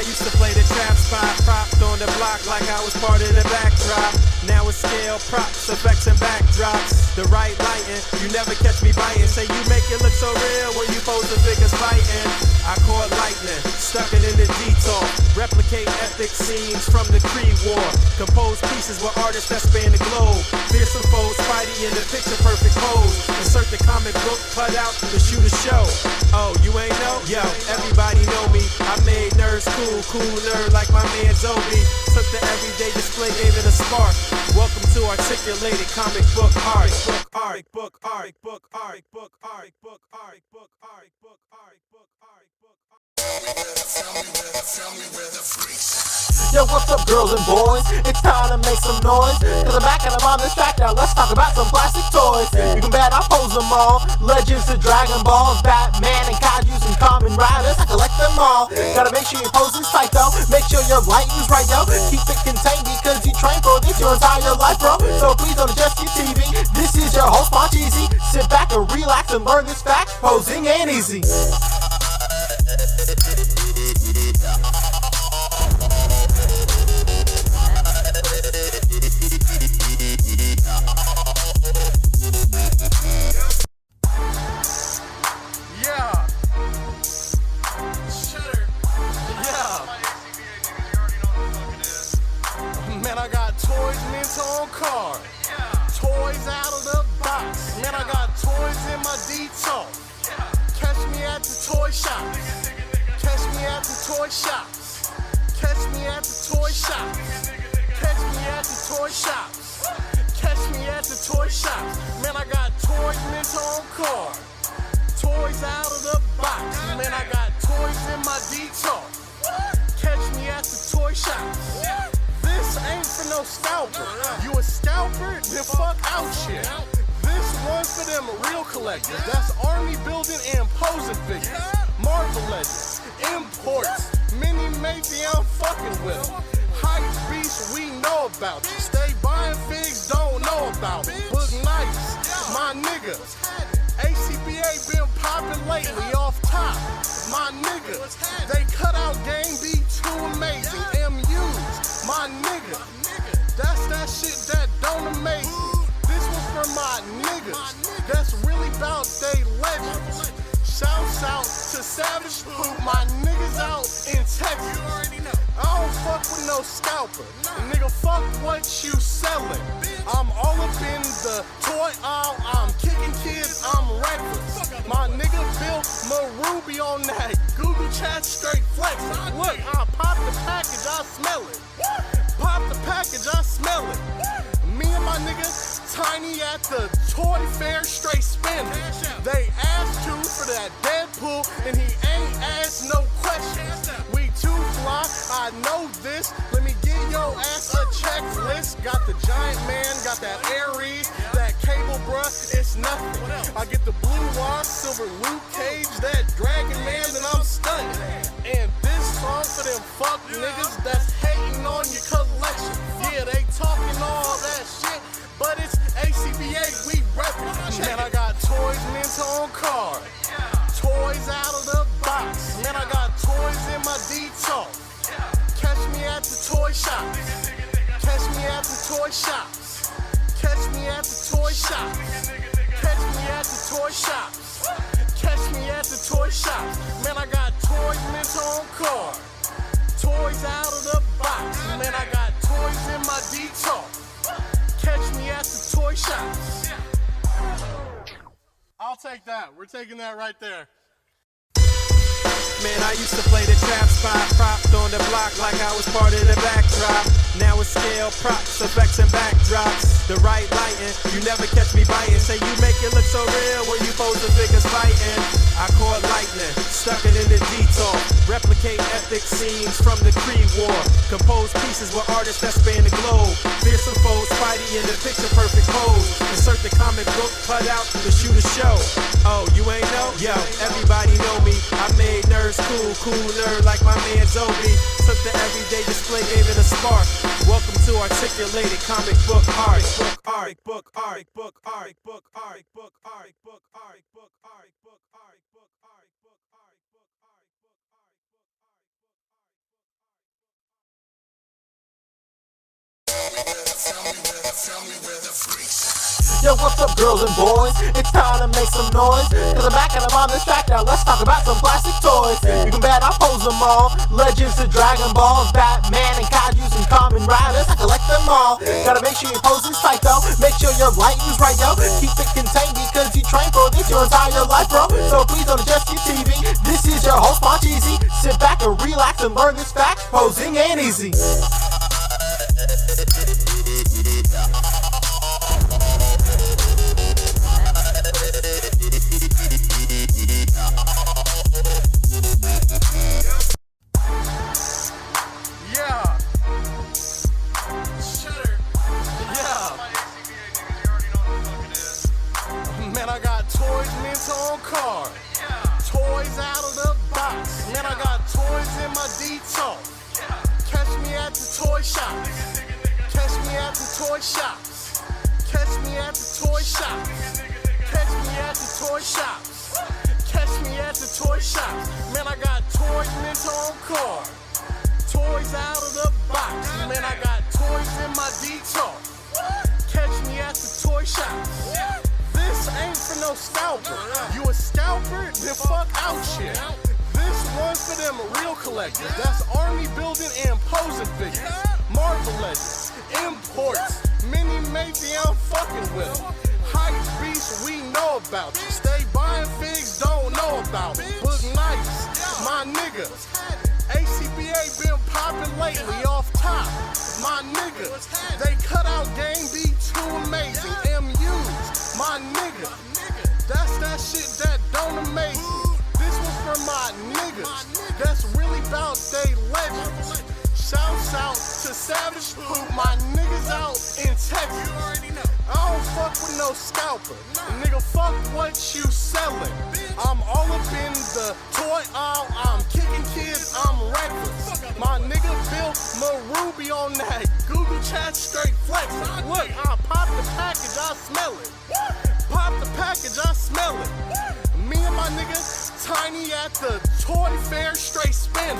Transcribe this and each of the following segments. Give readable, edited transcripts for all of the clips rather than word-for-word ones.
used to play the trap spot, propped on the block like I was part of the backdrop. Now it's scale, props, effects, and backdrops. The right lighting, you never catch me biting. Say you make it look so real when you pose the figures fighting. I caught lightning, stuck it in the detour. Replicate epic scenes from the Creed War. Compose pieces with artists that span the globe. Fearsome foes, Spidey in the picture perfect pose. Insert the comic book cut out to shoot a show. Oh, you ain't know? Yo, everybody know me. I made nerds cool, cool nerd like my man Zobi. Took the everyday display, gave it a spark. Welcome to articulated comic book art. Book, book, art, book, art, book, art, book, art, book, art, book, art, book, art, book, art. Yo, what's up, girls and boys? It's time to make some noise. Cause I'm back and I'm on this track now. Let's talk about some plastic toys. You can bet I pose them all. Legends to Dragon Balls, Batman and Kaijus and Kamen Riders. I collect them all. Gotta make sure your pose is tight though. Make sure your lighting's right yo. Keep it contained because you train for this your entire life, bro. So please don't adjust your TV. This is your host, Moncheesy. Sit back and relax and learn this fact. Posing ain't easy. Man, I got toys mint on card. Toys out of the box. Man, I got toys in my detox. Catch me at the toy shops. Catch me at the toy shops. Catch me at the toy shops. Catch me at the toy shops. Catch me at the toy shops. Man, I got toys mint on card. Toys out of the box. Man, I got toys in my detox. Catch me at the toy shops. This ain't for no scalper. You a scalper? Then fuck out shit. This one's for them real collectors. That's army building and posing figures. Marvel Legends, imports, mini maybe I'm fucking with them. Hype beasts, we know about you. Stay buying figs, don't know about them. Boog nice, my nigga. A.C.B.A been popping lately off top. My nigga, they cut out game be too amazing. MUs, my nigga, that's that shit that don't amaze me. This was for my niggas, that's really about they legends. Shouts out to Savage Poop, my niggas out in Texas. I don't fuck with no scalper, nigga, fuck what you selling. I'm all up in the toy aisle, I'm kicking kids, I'm reckless. My nigga built Maruby on that Google chat straight flexing. Look, I pop the package, I smell it. Pop the package, I smell it. Me and my nigga Tiny at the toy fair straight spinning. They asked you for that Deadpool and he ain't asked no questions. We too fly, I know this. Let me give your ass a checklist. Got the Giant Man, got that Ares, that Cable bruh, it's nothing. I get the Blue Wire, Silver Luke Cage, that Dragon Man, then I'm stunning. And this song for them fuck niggas that's hating on your collection. Yeah, they talking all that shit, but it's A.C.B.A, we reppin'. Man, I got toys mint on card. Toys out of the box. Man, I got toys in my detox. Catch me at the toy shops. Catch me at the toy shops. Catch me at the toy shops. Catch me at the toy shops. Catch me at the toy shops. Man, I got toys mint on card. Toys out of the box. Man, I got toys in my detox. Catch me at the toy shops. I'll take that. We're taking that right there. Man, I used to play the trap spot, propped on the block like I was part of the backdrop. Now it's scale, props, effects, and backdrops. The right lighting, you never catch me biting. Say you make it look so real when you pose the figures fighting. I caught lightning, stuck it in the detour. Replicate epic scenes from the Creed War. Compose pieces with artists that span the globe. Fearsome foes, Spidey in the picture perfect pose. Insert the comic book cut out to shoot a show. Oh, you ain't know? Yo, everybody know me. I made nerds cool, cool nerd like my man Zobi. Took the everyday display, gave it a spark. Welcome to articulated comic book art. Book art, book art, book art, book art, book art, book art, book art, book art, book art, book art. Yo, what's up, girls and boys? It's time to make some noise. Cause I'm back and I'm on this track now. Let's talk about some plastic toys. You can bet I pose them all. Legends to Dragon Balls, Batman and Kaijus and Kamen Riders. I collect them all. Gotta make sure your pose is tight though. Make sure your lighting's right, yo. Keep it contained because you train for this your entire life, bro. So please don't adjust your TV. This is your host, Moncheesy. Sit back and relax and learn this fact. Posing ain't easy. Man, I got toys mint on card. Toys out of the box. Man, I got toys in my detox. Catch me at the toy shops. Catch me at the toy shops. Catch me at the toy shops. Catch me at the toy shops. Catch me at the toy shops. Man, I got toys mint on card. Toys out of the box. Man, I got toys in my detox. Catch me at the toy shops. This ain't for no scalper. You a scalper? Then fuck out shit. This one's for them real collectors. That's army building and posing figures. Marvel Legends, imports, mini matey, I'm fucking with them. Hype beasts, we know about you. Stay buying figs, don't know about them. Boog nice, my nigga. A.C.B.A been popping lately off top. My nigga, they cut out game be too amazing. MUs, my nigga, that's that shit that don't amaze me. This was for my niggas, that's really about they legends. Shouts out to Savage Poop, my niggas out in Texas. I don't fuck with no scalper, nigga, fuck what you selling. I'm all up in the toy aisle, I'm kicking kids, I'm reckless. My nigga built Maruby on that Google chat straight flexing. Look, I pop the package, I smell it. Pop the package, I smell it. Me and my nigga Tiny at the toy fair straight spinning.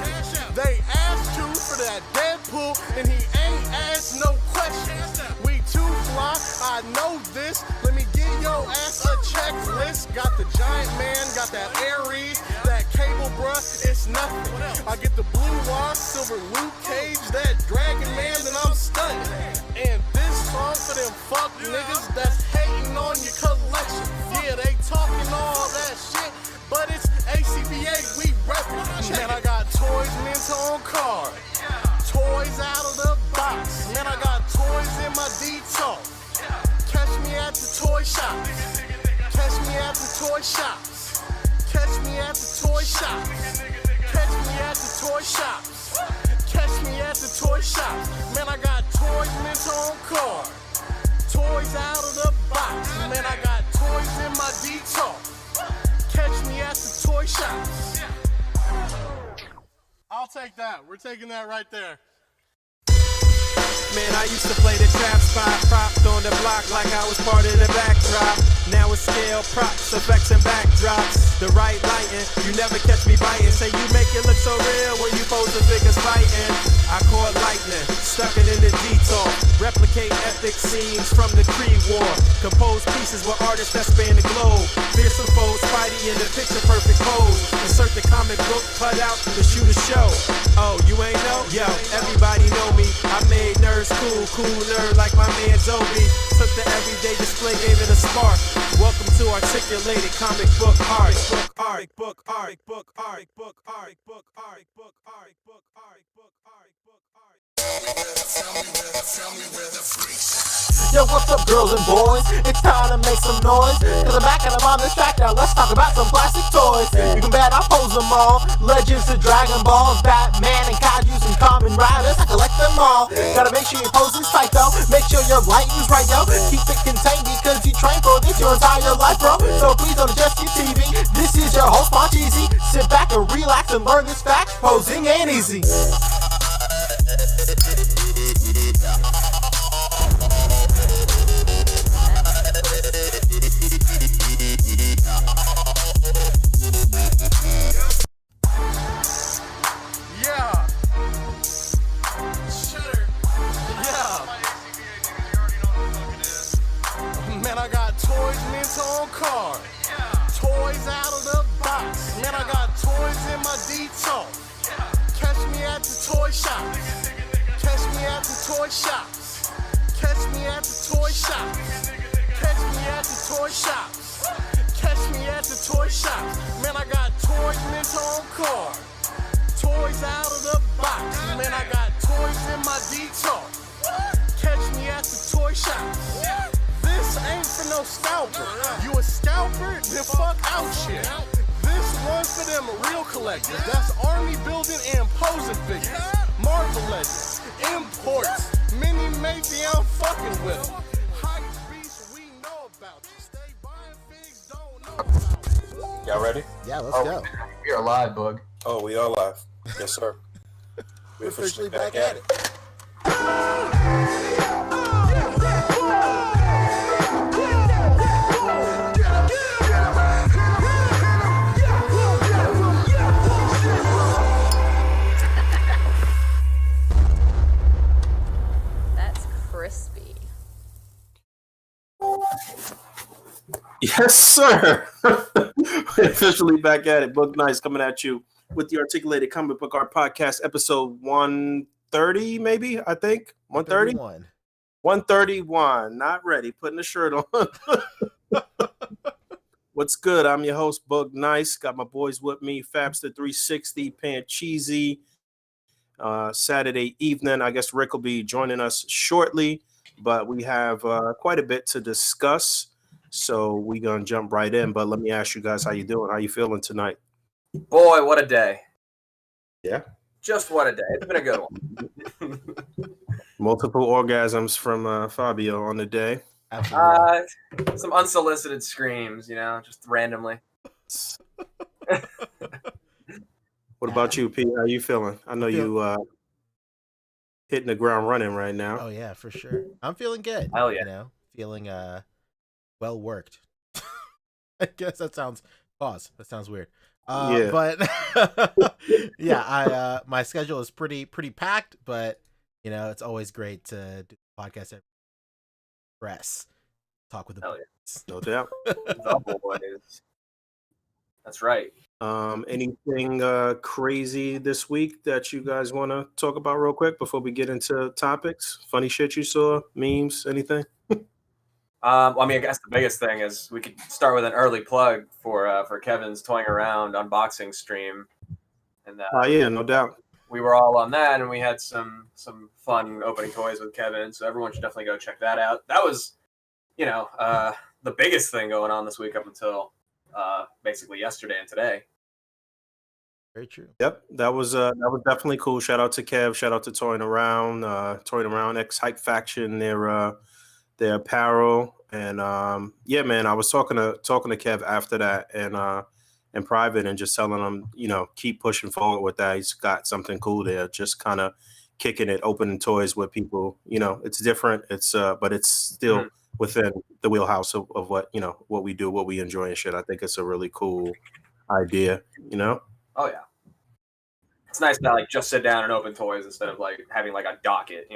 They asked you for that Deadpool and he ain't asked no questions. We too fly, I know this. Let me give your ass a checklist. Got the Giant Man, got that Ares, that cable bruh, it's nothing. I get the blue wire, silver Luke Cage, that Dragon Man, then I'm stunning. And this song for them fuck niggas that's hating on your collection. Yeah, they talking all that shit, but it's A.C.B.A, we reppin'. Man, I got toys mint on card. Toys out of the box. Man, I got toys in my detox. Catch me at the toy shops. Catch me at the toy shops. Catch me at the toy shops. Catch me at the toy shops. Catch me at the toy shops. Man, I got toys mint on card. Toys out of the box. Man, I got toys in my detox. Catch me at the toy shops. I'll take that. We're taking that right there. Man, I used to play the trap spot, propped on the block like I was part of the backdrop. Now it's scale, props, effects, and backdrops. The right lighting, you never catch me biting. Say you make it look so real when you pose the figures fighting. I caught lightning, stuck it in the detour. Replicate epic scenes from the Creed War. Compose pieces with artists that span the globe. Fearsome foes, Spidey in the picture perfect pose. Insert the comic book cut out to shoot a show. Oh, you ain't know? Yo, everybody know me. I made nerds cool nerd like my man Zobi. Took the everyday display, gave it a spark. Welcome to articulated comic book art. Book art. Yo, what's up, girls and boys? It's time to make some noise. Cause I'm back and I'm on this track now. Let's talk about some plastic toys. You can bet I pose them all. Legends to Dragon Balls, Batman and Kaijus and Kamen Riders. I collect them all. Gotta make sure your pose is tight though. Make sure your lighting's right, yo. Keep it contained because you train for this your entire life, bro. So please don't adjust your TV. This is your host, Moncheesy. Sit back and relax and learn this fact. Posing ain't easy. Man, I got start. Toys out of the box. Man, I got toys in my detox. Catch me at the toy shop. This ain't for no scalper. You a scalper? Then fuck out shit. This one's for them real collectors. That's army building and posing figures. Marvel Legends, imports, mini matey, I'm fucking with them. Hype beasts, we know about you. Stay buying figs, don't know about you. Y'all ready? Yeah, let's go. We are live, Boog. Oh, we are live. Yes, sir. We're officially back at it. That's crispy. Yes, sir. We're officially back at it. Boog Nice coming at you with the Articulated Comic Book Art Podcast, episode 130, maybe, I think. 130? 131. Not ready. Putting the shirt on. What's good? I'm your host, Boog Nice. Got my boys with me. Fabster 360, Pan Cheesy. Saturday evening. I guess Rick will be joining us shortly, but we have quite a bit to discuss. So we're going to jump right in. But let me ask you guys, how you doing? How you feeling tonight? Boy, what a day. Yeah. Just what a day. It's been a good one. Multiple orgasms from Fabio on the day. Absolutely. Some unsolicited screams, just randomly. What about you, Pete? How you feeling? I know you hitting the ground running right now. Oh yeah, for sure. I'm feeling good. Hell yeah. Feeling well worked. I guess that sounds That sounds weird. Yeah. But yeah, I my schedule is pretty packed, but it's always great to do the podcast every press. Talk with the Hell boys. No doubt. The boys. That's right. Anything crazy this week that you guys want to talk about real quick before we get into topics? Funny shit you saw, memes, anything? I guess the biggest thing is we could start with an early plug for Kevin's Toying Around unboxing stream. And Yeah, no doubt. we were all on that, and we had some fun opening toys with Kevin. So everyone should definitely go check that out. That was, the biggest thing going on this week up until basically yesterday and today. Very true. Yep, that was definitely cool. Shout out to Kev. Shout out to Toying Around X Hype Faction. Their apparel, and yeah, man, I was talking to Kev after that, and in private, and just telling him, keep pushing forward with that. He's got something cool there, just kind of kicking it, opening toys with people. It's different. It's but it's still within the wheelhouse of what what we do, what we enjoy and shit. I think it's a really cool idea. Oh yeah, it's nice to just sit down and open toys instead of having a docket.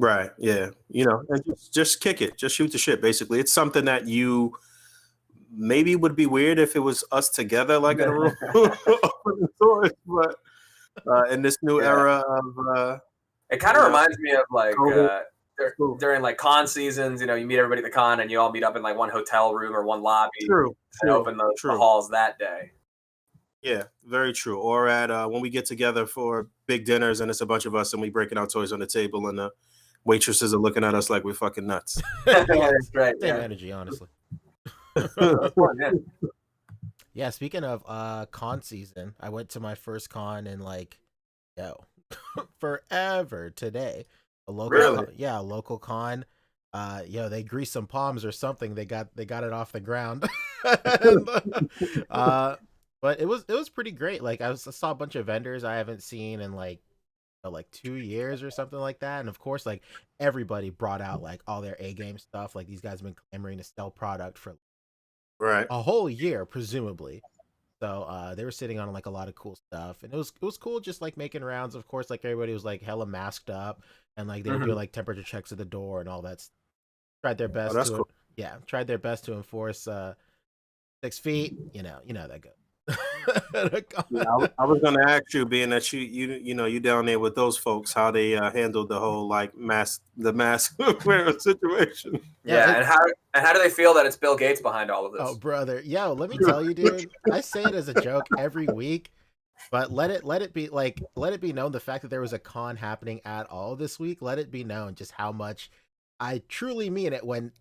Right. Yeah. And just kick it. Just shoot the shit. Basically, it's something that you maybe would be weird if it was us together, in a room, but in this new era of, it kind of reminds me of during con seasons. You meet everybody at the con, and you all meet up in one hotel room or one lobby. True. And open the halls that day. Yeah, very true. Or at when we get together for big dinners, and it's a bunch of us, and we breaking out toys on the table, and the waitresses are looking at us like we're fucking nuts. That's right. Same energy, honestly. Yeah, speaking of con season, I went to my first con in forever today. A local a local con. They greased some palms or something. They got it off the ground. But it was pretty great. I saw a bunch of vendors I haven't seen in 2 years or something like that, and of course everybody brought out all their A game stuff. These guys have been clamoring to sell product for a whole year, presumably. So they were sitting on a lot of cool stuff, and it was cool just making rounds. Of course, everybody was hella masked up, and they were doing temperature checks at the door and all that. Tried their best tried their best to enforce 6 feet. You know that goes. Yeah, I was going to ask you, being that you down there with those folks, how they handled the whole like mask wearing situation. Yeah, and how do they feel that it's Bill Gates behind all of this? Oh, brother, yo, let me tell you, dude. I say it as a joke every week, but let it be known the fact that there was a con happening at all this week. Let it be known just how much I truly mean it when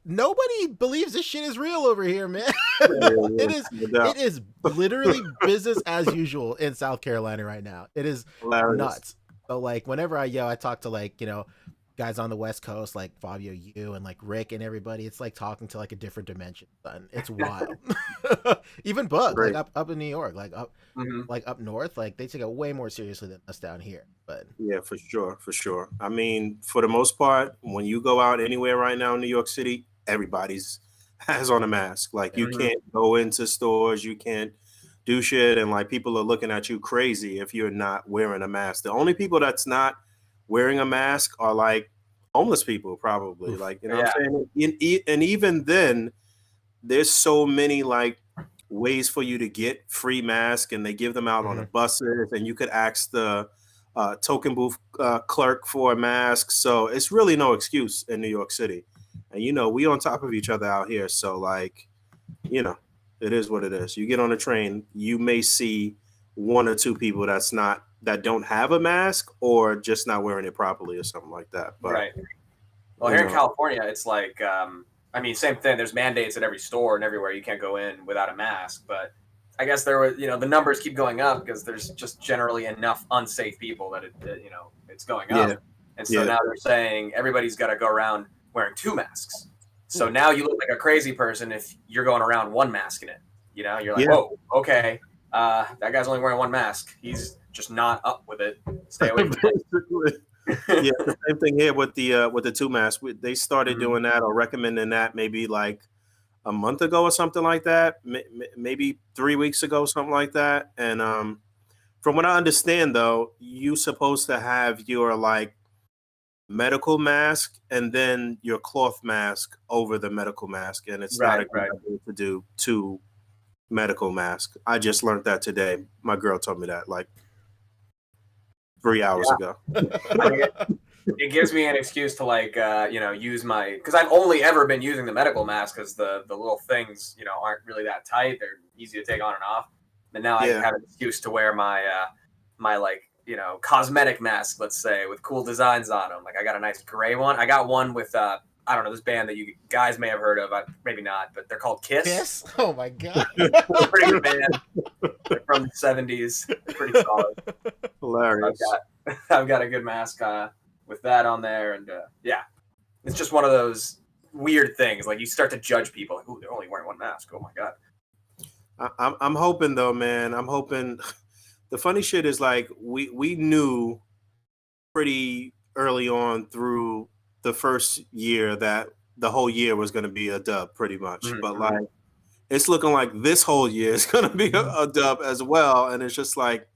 nobody believes this shit is real over here, man. It is literally business as usual in South Carolina right now. It is Hilarious. nuts. So like whenever I talk to like, guys on the West Coast like Fabio, you and like Rick and everybody, it's like talking to like a different dimension, son. It's wild. Even Boog, like up in New York, like up north, like they take it way more seriously than us down here. But yeah, for sure. I mean, for the most part, when you go out anywhere right now in New York City, everybody's has on a mask. Like you can't go into stores, you can't do shit, and like people are looking at you crazy if you're not wearing a mask. The only people that's not wearing a mask are like homeless people, probably. Like, you know what I'm saying? And even then, there's so many like ways for you to get free masks, and they give them out on the buses, and you could ask the token booth clerk for a mask. So it's really no excuse in New York City. And we on top of each other out here. So like, it is what it is. You get on a train, you may see one or two people that don't have a mask or just not wearing it properly or something like that. But, right. Well, here in California, it's like, same thing. There's mandates at every store and everywhere. You can't go in without a mask. But I guess the numbers keep going up because there's just generally enough unsafe people that it's going up. Yeah. And so now they're saying everybody's got to go around wearing 2 masks. So now you look like a crazy person if you're going around 1 mask in it. You're like, whoa, okay. That guy's only wearing 1 mask. He's just not up with it. Stay away from it. Yeah, the same thing here with the 2 masks. They started doing that or recommending that maybe like a month ago or something like that. Maybe 3 weeks ago, something like that. And from what I understand, though, you're supposed to have your like medical mask and then your cloth mask over the medical mask, and it's not a good idea to do 2 medical masks. I just learned that today. My girl told me that like 3 hours ago. It gives me an excuse to like use because I've only ever been using the medical mask because the little things aren't really that tight. They're easy to take on and off. And now I have an excuse to wear my my like cosmetic mask, let's say, with cool designs on them. Like I got a nice gray one. I got one with I don't know, this band that you guys may have heard of, maybe not, but they're called Kiss. Kiss? Oh my god. Pretty good band. They're from the 70s. They're pretty solid. Hilarious. I've got a good mask with that on there, and it's just one of those weird things. Like you start to judge people, like, ooh, they're only wearing 1 mask. Oh my god. I'm hoping though, man. I'm hoping. The funny shit is like we knew pretty early on through the first year that the whole year was going to be a dub, pretty much. But like it's looking like this whole year is going to be a dub as well, and it's just like,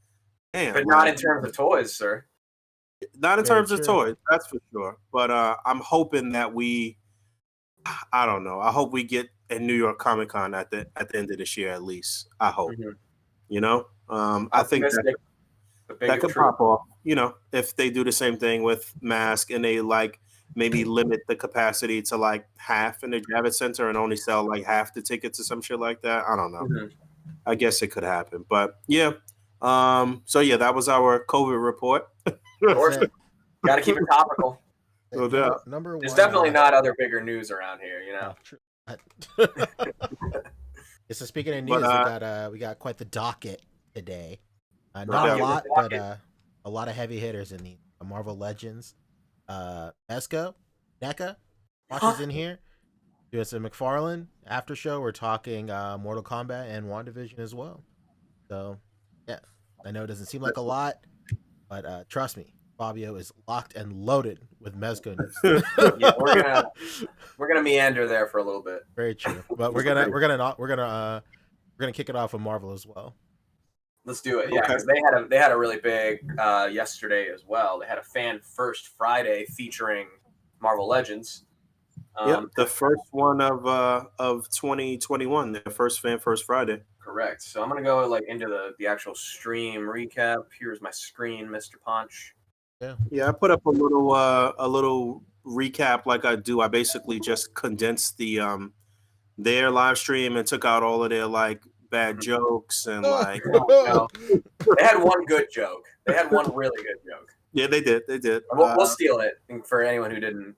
damn. But not in terms of toys, sir. Not in terms of toys, that's for sure. But I'm hoping that I don't know. I hope we get a New York Comic Con at the end of this year at least. I hope. I think that could pop off. If they do the same thing with mask and they like maybe limit the capacity to like half in the Javits Center and only sell like half the tickets or some shit like that. I don't know. I guess it could happen. But yeah. So yeah, that was our COVID report. Of course. Got to keep it topical. No doubt. Number 1. There's definitely not other bigger news around here, So speaking of news, we got quite the docket today. Not a lot, but a lot of heavy hitters in the Marvel Legends. Mezco, NECA, watches in here. Doing some McFarlane after show. We're talking Mortal Kombat and WandaVision as well. So yeah, I know it doesn't seem like a lot, but trust me, Fabio is locked and loaded with Mezco news. Yeah, we're gonna meander there for a little bit. Very true, but we're gonna kick it off with Marvel as well. Let's do it. Yeah, because they had a really big yesterday as well. They had a Fan First Friday featuring Marvel Legends. The first one of 2021. The first Fan First Friday. correct. So I'm gonna go like into the actual stream recap. Here's my screen, Mr. Punch. Yeah, I put up a little recap like I do. I basically just condensed the their live stream and took out all of their like bad jokes and like No, they had one good joke. They had one really good joke. yeah, they did. We'll steal it for anyone who didn't,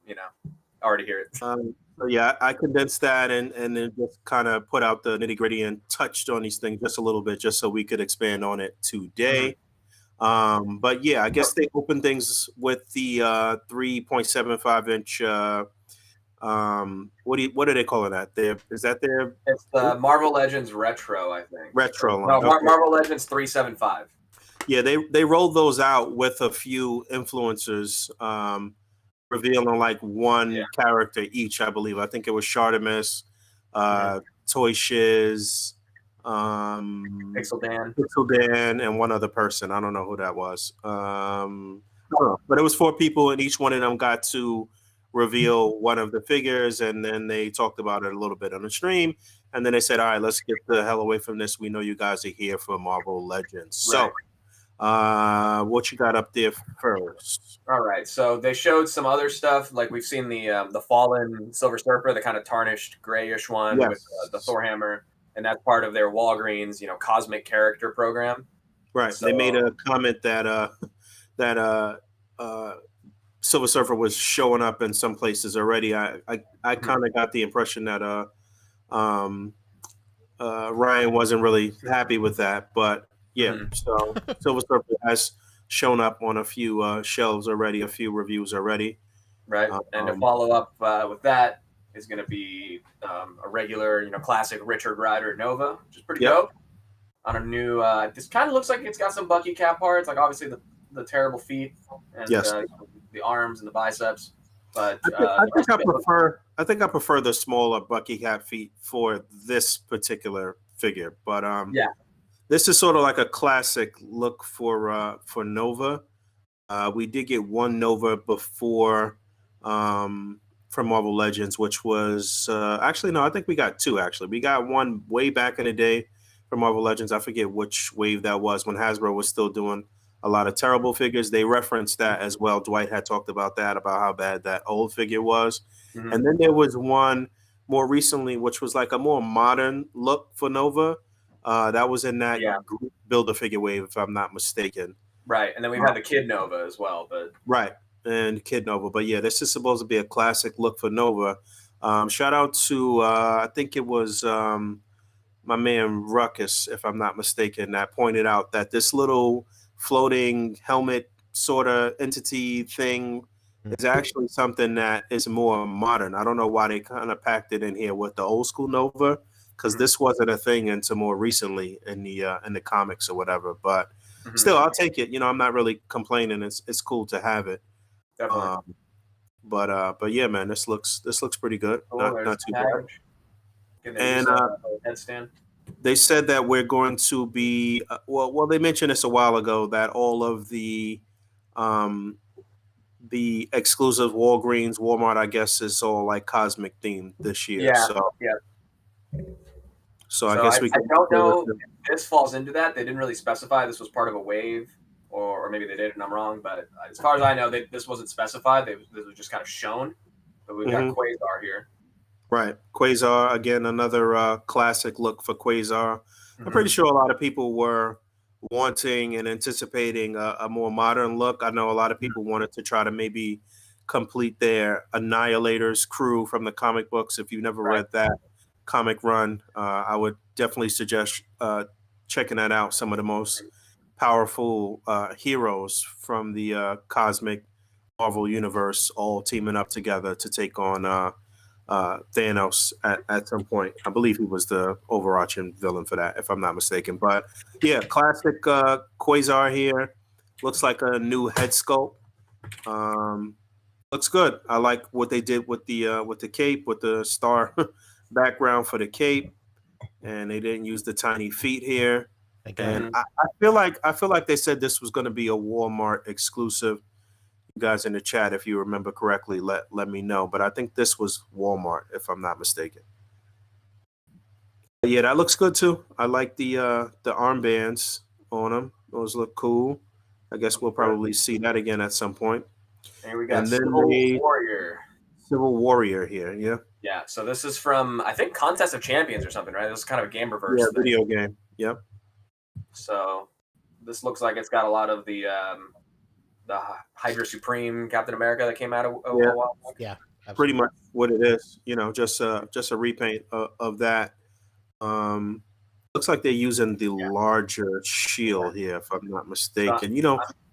already hear it. So yeah, I condensed that and then just kind of put out the nitty gritty and touched on these things just a little bit, just so we could expand on it today. But yeah, I guess they opened things with the 3.75 inch. What are they calling that? Is that their? It's the Marvel Legends Retro, I think. Retro No, line. Okay. Marvel Legends 375. Yeah, they rolled those out with a few influencers, revealing like one character each. I believe. I think it was Shartimus, Toy Shiz, Pixel Dan, and one other person. I don't know who that was. I don't know. But it was 4 people, and each one of them got to reveal one of the figures, and then they talked about it a little bit on the stream, and then they said, all right, let's get the hell away from this. We know you guys are here for Marvel Legends. Right. So what you got up there first? All right, so they showed some other stuff, like we've seen the fallen Silver Surfer, the kind of tarnished grayish one with the Thor hammer, and that's part of their Walgreens cosmic character program. Right. So, they made a comment that Silver Surfer was showing up in some places already. I kind of got the impression that Ryan wasn't really happy with that, but yeah. So Silver Surfer has shown up on a few shelves already, a few reviews already. Right, and to follow up with that is going to be a regular, classic Richard Rider Nova, which is pretty dope. On a new, this kind of looks like it's got some Bucky cap parts, like obviously the terrible feet and the arms and the biceps. But I think I prefer the smaller Bucky cap feet for this particular figure. But this is sort of like a classic look for Nova. We did get one Nova before from Marvel Legends, which was actually no, I think we got 2 actually. We got one way back in the day from Marvel Legends. I forget which wave that was when Hasbro was still doing a lot of terrible figures. They referenced that as well. Dwight had talked about that, about how bad that old figure was. And then there was one more recently, which was like a more modern look for Nova. That was in that Build-A-Figure wave, if I'm not mistaken. Right, and then we've had the Kid Nova as well. But right, and Kid Nova. But yeah, this is supposed to be a classic look for Nova. Shout out to, I think it was my man Ruckus, if I'm not mistaken, that pointed out that this little floating helmet sort of entity thing is actually something that is more modern. I don't know why they kind of packed it in here with the old school Nova, because this wasn't a thing until more recently in the comics or whatever. But still, I'll take it. I'm not really complaining. It's cool to have it. Definitely. But yeah, man, this looks pretty good. Not too bad. And headstand. They said that we're going to be well. They mentioned this a while ago that all of the exclusive Walmart, I guess, is all like cosmic themed this year. So I guess I don't know if this falls into that. They didn't really specify this was part of a wave, or maybe they did and I'm wrong. But as far as I know, this wasn't specified. This was just kind of shown. But we've got Quasar here. Right. Quasar, again, another classic look for Quasar. I'm pretty sure a lot of people were wanting and anticipating a more modern look. I know a lot of people wanted to try to maybe complete their Annihilators crew from the comic books. If you've never read that comic run, I would definitely suggest checking that out. Some of the most powerful heroes from the cosmic Marvel universe all teaming up together to take on Thanos at some point. I believe he was the overarching villain for that, if I'm not mistaken. But yeah, classic Quasar here. Looks like a new head sculpt. Looks good. I like what they did with the cape, with the star background for the cape, and they didn't use the tiny feet here. And I feel like they said this was going to be a Walmart exclusive. You guys in the chat, if you remember correctly, let me know. But I think this was Walmart, if I'm not mistaken. Yeah, that looks good too. I like the armbands on them. Those look cool. I guess we'll probably see that again at some point. And we got And then Civil Warrior. Civil Warrior here. Yeah. Yeah, so this is from I think Contest of Champions or something, right? This is kind of a game reverse Yeah, thing. video game. Yep. So this looks like it's got a lot of the Hydra Supreme Captain America that came out a while back. Yeah, pretty much what it is. Just a repaint of that. Looks like they're using the larger shield here, if I'm not mistaken.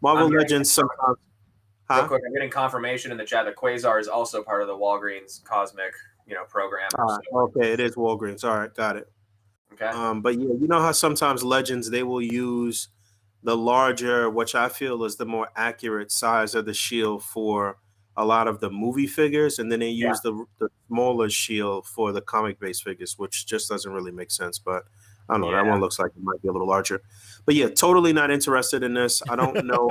Marvel Legends sometimes. Real quick, I'm getting confirmation in the chat that Quasar is also part of the Walgreens Cosmic, program. Okay, it is Walgreens. All right, got it. Okay. But yeah, you know how sometimes Legends they will use the larger, which I feel is the more accurate size of the shield for a lot of the movie figures, and then they use the smaller shield for the comic-based figures, which just doesn't really make sense. But I don't know. That one looks like it might be a little larger. But yeah, totally not interested in this. I don't know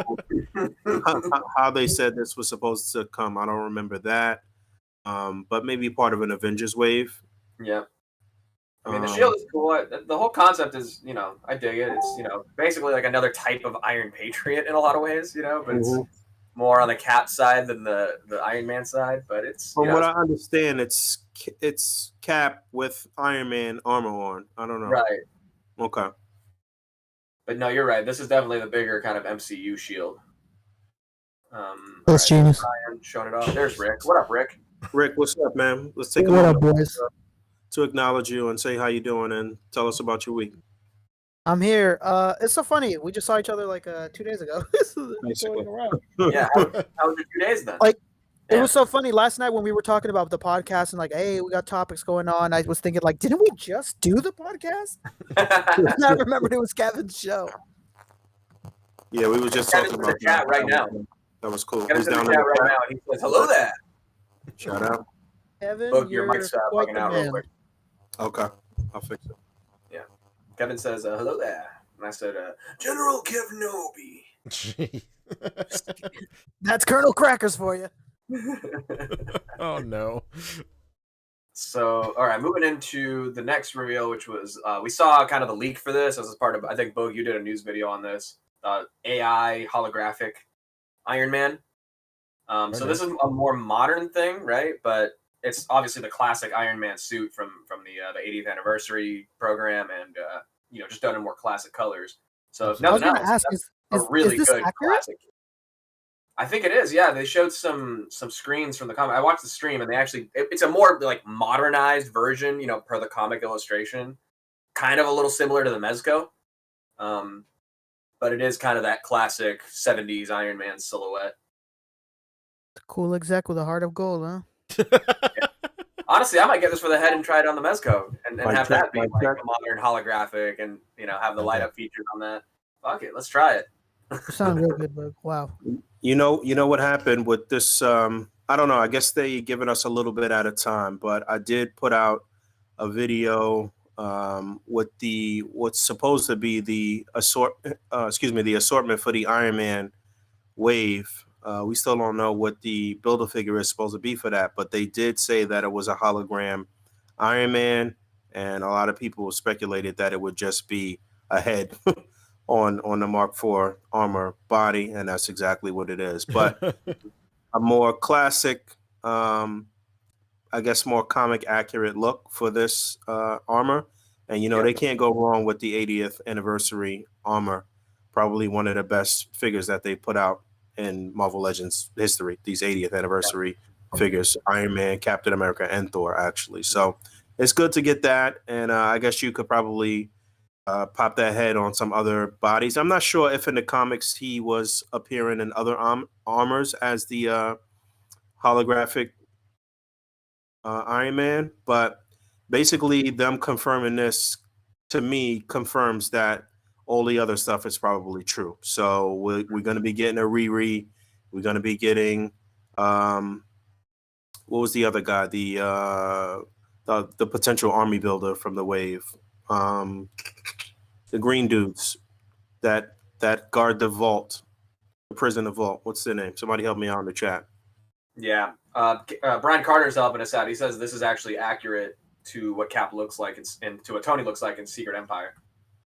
how they said this was supposed to come. I don't remember that. But maybe part of an Avengers wave. Yeah. I mean, the shield is cool. The whole concept is, I dig it. It's, basically like another type of Iron Patriot in a lot of ways, but it's more on the Cap side than the Iron Man side. But it's from what I understand, it's Cap with Iron Man armor on. I don't know. Right. Okay. But no, you're right. This is definitely the bigger kind of MCU shield. That's genius. Ryan showing it off. There's Rick. What up, Rick? Rick, what's up, man? Let's take a What moment up, boys? to acknowledge you and say how you doing and tell us about your week. I'm here. It's so funny. We just saw each other like 2 days ago. Basically. Yeah. How was your 2 days then? It was so funny last night when we were talking about the podcast and like, hey, we got topics going on. I was thinking like, didn't we just do the podcast? And I remembered it was Kevin's show. Yeah, we were just Kevin's talking in about the chat right now. That was cool. Kevin's in the chat right now, and he says, "Hello there." Shout out. Kevin, Boog, you're your mic's quite bugging the out real man. quick. Okay, I'll fix it. Yeah. Kevin says, "Hello there," and I said, "General Kevnobi." That's Colonel Crackers for you. Oh no. So, all right, moving into the next reveal, which was we saw kind of the leak for this as part of. I think Boog, you did a news video on this. AI holographic Iron Man. So this is a more modern thing, right? But it's obviously the classic Iron Man suit from the 80th anniversary program, and just done in more classic colors. So if nothing else, a really good classic. I think it is. Yeah, they showed some screens from the comic. I watched the stream, and they actually it's a more like modernized version, per the comic illustration, kind of a little similar to the Mezco. But it is kind of that classic 70s Iron Man silhouette. Cool exec with a heart of gold, huh? Yeah. Honestly, I might get this for the head and try it on the Mezco and have that be like a modern holographic and have the light up features on that. Fuck it, let's try it. Sounds real good, bro. Wow. You know what happened with this? I don't know. I guess they given us a little bit at a time, but I did put out a video with what's supposed to be the assortment for the Iron Man wave. We still don't know what the Build-A-Figure is supposed to be for that, but they did say that it was a hologram Iron Man, and a lot of people speculated that it would just be a head on the Mark IV armor body, and that's exactly what it is. But a more classic, I guess more comic accurate look for this armor. And, they can't go wrong with the 80th anniversary armor. Probably one of the best figures that they put out in Marvel Legends history, these 80th anniversary figures, Iron Man, Captain America, and Thor, actually. So it's good to get that. And I guess you could probably pop that head on some other bodies. I'm not sure if in the comics he was appearing in other armors as the holographic Iron Man, but basically them confirming this to me confirms that all the other stuff is probably true. So we're going to be getting a Riri. We're going to be getting what was the other guy? The potential army builder from the wave. The green dudes that guard the vault, the prison vault. What's their name? Somebody help me out in the chat. Yeah. Brian Carter's helping us out. He says this is actually accurate to what Cap looks like and to what Tony looks like in Secret Empire.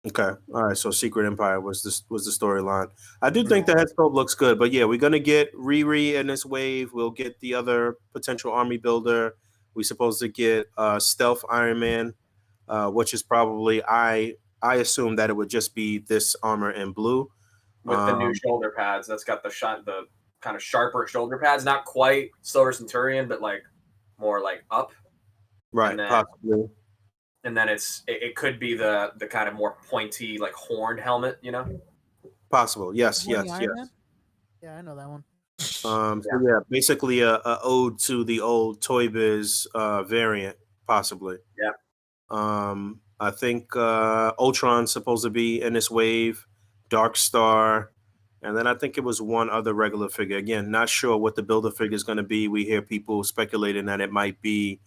Okay. All right. So Secret Empire was the storyline. I do think the head sculpt looks good, but yeah, we're gonna get Riri in this wave. We'll get the other potential army builder. We're supposed to get Stealth Iron Man, which is probably I assume that it would just be this armor in blue with the new shoulder pads. That's got the kind of sharper shoulder pads, not quite Silver Centurion, but like more like up. Right. Possibly. And then it could be the kind of more pointy, like horned helmet, you know? Possible. Yes. Yeah, I know that one. So yeah, basically a ode to the old Toy Biz variant, possibly. Yeah. I think Ultron's supposed to be in this wave, Dark Star, and then I think it was one other regular figure. Again, not sure what the builder figure is going to be. We hear people speculating that it might be.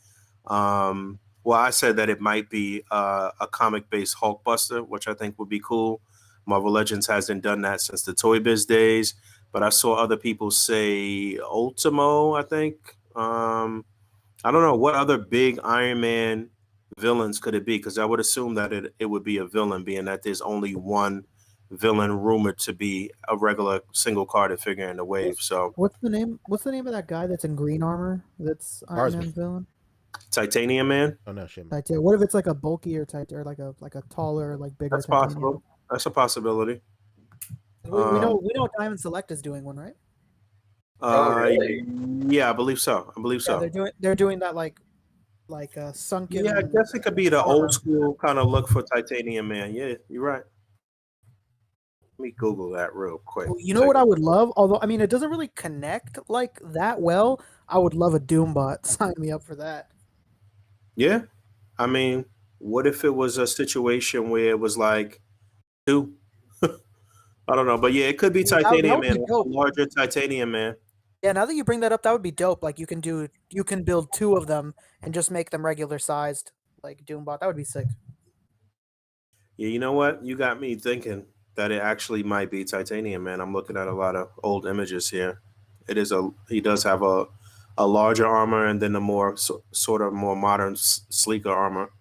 Well, I said that it might be a comic-based Hulkbuster, which I think would be cool. Marvel Legends hasn't done that since the Toy Biz days, but I saw other people say Ultimo, I think. I don't know. What other big Iron Man villains could it be? Because I would assume that it would be a villain, being that there's only one villain rumored to be a regular single-carded figure in the wave. So what's the name of that guy that's in green armor that's Iron Man's villain? Titanium Man? Oh no, shit. What if it's like a bulkier or like a taller, like bigger? That's possible. That's a possibility. We know Diamond Select is doing one, right? Really? Yeah, I believe so. They're doing that like sunken. Yeah, I guess it could be the old school kind of look for Titanium Man. Yeah, you're right. Let me Google that real quick. You know what I would love? Although I mean, it doesn't really connect like that well. I would love a Doombot. Sign me up for that. Yeah, I mean, what if it was a situation where it was like two? I don't know, but yeah, it could be Titanium Man, a larger Titanium Man. Yeah, now that you bring that up, that would be dope. Like you can build two of them and just make them regular sized, like Doombot. That would be sick. Yeah, you know what? You got me thinking that it actually might be Titanium Man. I'm looking at a lot of old images here. He does have a larger armor and then a more sort of more modern, sleeker armor.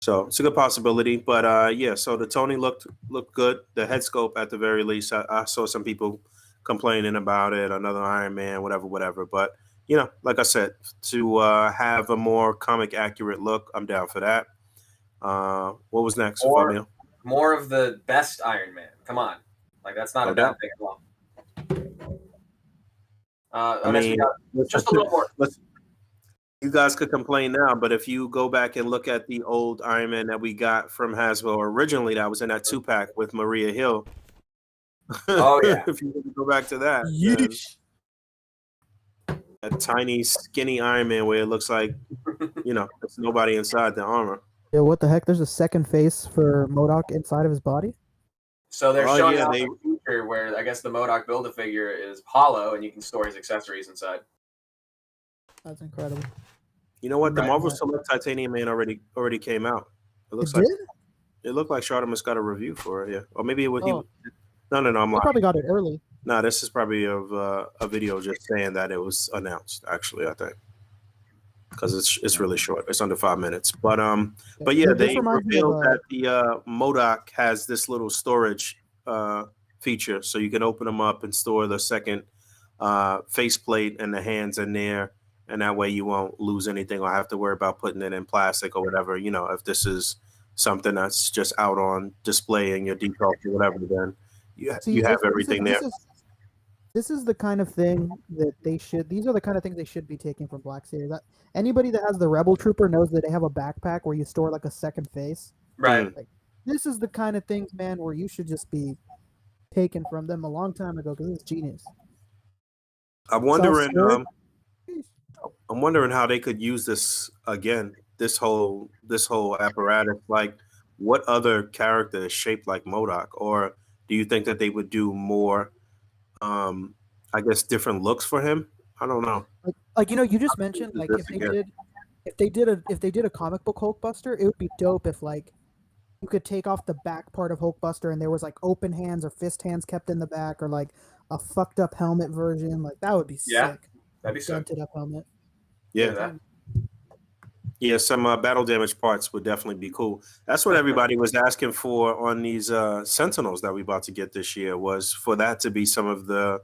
So it's a good possibility. But yeah, so the Tony looked good. The head sculpt at the very least. I saw some people complaining about it, another Iron Man, whatever. But you know, like I said, to have a more comic accurate look, I'm down for that. What was next, Fabio? More of the best Iron Man. Come on, like that's not a bad thing at all. I mean, just a little more. You guys could complain now, but if you go back and look at the old Iron Man that we got from Hasbro originally, that was in that 2-pack with Maria Hill. Oh yeah. If you go back to that, a tiny, skinny Iron Man where it looks like, you know, there's nobody inside the armor. Yeah, what the heck? There's a second face for MODOK inside of his body. So they're showing out a feature where I guess the MODOK Build-A-Figure is hollow and you can store his accessories inside. That's incredible. You know what? The Marvel Select Titanium Man already came out. It looks it looked like Shardamus got a review for it, yeah. Or maybe it was No, I'm lying. Probably got it early. No, this is probably of a video just saying that it was announced, actually, I think. Because it's really short. It's under 5 minutes. But yeah, they revealed that the MODOK has this little storage feature, so you can open them up and store the second faceplate and the hands in there, and that way you won't lose anything or have to worry about putting it in plastic or whatever. You know, if this is something that's just out on display in your default or whatever, then you have everything there. This is the kind of thing that these are the kind of things they should be taking from Black Series. Anybody that has the Rebel Trooper knows that they have a backpack where you store like a second face. Right. Like, this is the kind of things, man, where you should just be taken from them a long time ago because it's genius. I'm wondering how they could use this again, this whole apparatus. Like, what other character is shaped like MODOK? Or do you think that they would do more I guess different looks for him? I don't know. Like you know, you just mentioned like if they did a comic book Hulkbuster, it would be dope if like you could take off the back part of Hulkbuster and there was like open hands or fist hands kept in the back, or like a fucked up helmet version. Like that would be sick. That'd be sick. Dented up helmet. Yeah. Yeah, some battle damage parts would definitely be cool. That's what everybody was asking for on these Sentinels that we about to get this year, was for that to be some of the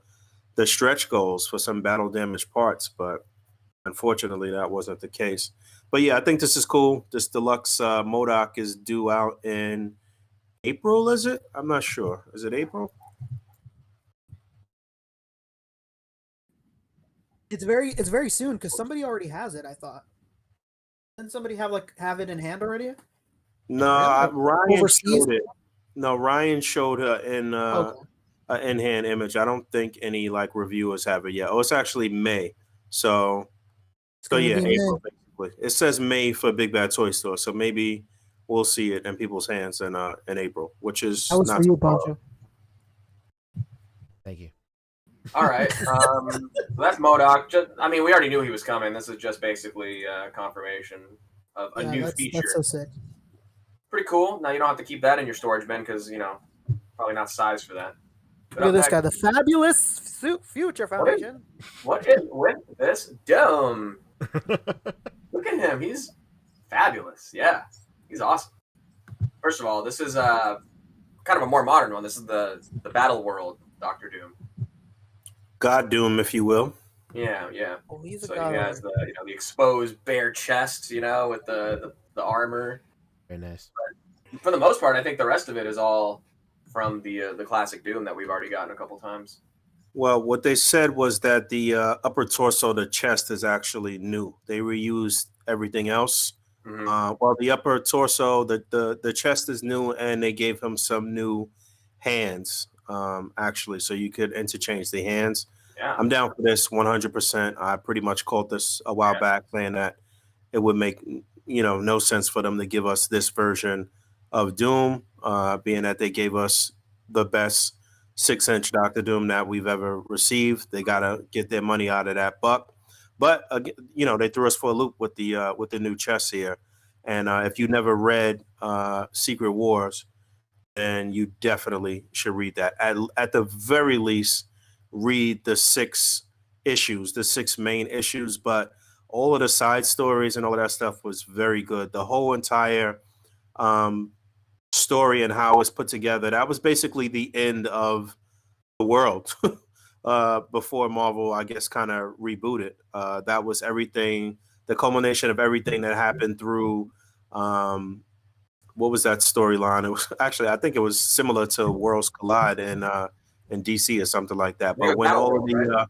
stretch goals for some battle damage parts, but unfortunately that wasn't the case. But yeah, I think this is cool. This deluxe MODOK is due out in April, is it? I'm not sure. Is it April? It's very soon because somebody already has it. I thought. Didn't somebody have it in hand already? No, Really? Ryan Overseas? showed it. No, Ryan showed her in Okay. an in-hand image. I don't think any like reviewers have it yet. Oh, it's actually May. So It's gonna yeah, be April May. basically. It says May for Big Bad Toy Store, so maybe we'll see it in people's hands in April, which is That was not for you, too far. Poncho. Thank you. All right. So that's MODOK. I mean, we already knew he was coming. This is just basically confirmation of a new feature. That's so sick. Pretty cool. Now you don't have to keep that in your storage bin because probably not sized for that. Look at this guy, the fabulous Future Foundation. What is with this dome? Look at him. He's fabulous. Yeah, he's awesome. First of all, this is kind of a more modern one. This is the Battle World Doctor Doom. God Doom, if you will. Yeah, yeah. Oh, he's So a guy. he has the exposed bare chest, with the armor. Very nice. But for the most part, I think the rest of it is all from the classic Doom that we've already gotten a couple times. Well, what they said was that the upper torso, the chest, is actually new. They reused everything else. Mm-hmm. Well, the upper torso, the chest is new, and they gave him some new hands, actually, so you could interchange the hands. Yeah. I'm down for this 100%. I pretty much called this a while back, saying that it would make no sense for them to give us this version of Doom, being that they gave us the best 6-inch Doctor Doom that we've ever received. They gotta get their money out of that buck. But they threw us for a loop with the new chess here. And if you never read Secret Wars, then you definitely should read that. At the very least, read the 6 issues, the 6 main issues. But all of the side stories and all of that stuff was very good. The whole entire story and how it was put together, that was basically the end of the world before Marvel, I guess, kind of rebooted. That was everything, the culmination of everything that happened through what was that storyline? It was actually, I think it was similar to Worlds Collide in DC or something like that. But when all of the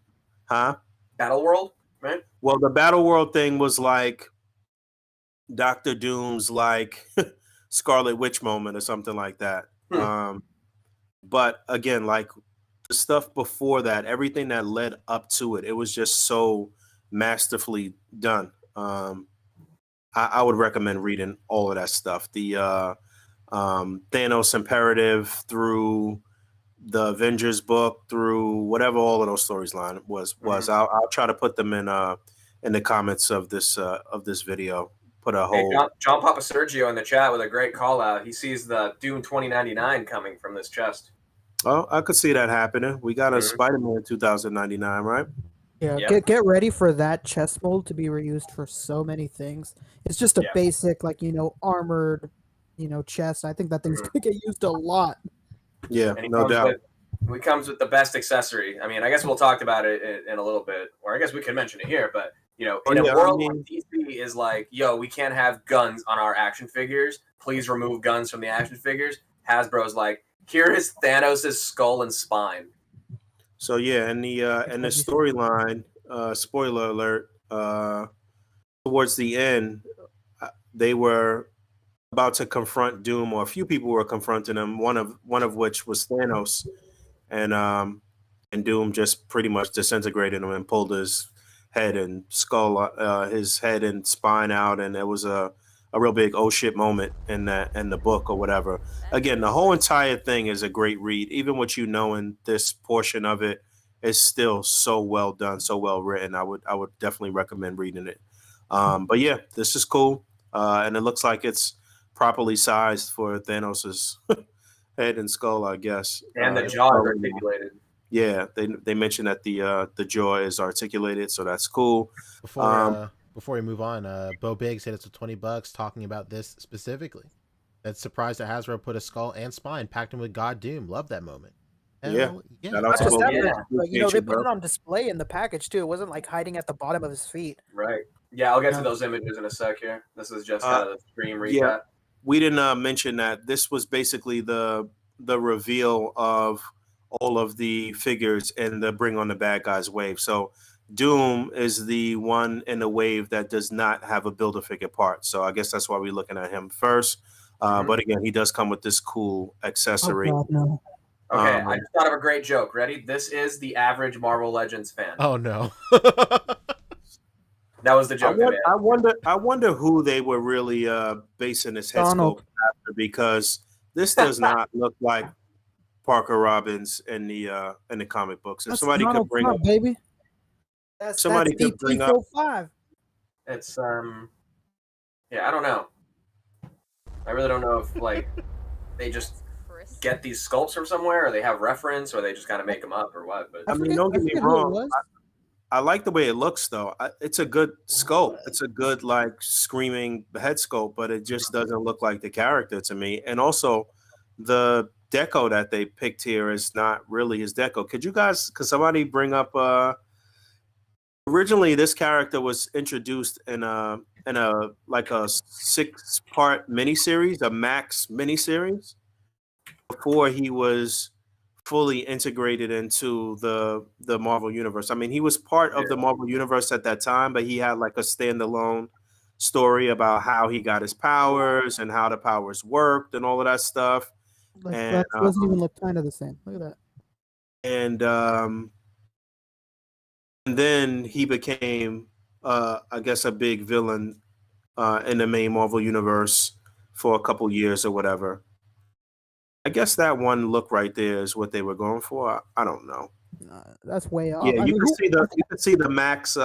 Battle World, right? Well, the Battle World thing was like Doctor Doom's like Scarlet Witch moment or something like that. But again, like the stuff before that, everything that led up to it, it was just so masterfully done. I would recommend reading all of that stuff. The Thanos Imperative through the Avengers book, through whatever all of those stories line was. I'll try to put them in the comments of this video. Put a whole John Papa Sergio in the chat with a great call out. He sees the Doom 2099 coming from this chest. Oh, I could see that happening. We got a Spider-Man 2099, right? Yeah, get ready for that chest mold to be reused for so many things. It's just a basic, armored, chest. I think that thing's gonna get used a lot. Yeah, no doubt. It comes with the best accessory. I mean, I guess we'll talk about it in a little bit, or I guess we can mention it here. But in a world where DC is like, yo, we can't have guns on our action figures. Please remove guns from the action figures. Hasbro's like, here is Thanos' skull and spine. So yeah, and the storyline, spoiler alert, towards the end, they were about to confront Doom, or a few people were confronting him. One of which was Thanos, and Doom just pretty much disintegrated him and pulled his head and skull, his head and spine out, and it was a real big oh shit moment in the book or whatever. Again, the whole entire thing is a great read. Even what in this portion of it is still so well done, so well written. I would definitely recommend reading it. But yeah, this is cool, and it looks like it's properly sized for Thanos's head and skull, I guess. And the jaw is articulated. Yeah, they mentioned that the jaw is articulated, so that's cool. before we move on, Bo Biggs hit us with $20 talking about this specifically. That's surprised that Hasbro put a skull and spine packed in with God Doom. Love that moment. Hell yeah. Shout out Not to just Bo that, Biggs. but they Appreciate you, put bro. it on display in the package too. It wasn't like hiding at the bottom of his feet. Right. Yeah, I'll get to No. those images in a sec here. This is just kind of the stream recap. Yeah, we didn't mention that this was basically the reveal of all of the figures in the Bring on the Bad Guys wave. So Doom is the one in the wave that does not have a Build-A-Figure part. So I guess that's why we're looking at him first. But again, he does come with this cool accessory. Oh God, no. Okay, I just thought of a great joke. Ready? This is the average Marvel Legends fan. Oh no. That was the joke. I wonder who they were really basing this head Donald. sculpt after, because this does not look like Parker Robbins in the comic books. If That's somebody Donald could bring Trump, up, baby. That's could bring up. DP45. It's yeah, I don't know. I really don't know if like they just get these sculpts from somewhere, or they have reference, or they just kind of make them up, or what. But I mean, don't get me wrong. I like the way it looks, though. It's a good sculpt. It's a good, like, screaming head sculpt, but it just doesn't look like the character to me. And also, the deco that they picked here is not really his deco. Could somebody bring up? Originally, this character was introduced in a 6-part miniseries, a Max miniseries, before he was fully integrated into the Marvel universe. I mean, he was part of the Marvel universe at that time, but he had like a standalone story about how he got his powers and how the powers worked and all of that stuff. Like, And that doesn't even look kind of the same. Look at that. And then he became I guess a big villain in the main Marvel universe for a couple years or whatever. I guess that one look right there is what they were going for. I don't know. That's way off. Yeah, you can see the Max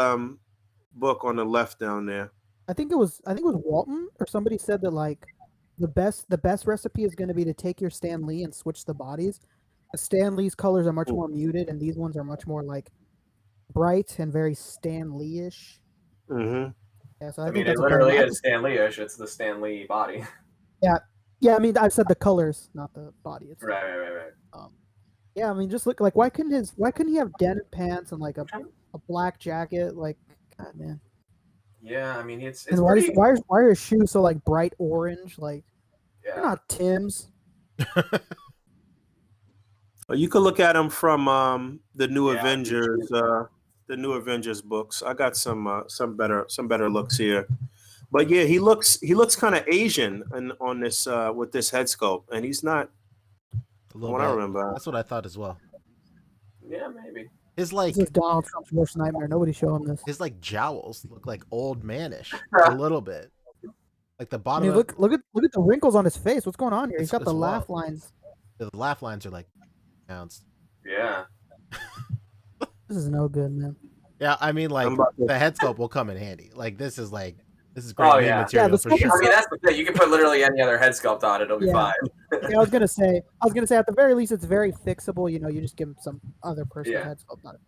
book on the left down there. I think it was Walton or somebody said that like the best recipe is going to be to take your Stan Lee and switch the bodies. Stan Lee's colors are much more muted, and these ones are much more like bright and very Stan Lee-ish. Mm-hmm. Yeah, so I mean, it literally is Stan Lee-ish. It's the Stan Lee body. Yeah, I mean, I've said the colors, not the body. It's Right. yeah, I mean, just look like why couldn't he have denim pants and like a black jacket? Like, God, man. Yeah, I mean, it's and why are his shoes so like bright orange? Like, they're not Tim's. Well, you could look at him from the New Avengers, books. I got some better looks here. But yeah, he looks kind of Asian on this with this head sculpt, and he's not. What I remember. That's what I thought as well. Yeah, maybe. His like this is Donald Trump's worst nightmare. Nobody show him this. His like jowls look like old manish a little bit. Like the bottom. I mean, look at the wrinkles on his face. What's going on here? He's got the laugh wild. lines. The laugh lines are like pronounced. Yeah. This is no good, man. Yeah, I mean, like the head sculpt will come in handy. Like this is great yeah. material for sure. I mean, that's the thing. You can put literally any other head sculpt on it; it'll be fine. Yeah, I was gonna say at the very least, it's very fixable. You know, you just give him some other person's head sculpt on it.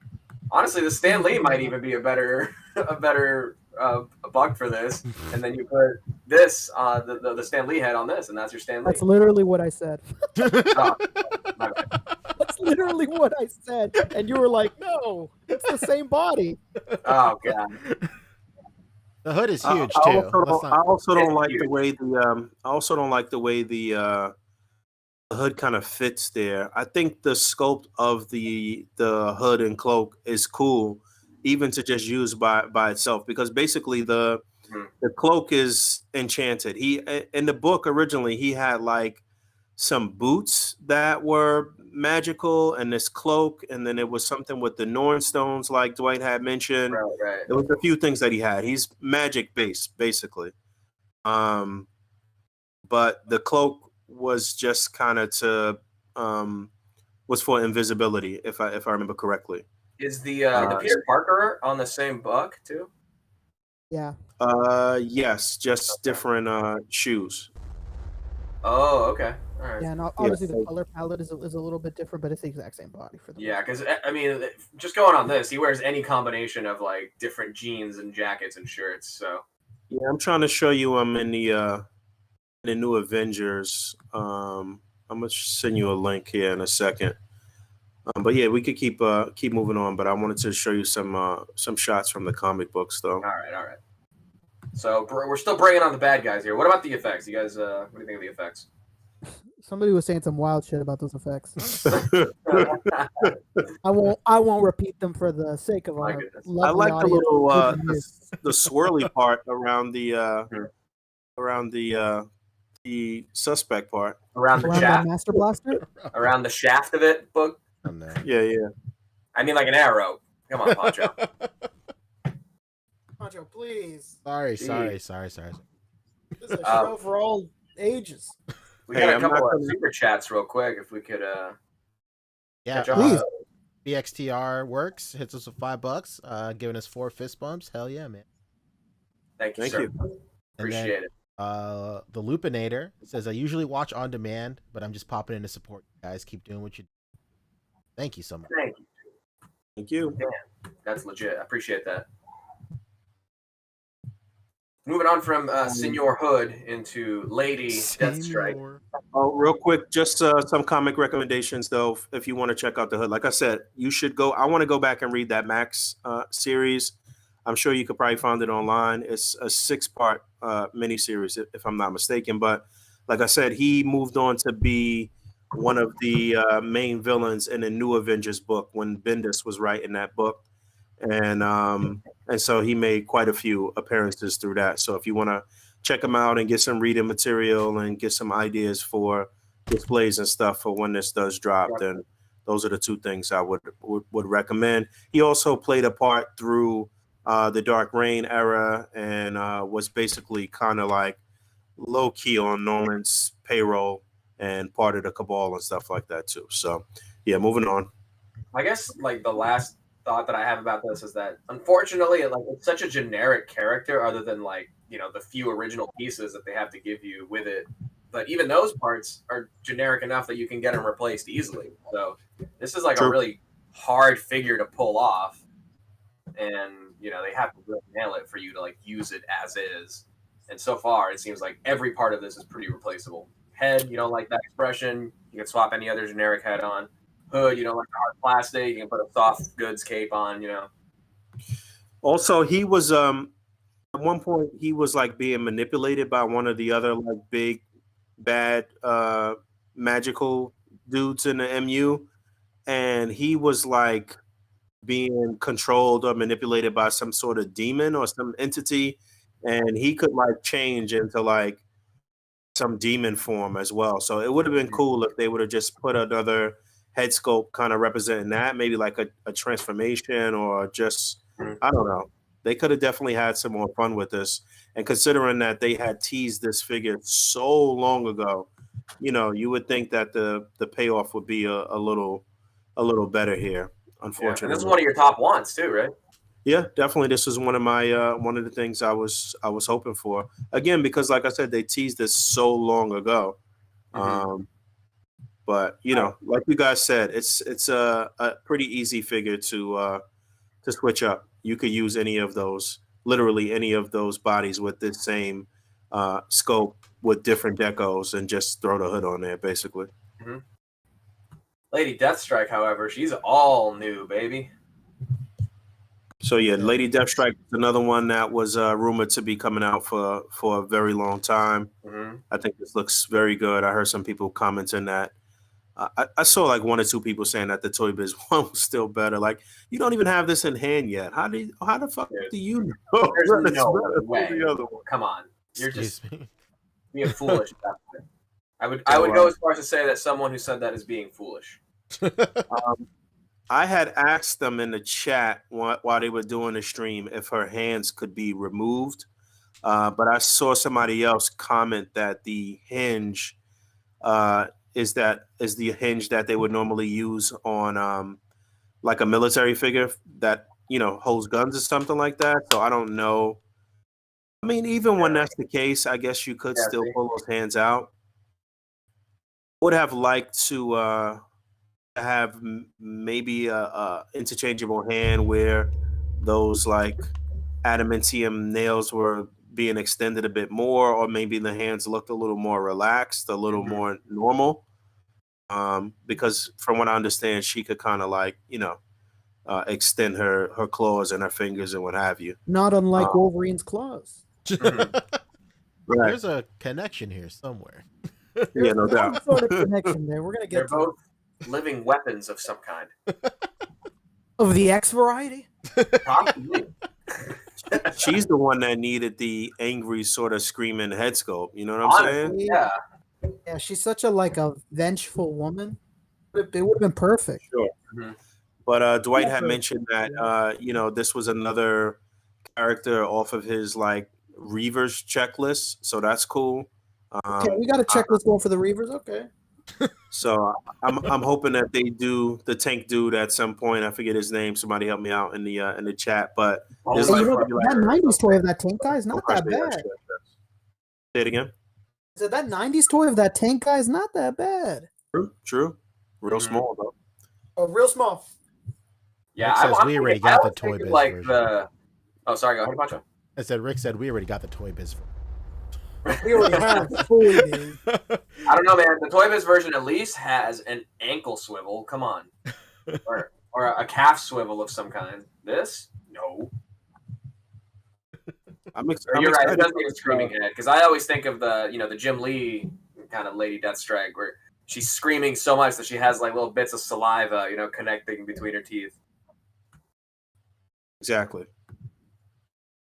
Honestly, the Stan Lee might even be a better bug for this, and then you put this the Stan Lee head on this, and that's your Stan Lee. That's literally what I said. Oh, my bad. That's literally what I said, and you were like, "No, it's the same body." Oh God. The hood is huge I too. I also don't like the way the hood kind of fits there. I think the sculpt of the hood and cloak is cool, even to just use by itself, because basically the cloak is enchanted. He in the book originally he had like some boots that were magical and this cloak, and then it was something with the Norn stones like Dwight had mentioned. Right. There was a few things that he had. He's magic based basically. But the cloak was just kind of was for invisibility, if I remember correctly. Is the Peter Parker on the same book too? Yeah. Yes, just different shoes. Oh, okay. All right. Yeah, and obviously the color palette is a little bit different, but it's the exact same body for the. Yeah, because I mean, just going on this, he wears any combination of like different jeans and jackets and shirts. So Yeah, I'm trying to show you I'm in the new Avengers. I'm gonna send you a link here in a second. But yeah, we could keep moving on. But I wanted to show you some shots from the comic books, though. all right. So we're still bringing on the bad guys here. What about the effects? You guys, what do you think of the effects? Somebody was saying some wild shit about those effects. I won't repeat them for the sake of our lovely I like the audience. little the swirly part around the suspect part. Around the Around shaft, that Master Blaster. around the shaft of it, Boog. Oh, no. Yeah. I mean, like an arrow. Come on, Pancho. Pancho, please. Sorry. This is a show for all ages. We got a couple of super chats real quick. If we could, yeah, please. BXTR works. Hits us with $5. Giving us 4 fist bumps. Hell yeah, man. Thank you, sir. Appreciate it. The Lupinator says, I usually watch on demand, but I'm just popping in to support you guys. Keep doing what you do. Thank you so much. Thank you. Damn, that's legit. I appreciate that. Moving on from Senor Hood into Lady Deathstrike. Oh, real quick, just some comic recommendations, though, if you want to check out the Hood. Like I said, you should go. I want to go back and read that Max series. I'm sure you could probably find it online. It's a 6-part miniseries, if I'm not mistaken. But like I said, he moved on to be one of the main villains in the New Avengers book when Bendis was writing that book. And so he made quite a few appearances through that. So if you want to check him out and get some reading material and get some ideas for displays and stuff for when this does drop, then those are the 2 things I would recommend. He also played a part through the Dark Reign era and was basically kind of like low key on Norman's payroll and part of the Cabal and stuff like that too. So yeah, moving on. I guess like the last thought that I have about this is that unfortunately, like it's such a generic character, other than like the few original pieces that they have to give you with it. But even those parts are generic enough that you can get them replaced easily. So this is like a really hard figure to pull off, and they have to really nail it for you to like use it as is. And so far, it seems like every part of this is pretty replaceable. Head, you don't like that expression, you can swap any other generic head on. Hood, you don't like the hard plastic, you can put a soft goods cape on. Also, he was at one point he was like being manipulated by one of the other like big bad magical dudes in the MU, and he was like being controlled or manipulated by some sort of demon or some entity, and he could like change into like some demon form as well. So it would have been cool if they would have just put another head sculpt kind of representing that, maybe like a transformation or just I don't know. They could have definitely had some more fun with this. And considering that they had teased this figure so long ago, you would think that the payoff would be a little better here. Unfortunately, and this is one of your top wants too, right? Yeah, definitely. This is one of my one of the things I was hoping for. Again, because like I said, they teased this so long ago. But like you guys said, it's a pretty easy figure to switch up. You could use literally any of those bodies with this same scope with different decos and just throw the hood on there, basically. Lady Deathstrike, however, she's all new, baby. So yeah, Lady Deathstrike is another one that was rumored to be coming out for a very long time. I think this looks very good. I heard some people commenting that. I saw like 1 or 2 people saying that the Toy Biz one was still better. Like, you don't even have this in hand yet. How the fuck do you know? There's no way. The other one. Come on, you're just being foolish. I would go as far as to say that someone who said that is being foolish. I had asked them in the chat while they were doing the stream if her hands could be removed, but I saw somebody else comment that the hinge is the hinge that they would normally use on like a military figure that holds guns or something like that. So I don't know. I mean, even when that's the case, I guess you could still pull those hands out. would have liked to have maybe a interchangeable hand where those like adamantium nails were being extended a bit more, or maybe the hands looked a little more relaxed, a little more normal. Because from what I understand, she could kind of like extend her claws and her fingers and what have you. Not unlike Wolverine's claws. Right. There's a connection here somewhere. Yeah, no There's some doubt. sort of connection there. We're gonna They're get to both living weapons of some kind. of the X variety. Possibly. She's the one that needed the angry sort of screaming head sculpt. You know what I'm saying? Honestly, yeah. Yeah, she's such a vengeful woman. It would have been perfect. Sure. Mhm. But Dwight had Never. mentioned that this was another character off of his like Reavers checklist, so that's cool. Okay, we got a checklist going for the Reavers. Okay. So I'm hoping that they do the tank dude at some point. I forget his name. Somebody help me out in the chat. But there's Hey, like, you know, maybe that like 90s toy of that tank guy is not that bad. Say it again. So that 90s toy of that tank guy is not that bad. True. Real small though. Oh, real small. Yeah, Rick says I'm we already thinking- I got the was Toy thinking Biz like version. Oh, sorry, go ahead, Pancho. I said Rick said we already got the Toy Biz. We already have fully, dude. I don't know, man. The Toy Biz version at least has an ankle swivel. Come on, or a calf swivel of some kind. This, no. You're right. It does need a screaming head because I always think of the Jim Lee kind of Lady Deathstrike where she's screaming so much that she has like little bits of saliva, connecting between her teeth. Exactly.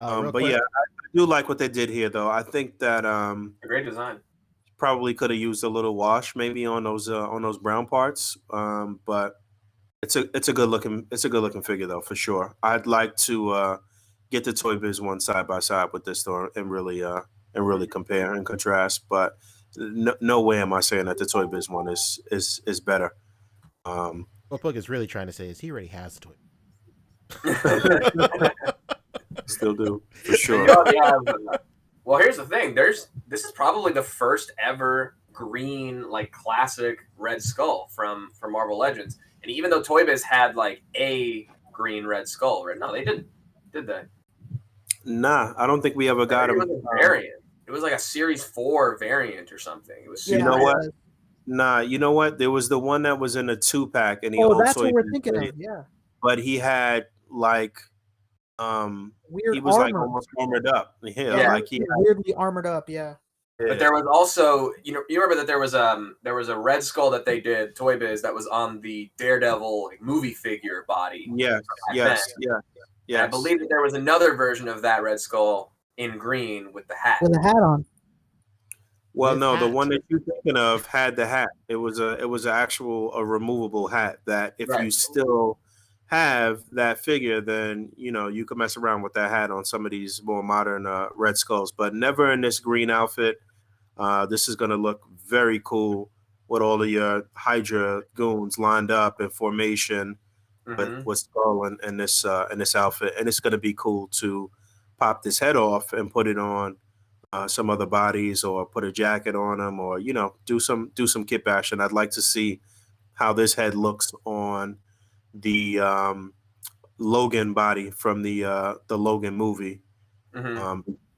Real But quick, yeah, I do like what they did here, though. I think that A great design. probably could have used a little wash maybe on those brown parts. But it's a good looking figure though for sure. I'd like to get the Toy Biz one side by side with this though and really compare and contrast. But no way am I saying that the Toy Biz one is better. what Boog is really trying to say is he already has the Toy. Still do for sure. Well, here's the thing. This is probably the first ever green like classic Red Skull from Marvel Legends. And even though Toy Biz had like a green Red Skull, right? No, they didn't, did they? Nah, I don't think we ever got him. It was a variant. It was like a Series 4 variant or something. It was. You know what? Nah, you know what? There was the one that was in a 2-pack, and he that's what we're thinking of. Yeah. But he had like weird he was armor. like almost armored up. Yeah, like he weirdly armored up. Yeah. But there was also, you remember that there was a Red Skull that they did Toy Biz that was on the Daredevil movie figure body. Yes. And I believe that there was another version of that Red Skull in green with the hat. With a hat on. Well, With no, the hat. one that you're thinking of had the hat. It was an actual removable hat that if you still have that figure, then you can mess around with that hat on some of these more modern Red Skulls, but never in this green outfit. This is going to look very cool with all of your Hydra goons lined up in formation with Skull and this outfit, and it's going to be cool to pop this head off and put it on some other bodies or put a jacket on them or do some kit bashing. I'd like to see how this head looks on the Logan body from the Logan movie,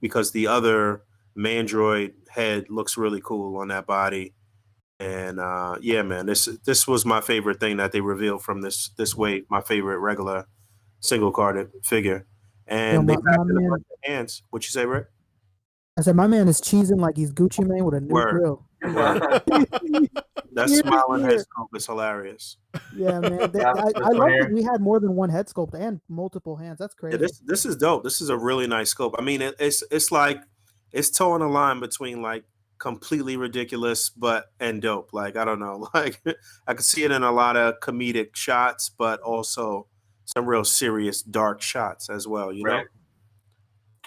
because the other Mandroid head looks really cool on that body. And yeah, man, this was my favorite thing that they revealed from this wave. My favorite regular single carded figure, and they packed in a bunch of hands. What you say, Rick? I said, my man is cheesing like he's Gucci Mane with a new grill. That smiling head sculpt is hilarious. Yeah, man. I love that we had more than one head sculpt and multiple hands. That's crazy. Yeah, this is dope. This is a really nice sculpt. I mean, it's like it's towing a line between like completely ridiculous and dope. Like I don't know, like I could see it in a lot of comedic shots, but also some real serious dark shots as well. You know,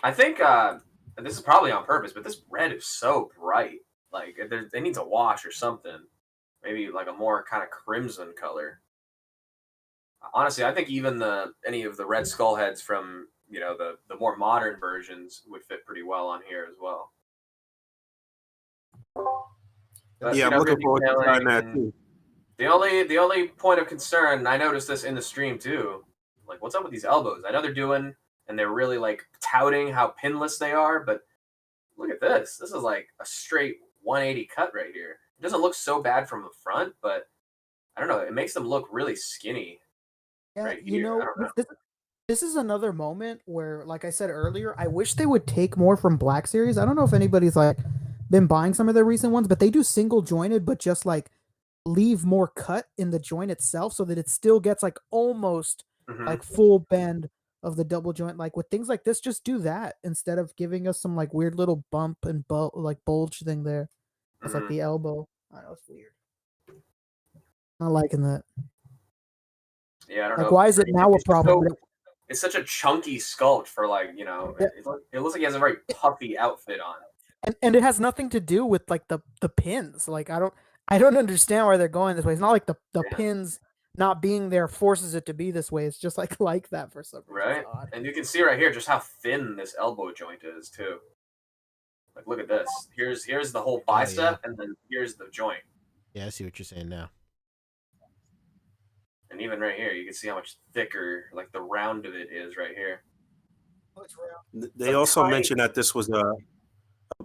I think this is probably on purpose, but this red is so bright. Like it needs a wash or something. Maybe like a more kind of crimson color. Honestly, I think even any of the Red Skull heads from the more modern versions would fit pretty well on here as well. But, Yeah, you I'm know, looking good forward to trying detailing that and too. the only point of concern, and I noticed this in the stream too, like what's up with these elbows? I know they're doing and they're really like touting how pinless they are, but look at this. This is like a straight 180 cut right here. It doesn't look so bad from the front, but I don't know. It makes them look really skinny Yeah, right you here. I know, don't know. this is another moment where, like I said earlier, I wish they would take more from Black Series. I don't know if anybody's like been buying some of their recent ones, but they do single jointed, but just like leave more cut in the joint itself so that it still gets like almost Mhm. like full bend of the double joint. Like with things like this, just do that instead of giving us some like weird little bump and like bulge thing there. That's like Mhm. the elbow. I know it's weird. Not liking that. Yeah, I don't Like, know. why is it now a It's just problem? so it's such a chunky sculpt for like, you know, Yeah. it looks like he has a very puffy outfit on. And it has nothing to do with like the pins. Like I don't understand why they're going this way. It's not like the Yeah. pins not being there forces it to be this way. It's just like that for some reason. Right? It's odd. And you can see right here just how thin this elbow joint is too. Like look at this. Here's the whole bicep and then here's the joint. Yeah, I see what you're saying now. And even right here, you can see how much thicker like the round of it is right here. They So also tight. mentioned that this was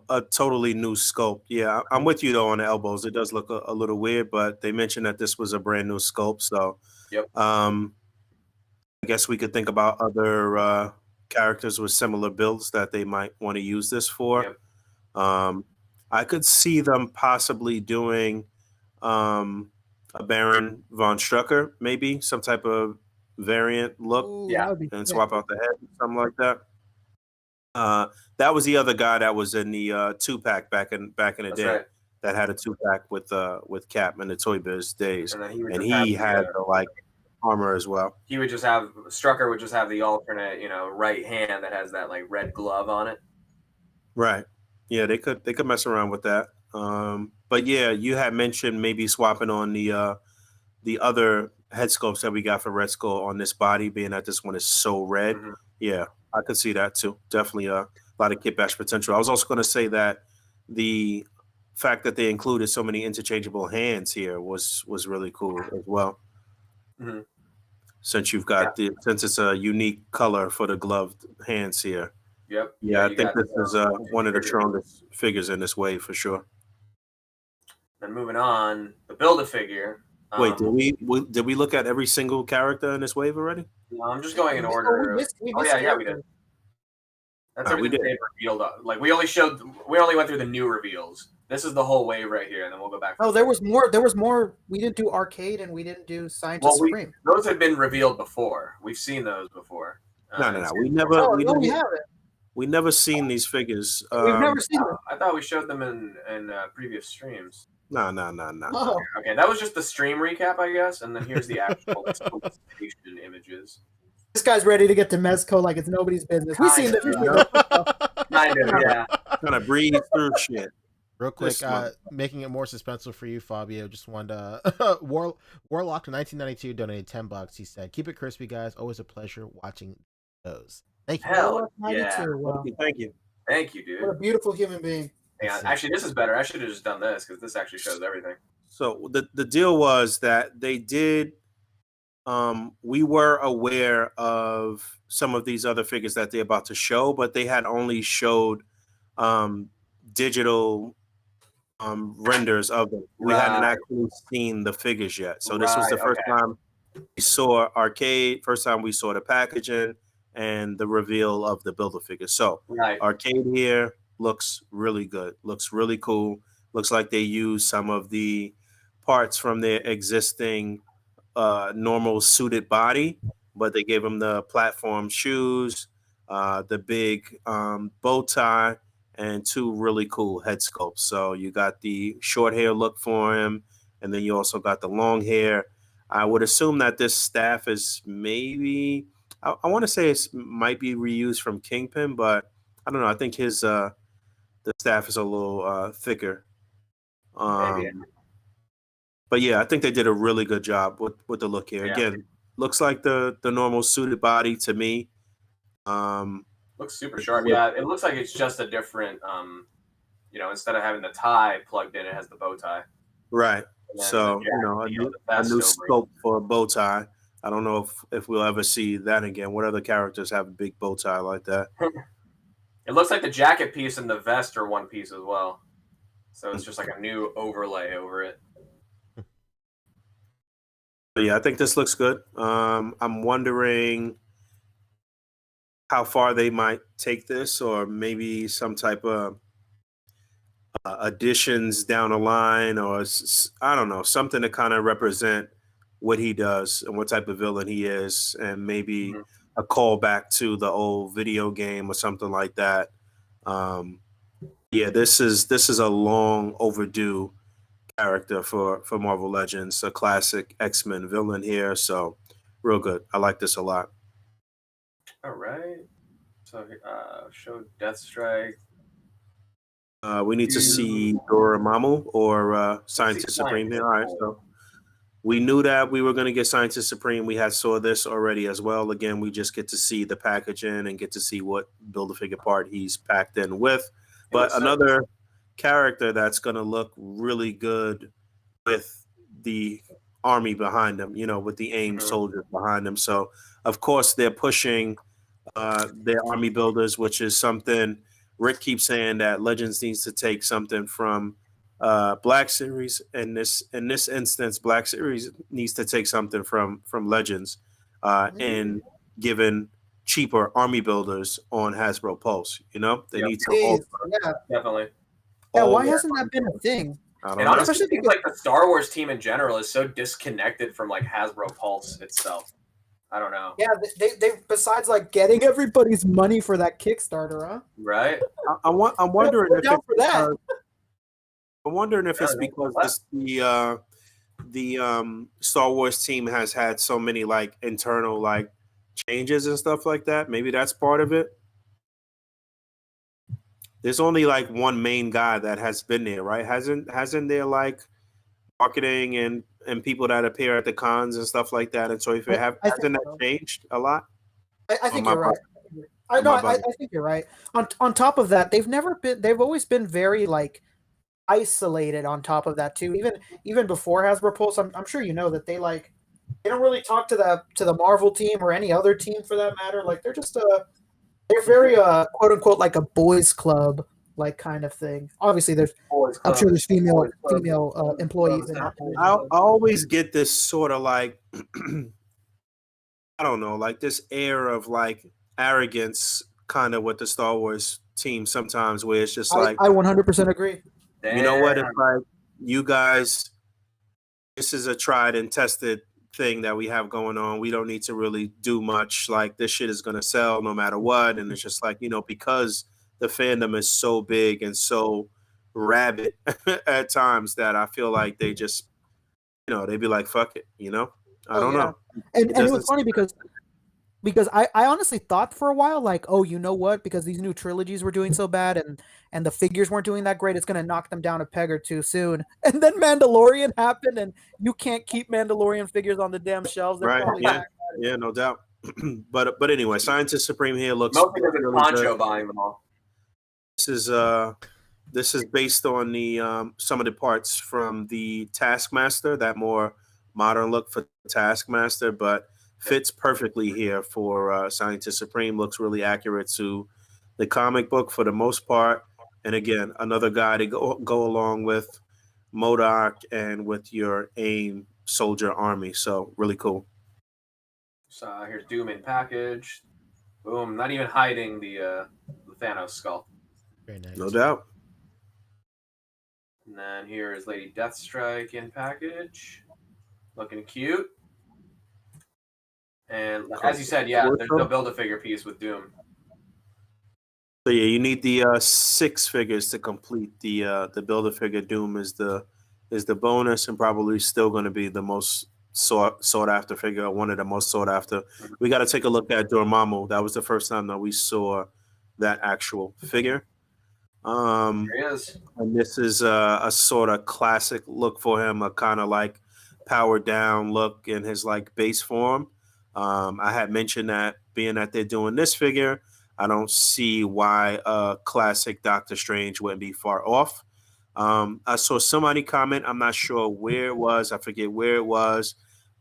a totally new sculpt. Yeah, I'm with you though on the elbows. It does look a little weird, but they mentioned that this was a brand new sculpt. So, Yep. I guess we could think about other characters with similar builds that they might want to use this for. Yep. I could see them possibly doing a Baron von Strucker, maybe some type of variant look, Ooh, Yeah. that would be and sick. swap out the head, something like that. That was the other guy that was in the 2-pack back in the That's day right. that had a 2-pack with Cap in the Toy Biz days, And then he would and just have he the, had the like armor as well. he would just have Strucker would just have the alternate, you know, right hand that has that like red glove on it. Right. Yeah, they could mess around with that. But yeah, you had mentioned maybe swapping on the other head sculpts that we got for Red Skull on this body, being that this one is so red. Mhm. Yeah, I could see that too. Definitely a lot of kit bash potential. I was also going to say that the fact that they included so many interchangeable hands here was really cool as well. Mhm. Since you've got since it's a unique color for the gloved hands here. Yep. Yeah, I you think got this is one of the strongest figures in this wave for sure. Then moving on, the Build-A-Figure. Wait, did we look at every single character in this wave already? No, I'm just going in We order. missed Yeah, we did. characters. That's We everything did. they've revealed. Like we only went through the new reveals. This is the whole wave right here, and then we'll go back. Oh, there was more. There was more. We didn't do arcade and we didn't do Scientist Well, Supreme. those had been revealed before. We've seen those before. No. We never No, we haven't. we never seen these figures. We've never seen them. I thought we showed them in previous streams. No. Oh, Okay, that was just the stream recap, I guess, and then here's the actual solicitation images. this guy's ready to get to Mezco like it's nobody's business. We've seen this. Kind of, yeah. Kind of breeze through shit. Real quick, This month. making it more suspenseful for you, Fabio. Just wanted Warlock in 1992 donated $10. He said, "Keep it crispy, guys. Always a pleasure watching those." Thank you. Hell yeah. 92. Wow. Thank you. Thank you, What a dude. beautiful human being. Hang on. Actually, this is better. I should have just done this because this actually shows everything. So the deal was that they did. We were aware of some of these other figures that they're about to show, but they had only showed digital renders of them. We hadn't Right. actually seen the figures yet. So this was the Right, first okay. time we saw Arcade, first time we saw the packaging and the reveal of the Build-A-Figure. So Right. Arcade here looks really good, looks really cool. Looks like they used some of the parts from their existing normal suited body, but they gave him the platform shoes, the big bow tie, and two really cool head sculpts. So you got the short hair look for him, and then you also got the long hair. I would assume that this staff is maybe, I want to say it might be reused from Kingpin, but I don't know. I think his the staff is a little thicker. Maybe. But yeah, I think they did a really good job with the look here. Yeah. Again, looks like the normal suited body to me. Looks super sharp. Yeah, it looks like it's just a different instead of having the tie plugged in, it has the bow tie. Right. And then So, the a vest new over it. scope for a bow tie. I don't know if we'll ever see that again. What other characters have a big bow tie like that? It looks like the jacket piece and the vest are one piece as well. So it's just like a new overlay over it. But yeah, I think this looks good. I'm wondering how far they might take this, or maybe some type of additions down the line, or I don't know, something to kind of represent what he does and what type of villain he is, and maybe a callback to the old video game or something like that. Yeah, this is a long overdue character for Marvel Legends, a classic X-Men villain here. So real good. I like this a lot. All right. So show Deathstrike. We need to see Dormammu or Scientist Supreme here. All right, so we knew that we were going to get Scientist Supreme. We had saw this already as well. Again, we just get to see the packaging and get to see what Build-A-Figure part he's packed in with. But another character that's going to look really good with the army behind them, with the AIM soldiers behind them. So, of course, they're pushing their army builders, which is something Rick keeps saying that Legends needs to take something from Black Series. In this instance, Black Series needs to take something from Legends and given cheaper army builders on Hasbro Pulse. They need to offer. Yeah, definitely. Yeah, why hasn't that been a thing? And honestly, it seems like the Star Wars team in general is so disconnected from like Hasbro Pulse itself. I don't know. Yeah, they besides like getting everybody's money for that Kickstarter, huh? Right. I'm wondering if down for that. I'm wondering if it's because the Star Wars team has had so many like internal like changes and stuff like that. Maybe that's part of it. There's only like one main guy that has been there, right? Hasn't there like marketing and people that appear at the cons and stuff like that? And so if it hasn't that changed a lot? I think you're right. I think you're right. On top of that, they've always been very like isolated on top of that too. Even before Hasbro Pulse, I'm sure you know that they don't really talk to the Marvel team or any other team for that matter. Like they're just they're very quote unquote like a boys club like kind of thing. Obviously I'm sure there's female employees in that. I always get this sort of like I don't know, like this air of like arrogance kind of with the Star Wars team sometimes, where it's just like I 100% agree. You know what? It's like you guys, this is a tried and tested thing that we have going on. We don't need to really do much. Like this shit is gonna sell no matter what. And it's just like, because the fandom is so big and so rabid at times that I feel like they just, they'd be like, fuck it, I don't know. And it was funny because I honestly thought for a while, like, oh, you know what? Because these new trilogies were doing so bad and the figures weren't doing that great, it's going to knock them down a peg or two soon. And then Mandalorian happened, and you can't keep Mandalorian figures on the damn shelves. They're right, yeah, no doubt. But anyway, Scientist Supreme here looks mostly really Poncho buying them all. This is based on the some of the parts from the Taskmaster, that more modern look for Taskmaster, but fits perfectly here for Scientist Supreme. Looks really accurate to the comic book for the most part. And again, another guy to go along with MODOK and with your AIM soldier army. So really cool. So here's Doom in package. Boom! Not even hiding the Thanos skull. Very nice. No doubt. And then here is Lady Deathstrike in package. Looking cute. And as you said, yeah, there's no Build-A-Figure piece with Doom. So yeah, you need the 6 figures to complete the Build-A-Figure. Doom is the bonus, and probably still going to be the most sought after figure, one of the most sought after. We got to take a look at Dormammu. That was the first time that we saw that actual figure. Here he is. And this is a sort of classic look for him, a kind of like powered down look in his like base form. I had mentioned that being that they're doing this figure, I don't see why a classic Doctor Strange wouldn't be far off. I saw somebody comment, I'm not sure where it was, I forget where it was,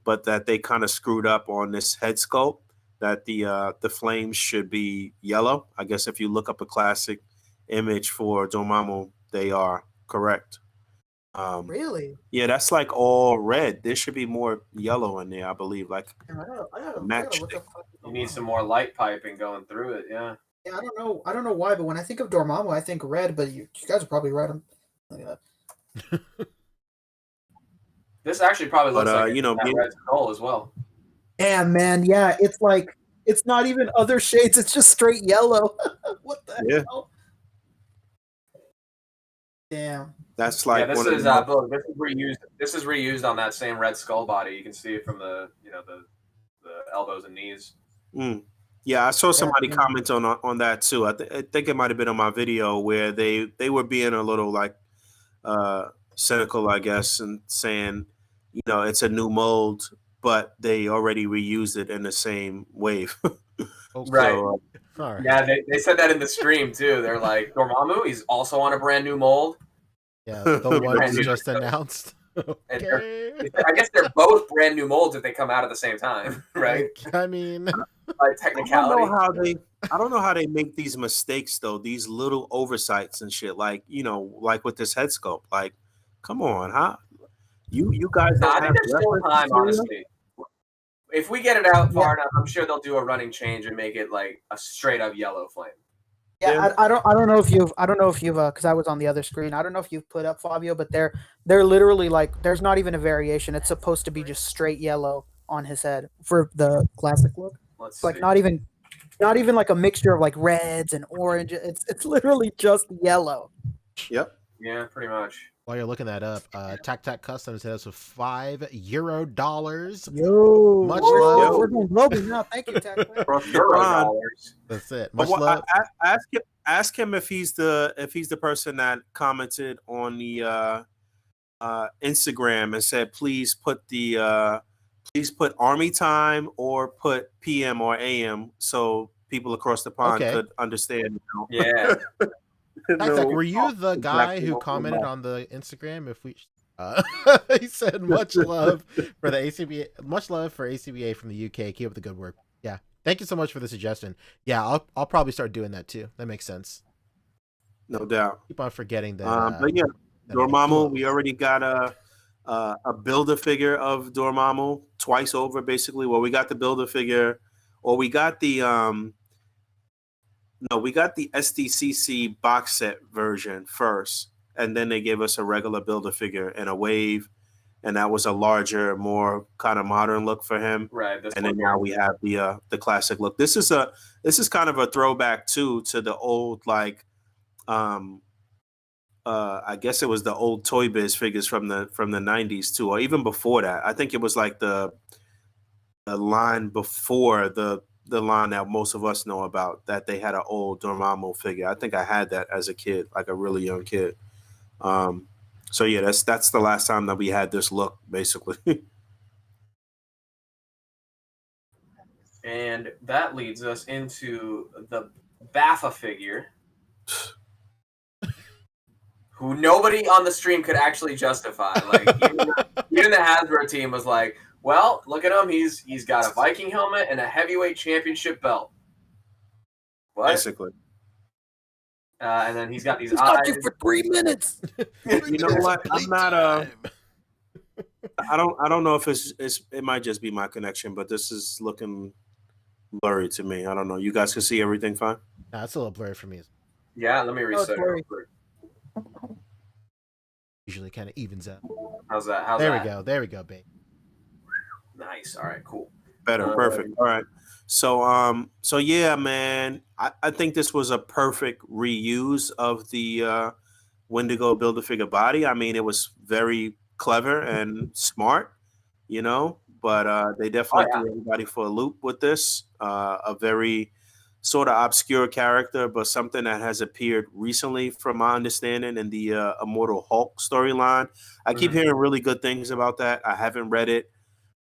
but that they kind of screwed up on this head sculpt, that the flames should be yellow. I guess if you look up a classic image for Dormammu, they are correct. Really? Yeah, that's like all red. There should be more yellow in there, I believe, like I gotta look matchstick. up. You need some more light piping going through it. Yeah. Yeah, I don't know why, but when I think of Dormammu, I think red. But you guys are probably right. Look at that. This actually probably looks But like you know, that red skull as well. Damn, man. Yeah, it's like it's not even other shades. It's just straight yellow. What the yeah, hell? Damn. that's Yeah, like this one of is the Boog. This is reused. This is reused on that same red skull body. You can see it from the elbows and knees. Mm. Yeah, I saw somebody Yeah. comment on that too. I think it might have been on my video where they were being a little like cynical, I guess, and saying, you know, it's a new mold, but they already reused it in the same wave. Okay. Right. So, All right. Yeah, they said that in the stream too. They're like, Dormammu, he's also on a brand new mold. Yeah, the one Brand you new. just announced. And Okay. I guess they're both brand new molds if they come out at the same time, right? I mean, By I don't technicality. know I don't know how they make these mistakes though, these little oversights and shit. Like, you know, like with this head sculpt. Like, come on, huh? You guys No, don't I have think there's still reference time, material? honestly. If we get it out far enough, I'm sure they'll do a running change and make it like a straight up yellow flame. Yeah, I don't know if you've because I was on the other screen. I don't know if you've put up Fabio, but they're literally like there's not even a variation. It's supposed to be just straight yellow on his head for the classic look. Let's It's like see. not even like a mixture of like reds and orange. It's literally just yellow. Yep. Yeah, pretty much. while you're looking that up, Tac Tac Customs hit us with $5. Yo, Much we're love. We're going global now. Thank you, Tech. Euro dollars. That's it. But Much love. ask him if he's the person that commented on the Instagram and said please put army time or put PM or AM so people across the pond Okay. could understand. You know. Yeah. Tac Tac, No, were you the guy exactly who what we're commented about. on the Instagram? If we, he said much love for the A.C.B.A. Much love for A.C.B.A. from the UK. Keep up the good work. Yeah, thank you so much for the suggestion. Yeah, I'll probably start doing that too. That makes sense. No doubt. Keep on forgetting that. But yeah, that Dormammu, it we already got a builder figure of Dormammu twice over, basically. Well, we got the builder figure, or we got the we got the SDCC box set version first, and then they gave us a regular builder figure and a wave, and that was a larger, more kind of modern look for him. Right. And then now we have the classic look. This is kind of a throwback too to the old like I guess it was the old Toy Biz figures from the 90s too, or even before that. I think it was like the line before the line that most of us know about, that they had an old Dormammu figure. I think I had that as a kid, like a really young kid. So yeah, that's the last time that we had this look, basically. And that leads us into the Baffa figure, who nobody on the stream could actually justify. Like even the Hasbro team was like, "Well, look at him. He's got a Viking helmet and a heavyweight championship belt." What? Basically. And then he's got these He's eyes. got you for 3 minutes. You know what? I'm not I don't know if it might just be my connection, but this is looking blurry to me. I don't know. You guys can see everything fine? Nah, it's a little blurry for me. Yeah, let me reset it real quick. Usually kind of evens out. How's that? There we go, babe. Nice. All right, cool. Better, perfect. All right. So yeah, man, I think this was a perfect reuse of the Wendigo Build-A-Figure body. I mean, it was very clever and smart, you know, but they definitely threw everybody for a loop with this. A very sort of obscure character, but something that has appeared recently, from my understanding, in the Immortal Hulk storyline. I keep hearing really good things about that. I haven't read it,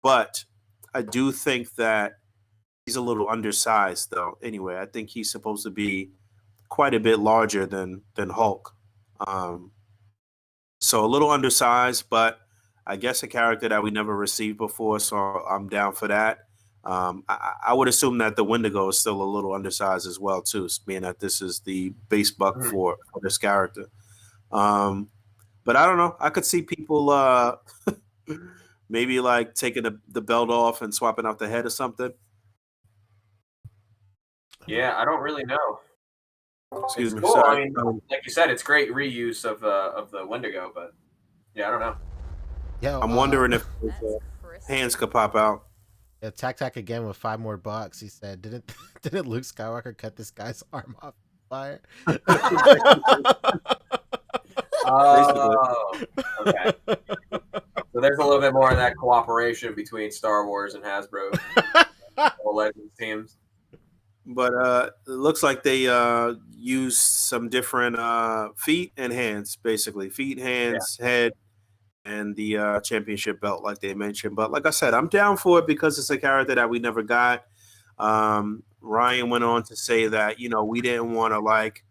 but I do think that he's a little undersized though. Anyway, I think he's supposed to be quite a bit larger than Hulk. Um, so a little undersized, but I guess a character that we never received before. So I'm down for that. I would assume that the Wendigo is still a little undersized as well too, being that this is the base buck for this character. But I don't know. I could see people maybe like taking the belt off and swapping out the head or something. Yeah, I don't really know. Excuse It's me. cool. Sorry. I mean, like you said, it's great reuse of the Wendigo, but yeah, I don't know. Yo, I'm wondering if That's crispy. hands could pop out. yeah, Tac again with 5 more bucks. He said, didn't Luke Skywalker cut this guy's arm off fire? Oh, okay. So there's a little bit more of that cooperation between Star Wars and Hasbro Legends teams. But it looks like they used some different feet and hands, basically feet, hands, head, and the championship belt, like they mentioned. But like I said, I'm down for it because it's a character that we never got. Ryan went on to say that we didn't want to like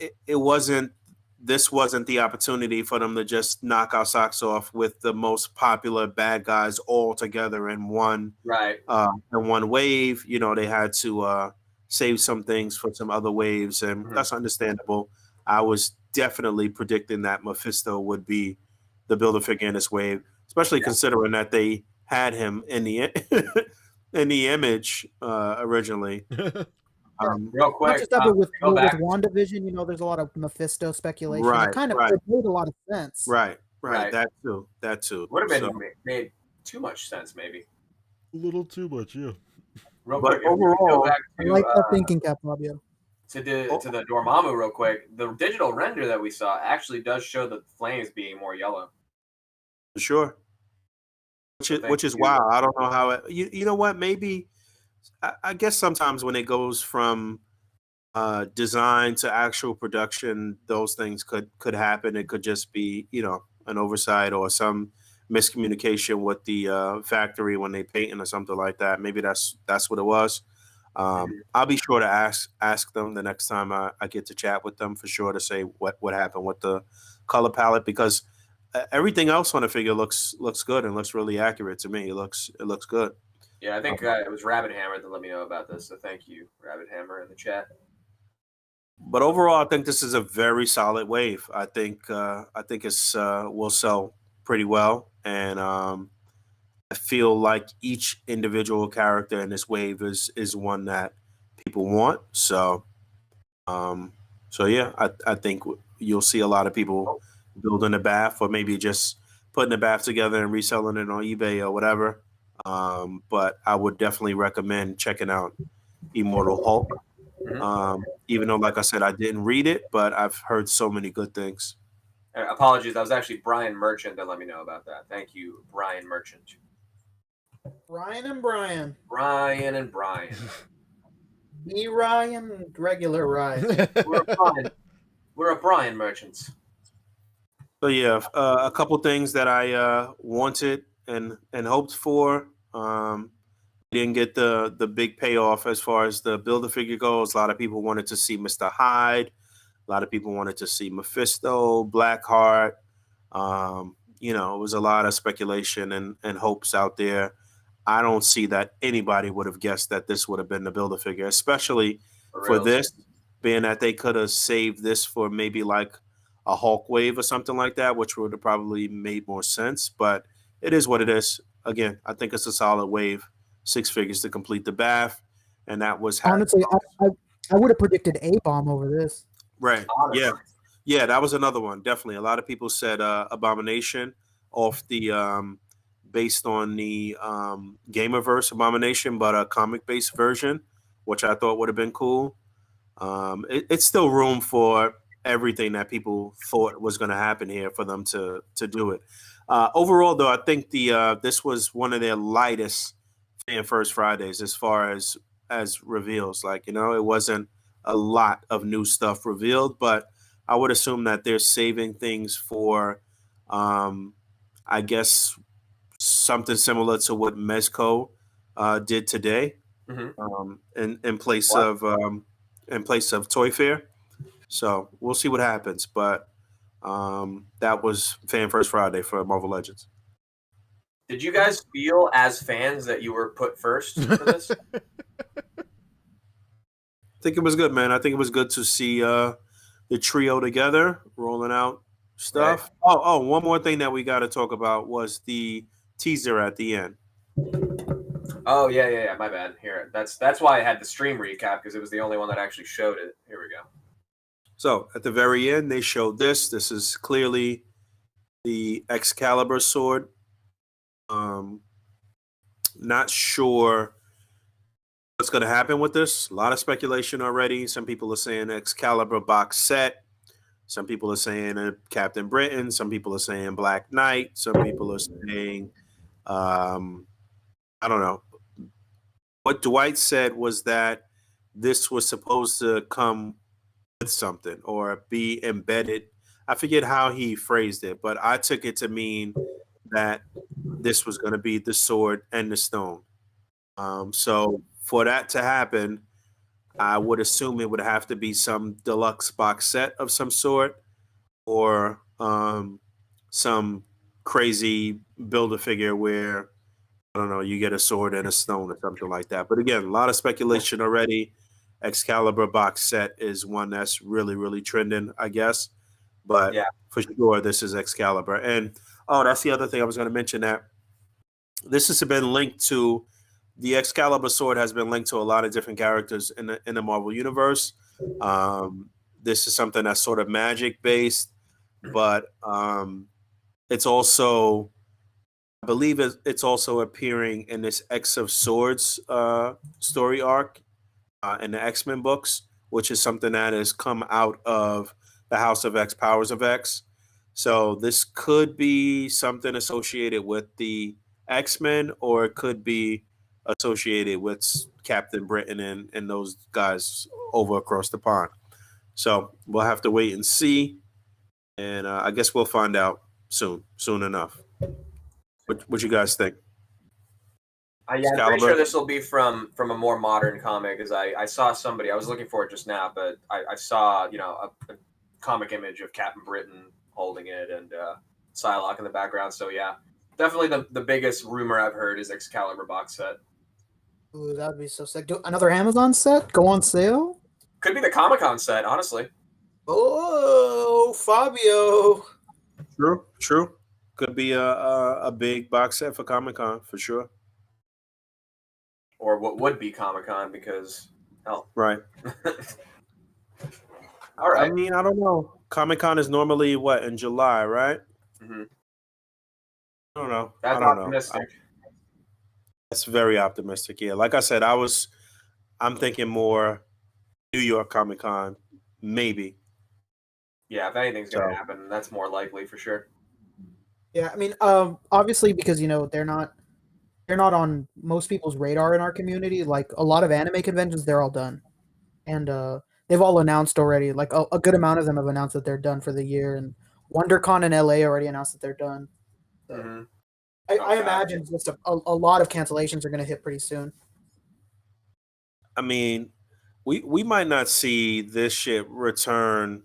it wasn't. This wasn't the opportunity for them to just knock our socks off with the most popular bad guys all together in one wave. They had to save some things for some other waves, and that's understandable. I was definitely predicting that Mephisto would be the Build-A-Figure in this wave, especially considering that they had him in the in the image originally. Real quick, not just that, but with WandaVision, there's a lot of Mephisto speculation. Right, It kind of right. made a lot of sense. Right. Right. That too. Would have been made too much sense, maybe. A little too much, yeah. Real But quick, if we overall, go back I to, like that thinking, Cap Fabio. to the Dormammu real quick. The digital render that we saw actually does show the flames being more yellow. For sure. Which is wild. I don't know how it. You know what? Maybe I guess sometimes when it goes from design to actual production, those things could happen. It could just be an oversight or some miscommunication with the factory when they painting or something like that. Maybe that's what it was. I'll be sure to ask them the next time I get to chat with them, for sure, to say what happened with the color palette, because everything else on the figure looks good and looks really accurate to me. It looks good. Yeah, I think it was Rabbit Hammer that let me know about this. So thank you, Rabbit Hammer, in the chat. But overall, I think this is a very solid wave. I think it's will sell pretty well, and I feel like each individual character in this wave is one that people want. So yeah, I think you'll see a lot of people building a bath, or maybe just putting a bath together and reselling it on eBay or whatever. But I would definitely recommend checking out Immortal Hulk. Even though, like I said, I didn't read it, but I've heard so many good things. Apologies, that was actually Brian Merchant that let me know about that. Thank you, Brian Merchant. Ryan and Brian. Ryan and Brian. Me, Ryan, regular Ryan. We're a Brian Merchants. So yeah, a couple things that I wanted and hoped for. Didn't get the big payoff as far as the Build-A-Figure goes. A lot of people wanted to see Mr. Hyde. A lot of people wanted to see Mephisto, Blackheart. It was a lot of speculation and hopes out there. I don't see that anybody would have guessed that this would have been the Build-A-Figure, especially for this, being that they could have saved this for maybe like a Hulk wave or something like that, which would have probably made more sense. But it is what it is. Again, I think it's a solid wave. 6 figures to complete the bath, and that was honestly, I would have predicted A-Bomb over this. Right. Yeah, that was another one. Definitely, a lot of people said Abomination off the based on the Gamerverse Abomination, but a comic-based version, which I thought would have been cool. It's still room for everything that people thought was going to happen here for them to do it. Overall, though, I think this was one of their lightest Fan First Fridays as far as reveals. Like, it wasn't a lot of new stuff revealed, but I would assume that they're saving things for, I guess, something similar to what Mezco did today. in place of Toy Fair. So we'll see what happens. But that was Fan First Friday for Marvel Legends. Did you guys feel as fans that you were put first for this? I think it was good, man. I think it was good to see the trio together rolling out stuff. Right. Oh, one more thing that we got to talk about was the teaser at the end. Oh yeah. My bad. Here, that's why I had the stream recap, because it was the only one that actually showed it. Here we go. So at the very end, they showed this. This is clearly the Excalibur sword. Not sure what's going to happen with this. A lot of speculation already. Some people are saying Excalibur box set. Some people are saying Captain Britain. Some people are saying Black Knight. Some people are saying, I don't know. What Dwight said was that this was supposed to come with something or be embedded. I forget how he phrased it, but I took it to mean that this was going to be the sword and the stone. So for that to happen, I would assume it would have to be some deluxe box set of some sort, or some crazy Build-A-Figure where, I don't know, you get a sword and a stone or something like that. But again, a lot of speculation already. Excalibur box set is one that's really, really trending, I guess. But yeah, for sure, this is Excalibur. And that's the other thing I was going to mention, that this has been linked to, the Excalibur sword has been linked to a lot of different characters in the Marvel universe. This is something that's sort of magic based, but it's also, I believe it's also appearing in this X of Swords story arc in the X-Men books, which is something that has come out of the House of X, Powers of X. So this could be something associated with the X-Men, or it could be associated with Captain Britain and those guys over across the pond. So we'll have to wait and see. And I guess we'll find out soon enough. What you guys think? I'm pretty sure this will be from a more modern comic, because I saw somebody, I was looking for it just now, but I saw, a comic image of Captain Britain holding it and Psylocke in the background. So yeah, definitely the biggest rumor I've heard is Excalibur box set. Ooh, that would be so sick. Do another Amazon set go on sale? Could be the Comic-Con set, honestly. Oh, Fabio. True. Could be a big box set for Comic-Con for sure. Or what would be Comic-Con, because hell. Right. All right. I mean, I don't know. Comic-Con is normally in July, right? Mm-hmm. I don't know. That's optimistic. That's very optimistic. Yeah, like I said, I'm thinking more New York Comic-Con, maybe. Yeah, if anything's gonna happen, that's more likely for sure. Yeah, I mean, obviously, because they're not on most people's radar in our community. Like a lot of anime conventions, they're all done, and they've all announced already. Like a good amount of them have announced that they're done for the year, and WonderCon in LA already announced that they're done. So mm-hmm. I imagine just a lot of cancellations are going to hit pretty soon. I mean, we might not see this shit return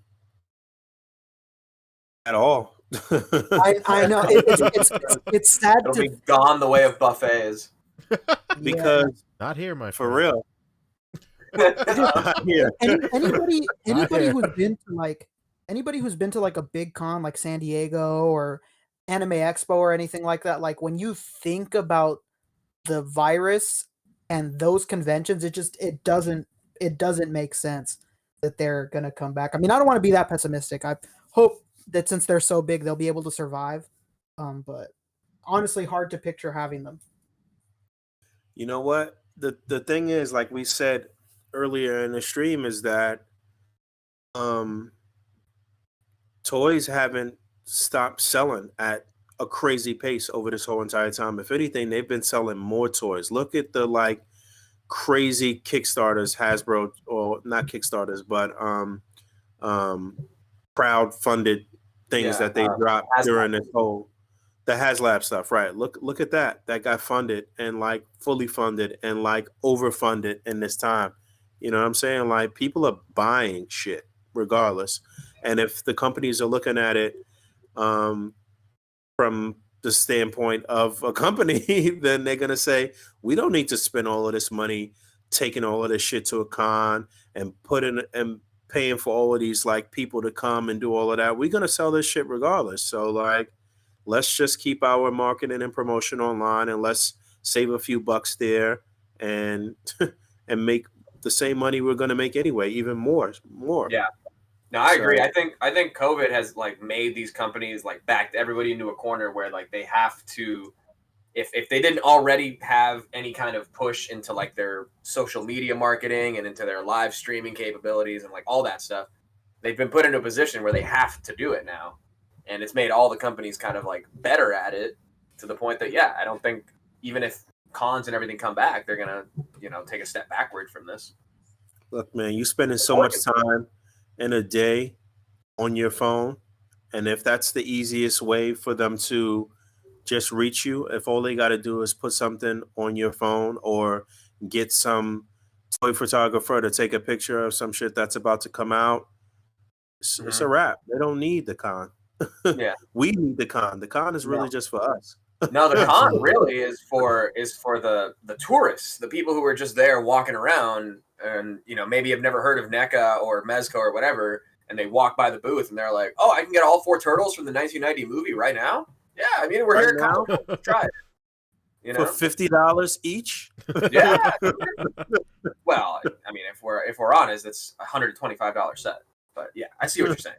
at all. I know it's sad. It'll be gone the way of buffets. Because not here, my for friend. real. Anybody who's been to like a big con like San Diego or Anime Expo or anything like that, like when you think about the virus and those conventions, it doesn't make sense that they're gonna come back. I mean, I don't want to be that pessimistic. I hope that since they're so big, they'll be able to survive. But honestly, hard to picture having them. You know what? The thing is, like we said earlier in the stream, is that toys haven't stopped selling at a crazy pace over this whole entire time. If anything, they've been selling more toys. Look at the crazy Kickstarters, Hasbro, or not Kickstarters, but crowd funded things that they dropped during this whole The HasLab stuff, right? Look at that. That got funded and like fully funded and like overfunded in this time. You know what I'm saying? Like people are buying shit regardless. And if the companies are looking at it um, from the standpoint of a company, then they're gonna say, we don't need to spend all of this money taking all of this shit to a con and putting and paying for all of these like people to come and do all of that. We're gonna sell this shit regardless. So like let's just keep our marketing and promotion online and let's save a few bucks there and and make the same money we're going to make anyway, even more. Yeah. No, I agree. I think COVID has like made these companies like backed everybody into a corner where like they have to, if they didn't already have any kind of push into like their social media marketing and into their live streaming capabilities and like all that stuff, they've been put into a position where they have to do it now. And it's made all the companies kind of like better at it to the point that, yeah, I don't think even if cons and everything come back, they're going to, take a step backward from this. Look, man, you spending so much time in a day on your phone. And if that's the easiest way for them to just reach you, if all they got to do is put something on your phone or get some toy photographer to take a picture of some shit that's about to come out, it's a wrap. They don't need the con. Yeah. We need the con. The con is really just for us. No, the con really is for the tourists, the people who are just there walking around and maybe have never heard of NECA or Mezco or whatever, and they walk by the booth and they're like, "Oh, I can get all 4 turtles from the 1990 movie right now." Yeah, I mean we're here now. Try it. For $50 each. Yeah. Well, I mean, if we're honest, it's $125 set. But yeah, I see what you're saying.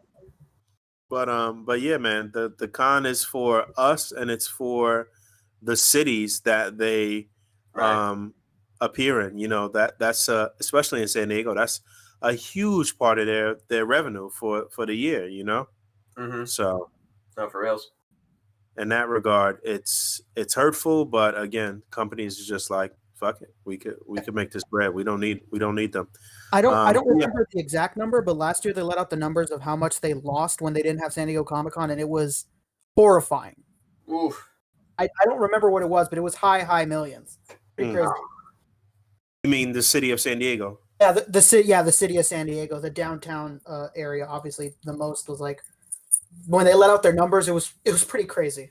But yeah, man, the con is for us and it's for the cities that they appear in. That's especially in San Diego, that's a huge part of their revenue for the year. Mm-hmm. So, no, for reals. In that regard, it's hurtful, but again, companies are just like, fuck it, we could make this bread. We don't need them. I don't remember the exact number, but last year they let out the numbers of how much they lost when they didn't have San Diego Comic-Con, and it was horrifying. Oof. I don't remember what it was, but it was high millions. Pretty crazy. You mean the city of San Diego? Yeah, the city of San Diego, the downtown area. Obviously, the most was like when they let out their numbers. It was pretty crazy.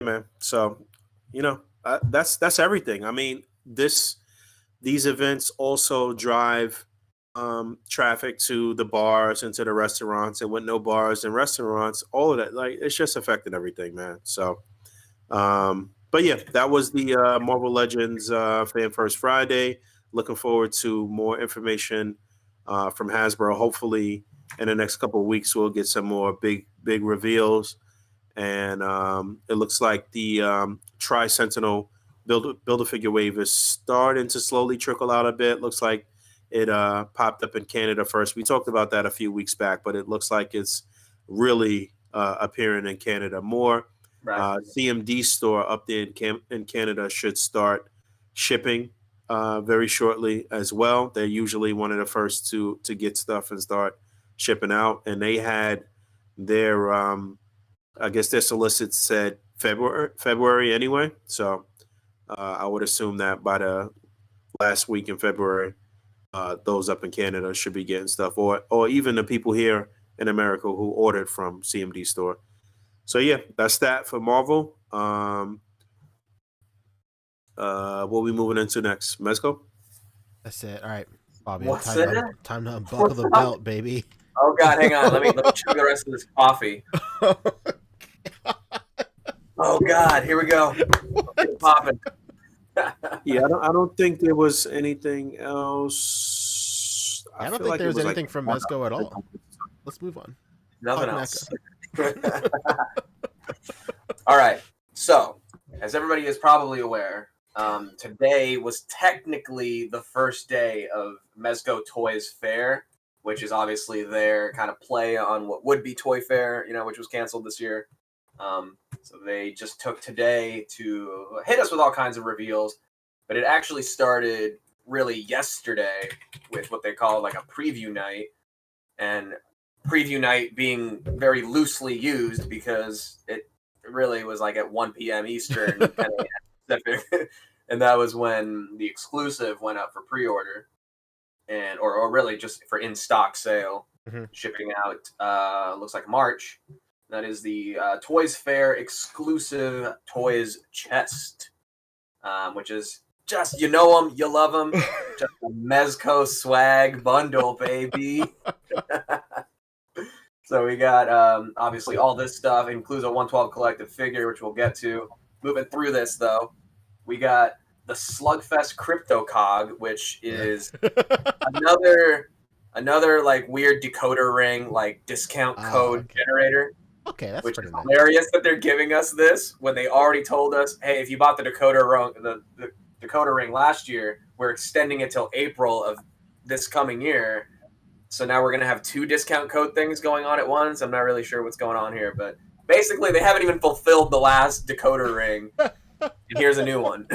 Man, so that's everything. I mean, these events also drive traffic to the bars and to the restaurants, and with no bars and restaurants, all of that, like, it's just affecting everything, man. So, but yeah, that was the Marvel Legends Fan First Friday. Looking forward to more information from Hasbro. Hopefully, in the next couple of weeks, we'll get some more big reveals. And it looks like the Tri-Sentinel Build-A-Figure wave is starting to slowly trickle out a bit. Looks like it popped up in Canada first. We talked about that a few weeks back, but it looks like it's really appearing in Canada more. Right. CMD store up there in Canada should start shipping very shortly as well. They're usually one of the first to get stuff and start shipping out. And they had their I guess their solicit said February anyway. So I would assume that by the last week in February, those up in Canada should be getting stuff, or even the people here in America who ordered from CMD store. So yeah, that's that for Marvel. What we moving into next? Mezco? That's it. All right, Bobby. What's Time to unbuckle the belt, baby. Oh God, hang on. Let me chug the rest of this coffee. Oh God, here we go. Popping. Yeah, I don't think there was anything else. I don't think there was anything from Mezco at all. Let's move on. Nothing else. All right. So, as everybody is probably aware, today was technically the first day of Mezco Toys Fair, which is obviously their kind of play on what would be Toy Fair, which was canceled this year. So they just took today to hit us with all kinds of reveals, but it actually started really yesterday with what they call like a preview night. And preview night being very loosely used because it really was like at 1 p.m. Eastern, 10 a.m. Pacific, and that was when the exclusive went up for pre-order, and or really just for in-stock sale, shipping out. Looks like March. That is the Toys Fair exclusive Toys chest, which is just, you know them, you love them, just a Mezco swag bundle, baby. So we got obviously all this stuff. It includes a 112 collective figure, which we'll get to. Moving through this though, we got the Slugfest Crypto Cog, which is another like weird decoder ring, like discount code generator. Okay, that's which pretty is nice. hilarious that they're giving us this when they already told us, hey, if you bought the decoder ring last year, we're extending it till April of this coming year. So now we're gonna have 2 discount code things going on at once. I'm not really sure what's going on here, but basically they haven't even fulfilled the last decoder ring. And here's a new one.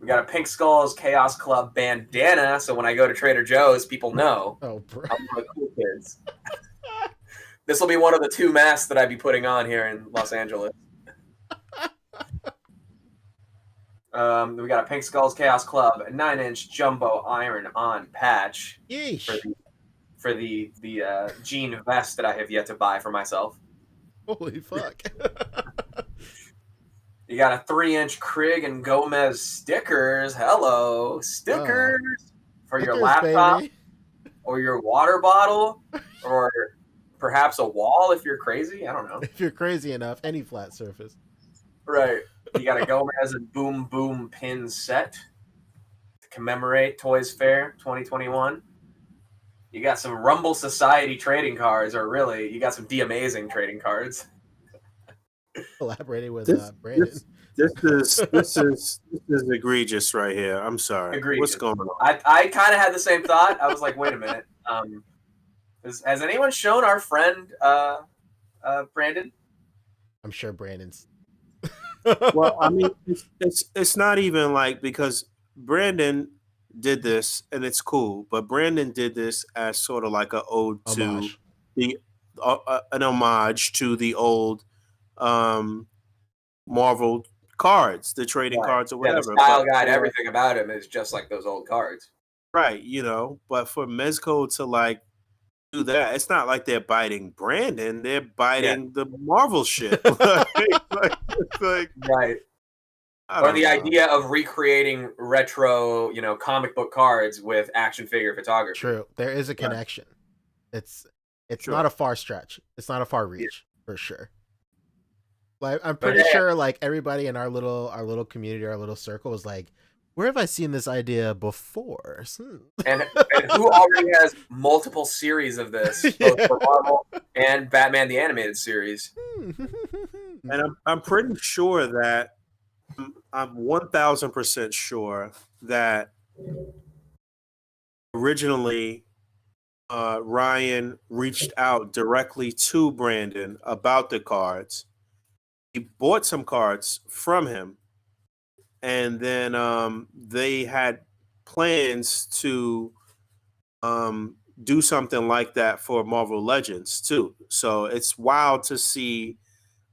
We got a Pink Skulls Chaos Club bandana, so when I go to Trader Joe's, people know Oh, bro. I'm one of the cool kids. This will be one of the 2 masks that I'd be putting on here in Los Angeles. We got a Pink Skulls Chaos Club 9-inch jumbo iron-on patch for the jean vest that I have yet to buy for myself. Holy fuck. You got a 3-inch Krieg and Gomez stickers. Hello, stickers for your laptop, baby. or your water bottle, or perhaps a wall if you're crazy. I don't know. If you're crazy enough, any flat surface. Right. You got a Gomez and Boom Boom pin set to commemorate Toys Fair 2021. You got some Rumble Society trading cards, or really, you got some D-Amazing trading cards. Collaborating with Brandon. This is egregious right here. I'm sorry. Egregious. What's going on? I kind of had the same thought. I was like, wait a minute. Has anyone shown our friend Brandon? I'm sure Brandon's. Well, I mean, it's not even like, because Brandon did this and it's cool, but Brandon did this as sort of like an ode to an homage to the old Marvel cards, the trading cards or whatever. The style guide, everything about him is just like those old cards. Right, but for Mezco to like do that, it's not like they're biting Brandon, they're biting the Marvel shit. Right. Or the idea of recreating retro, comic book cards with action figure photography. True. There is a connection. It's not a far stretch. It's not a far reach, for sure. Like, I'm pretty sure like everybody in our little community, our little circle was like, where have I seen this idea before? And who already has multiple series of this, both for Marvel and Batman the Animated Series? And I'm pretty sure that I'm 1,000% sure that originally Ryan reached out directly to Brandon about the cards. He bought some cards from him, and then they had plans to do something like that for Marvel Legends too. So it's wild to see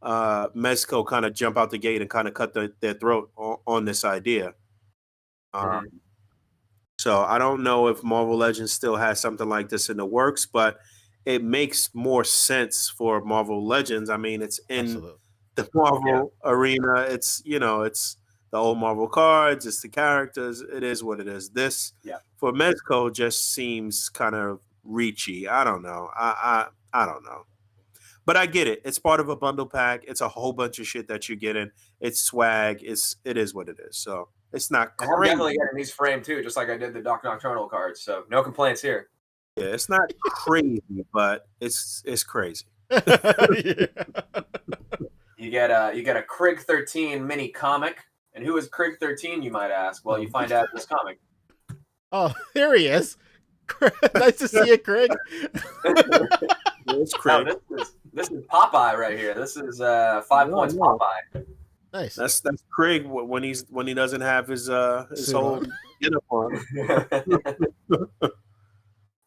Mezco kind of jump out the gate and kind of cut their throat on this idea. So I don't know if Marvel Legends still has something like this in the works, but it makes more sense for Marvel Legends. I mean, it's in the Marvel arena. It's, it's the old Marvel cards, it's the characters. It is what it is. This for Mezco just seems kind of reachy. I don't know. I don't know. But I get it. It's part of a bundle pack. It's a whole bunch of shit that you're getting. It's swag. It is what it is. So it's not crazy. I'm definitely getting these framed too, just like I did the Doc Nocturnal cards. So no complaints here. Yeah, it's not crazy, but it's crazy. You get a Krieg 13 mini comic. And who is Krieg 13, you might ask? Well, you find out in this comic. Oh, there he is. Nice to see you, Krieg. It's Krieg. No, this is Popeye right here. This is 5 points Popeye. Nice. That's Krieg when he doesn't have his whole uniform.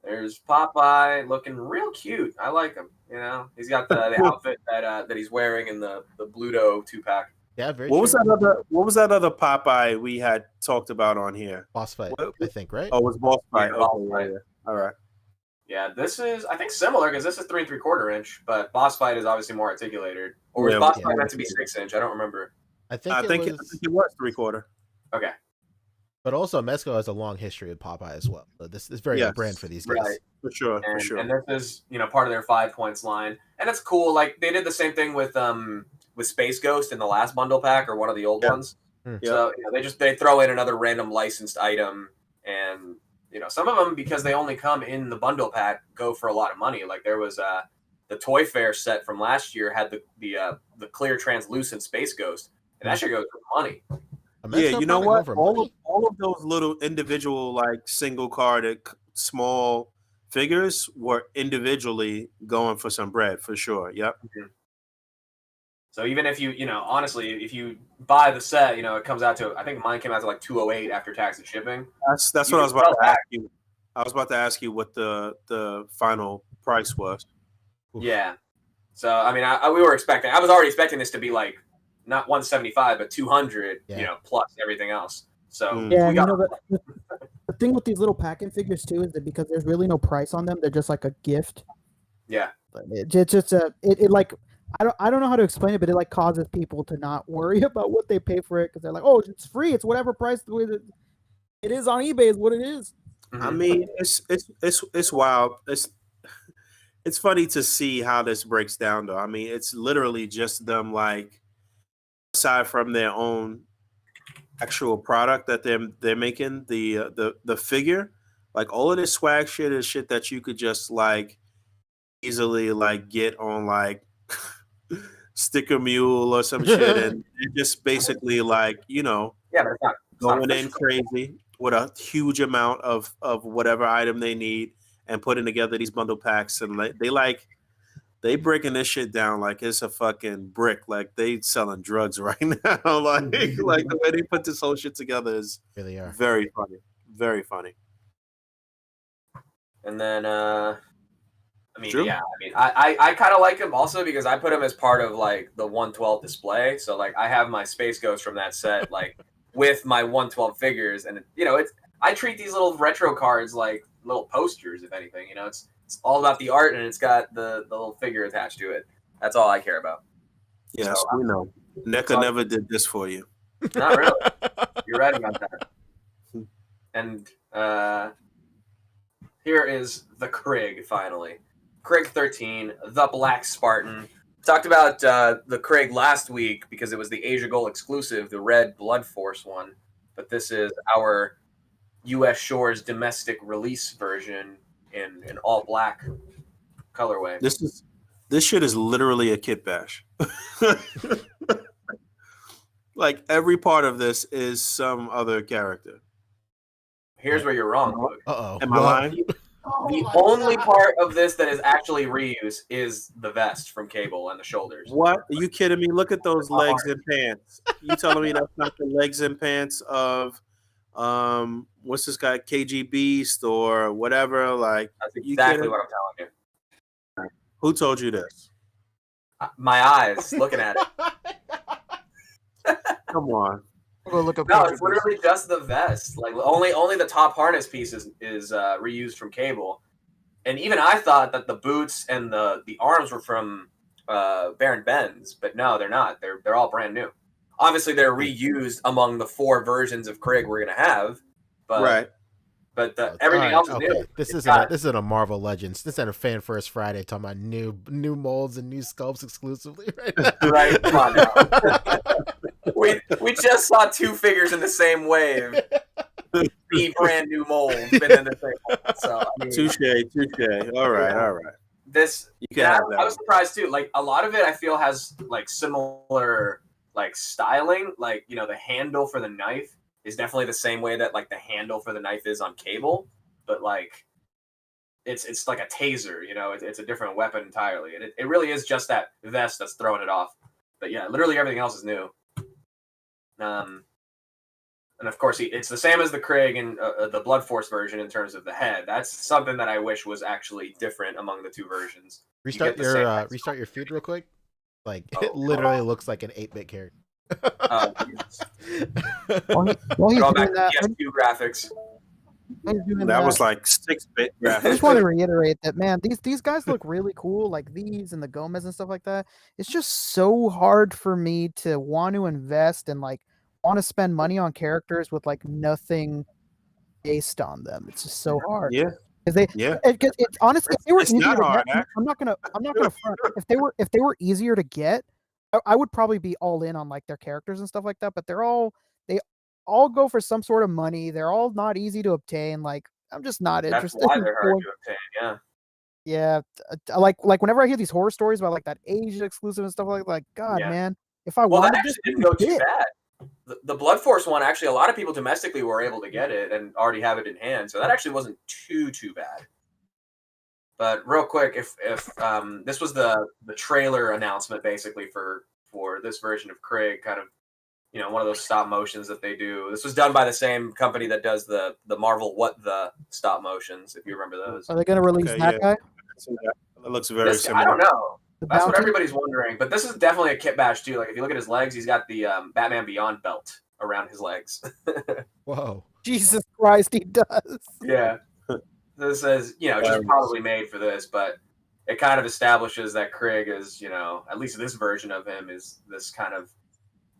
There's Popeye looking real cute. I like him. You know, he's got the outfit that he's wearing in the Bluto 2-pack. Yeah, very What true. was that other Popeye we had talked about on here? Boss fight, I think, right? Oh, it was Boss Fight. Yeah, Boss Okay, Fight. yeah. All right. Yeah, this is I think similar because this is 3 3/4 inch, but Boss Fight is obviously more articulated. Or was Yeah, Boss yeah. Fight meant to be 6-inch? I don't remember. I think I think it it was. was 3/4. Okay. But also, Mezco has a long history with Popeye as well. So this is very on Yes. brand for these guys. Right. For sure. And, For sure. and this is, part of their 5 points line. And it's cool. Like they did the same thing with Space Ghost in the last bundle pack or one of the old Yeah. ones. Hmm. So they throw in another random licensed item, and some of them, because they only come in the bundle pack, go for a lot of money. Like there was the Toy Fair set from last year had the clear translucent Space Ghost, and that shit goes for money. A Mezco Yeah, you know product what? going for money? All of those little individual, like single carded small figures were individually going for some bread for sure. Yep. So even if you honestly, if you buy the set, it comes out to, I think mine came out to like $208 after tax and shipping. That's You what I was can about sell to that. ask you. I was about to ask you what the final price was. Oof. Yeah. So I mean, we were expecting. I was already expecting this to be like not 175, but 200. Yeah. Plus everything else. So Mm. Yeah, we and got the thing with these little pack-in figures too is that because there's really no price on them, they're just like a gift. yeah. But it's just it like I don't know how to explain it, but it like causes people to not worry about what they pay for it because they're like, oh, it's free, it's whatever price the way that it is on eBay is what it is. I mean, it's wild. It's funny to see how this breaks down, though. I mean, it's literally just them, like, aside from their own actual product that they're making, the figure, like all of this swag shit is shit that you could just like easily like get on like Sticker Mule or some shit, and it just basically like Yeah, but it's not going in official. crazy with a huge amount of whatever item they need and putting together these bundle packs, and they breaking this shit down like it's a fucking brick, like they selling drugs right now. like the way they put this whole shit together is Really are. very funny. And then I mean, True. yeah, I mean, I kind of like him also because I put him as part of like the 112 display. So like I have my Space Ghost from that set like with my 112 figures, and I treat these little retro cards like little posters, if anything. It's all about the art, and it's got the little figure attached to it. That's all I care about. Yes, So, we know. NECA never did this for you. Not really. You're right about that. And here is the Krig finally. Krig 13, the Black Spartan. Talked about the Krig last week because it was the Asia Gold exclusive, the Red Blood Force one. But this is our U.S. Shores domestic release version in all black colorway. This shit is literally a kit bash. Like every part of this is some other character. Here's where you're wrong, Boog. Uh-oh. Am I lying? The only part of this that is actually reuse is the vest from Cable and the shoulders. What? Are you kidding me? Look at those legs and pants. You telling me that's not the legs and pants of what's this guy, KG Beast or whatever? Like, That's you exactly kidding? what I'm telling you. Who told you this? My eyes looking at it. Come on. Go look up. No, it's literally just the vest. Like only the top harness piece is reused from Cable, and even I thought that the boots and the arms were from Baron Benz, but no, they're not. They're all brand new. Obviously, they're reused among the 4 versions of Krig we're gonna have, but Right. But everything else is new. This isn't a Marvel Legends. This isn't a Fan First Friday talking about new molds and new sculpts exclusively. Right? Come on now. we just saw 2 figures in the same wave. 3 brand new molds been in the same mold. So I mean, Touche. All right. This You can have that. I was surprised too. Like a lot of it, I feel has like similar like styling. Like the handle for the knife is definitely the same way that like the handle for the knife is on Cable, but like it's like a taser. It's a different weapon entirely, and it really is just that vest that's throwing it off. But yeah, literally everything else is new. And of course, it's the same as the Krieg and the Blood Force version in terms of the head. That's something that I wish was actually different among the two versions. Restart your feed real quick. Like it literally looks like an 8-bit character. While he's Going doing back that, to PS2 graphics. That was like 6-bit I graphics. just want to reiterate that, man, these guys look really cool, like these and the Gomez and stuff like that. It's just so hard for me to want to invest and like want to spend money on characters with like nothing based on them. It's just so hard. Yeah. Because it's honestly, if they were It's easier not to hard, get, I'm not gonna front. If they were easier to get, I would probably be all in on like their characters and stuff like that. But they all go for some sort of money. They're all not easy to obtain. Like I'm just not interested. That's why they're hard to obtain. Yeah. Yeah, like whenever I hear these horror stories about like that Asian exclusive and stuff like God, man, if I Well, wanted that this, actually didn't go too bad. The Blood Force one, actually, a lot of people domestically were able to get it and already have it in hand, so that actually wasn't too bad. But real quick, if this was the trailer announcement basically for this version of Krieg, kind of, you know, one of those stop motions that they do. This was done by the same company that does the Marvel What the stop motions, if you remember those. Are they going to release that guy? It looks very similar. I don't know. That's what everybody's wondering. But this is definitely a kit bash too. Like if you look at his legs, he's got the Batman Beyond belt around his legs. Whoa. Jesus Christ, he does. Yeah. This is, you know, just probably made for this, but it kind of establishes that Krieg is, you know, at least this version of him is this kind of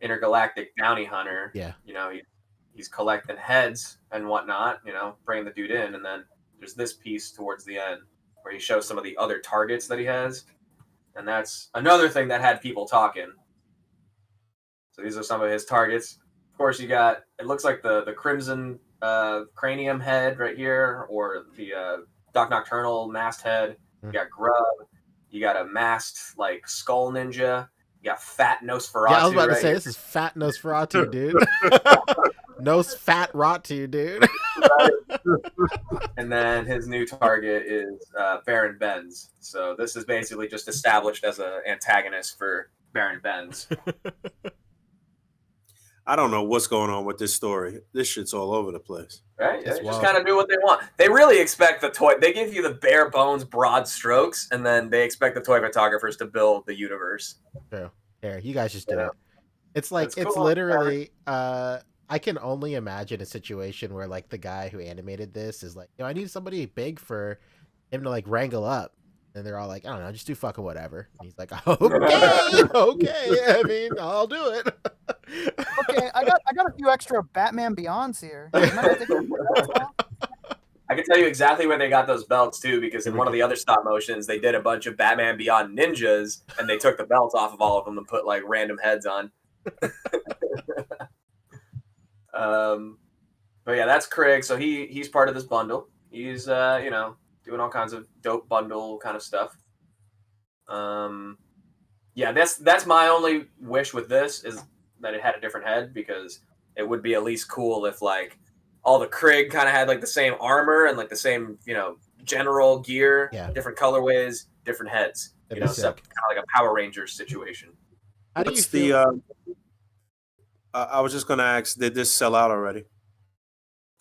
intergalactic bounty hunter. Yeah. You know, he's collecting heads and whatnot, you know, bringing the dude in. And then there's this piece towards the end where he shows some of the other targets that he has. And that's another thing that had people talking. So these are some of his targets. Of course, you got, it looks like the Crimson Cranium head right here, or the Doc Nocturnal masked head. You got Grub. You got a masked, like, Skull Ninja. You got Fat Nosferatu. Yeah, I was about to say, this is Fat Nosferatu, dude. Nose Fat Ratu, dude. And then his new target is Baron Benz. So this is basically just established as an antagonist for Baron Benz. I don't know what's going on with this story. This shit's all over the place. Right? They just kind of do what they want. They really expect the toy. They give you the bare bones, broad strokes, and then they expect the toy photographers to build the universe. True. There, you guys just did it. It's like, That's it's cool. literally, I can only imagine a situation where like the guy who animated this is like, I need somebody big for him to like wrangle up. And they're all like, I don't know, just do fucking whatever. And he's like, okay, I mean, I'll do it. Okay, I got a few extra Batman Beyonds here. I can tell you exactly where they got those belts too, because in one of the other stop motions, they did a bunch of Batman Beyond ninjas, and they took the belts off of all of them and put like random heads on. But yeah, that's Krieg. So he's part of this bundle. He's you know, doing all kinds of dope bundle kind of stuff. Yeah, that's my only wish with this, is that it had a different head, because it would be at least cool if like all the Krieg kind of had like the same armor and like the same, you know, general gear, different colorways, different heads. You know, kind of like a Power Rangers situation. How do you feel? I was just gonna ask, did this sell out already?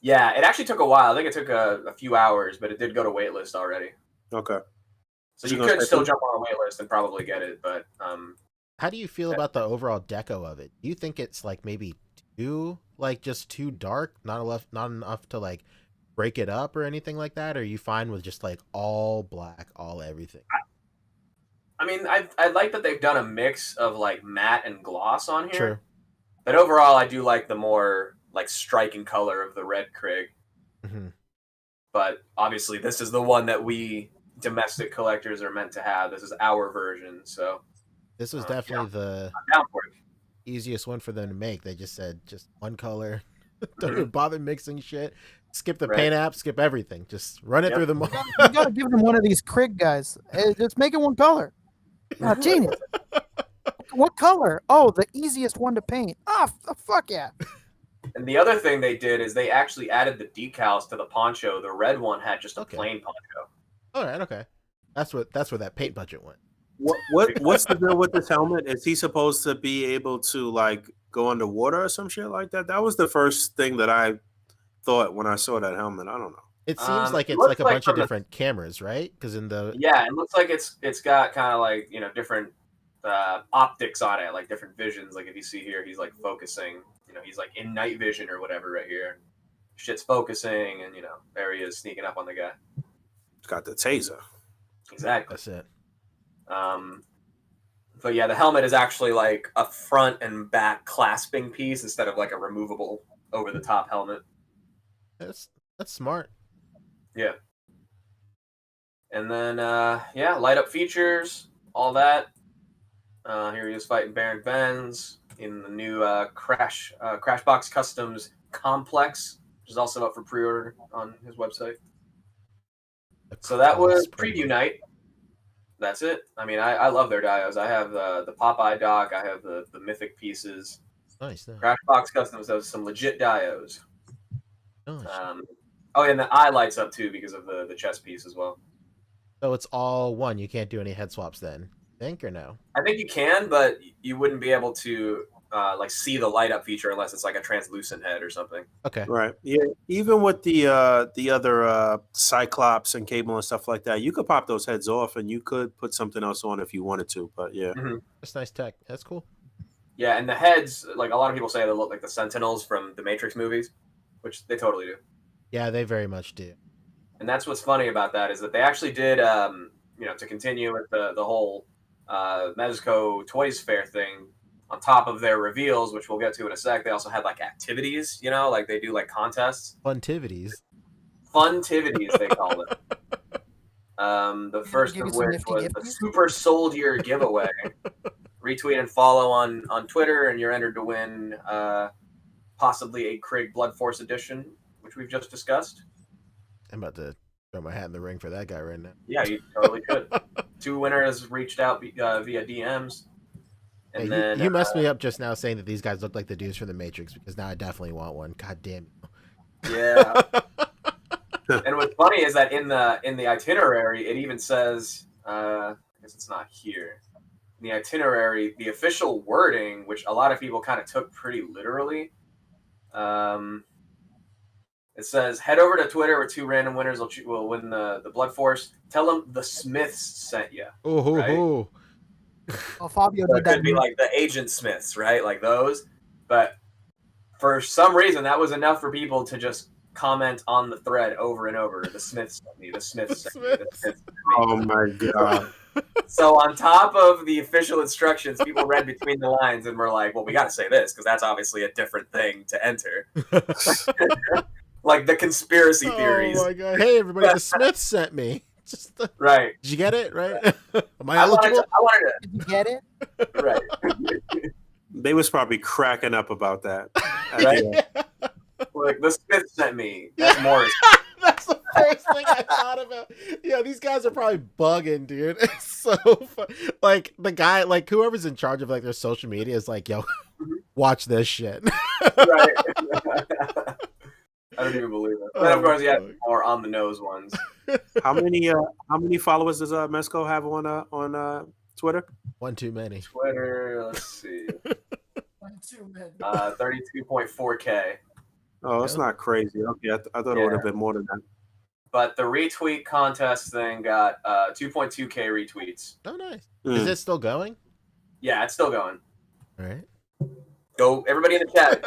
Yeah, it actually took a while. I think it took a few hours, but it did go to waitlist already. Okay. So you could still jump on a waitlist and probably get it, but how do you feel about the overall deco of it? Do you think it's like maybe just too dark, not enough to like break it up or anything like that? Or are you fine with just like all black, all everything? I mean, I like that they've done a mix of like matte and gloss on here. True. But overall, I do like the more like striking color of the red Krieg. Mm-hmm. But obviously, this is the one that we domestic collectors are meant to have. This is our version, so this was definitely the easiest one for them to make. They just said just one color. Don't even bother mixing shit. Skip the paint app, skip everything. Just run it through the mold. You gotta give them one of these Krieg guys. Just make it one color. Oh, genius. What color? Oh, the easiest one to paint. Fuck yeah. And the other thing they did is they actually added the decals to the poncho. The red one had just a plain poncho. All right, okay. That's where that paint budget went. What's the deal with this helmet? Is he supposed to be able to like go underwater or some shit like that. That was the first thing that I thought when I saw that helmet. I don't know. It seems like It it's looks like a like bunch of from the- different cameras, right? Because in the Yeah, it looks like it's got kind of like different optics on it, like different visions. Like if you see here, he's like focusing. He's like in night vision or whatever right here. Shit's focusing, and there he is sneaking up on the guy. It's got the taser. Exactly. that's it. But yeah, the helmet is actually like a front and back clasping piece instead of like a removable over the top helmet. That's smart. Yeah. And then light up features, all that. Here he is fighting Baron Benz in the new Crashbox Customs Complex, which is also up for pre-order on his website. So that was preview night. That's it. I mean, I love their dios. I have the Popeye dock. I have the mythic pieces. Nice. Crashbox Customs does some legit dios. Nice. And the eye lights up too because of the chest piece as well. So it's all one. You can't do any head swaps then, think, or no? I think you can, but you wouldn't be able to like see the light up feature unless it's like a translucent head or something. Okay. Right. Yeah. Even with the other Cyclops and Cable and stuff like that, you could pop those heads off and you could put something else on if you wanted to. But yeah. That's nice tech. That's cool. Yeah, and the heads, like a lot of people say, they look like the Sentinels from the Matrix movies, which they totally do. Yeah, they very much do. And that's what's funny about that is that they actually did, to continue with the whole Mezco Toys Fair thing. On top of their reveals, which we'll get to in a sec, they also had like activities. Like they do like contests. Funtivities, they call it. The first of which was the Super Soldier giveaway. Retweet and follow on Twitter, and you're entered to win possibly a Krieg Blood Force edition, which we've just discussed. I'm about to throw my hat in the ring for that guy right now. Yeah, you totally could. 2 winners reached out via DMs. And hey, then you messed me up just now saying that these guys look like the dudes from the Matrix, because now I definitely want one. God damn it. Yeah. And what's funny is that in the itinerary, it even says, I guess it's not here. In the itinerary, the official wording, which a lot of people kind of took pretty literally, it says, head over to Twitter where 2 random winners will win the Blood Force. Tell them the Smiths sent you. Oh, Oh, Fabio So did it that. could be like the Agent Smiths, right? Like those. But for some reason, that was enough for people to just comment on the thread over and over. The Smiths sent me. The Smiths sent me. The Smiths sent me. Oh my god. So on top of the official instructions, people read between the lines and were like, well, we got to say this because that's obviously a different thing to enter. Like the conspiracy theories. Oh my god! Hey everybody, the Smiths sent me. Right. Did you get it? Right? Am I I wanted eligible? to. Did you get it? Right. They was probably cracking up about that. Right? Yeah. Like the Smiths sent me. That's Morris. That's the first thing I thought about. Yeah, these guys are probably bugging, dude. It's so fun. Like the guy, like whoever's in charge of like their social media is like, yo, watch this shit. Right. I don't even believe it. And of course, you had more on the nose ones. How many followers does Mezco have on Twitter? One too many. Twitter, let's see. 32.4K. Oh, that's not crazy. Okay, I thought it would have been more than that. But the retweet contest thing got 2.2K retweets. Oh, nice. Is it still going? Yeah, it's still going. All right. Go, everybody in the chat.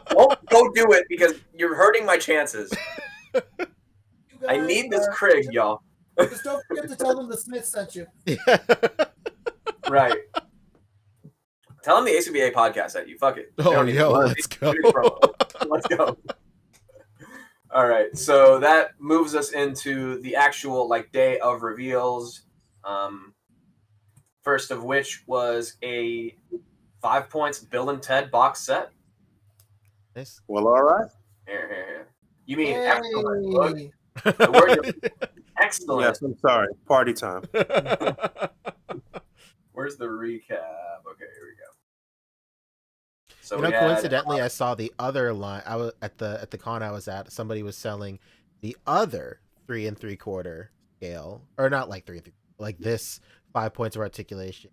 Don't go do it because you're hurting my chances. I need this Krieg, y'all. Just don't forget to tell them the Smith sent you. Right. Tell them the A.C.B.A. podcast sent you. Fuck it. Oh, yo, let's go. Let's go. All right, so that moves us into the actual day of reveals. First of which was a 5 points Bill and Ted box set. Nice. Well, all right. Here. You mean excellent? Hey. The word is excellent. Yes, I'm sorry. Party time. Where's the recap? Okay, here we go. So coincidentally, I saw the other line. I was at the con I was at. Somebody was selling the other 3 3/4 scale, or not like 3 3, like this 5 points of articulation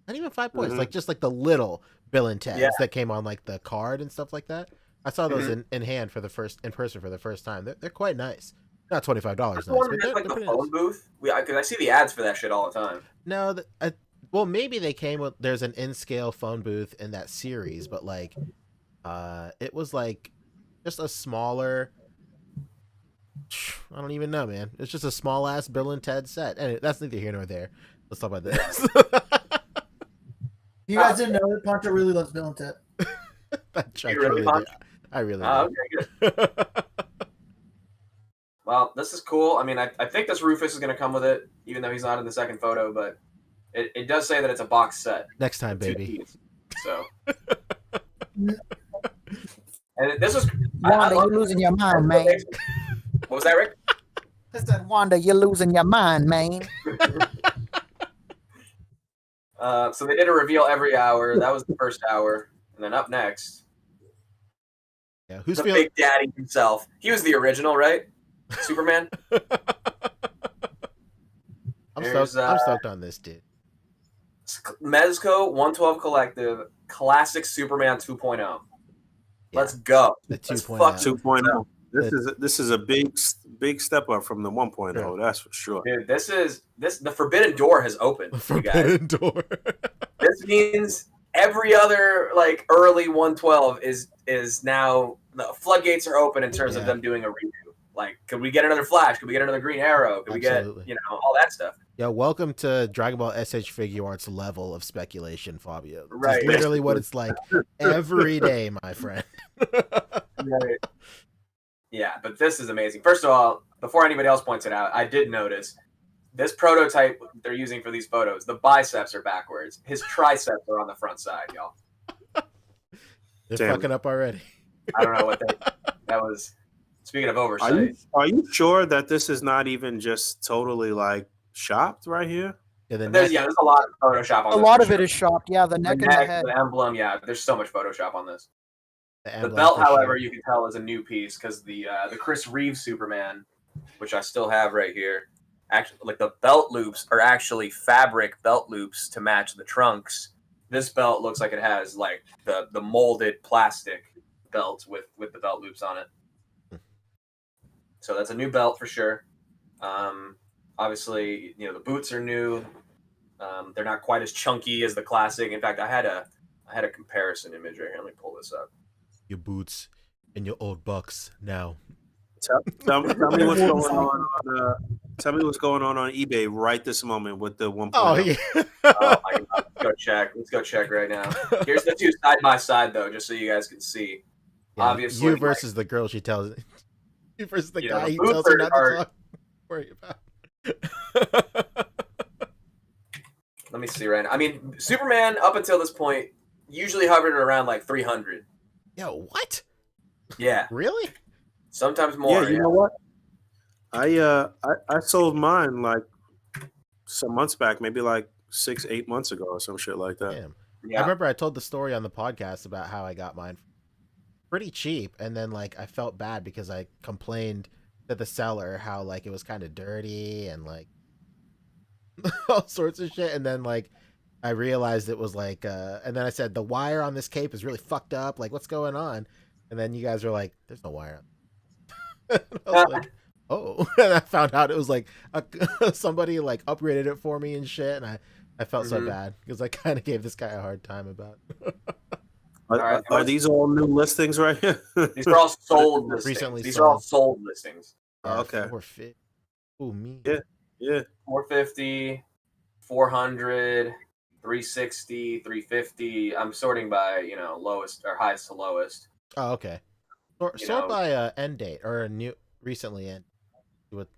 Not even 5 points, like just like the little Bill and Ted's Yeah. that came on like the card and stuff like that. I saw those in hand in person for the first time. They're quite nice. Not $25 nice, The one but that has, like, they're the pretty phone nice. booth. Because I see the ads for that shit all the time. No, well, maybe they came with. There's an in-scale phone booth in that series, but like, it was like just a smaller. I don't even know, man. It's just a small ass Bill and Ted set, and that's neither here nor there. Let's talk about this. You guys didn't know that Poncho really loves Bill and Ted. I You really truly want- do. I really Oh, do. okay, good. Well, this is cool. I mean, I think this Rufus is going to come with it, even though he's not in the second photo, but it does say that it's a box set. Next time, Two baby. keys. So. And this was. Wanda, you're losing your mind, man. What was that, Rick? I said, Wanda, you're losing your mind, man. So they did a reveal every hour. That was the first hour. And then up next, Yeah, who's the feeling? Big Daddy himself. He was the original, right? Superman? I'm There's, stoked. I'm stoked on this, dude. Mezco 112 Collective Classic Superman 2.0. Yeah. Let's go. The Let's 2.0. fuck 2.0. This is a big step up from the 1.0. Sure. That's for sure. Dude, the forbidden door has opened, you guys. Forbidden door. This means every other like early 112 is now the floodgates are open in terms of Yeah. them doing a redo. Like, could we get another Flash? Could we get another Green Arrow? Could Absolutely. we get all that stuff? Yo, welcome to Dragon Ball SH Figure Arts level of speculation, Fabio. Right. It's literally what it's like every day, my friend. Right. Yeah, but this is amazing. First of all, before anybody else points it out, I did notice this prototype they're using for these photos. The biceps are backwards. His triceps are on the front side, y'all. They're Damn. fucking up already. I don't know what that was. Speaking of oversight, Are you sure that this is not even just totally like shopped right here? Yeah, the there's neck, a lot of Photoshop on A this. lot for of it sure. is shopped. Yeah, the neck the and the neck, head. the emblem. Yeah, there's so much Photoshop on this. the The emblem belt, for however, sure. you can tell is a new piece because the Chris Reeves Superman, which I still have right here, actually, like the belt loops are actually fabric belt loops to match the trunks. This belt looks like it has like the molded plastic belt with the belt loops on it. So that's a new belt for sure. Obviously, the boots are new. They're not quite as chunky as the classic. In fact, I had a comparison image right here. Let me pull this up. Your boots and your old bucks now. Tell me what's going on. Tell me what's going on eBay right this moment with the 1.0. Oh yeah. Oh my god, let's go check. Let's go check right now. Here's the two side by side though, just so you guys can see. Yeah, Obviously, you versus the girl she tells. You versus the You guy know, the he boots tells her not are- to talk. Worry about. let me see right now. I mean, Superman up until this point usually hovered around like 300. Yo, what? Yeah, Really? sometimes more. Yeah, you know what? I sold mine like some months back, maybe like 6-8 months ago or some shit like that. Damn. Yeah. I remember I told the story on the podcast about how I got mine pretty cheap, and then like I felt bad because I complained to the seller how like it was kind of dirty and like all sorts of shit, and then like I realized it was like and then I said the wire on this cape is really fucked up, like what's going on? And then you guys were like, there's no wire. I was like, oh. And I found out it was like somebody like upgraded it for me and shit, and I felt so bad because I kind of gave this guy a hard time about it. Are these all new listings right here? These are all sold listings. Recently These are all sold. sold listings. Oh, okay. 450. Ooh, me. Yeah. Yeah. 450, 400, 360, 350. I'm sorting by, lowest or highest to lowest. Oh, okay. Sort know- by end date or a new recently end. With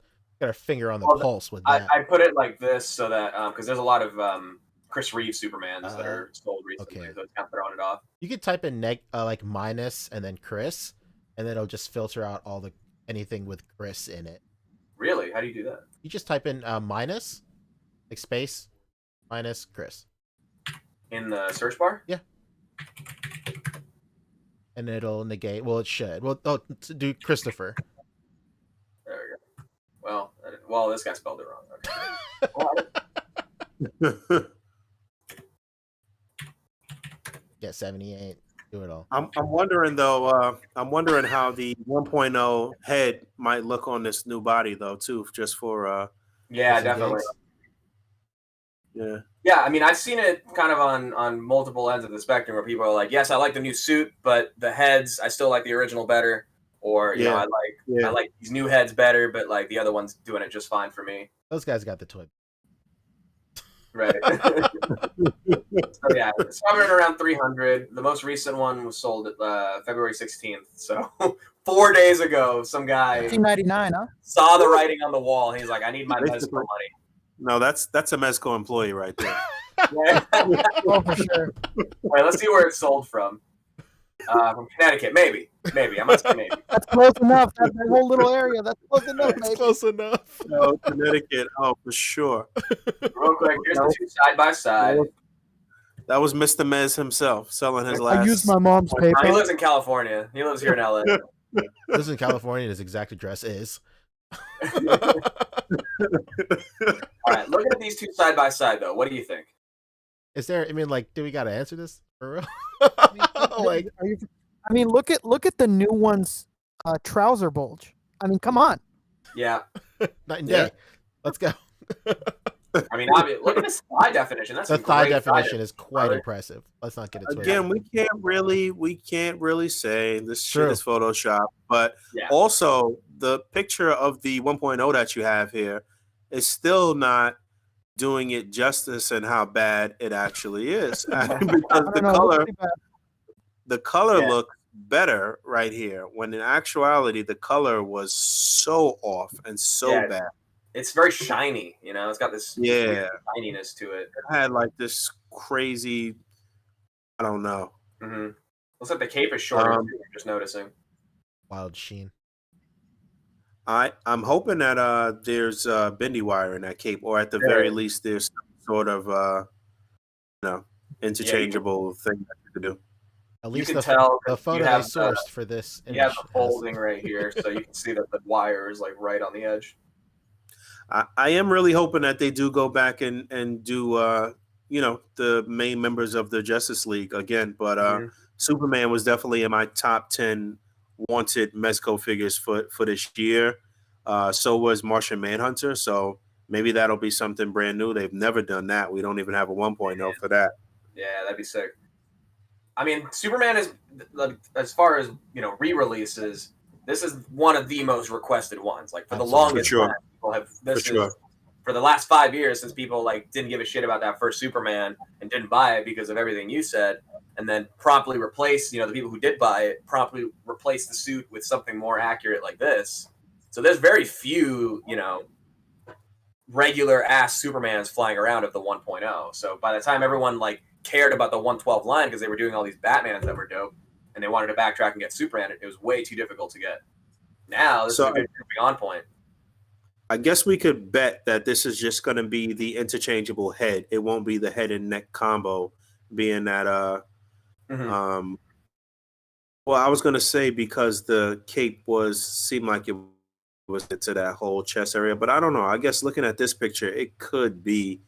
got a finger on the Well, pulse with that. I put it like this so that because there's a lot of Chris Reeves Supermans that are sold recently, okay. so it's kind of throwing it off. You could type in like minus and then Chris, and then it'll just filter out anything with Chris in it. Really? How do you do that? You just type in minus, like space, minus Chris, In the search bar? Yeah. And it'll negate. Well, it should. Well, do Christopher. There we go. Well, this guy spelled it wrong. Okay. Well, Yeah, 78. Do it all. I'm wondering though. I'm wondering how the 1.0 head might look on this new body though, too. Just for Yeah, Some definitely. gigs. yeah. Yeah, I mean, I've seen it kind of on multiple ends of the spectrum where people are like, "Yes, I like the new suit, but the heads, I still like the original better," or you know, Yeah. I like these new heads better, but like the other one's doing it just fine for me. Those guys got the toy. Right. So yeah, it's hovering around 300. The most recent one was sold at February 16th. So 4 days ago, some guy 1999, huh? saw the writing on the wall. And he's like, "I need my Basically. Mezco money." No, that's a Mezco employee right there. Yeah. Oh, for sure. Wait, let's see where it's sold from. From Connecticut, maybe. I must say maybe. That's close enough. That whole little area. That's close enough, That's maybe. close enough. No, Connecticut. Oh, for sure. Real quick, here's the two side by side. That was Mr. Mez himself selling his last. I used my mom's He PayPal. lives in California. He lives here in LA. Lives in California. His exact address is. All right, looking at these two side by side, though, what do you think? Is there? I mean, like, do we gotta answer this for real? Like, Are you? I mean, look at the new one's trouser bulge. I mean, come on. Yeah, night and day. Let's go. I mean, look at this thigh definition. That's The some thigh great definition is quite brother. impressive. Let's not get it twisted. Again, we can't really say this True. shit is Photoshop, but Yeah. also the picture of the 1.0 that you have here is still not doing it justice and how bad it actually is. Because the color Yeah. looks better right here, when in actuality the color was so off and so Yeah. bad. It's very shiny, you know. It's got this weird shininess to it. It had like this crazy, I don't know. Mm-hmm. Looks like the cape is shorter. I'm just noticing. Wild sheen. I'm hoping that there's bendy wire in that cape, or at the very least there's some sort of interchangeable thing that you could do. At You least can the, tell the you photo they have sourced for this You have image the folding right here, so you can see that the wire is like right on the edge. I am really hoping that they do go back and do the main members of the Justice League again, but Superman was definitely in my top 10 wanted Mezco figures for this year. So was Martian Manhunter, so maybe that'll be something brand new. They've never done that. We don't even have a 1.0 for that. Yeah, that'd be sick. I mean, Superman is, as far as re-releases, this is one of the most requested ones. Like for the longest time, people have for the last 5 years, since people like didn't give a shit about that first Superman and didn't buy it because of everything you said, and then promptly replace the people who did buy it promptly replace the suit with something more accurate like this. So there's very few regular ass Supermans flying around of the 1.0. So by the time everyone like cared about the 112 line because they were doing all these Batmans that were dope and they wanted to backtrack and get Superman, it was way too difficult to get. Now this is a good on point. I guess we could bet that this is just going to be the interchangeable head. It won't be the head and neck combo, being that well, I was going to say because the cape seemed like it was to that whole chest area, but I don't know. I guess looking at this picture, it could be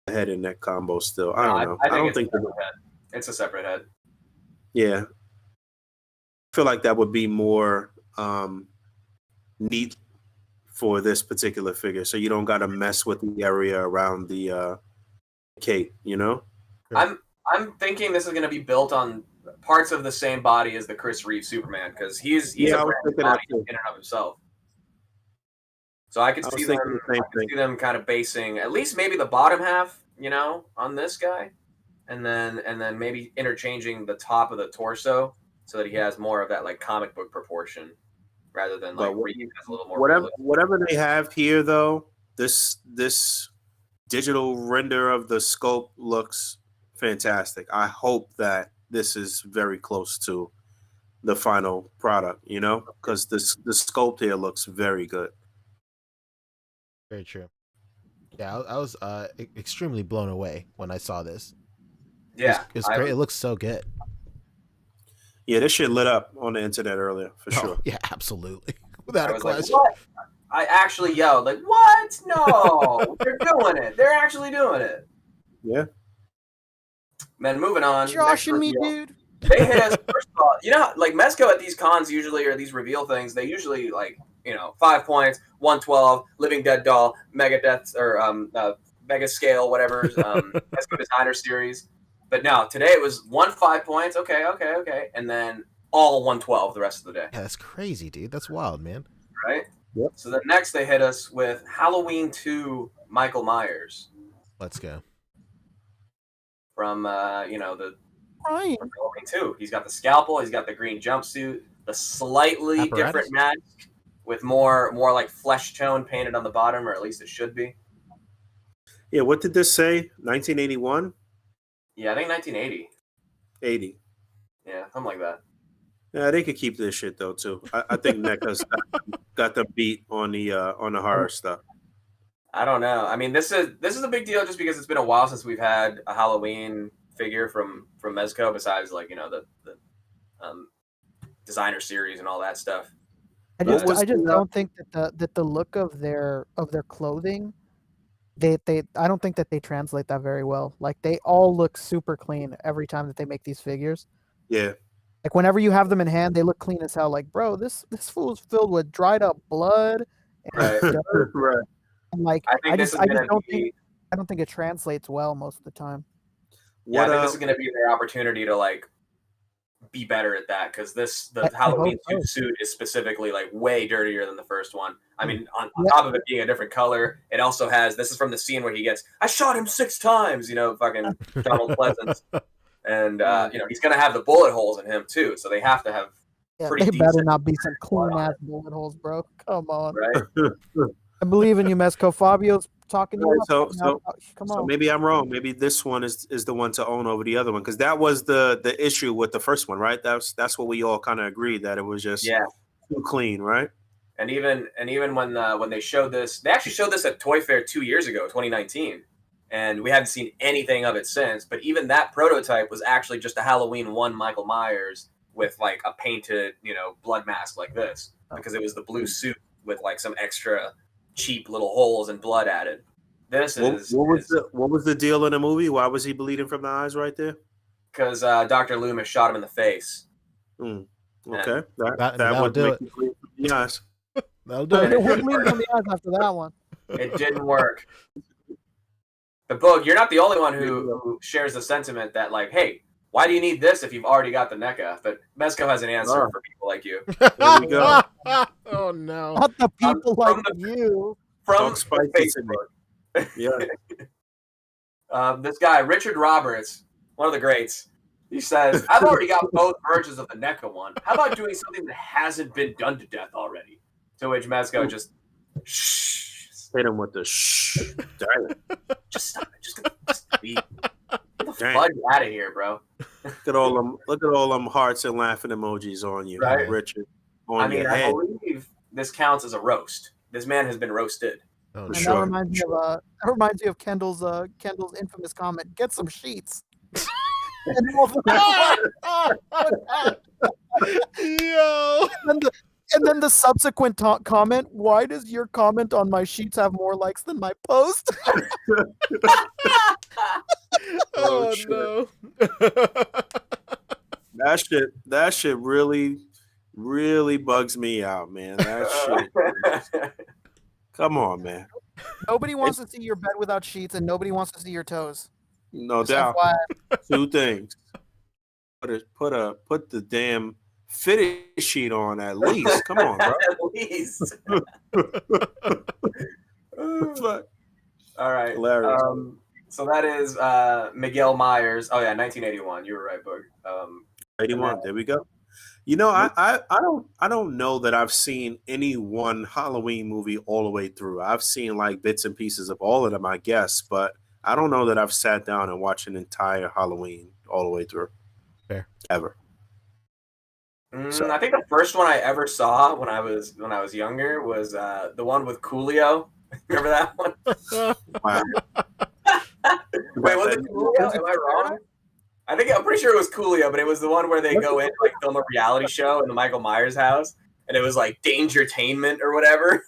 a head and neck combo still. I don't know. I don't think it's a separate head. Yeah. I feel like that would be more neat for this particular figure, so you don't got to mess with the area around the cape, I'm thinking this is going to be built on parts of the same body as the Chris Reeve Superman, because he's a brand body in and of himself. So I could see them kind of basing at least maybe the bottom half, on this guy, and then maybe interchanging the top of the torso so that he has more of that like comic book proportion rather than like Reeve has a little more. Whatever they have here, though, this digital render of the sculpt looks fantastic. I hope that this is very close to the final product, because the sculpt here looks very good. Very true. Yeah, I was extremely blown away when I saw this. Yeah, it's great. It looks so good. Yeah, this shit lit up on the internet earlier, for sure. Yeah, absolutely. Without a question. Like, what? I actually yelled, like, what? No, they're doing it. They're actually doing it. Yeah. Man, moving on. Josh Next and me, reveal. dude. They hit us first of all. You know, like Mezco at these cons usually, or these reveal things, they usually like 5 points, 112, Living Dead doll, Mega Death or Mega Scale, whatever, Mezco Designer Series. But no, today it was 5 points. Okay, and then all 112 the rest of the day. Yeah, that's crazy, dude. That's wild, man. Right. Yep. So then next they hit us with Halloween 2 Michael Myers Let's go. from the Ryan. from Halloween 2. He's got the scalpel, he's got the green jumpsuit, the slightly Apparatus? different mask with more like flesh tone painted on the bottom, or at least it should be. Yeah, what did this say? 1981? Yeah, I think 1980. 80. Yeah, something like that. Yeah, they could keep this shit though too. I think NECA's got the beat on the horror stuff. I don't know. I mean, this is a big deal just because it's been a while since we've had a Halloween figure from Mezco, besides like the designer series and all that stuff. I just don't think that the look of their clothing, I don't think that they translate that very well. Like they all look super clean every time that they make these figures. Yeah. Like whenever you have them in hand, they look clean as hell. Like, bro, this fool is filled with dried up blood and Right. dirt. Right. And like I just don't think it translates well most of the time. Yeah, I think this is going to be their opportunity to like be better at that, because the I Halloween hope so. suit is specifically like way dirtier than the first one. I mean, on top of it being a different color, it also has, this is from the scene where he gets, I shot him 6 times, fucking Donald Pleasance. And, he's going to have the bullet holes in him too. So they have to have Yeah, pretty they better decent not be some clean ass bullet holes, bro. Come on. right? I believe in you, Mezco. Fabio's talking to you. So Come so on. maybe I'm wrong. Maybe this one is the one to own over the other one, because that was the issue with the first one, right? That's what we all kind of agreed, that it was just too clean, right? And even when they showed this, they actually showed this at Toy Fair 2 years ago, 2019, and we haven't seen anything of it since. But even that prototype was actually just a Halloween 1 Michael Myers with like a painted, blood mask like this, because it was the blue suit with like some extra cheap little holes and blood added. What was the deal in the movie? Why was he bleeding from the eyes right there? Because Dr. Loomis shot him in the face. Okay, That'll would do make it. you bleed from the eyes. That'll do it. We're bleeding on the eyes after that one. It didn't work. But Boog, you're not the only one who shares the sentiment that like, hey, why do you need this if you've already got the NECA? But Mezco has an answer for people like you. There we go. Oh no. Not the people like from you. From Talk spicy to me. Facebook. Yeah. This guy, Richard Roberts, one of the greats, he says, I've already got both versions of the NECA one. How about doing something that hasn't been done to death already? To which Mezco just shh. Hit him with the shh. Damn it. Just stop it. Just leave. Get the fudge out of here, bro. Look at all them hearts and laughing emojis on you, Right. Richard. I Your head. believe this counts as a roast. This man has been roasted. Oh, And no. that reminds me of Kendall's infamous comment. Get some sheets. Yo. And then the subsequent comment. Why does your comment on my sheets have more likes than my post? Oh shit. no. That shit really bugs me out, man. That shit. Come on, man. Nobody wants to see your bed without sheets, and nobody wants to see your toes. No Just doubt. FYI. 2 things. Put the damn fitted sheet on at least. Come on, bro. At least. All right. Hilarious. So that is Miguel Myers. Oh yeah, 1981. You were right, Boog. 81. There we go. I don't know that I've seen any one Halloween movie all the way through. I've seen like bits and pieces of all of them, I guess, but I don't know that I've sat down and watched an entire Halloween all the way through. Fair. Ever. I think the first one I ever saw when I was younger was the one with Coolio. Remember that one? Wow. Wait, was it Coolio? Am I wrong? I'm pretty sure it was Coolio, but it was the one where they go in like film a reality show in the Michael Myers house, and it was like Dangertainment or whatever.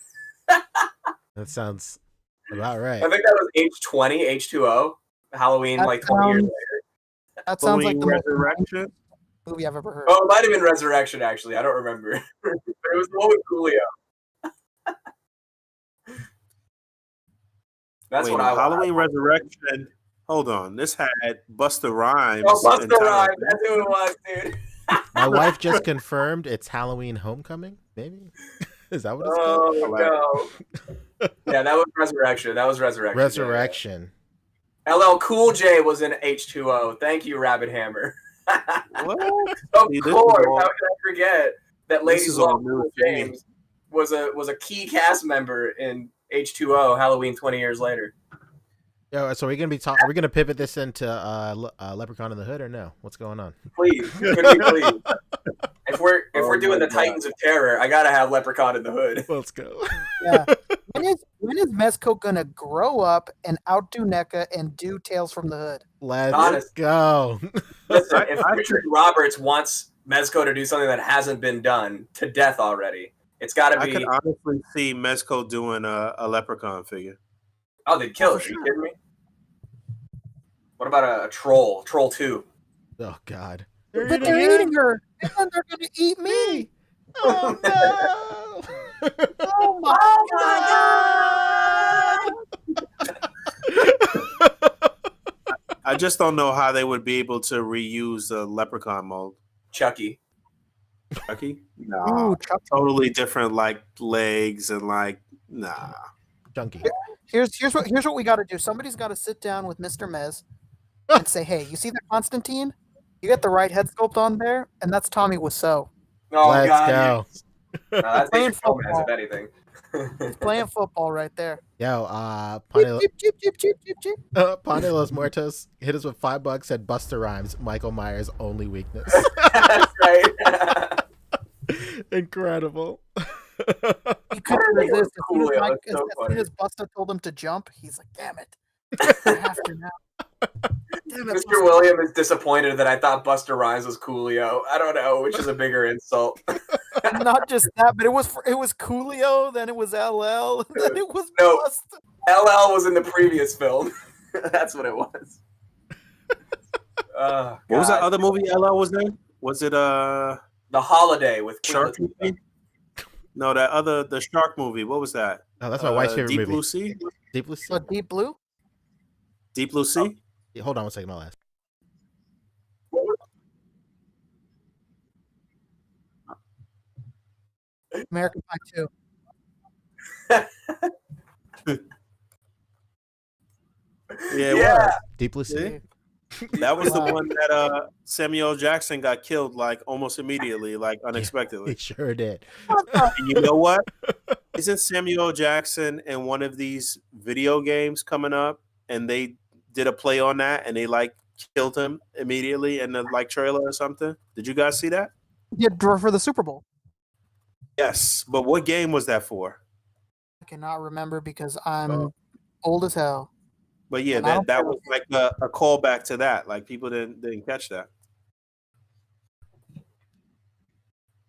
That sounds about right. I think that was H20, H2O, Halloween, That like 20 years sounds- later. That sounds like the most Resurrection. movie I've ever heard. Oh, it might have been Resurrection, actually. I don't remember. But it was the one with Coolio. That's what I Halloween Resurrection. Hold on. This had Busta Rhymes. Oh, Busta and Tyler Rhymes. Perry. That's who it was, dude. My wife just confirmed it's Halloween Homecoming. Maybe is that what it's called? Oh no. Yeah, that was Resurrection. Resurrection. LL Cool J was in H2O. Thank you, Rabbit Hammer. What? Of See, course, how could I forget that Ladies is all Love new Cool to me. James was a key cast member in H2O. Halloween 20 years later. Yo, so are we gonna pivot this into Leprechaun in the Hood or no? What's going on? Please, could we please? If we're doing the Titans of Terror, I gotta have Leprechaun in the Hood. Let's go. Yeah. When is Mezco gonna grow up and outdo NECA and do Tales from the Hood? Let's go. Listen, if Richard Roberts wants Mezco to do something that hasn't been done to death already, it's got to be. I could honestly see Mezco doing a Leprechaun figure. Oh, they'd kill it. Are you kidding me? What about a Troll? Troll 2. Oh God. But they're eating her, and then they're gonna eat me. Oh no! Oh my God! I just don't know how they would be able to reuse the Leprechaun mold. Chucky. Chucky? No. Chucky. Totally different, like legs and like nah. Chunky. Here's what we got to do. Somebody's got to sit down with Mr. Mez and say, "Hey, you see that Constantine? You get the right head sculpt on there, and that's Tommy Wiseau. Oh, Let's God, go. yes. No, that's Playing Adrian Gomez, football. if anything. He's playing football right there." Yo, Pane Los Muertos hit us with $5. Said Busta Rhymes, Michael Myers' only weakness. That's right. Incredible. He couldn't resist. As soon as, Coolio, Mike, that's so as soon as Busta told him to jump, he's like, "Damn it, I have to now." Damn it, Mr. Busta. William is disappointed that I thought Buster Rhymes was Coolio. I don't know which is a bigger insult. Not just that, but it was Coolio, then it was LL, then it was No. Busta. LL was in the previous film. That's what it was. What was that other movie LL was in? Was it The Holiday with Queen Shark Latifah. movie? No, the shark movie. What was that? Oh, that's my wife's favorite Deep movie. Blue Sea? Deep Blue Sea. What, Deep Blue? Deep Blue Sea? Yeah, hold on one second, I'll ask. American Pie 2. Yeah, it Yeah. was. Deep Blue Sea. That was the Wow. one that Samuel L. Jackson got killed like almost immediately, like He unexpectedly. sure did. And you know what? Isn't Samuel L. Jackson in one of these video games coming up? And they did a play on that, and they like killed him immediately in the like trailer or something. Did you guys see that? Yeah, for the Super Bowl. Yes, but what game was that for? I cannot remember because I'm old as hell. But yeah, And I don't that care was like a callback to that. Like people didn't catch that.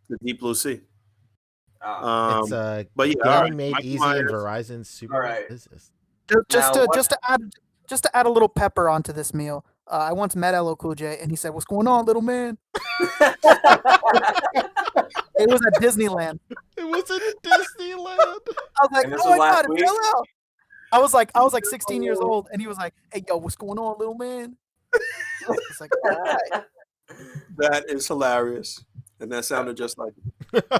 The Deep Blue Sea. It's But yeah, getting all right. made Michael easy in Myers. Verizon's Super All Bowl right. business. Just Now, to add a little pepper onto this meal. I once met LL Cool J, and he said, "What's going on, little man?" It was at Disneyland. It was in Disneyland. I was like, And this "Oh was my last God, week? it's LL." I was like 16 years old, and he was like, "Hey, yo, what's going on, little man?" It's like, all right. That is hilarious, and that sounded just like.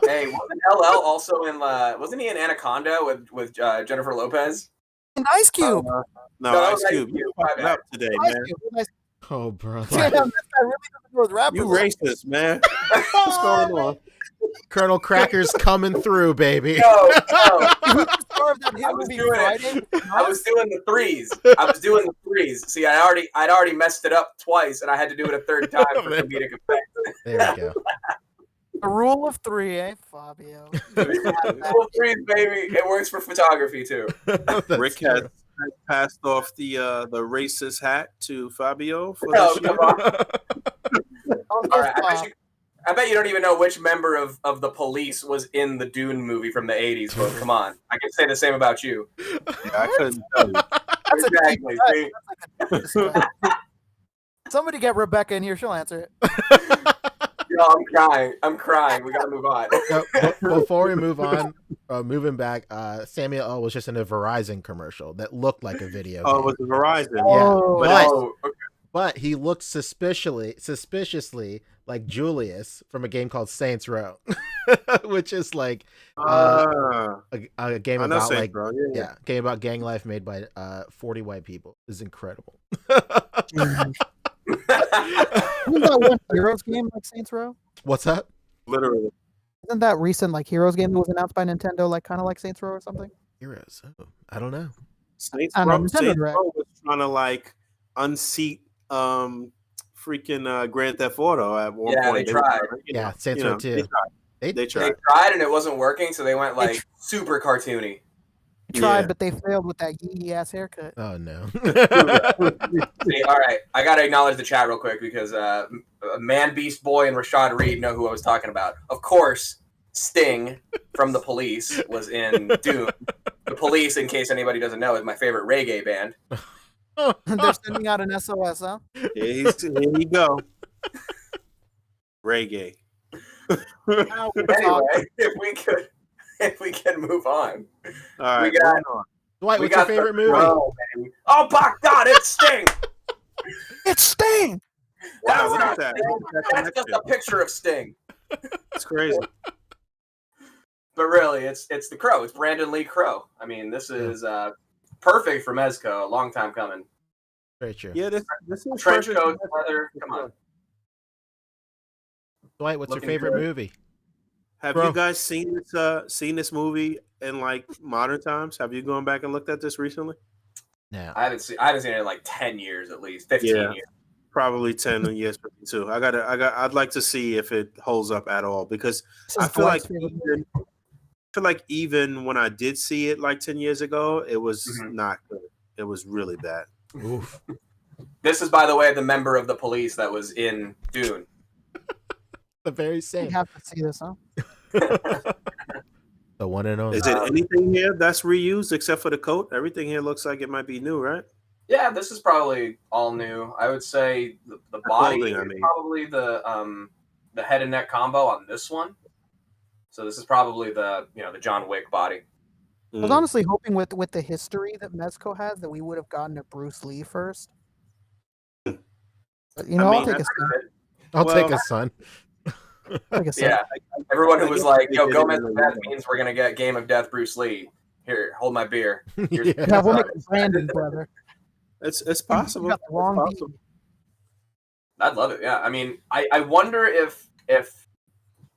Hey, wasn't LL also in? Wasn't he in Anaconda with Jennifer Lopez? And Ice Cube. No, that Ice was Ice Cube. Cube, You my fucked it bad. up today, Ice man. Cube. Ice Oh, brother. Damn, this guy really doesn't know his rappers. You racist, man. What's going on? Colonel Cracker's coming through, baby. No, He starved that hit I was movie doing Friday. I was doing the threes. See, I'd already messed it up twice, and I had to do it a third time for comedic effect. There we go. The rule of three, eh, Fabio? Rule threes, baby. It works for photography too. That's Rick has true. passed off the racist hat to Fabio for No, this year. come on. All right, I bet you don't even know which member of the police was in the Dune movie from the 80s. Well, come on. I can say the same about you. Yeah, I couldn't tell you. That's a deep Exactly. cut. See? That's like a deep cut. Somebody get Rebecca in here. She'll answer it. Yo, I'm crying. I'm crying. We gotta move on. Before we move on, moving back, Samuel L. was just in a Verizon commercial that looked like a video game. Oh, it was Verizon. Yeah, but he looked suspiciously like Julius from a game called Saints Row, which is like a game about like game about gang life made by 40 white people. Is incredible. Isn't that one Heroes game like Saints Row? What's that? Literally. Isn't that recent like Heroes game that was announced by Nintendo, like kind of like Saints Row or something? Heroes. Oh, I don't know. Saints Row was trying to like unseat freaking Grand Theft Auto at one point. They tried. Saints Row 2. They tried and it wasn't working, so they went like super cartoony. Tried, but they failed with that yee ass haircut. Oh no! See, all right, I gotta acknowledge the chat real quick because Man Beast Boy and Rashad Reed know who I was talking about. Of course, Sting from The Police was in Doom. The Police, in case anybody doesn't know, is my favorite reggae band. They're sending out an SOS, huh? Here you go. Reggae. Anyway, if we can move on. All right, Dwight, what's your favorite movie? Oh my God, it's Sting! It's Sting! Wow, look at that. That's just a picture of Sting. It's crazy. But really, it's the Crow. It's Brandon Lee Crow. I mean, this is perfect for Mezco. A long time coming. Very true. Yeah, this is trench coat, leather. Come on. Dwight, what's your favorite movie? Have you guys seen this movie in like modern times? Have you gone back and looked at this recently? No, I haven't seen it in like 10 years at least, 15 years. Probably 10 years too. I'd like to see if it holds up at all because I feel like even when I did see it like 10 years ago, it was not good. It was really bad. Oof. This is, by the way, the member of the police that was in Dune. The very same. You have to see this, huh? The one and only. Is it anything here that's reused except for the coat? Everything here looks like it might be new, right? Yeah, this is probably all new. I would say the body is probably the head and neck combo on this one. So this is probably the John Wick body. I was honestly hoping with the history that Mezco has that we would have gotten to Bruce Lee first. But, I'll take a son. I'll take a son. Yeah, everyone who was like, "Yo, Gomez of Death means we're gonna get Game of Death Bruce Lee." Here, hold my beer. Yeah, we'll make it Brandon, brother. It's possible. It's possible. I'd love it. Yeah, I mean, I wonder if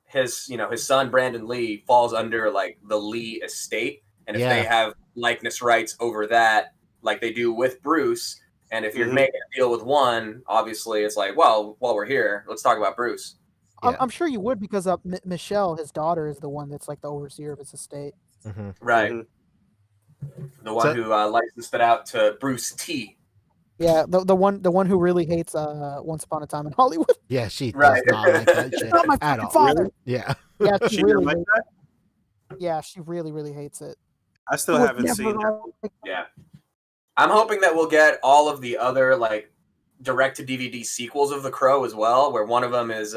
his son Brandon Lee falls under like the Lee estate, and if they have likeness rights over that, like they do with Bruce. And if you're making a deal with one, obviously it's like, well, while we're here, let's talk about Bruce. Yeah. I'm sure you would because Michelle, his daughter, is the one that's like the overseer of his estate. Right. The one who licensed it out to Bruce T. Yeah, the one who really hates Once Upon a Time in Hollywood. Yeah, she does not like that shit not my at all. father. Really? Yeah. Yeah, she really like that? Yeah, she really, really hates it. I still haven't seen it. Yeah. I'm hoping that we'll get all of the other like direct-to-DVD sequels of The Crow as well, where one of them is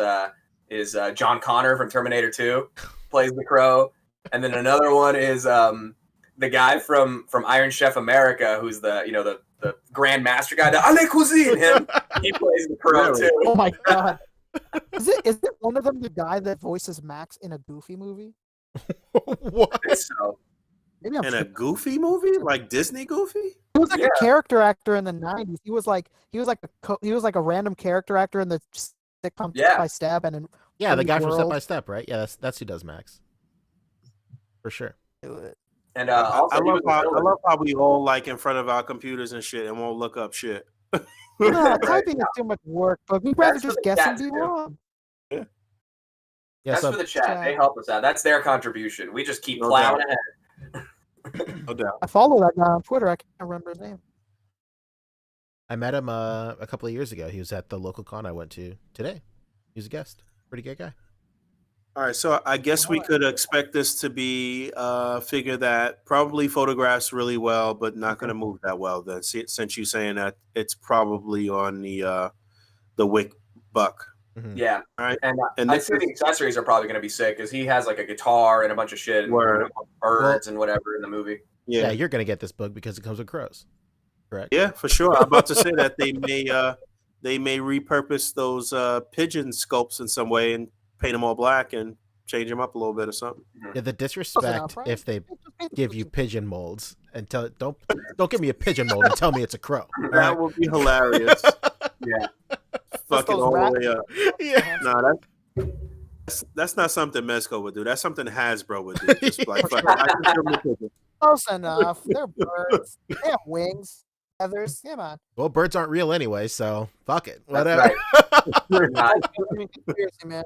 John Connor from Terminator 2 plays the Crow, and then another one is the guy from Iron Chef America, who's the Grand Master guy, the Ale Cuisine. Him, he plays the Crow too. Oh my god! Is it one of them the guy that voices Max in a Goofy movie? What? So. Maybe I'm in a Goofy movie, like Disney Goofy. He was like a character actor in the '90s. He was like a random character actor in the sitcom Step by Step, and the guy from Step by Step, right? Yeah, that's who does Max, for sure. And I love how we all like in front of our computers and shit and won't look up shit. No, typing is too much work, but we'd rather just guess and be wrong. Yeah, that's for the chat. They help us out. That's their contribution. We just keep plowing ahead. No doubt. I follow that guy on Twitter. I can't remember his name. I met him a couple of years ago. He was at the local con I went to today. He was a guest. Pretty good guy. All right, so I guess we could expect this to be a figure that probably photographs really well, but not going to move that well. Then, since you're saying that it's probably on the the Wick Buck. Mhm. Yeah, Right. and And I this think the accessories are probably going to be sick because he has like a guitar and a bunch of shit and Word. birds and whatever in the movie. Yeah, Yeah. you're gonna get this book because it comes with crows. Correct. Yeah, for sure. I'm about to say that they may repurpose those pigeon sculpts in some way and paint them all black and change them up a little bit or something. Yeah, the disrespect right? if they give you pigeon molds and tell don't give me a pigeon mold and tell me it's a crow. All That right? would be hilarious. Yeah, Fucking those all the rat- way up. Yeah. No, that's not something Mezco would do. That's something Hasbro would do. Just like, fuck it, I can give 'em a pigeon. Close enough. They're birds. They have wings, feathers. Come on. Well, birds aren't real anyway, so fuck it. that's Whatever. right. Seriously, man.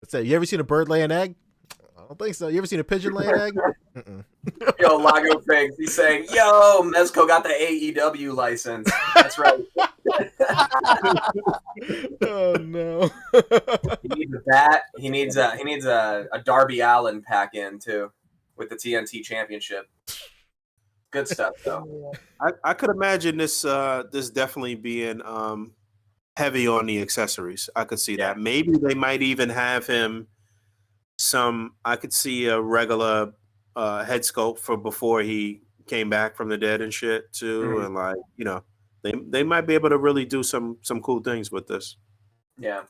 So, you ever seen a bird lay an egg? I don't think so. You ever seen a pigeon lay an egg? Mm-mm. Yo, Lago Figs, he's saying, "Yo, Mezco got the AEW license." That's right. Oh no. He needs that. He needs a Darby Allin pack in too with the TNT Championship. Good stuff though. I could imagine this definitely being heavy on the accessories. I could see that. Maybe they might even have him I could see a regular head sculpt for before he came back from the dead and shit too. Mhm. And like, you know, they might be able to really do some cool things with this. Yeah.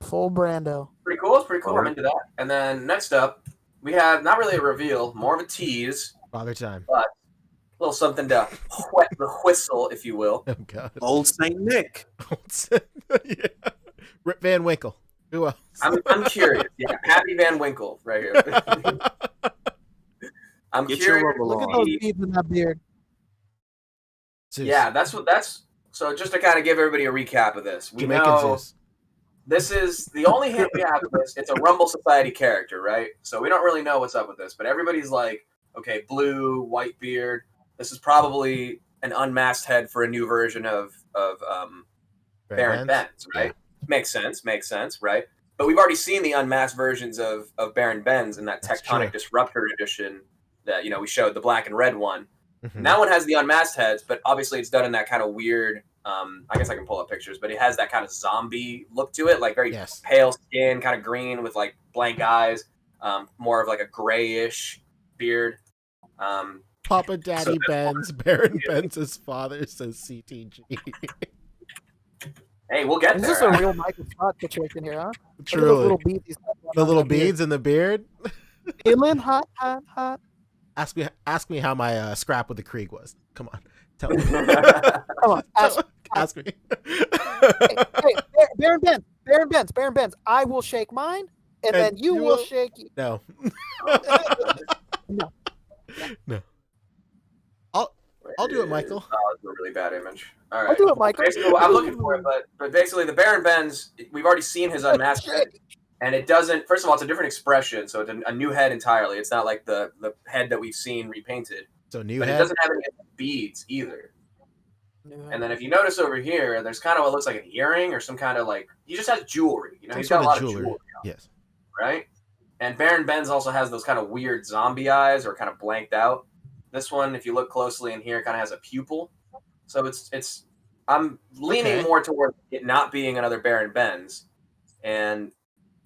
Full Brando. Pretty cool. It's pretty cool. I'm into that. And then next up, we have not really a reveal, more of a tease, Father time. but a little something to whet the whistle, if you will. Oh god. Old Saint Nick. Yeah. Rip Van Winkle. Who else? I'm curious. Yeah, Happy Van Winkle right here. I'm Get your curious. rubber Look at on. those beads in that beard. Zeus. Yeah, that's so just to kind of give everybody a recap of this. We Jamaican know Zeus. this is the only hint we have of this. It's a Rumble Society character, right? So we don't really know what's up with this, but everybody's like, okay, blue, white beard. This is probably an unmasked head for a new version of Baron Benz, right? Yeah. Makes sense, right? But we've already seen the unmasked versions of Baron Benz in that That's Tectonic true. Disruptor edition that we showed, the black and red one. Mhm. That one has the unmasked heads, but obviously it's done in that kind of weird. I guess I can pull up pictures, but it has that kind of zombie look to it, like very Yes. pale skin, kind of green with like blank eyes, more of like a grayish beard. Papa Daddy Benz, Baron Benz's father says CTG. Hey, we'll get Is there. this a real Michael Scott situation here, huh? Look at those Truly. little beads he's got The on little that beard. beads in the beard. Feeling hot, hot, hot. Ask me how my scrap with the Krieg was. Come on. Tell me. Come on, Ask me. hey, Baron Benz. I will shake mine, and then you will shake. No. No. No. I'll do it, Michael. Oh, it's a really bad image. All right. I'll do it, Michael. Basically, I'm looking for it, but basically, the Baron Benz, we've already seen his unmasked head, and it doesn't. First of all, it's a different expression, so it's a new head entirely. It's not like the head that we've seen repainted, So new but it head. doesn't have any beads either. And then if you notice over here, there's kind of what looks like an earring or some kind of like he just has jewelry. Some He's sort got a lot of of jewelry, Yes. right? And Baron Benz also has those kind of weird zombie eyes or kind of blanked out. This one, if you look closely in here, kind of has a pupil. So it's. I'm leaning more toward it not being another Baron Benz, and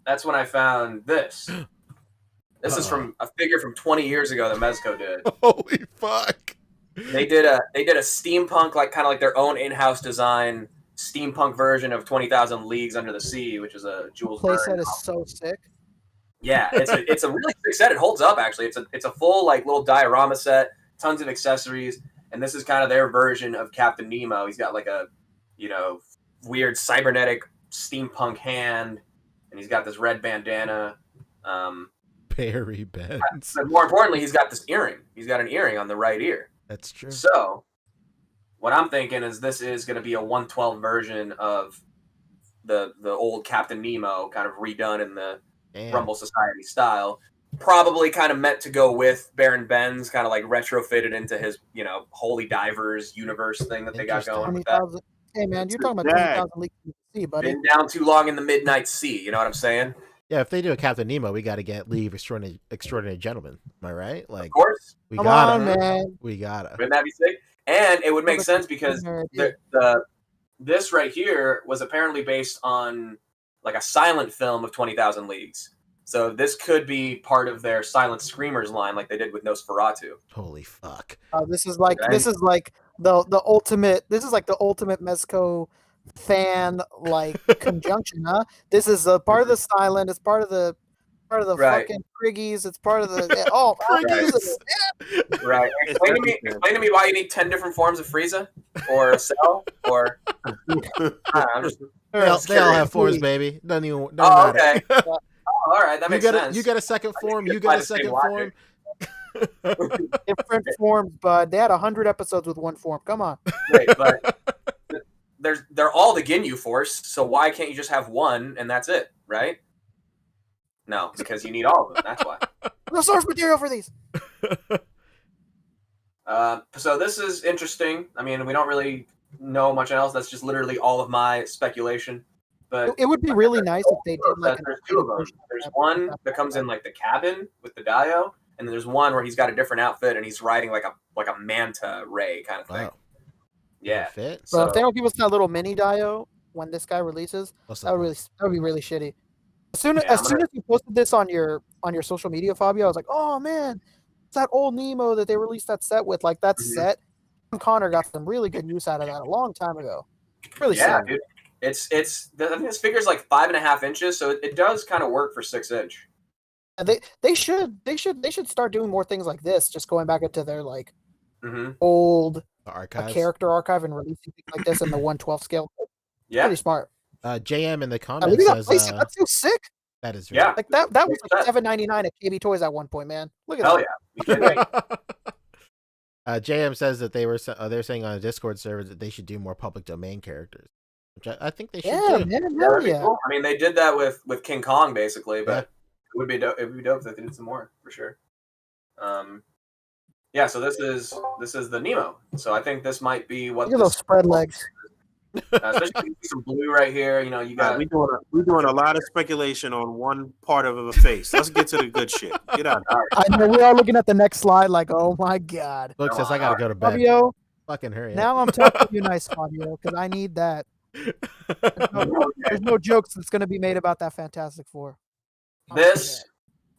that's when I found this. This is from a figure from 20 years ago that Mezco did. Holy fuck! They did a steampunk, like kind of like their own in-house design steampunk version of 20,000 Leagues Under the Sea, which is a Jules Verne. Playset is so sick. Yeah, it's a really sick set. It holds up actually. It's a full like little diorama set, tons of accessories, and this is kind of their version of Captain Nemo. He's got like a weird cybernetic steampunk hand, and he's got this red bandana. Barry Benz. But more importantly, he's got this earring. He's got an earring on the right ear. That's true. So, what I'm thinking is this is going to be a 112 version of the old Captain Nemo, kind of redone in the Rumble Society style. Probably kind of meant to go with Baron Benz, kind of like retrofitted into his, Holy Divers universe thing that they got going with that. 20,000. Hey man, you're talking about 20,000 Leagues Under the Sea, buddy. Been down too long in the Midnight Sea, you know what I'm saying? Yeah, if they do a Captain Nemo, we got to get Leave Extraordinary Gentleman. Am I right? Like, Of course. we Come got on, it. man. We got it. Wouldn't that be sick? And it would make sense because the this right here was apparently based on like a silent film of 20,000 Leagues. So this could be part of their Silent Screamers line, like they did with Nosferatu. Holy fuck! This is like Right? this is like the ultimate. This is like the ultimate Mezco fan like conjunction, huh? This is a part of the silent. It's part of the Right. fucking Kriggies. It's part of the Right. Explain to me why you need 10 different forms of Frieza or Cell or. I'm just. They all have forms, baby. Doesn't Oh, matter. okay. Oh, all right, that makes sense. You get a second form. You apply get a the same second logic. form. different forms, bud. They had 100 episodes with one form. Come on. Right, but they're all the Ginyu Force, so why can't you just have one and that's it, right? No, because you need all of them. That's why. The source material for these. So this is interesting. I mean, we don't really know much else. That's just literally all of my speculation. But It would be really nice if they did like there's two of them. There's one that comes in like the cabin with the Dio, and then there's one where he's got a different outfit and he's riding like a manta ray kind of thing. Wow. Yeah. Fit. So if they don't give us that little mini Dio when this guy releases, that would be really shitty. As soon as you posted this on your social media, Fabio, I was like, oh man, it's that old Nemo that they released that set with. Like that set, Connor got some really good use out of that a long time ago. Really sick. Dude. I think this figure's like 5.5 inches, so it does kind of work for 6-inch. They should start doing more things like this. Just going back into their like old character archive and releasing things like this in the 1/12 scale. Yeah, pretty smart. JM in the comments says that's so sick. That is really like that was like $7.99 at KB Toys at one point, man. Look at Hell that. Yeah. JM says that they're saying on a Discord server that they should do more public domain characters, which I think they should do. Man, cool. I mean, they did that with King Kong basically, but it would be dope. It would be dope if they did some more for sure. Yeah. So this is the Nemo. So I think this might be what. Look at those spread legs. Especially some blue right here. You know, you got. We're doing a lot of speculation on one part of a face. Let's get to the good shit. Get out. I know we're all looking at the next slide, like, oh my god. Look, says I gotta go to bed. Fabio, fucking hurry up. Now I'm talking to you nice, Fabio, because I need that. There's no jokes that's going to be made about that Fantastic Four. This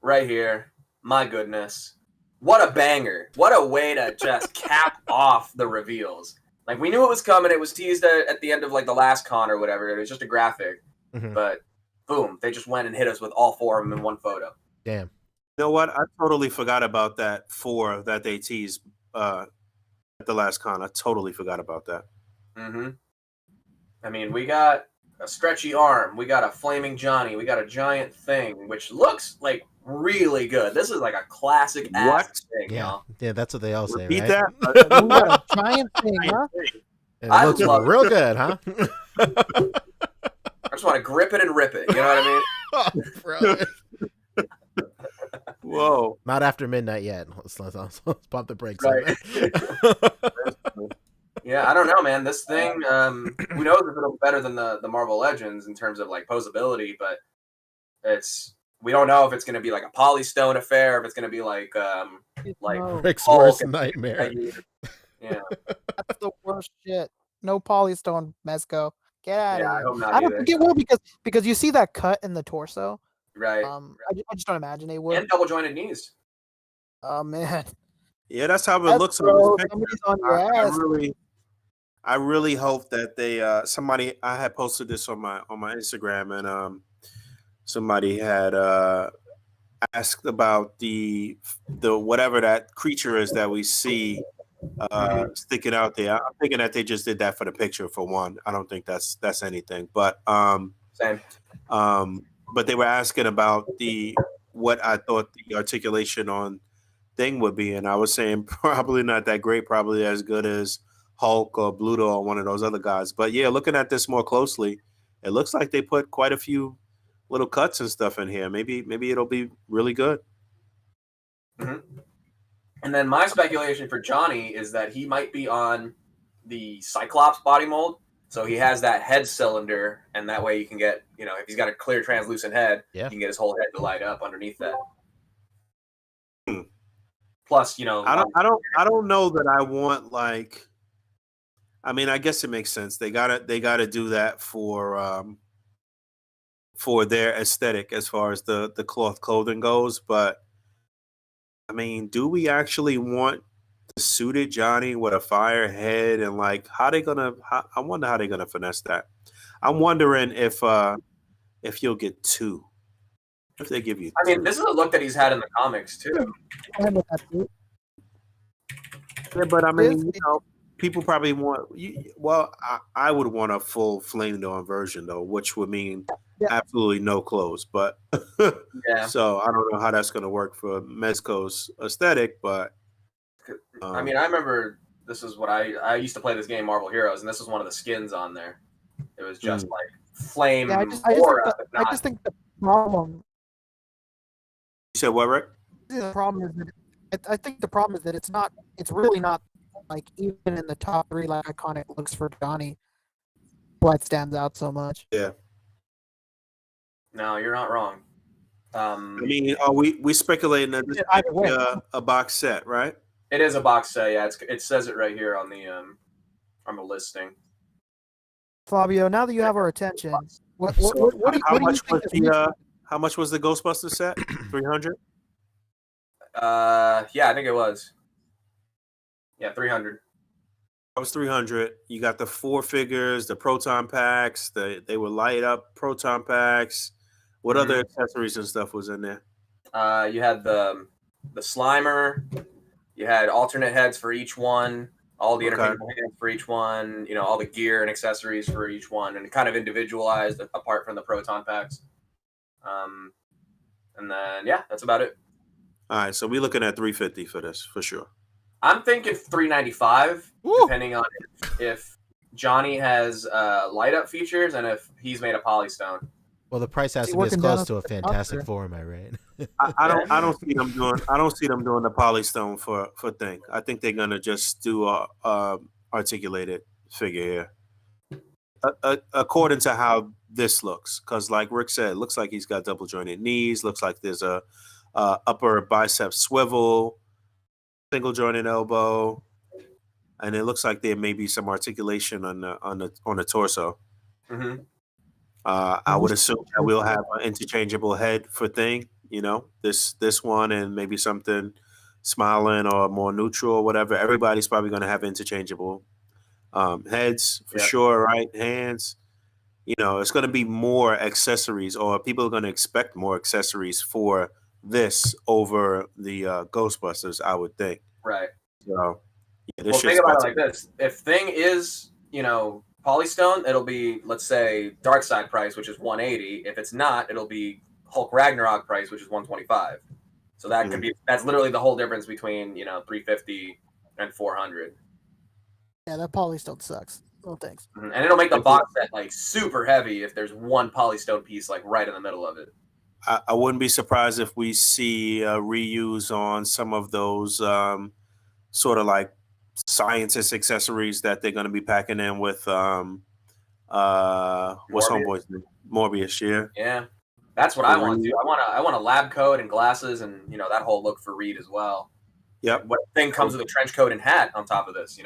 right here, my goodness, what a banger! What a way to just cap off the reveals. Like, we knew it was coming. It was teased at the end of, like, the last con or whatever. It was just a graphic. But, boom, they just went and hit us with all four of them in one photo. Damn. You know what? I totally forgot about that 4 that they teased at the last con. I totally forgot about that. I mean, we got a stretchy arm. We got a flaming Johnny. We got a giant thing, which looks, like, really good. This is like a classic ass thing, yeah. Yeah, that's what they all say, Repeat right? that. A giant thing, huh? And it looks real good, huh? I just want to grip it and rip it. You know what I mean? Bro. Whoa. Not after midnight yet. Let's pump the brakes. Right. Yeah, I don't know, man. This thing, who knows if it'll be better than the Marvel Legends in terms of, like, posability, but we don't know if it's going to be like a Polystone affair, if it's going to be like Rick's worst nightmare. Yeah, that's the worst shit. No Polystone, Mezco. Get out of here. I hope not. I don't think it will because you see that cut in the torso. Right. I just don't imagine they would. And double jointed knees. Oh man. Yeah, that's how it looks on this picture. On your ass. I really hope that they I had posted this on my Instagram, and somebody had asked about the whatever that creature is that we see sticking out there. I'm thinking that they just did that for the picture for one. I don't think that's anything. But same. But they were asking about what I thought the articulation on thing would be, and I was saying probably not that great, probably as good as Hulk or Bluto or one of those other guys. But yeah, looking at this more closely, it looks like they put quite a few little cuts and stuff in here. Maybe it'll be really good. And then my speculation for Johnny is that he might be on the Cyclops body mold. So he has that head cylinder, and that way you can get, if he's got a clear translucent head, you can get his whole head to light up underneath that. Plus, I don't know that I want I mean, I guess it makes sense. They gotta do that for their aesthetic as far as the cloth clothing goes. But I mean, do we actually want the suited Johnny with a fire head and like how they gonna? I wonder how they're gonna finesse that. I'm wondering if you'll get two. If they give you I mean, two. this is a look that he's had in the comics too. I'm with that too. Yeah, but I mean, Is- people probably want. Well, I would want a full flamed on version though, which would mean Yeah. absolutely no clothes. But Yeah. so I don't know how that's going to work for Mezco's aesthetic, but I mean, I remember this is what I used to play this game, Marvel Heroes, and this was one of the skins on there. It was just like flame Yeah, aura. I just think the problem. You said what, Rick? The problem is that I think the problem is that it's not. It's really not like even in the top 3 like iconic looks for Johnny. Why it stands out so much. Yeah. No, you're not wrong. I mean, are we speculating that this Either way. is a box set, right? It is a box set. Yeah, it says it right here on the listing. Fabio, now that you have our attention, what So do you how much think was is how much was the Ghostbuster set? 300. Yeah, I think it was. Yeah, 300. That was 300. You got the 4 figures, the proton packs. They were light up proton packs. What other accessories and stuff was in there? You had the Slimer. You had alternate heads for each one. All the interchangeable heads for each one. You know, all the gear and accessories for each one, and kind of individualized apart from the proton packs. And then yeah, that's about it. All right, so we're looking at 350 for this for sure. I'm thinking 395, depending on if Johnny has light up features and if he's made of polystone. Well, the price has to be as close to a Fantastic Four, am I right? I don't see them doing the polystone for thing. I think they're gonna just do a articulated figure here, according to how this looks. Because like Rick said, it looks like he's got double jointed knees. Looks like there's a upper bicep swivel, single jointed elbow, and it looks like there may be some articulation on the torso. Mm-hmm. I would assume that we'll have an interchangeable head for thing, this one and maybe something smiling or more neutral or whatever. Everybody's probably going to have interchangeable heads for sure, right? Hands. It's going to be more accessories, or people are going to expect more accessories for this over the Ghostbusters, I would think. Right. So, well, think about it like this: if Thing is, polystone, it'll be, let's say, Darkseid price, which is 180. If it's not, it'll be Hulk Ragnarok price, which is 125. So that could be, that's literally the whole difference between 350 and 400. Yeah, that polystone sucks. No thanks. And it'll make the box set like super heavy if there's one polystone piece like right in the middle of it. I wouldn't be surprised if we see a reuse on some of those sort of like scientist accessories that they're going to be packing in with what's Homeboy's name? Morbius. Yeah, that's what I want to do. I want a lab coat and glasses and that whole look for Reed as well. Yep. What Thing comes with a trench coat and hat on top of this,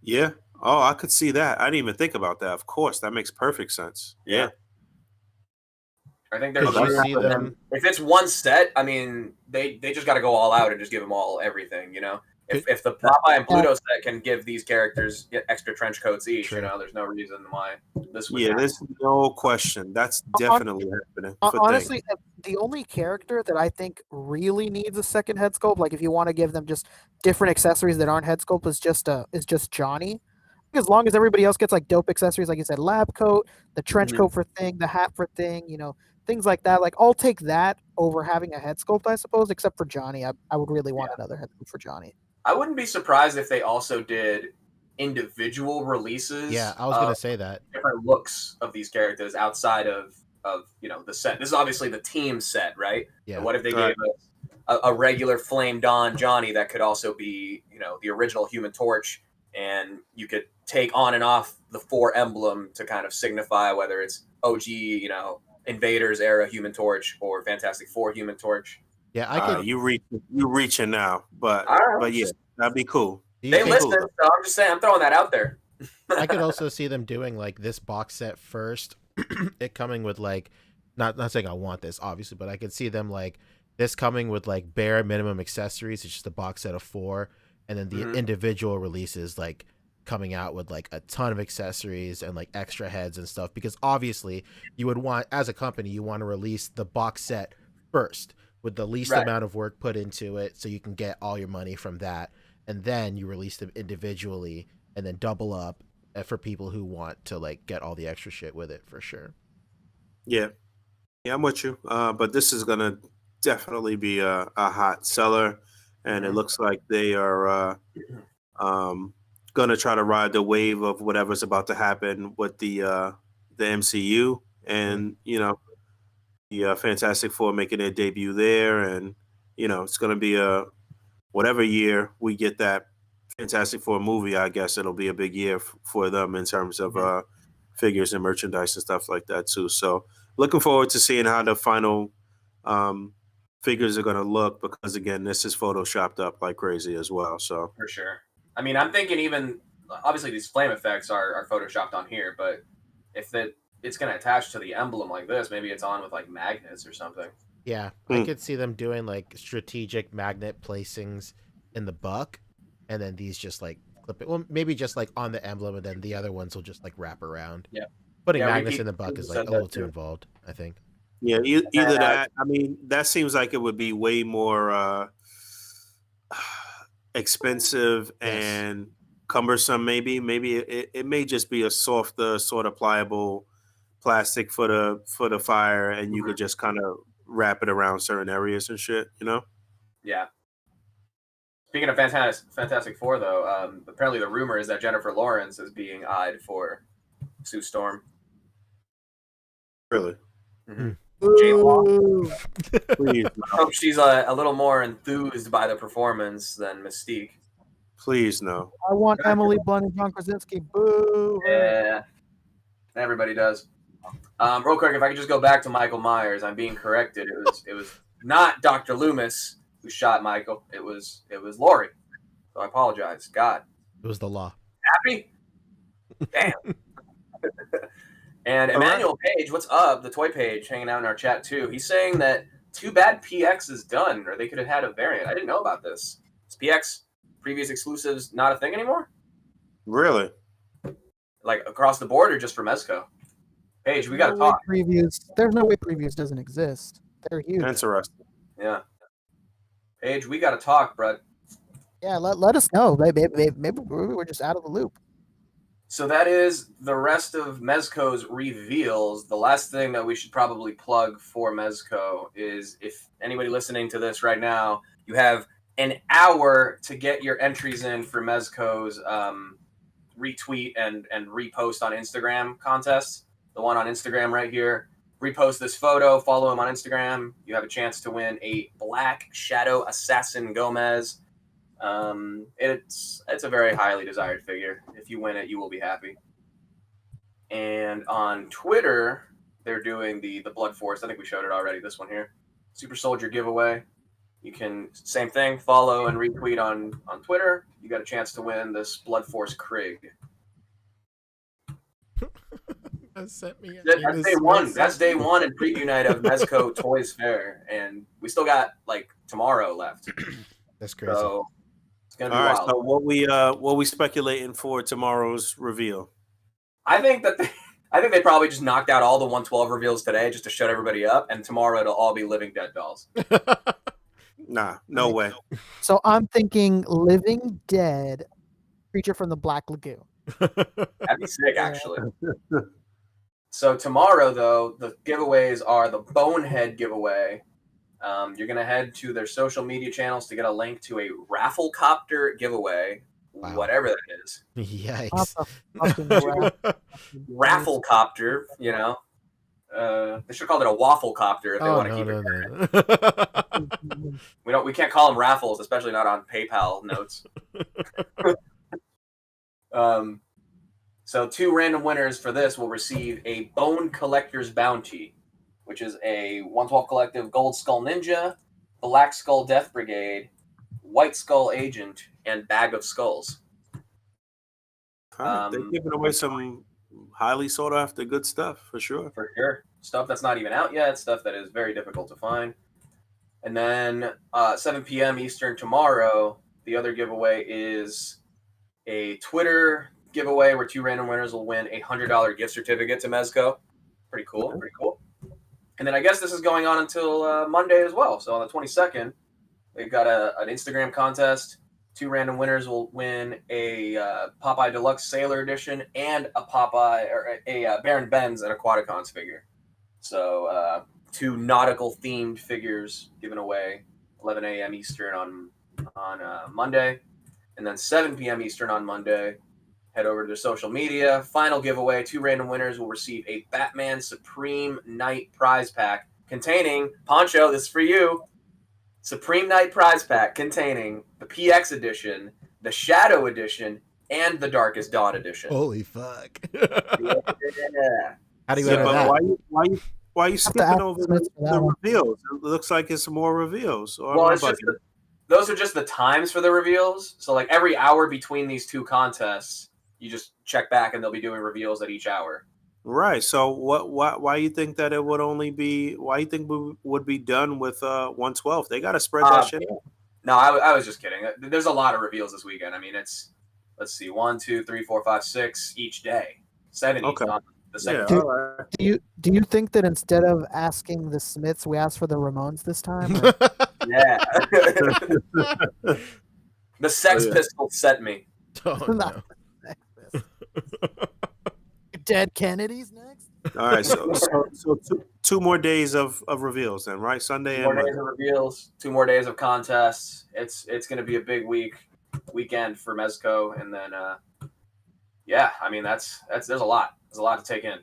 Yeah. Oh, I could see that. I didn't even think about that. Of course, that makes perfect sense. Yeah. I think there's if it's one set, I mean, they just got to go all out and just give them all everything, If the Popeye and Pluto set can give these characters extra trench coats each, there's no reason why this would happen. There's no question. That's definitely happening. Honestly, the only character that I think really needs a second head sculpt, like if you want to give them just different accessories that aren't head sculpt, is just Johnny. As long as everybody else gets like dope accessories, like you said, lab coat, the trench coat for Thing, the hat for Thing, things like that. Like I'll take that over having a head sculpt, I suppose, except for Johnny. I would really want another head sculpt for Johnny. I wouldn't be surprised if they also did individual releases. Yeah, I was going to say that. Different looks of these characters outside of the set. This is obviously the team set, right? Yeah. But what if they gave us a regular flamed on Johnny that could also be, the original Human Torch, and you could take on and off the 4 emblem to kind of signify whether it's OG, Invaders era Human Torch or Fantastic Four Human Torch. Yeah, I could. You reaching now, but yeah, that'd be cool. They listen, so I'm just saying, I'm throwing that out there. I could also see them doing like this box set first, it coming with like, not saying I want this obviously, but I could see them like this coming with like bare minimum accessories. It's just a box set of 4, and then the individual releases like coming out with like a ton of accessories and like extra heads and stuff. Because obviously, you would want, as a company, you want to release the box set first with the least amount of work put into it, so you can get all your money from that, and then you release them individually and then double up for people who want to like get all the extra shit with it, for sure. Yeah, I'm with you. But this is gonna definitely be a hot seller, and it looks like they are gonna try to ride the wave of whatever's about to happen with the MCU, and the Fantastic Four making their debut there, and it's gonna be a whatever year we get that Fantastic Four movie. I guess it'll be a big year for them in terms of figures and merchandise and stuff like that too. So looking forward to seeing how the final figures are going to look, because again, this is photoshopped up like crazy as well. So for sure. I mean, I'm thinking even obviously these flame effects are photoshopped on here, but if it's going to attach to the emblem like this, maybe it's on with like magnets or something. Yeah, I could see them doing like strategic magnet placings in the buck, and then these just like clip it. Well, maybe just like on the emblem, and then the other ones will just like wrap around. Yeah, putting magnets in the buck is like a little too involved, I think. Yeah, either that. I mean, that seems like it would be way more expensive and cumbersome. Maybe it may just be a softer, sort of pliable plastic for the fire, and you could just kind of wrap it around certain areas and shit. Yeah. Speaking of Fantastic Four, though, apparently the rumor is that Jennifer Lawrence is being eyed for Sue Storm. Really? Please, I hope she's a little more enthused by the performance than Mystique. Please, no. I want Emily Blunt and John Krasinski. Boo! Yeah, everybody does. Real quick, if I could just go back to Michael Myers, I'm being corrected. It was not Dr. Loomis who shot Michael. It was Laurie. So I apologize. God. It was the law. Happy? Damn. And Emmanuel Page, what's up? The toy page hanging out in our chat too. He's saying that too bad PX is done, or they could have had a variant. I didn't know about this. Is PX previous exclusives not a thing anymore? Really? Like across the board, or just for Mezco? Page, we gotta talk. Previews. There's no way previews doesn't exist. They're huge. Interesting. Yeah. Paige, we gotta talk, bro. Yeah, let us know. Maybe we're just out of the loop. So that is the rest of Mezco's reveals. The last thing that we should probably plug for Mezco is, if anybody listening to this right now, you have an hour to get your entries in for Mezco's retweet and repost on Instagram contests. The one on Instagram right here. Repost this photo, follow him on Instagram. You have a chance to win a Black Shadow Assassin Gomez. It's a very highly desired figure. If you win it, you will be happy. And on Twitter, they're doing the Blood Force. I think we showed it already. This one here, Super Soldier giveaway. You can, same thing, follow and retweet on Twitter. You got a chance to win this Blood Force Krieg. That's day one. That's day one and preview night of Mezco Toys Fair, and we still got like tomorrow left. That's crazy. So it's gonna be all right. wild. So what we speculating for tomorrow's reveal? I think they probably just knocked out all the 112 reveals today just to shut everybody up, and tomorrow it'll all be Living Dead dolls. Nah, no way. So I'm thinking Living Dead, Creature from the Black Lagoon. That'd be sick, actually. So tomorrow, though, the giveaways are the Bonehead giveaway. You're going to head to their social media channels to get a link to a Rafflecopter giveaway, whatever that is. Yikes. Rafflecopter, you know. They should call it a Wafflecopter if they want to keep it. We can't call them raffles, especially not on PayPal notes. So 2 random winners for this will receive a Bone Collector's Bounty, which is a 112 Collective Gold Skull Ninja, Black Skull Death Brigade, White Skull Agent, and Bag of Skulls. All right, they're giving away some highly sought after good stuff for sure. For sure. Stuff that's not even out yet, stuff that is very difficult to find. And then 7 p.m. Eastern tomorrow, the other giveaway is a Twitter giveaway where 2 random winners will win a $100 gift certificate to Mezco. Pretty cool, pretty cool. And then I guess this is going on until Monday as well. So on the 22nd, they've got an Instagram contest. 2 random winners will win a Popeye Deluxe Sailor Edition and a Popeye or a Baron Benz and Aquaticons figure. So 2 nautical themed figures given away 11 a.m. Eastern on Monday, and then 7 p.m. Eastern on Monday. Head over to their social media. Final giveaway: 2 random winners will receive a Batman Supreme Knight prize pack containing Poncho. This is for you. Supreme Knight prize pack containing the PX edition, the Shadow edition, and the Darkest Dawn edition. Holy fuck! Yeah. How do you enter that? Why are you skipping over the reveals? It looks like it's more reveals. Well, it's just those are just the times for the reveals. So like every hour between these 2 contests, you just check back and they'll be doing reveals at each hour. Right. So why you think that it would only be? Why you think we would be done with 112? They got to spread that shit out. No, I was just kidding. There's a lot of reveals this weekend. I mean, it's let's see, 1, 2, 3, 4, 5, 6 each day. 7 each on the second. Do you think that instead of asking the Smiths, we asked for the Ramones this time? Yeah. The Sex Pistols sent me. Oh, no. Dead Kennedys next. All right, so 2 more days of reveals then, right? Sunday and 2 more days of reveals, 2 more days of contests. It's going to be a big weekend for Mezco, and then yeah, I mean that's there's a lot to take in.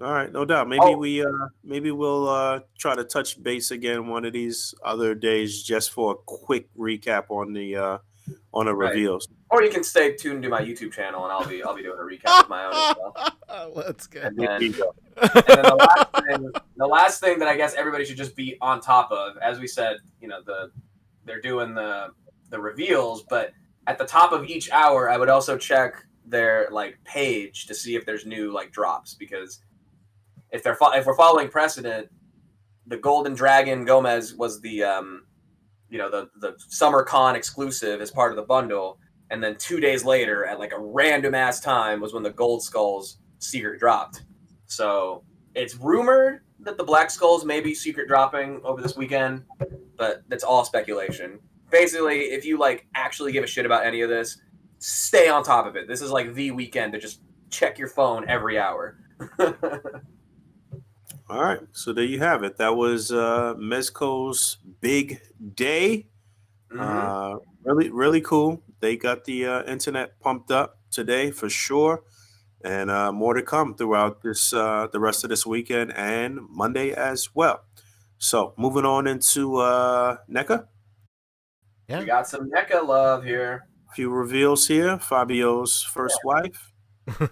All right, no doubt. Maybe we'll try to touch base again one of these other days just for a quick recap on the reveals. Or you can stay tuned to my YouTube channel, and I'll be doing a recap of my own as well. Let's go. And then the last thing that I guess everybody should just be on top of, as we said, they're doing the reveals, but at the top of each hour, I would also check their page to see if there's new drops, because if we're following precedent, the Golden Dragon Gomez was the the Summer Con exclusive as part of the bundle, and then 2 days later at a random ass time was when the Gold Skulls secret dropped. So it's rumored that the Black Skulls may be secret dropping over this weekend, but that's all speculation. Basically, if you actually give a shit about any of this, stay on top of it. This is the weekend to just check your phone every hour. All right, so there you have it. That was Mezco's big day. Really cool. They got the internet pumped up today for sure, and more to come throughout the rest of this weekend and Monday as well. So moving on into NECA. Yeah, we got some NECA love here. A few reveals here. Fabio's first wife. I'll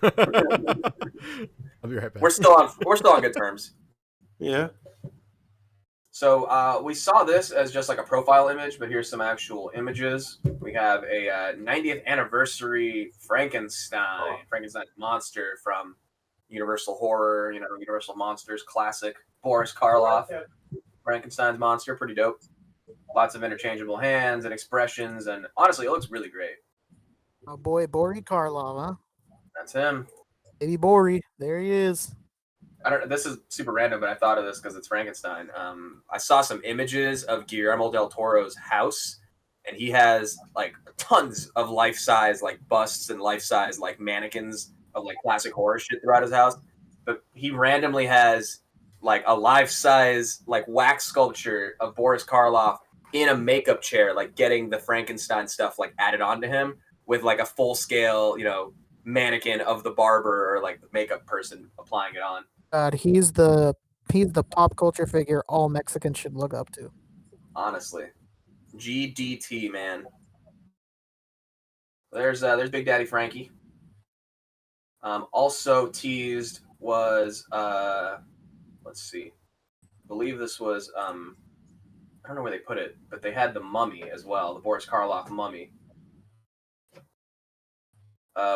be right back. We're still on good terms. Yeah. So we saw this as just a profile image, but here's some actual images. We have a 90th anniversary Frankenstein's monster from Universal Horror, Universal Monsters classic. Boris Karloff, Frankenstein's monster, pretty dope. Lots of interchangeable hands and expressions, and honestly, it looks really great. Oh boy, Boris Karloff, huh? That's him. Baby Boris, there he is. This is super random, but I thought of this because it's Frankenstein. I saw some images of Guillermo del Toro's house, and he has tons of life-size busts and life-size mannequins of classic horror shit throughout his house. But he randomly has a life-size wax sculpture of Boris Karloff in a makeup chair, getting the Frankenstein stuff added onto him with a full-scale mannequin of the barber or the makeup person applying it on. God, he's the pop culture figure all Mexicans should look up to. Honestly, GDT, man. There's Big Daddy Frankie. Also teased was let's see, I believe this was I don't know where they put it, but they had the mummy as well, the Boris Karloff mummy.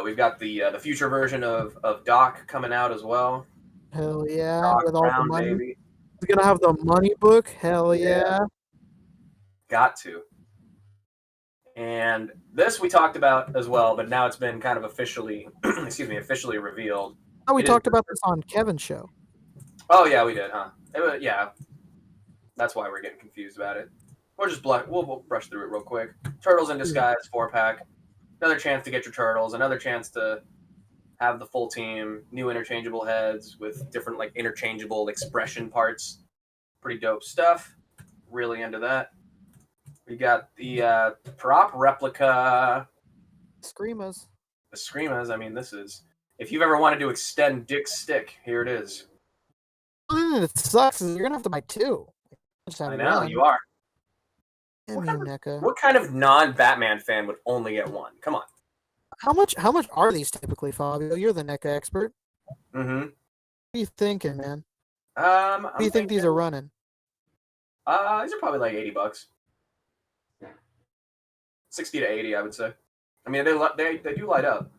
We've got the future version of Doc coming out as well. Hell yeah, Doc with all Brown, the money. baby. He's gonna have the money book. Hell Yeah. yeah. Got to. And this we talked about as well, but now it's been kind of officially, officially revealed. Oh, we It talked is- about this on Kevin's show. Oh yeah, we did, huh? Yeah, that's why we're getting confused about it. We'll brush through it real quick. Turtles in Disguise 4-pack. Another chance to get your turtles. Another chance to have the full team. New interchangeable heads with different like interchangeable expression parts. Pretty dope stuff. Really into that. We got the prop replica. Screamers. The Screamas. I mean, this is if you've ever wanted to extend Dick's stick, here it is. It sucks. You're gonna have to buy two. I know you are. What kind of non-Batman fan would only get one? Come on. How much are these typically, Fabio? You're the NECA expert. Mm-hmm. What are you thinking, man? What do you think these are running? These are probably like $80. 60 to 80, I would say. I mean, they do light up.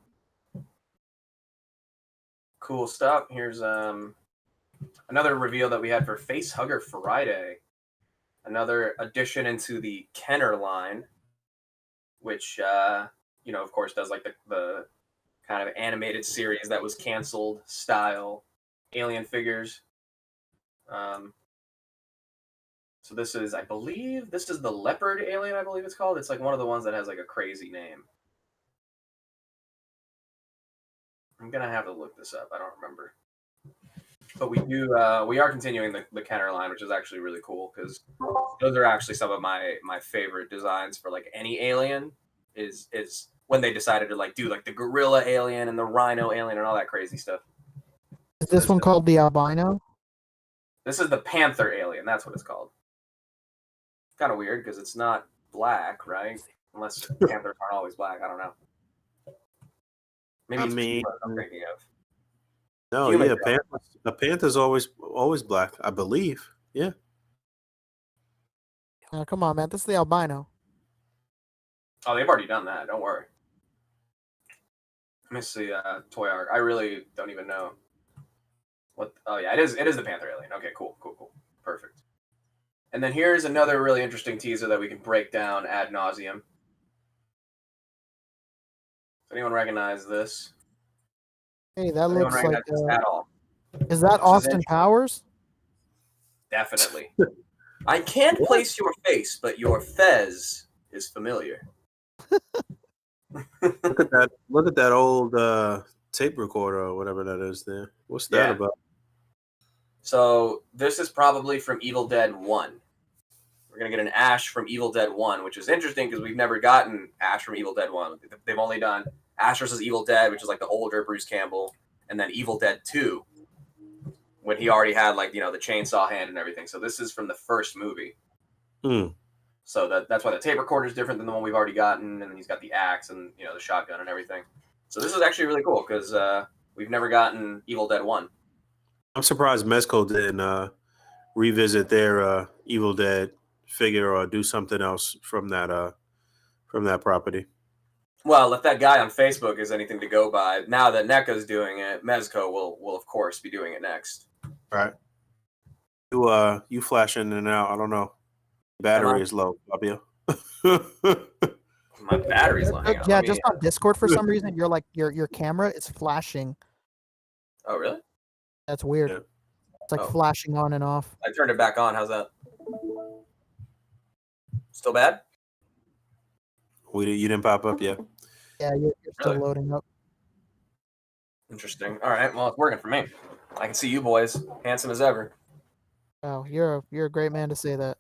Cool stuff. Here's another reveal that we had for Face Hugger Friday. Another addition into the Kenner line, which of course, does like the kind of animated series that was canceled style alien figures. So this is, I believe, the leopard alien, I believe it's called. It's like one of the ones that has like a crazy name. I'm gonna have to look this up. I don't remember. But we are continuing the Kenner line, which is actually really cool because those are actually some of my favorite designs for like any alien. Is when they decided to like do like the gorilla alien and the rhino alien and all that crazy stuff. Is this one called the albino? This is the panther alien. That's what it's called. Kind of weird because it's not black, right? Unless panthers aren't always black. I don't know. Maybe I it's mean, what I'm thinking of. No, Human yeah, a panther's always black, I believe. Yeah. Come on, man. This is the albino. Oh, they've already done that. Don't worry. Let me see. Toy Arc. I really don't even know. What? Oh yeah, it is the panther alien. Okay, cool. Perfect. And then here's another really interesting teaser that we can break down ad nauseum. Does anyone recognize this? Hey, that looks like. This at all? Is that Austin Powers? Definitely. I can't place your face, but your fez is familiar. Look at that old tape recorder or whatever that is there. What's that about? So this is probably from Evil Dead 1. We're going to get an Ash from Evil Dead 1, which is interesting because we've never gotten Ash from Evil Dead 1. They've only done Ash vs. Evil Dead, which is like the older Bruce Campbell, and then Evil Dead 2, when he already had like, the chainsaw hand and everything. So this is from the first movie. So that's why the tape recorder is different than the one we've already gotten, and then he's got the axe and the shotgun and everything. So this is actually really cool because we've never gotten Evil Dead 1. I'm surprised Mezco didn't revisit their Evil Dead figure or do something else from that property. Well, if that guy on Facebook is anything to go by, now that NECA's doing it, Mezco will of course be doing it next. All right. You flash in and out. I don't know. Battery is low, Fabio. My battery's low. Yeah, just on Discord for some reason, your camera is flashing. Oh, really? That's weird. Yeah. It's like flashing on and off. I turned it back on. How's that? Still bad? You didn't pop up yet. Yeah, you're still loading up. Interesting. All right. Well, it's working for me. I can see you boys, handsome as ever. Oh, you're a great man to say that.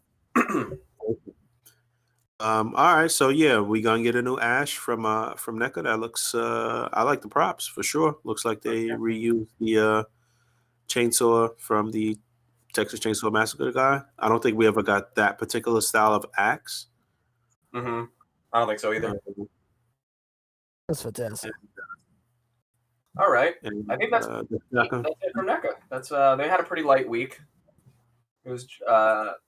All right, so yeah, we gonna get a new Ash from NECA. That looks I like the props for sure. Looks like they reused the chainsaw from the Texas Chainsaw Massacre guy. I don't think we ever got that particular style of axe. I don't think so either. That's fantastic. All right. And, I think that's it from NECA. That's they had a pretty light week. It was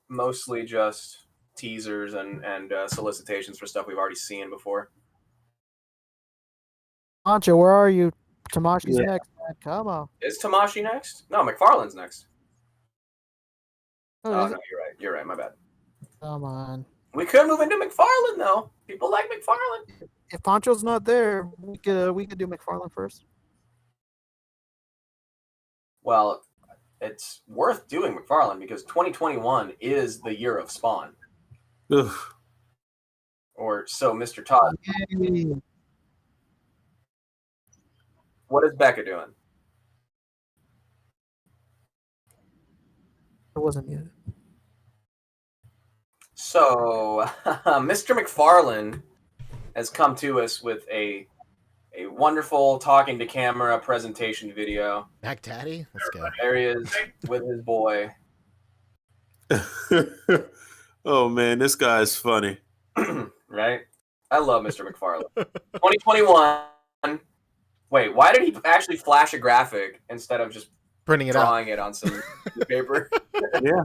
mostly just teasers and solicitations for stuff we've already seen before. Pancho, where are you? Tamashi's Yeah. next, man. Come on. Is Tamashi next? No, McFarlane's next. Oh, Oh is no, it? you're right. You're right. My bad. Come on. We could move into McFarlane though. People like McFarlane. If Pancho's not there, we could do McFarlane first. Well, it's worth doing McFarlane because 2021 is the year of Spawn, Ugh. or so Mr. Todd. Yay. What is Becca doing? It wasn't muted. So, Mr. McFarlane has come to us with a wonderful talking to camera presentation video. Back Daddy? Let's go. There he is with his boy. Oh man, this guy's funny. Right? I love Mr. McFarlane. 2021. Wait, why did he actually flash a graphic instead of just Printing it out. drawing it on some paper? Yeah,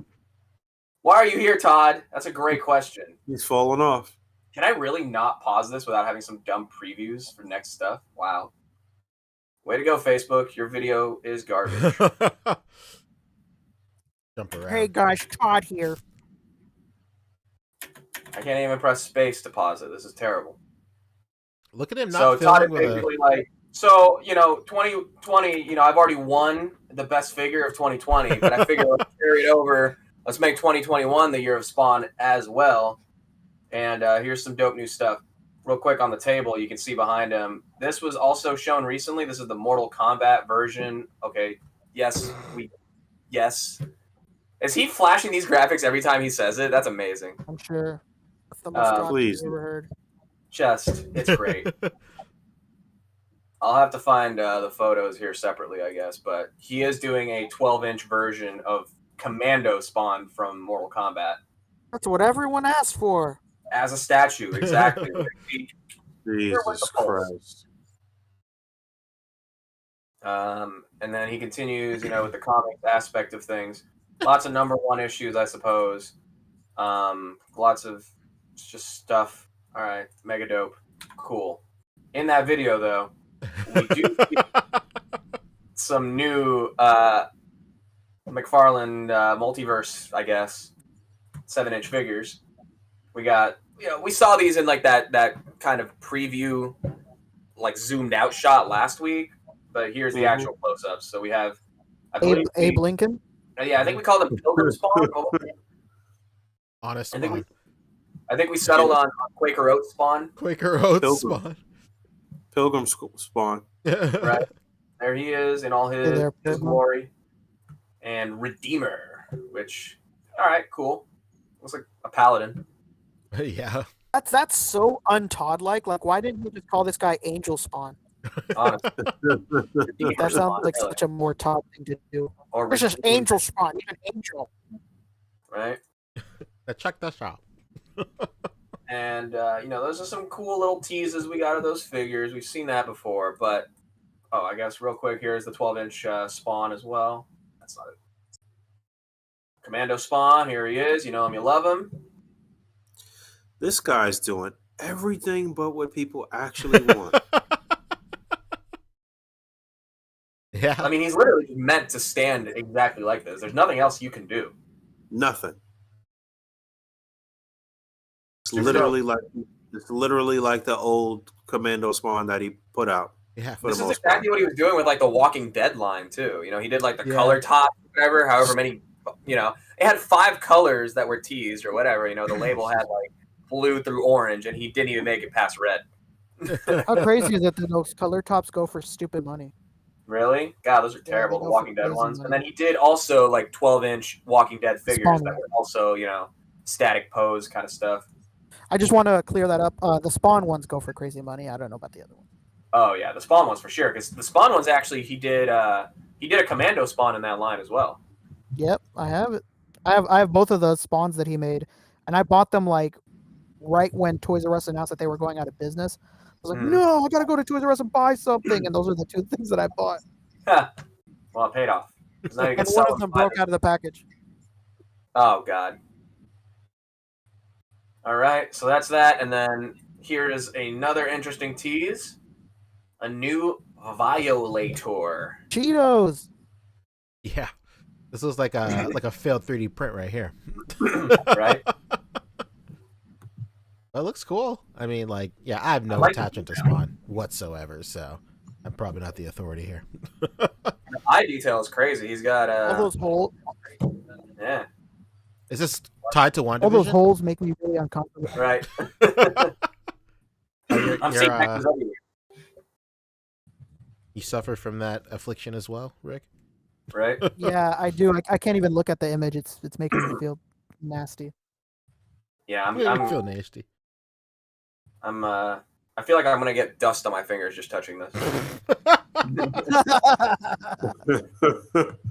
Why are you here, Todd? That's a great question. he's falling off. Can I really not pause this without having some dumb previews for next stuff? Wow. Way to go, Facebook. Your video is garbage. Jump around. Hey guys, Todd here. I can't even press space to pause it. This is terrible. Look at him not So Todd filming is with a. basically like, so, 2020, I've already won the best figure of 2020, but I figure let's carry it over. Let's make 2021 the year of Spawn as well. And here's some dope new stuff. Real quick on the table, you can see behind him. This was also shown recently. This is the Mortal Kombat version. Okay, yes. Is he flashing these graphics every time he says it? That's amazing. I'm sure. That's the most God please. I've ever heard. It's great. I'll have to find the photos here separately, I guess. But he is doing a 12-inch version of Commando Spawn from Mortal Kombat That's what everyone asked for. as a statue. Exactly. Jesus Christ. And then he continues, with the comics aspect of things. Lots of #1 issues, I suppose. Lots of just stuff. All right, mega dope. Cool. In that video, though, we do see some new McFarlane multiverse, I guess, 7-inch figures. We got, we saw these in like that kind of preview, like zoomed out shot last week, but here's the actual close-ups. So we have, I believe, Abe Lincoln. yeah, I think we called them Pilgrim Spawn. Honest I think Spawn. I think we settled on Quaker Oat Spawn. Quaker Oats Pilgrim. Spawn. Pilgrim Spawn. Right. There he is in all his, there, his Pilgrim. glory. And Redeemer, which, all right, cool. Looks like a paladin. Yeah. That's so un-Todd-like. Like, why didn't you just call this guy Angel Spawn? Honestly. That sounds like such a more Todd thing to do. Or This is Redeemer, Angel Spawn. He's an angel. right? Check the shop. And, those are some cool little teases we got of those figures. We've seen that before, but, I guess real quick, here's the 12-inch Spawn as well. That's not it. Commando Spawn, here he is. You know him, you love him. This guy's doing everything but what people actually want. Yeah. I mean, he's literally meant to stand exactly like this. There's nothing else you can do. Nothing. It's literally like the old Commando Spawn that he put out. Yeah. For This the is most exactly what he was doing with like the Walking Dead line too. He did like the color top, whatever, however many. It had 5 colors that were teased or whatever. The label had like blue through orange, and he didn't even make it past red. How crazy is it that those color tops go for stupid money? Really? God, those are terrible. they The go Walking for Dead crazy ones, money. and then he did also like 12-inch Walking Dead figures Spawn that one. were also static pose kind of stuff. I just want to clear that up. The Spawn ones go for crazy money. I don't know about the other one. Oh yeah, the Spawn ones for sure. Because the Spawn ones actually he did a Commando Spawn in that line as well. Yep, I have it. I have both of the Spawns that he made, and I bought them like right when Toys R Us announced that they were going out of business. I was like, no, I gotta go to Toys R Us and buy something, and those are the 2 things that I bought. Well, it paid off. 'Cause now you can And sell one of them broke out of the package. Oh God. All right, so that's that, and then here is another interesting tease. a new Violator. Cheetos. Yeah, this looks like a failed 3D print right here. Right? It looks cool. I mean, like, yeah, I have no like attachment to Spawn whatsoever, so I'm probably not the authority here. The eye detail is crazy. He's got All those holes. yeah, Is this tied to one All those division? holes make me really uncomfortable. right. I'm seeing pictures of you. You suffer from that affliction as well, Rick? Right? Yeah, I do. I can't even look at the image. It's making me feel nasty. Yeah, I feel nasty. I feel like I'm gonna get dust on my fingers just touching this.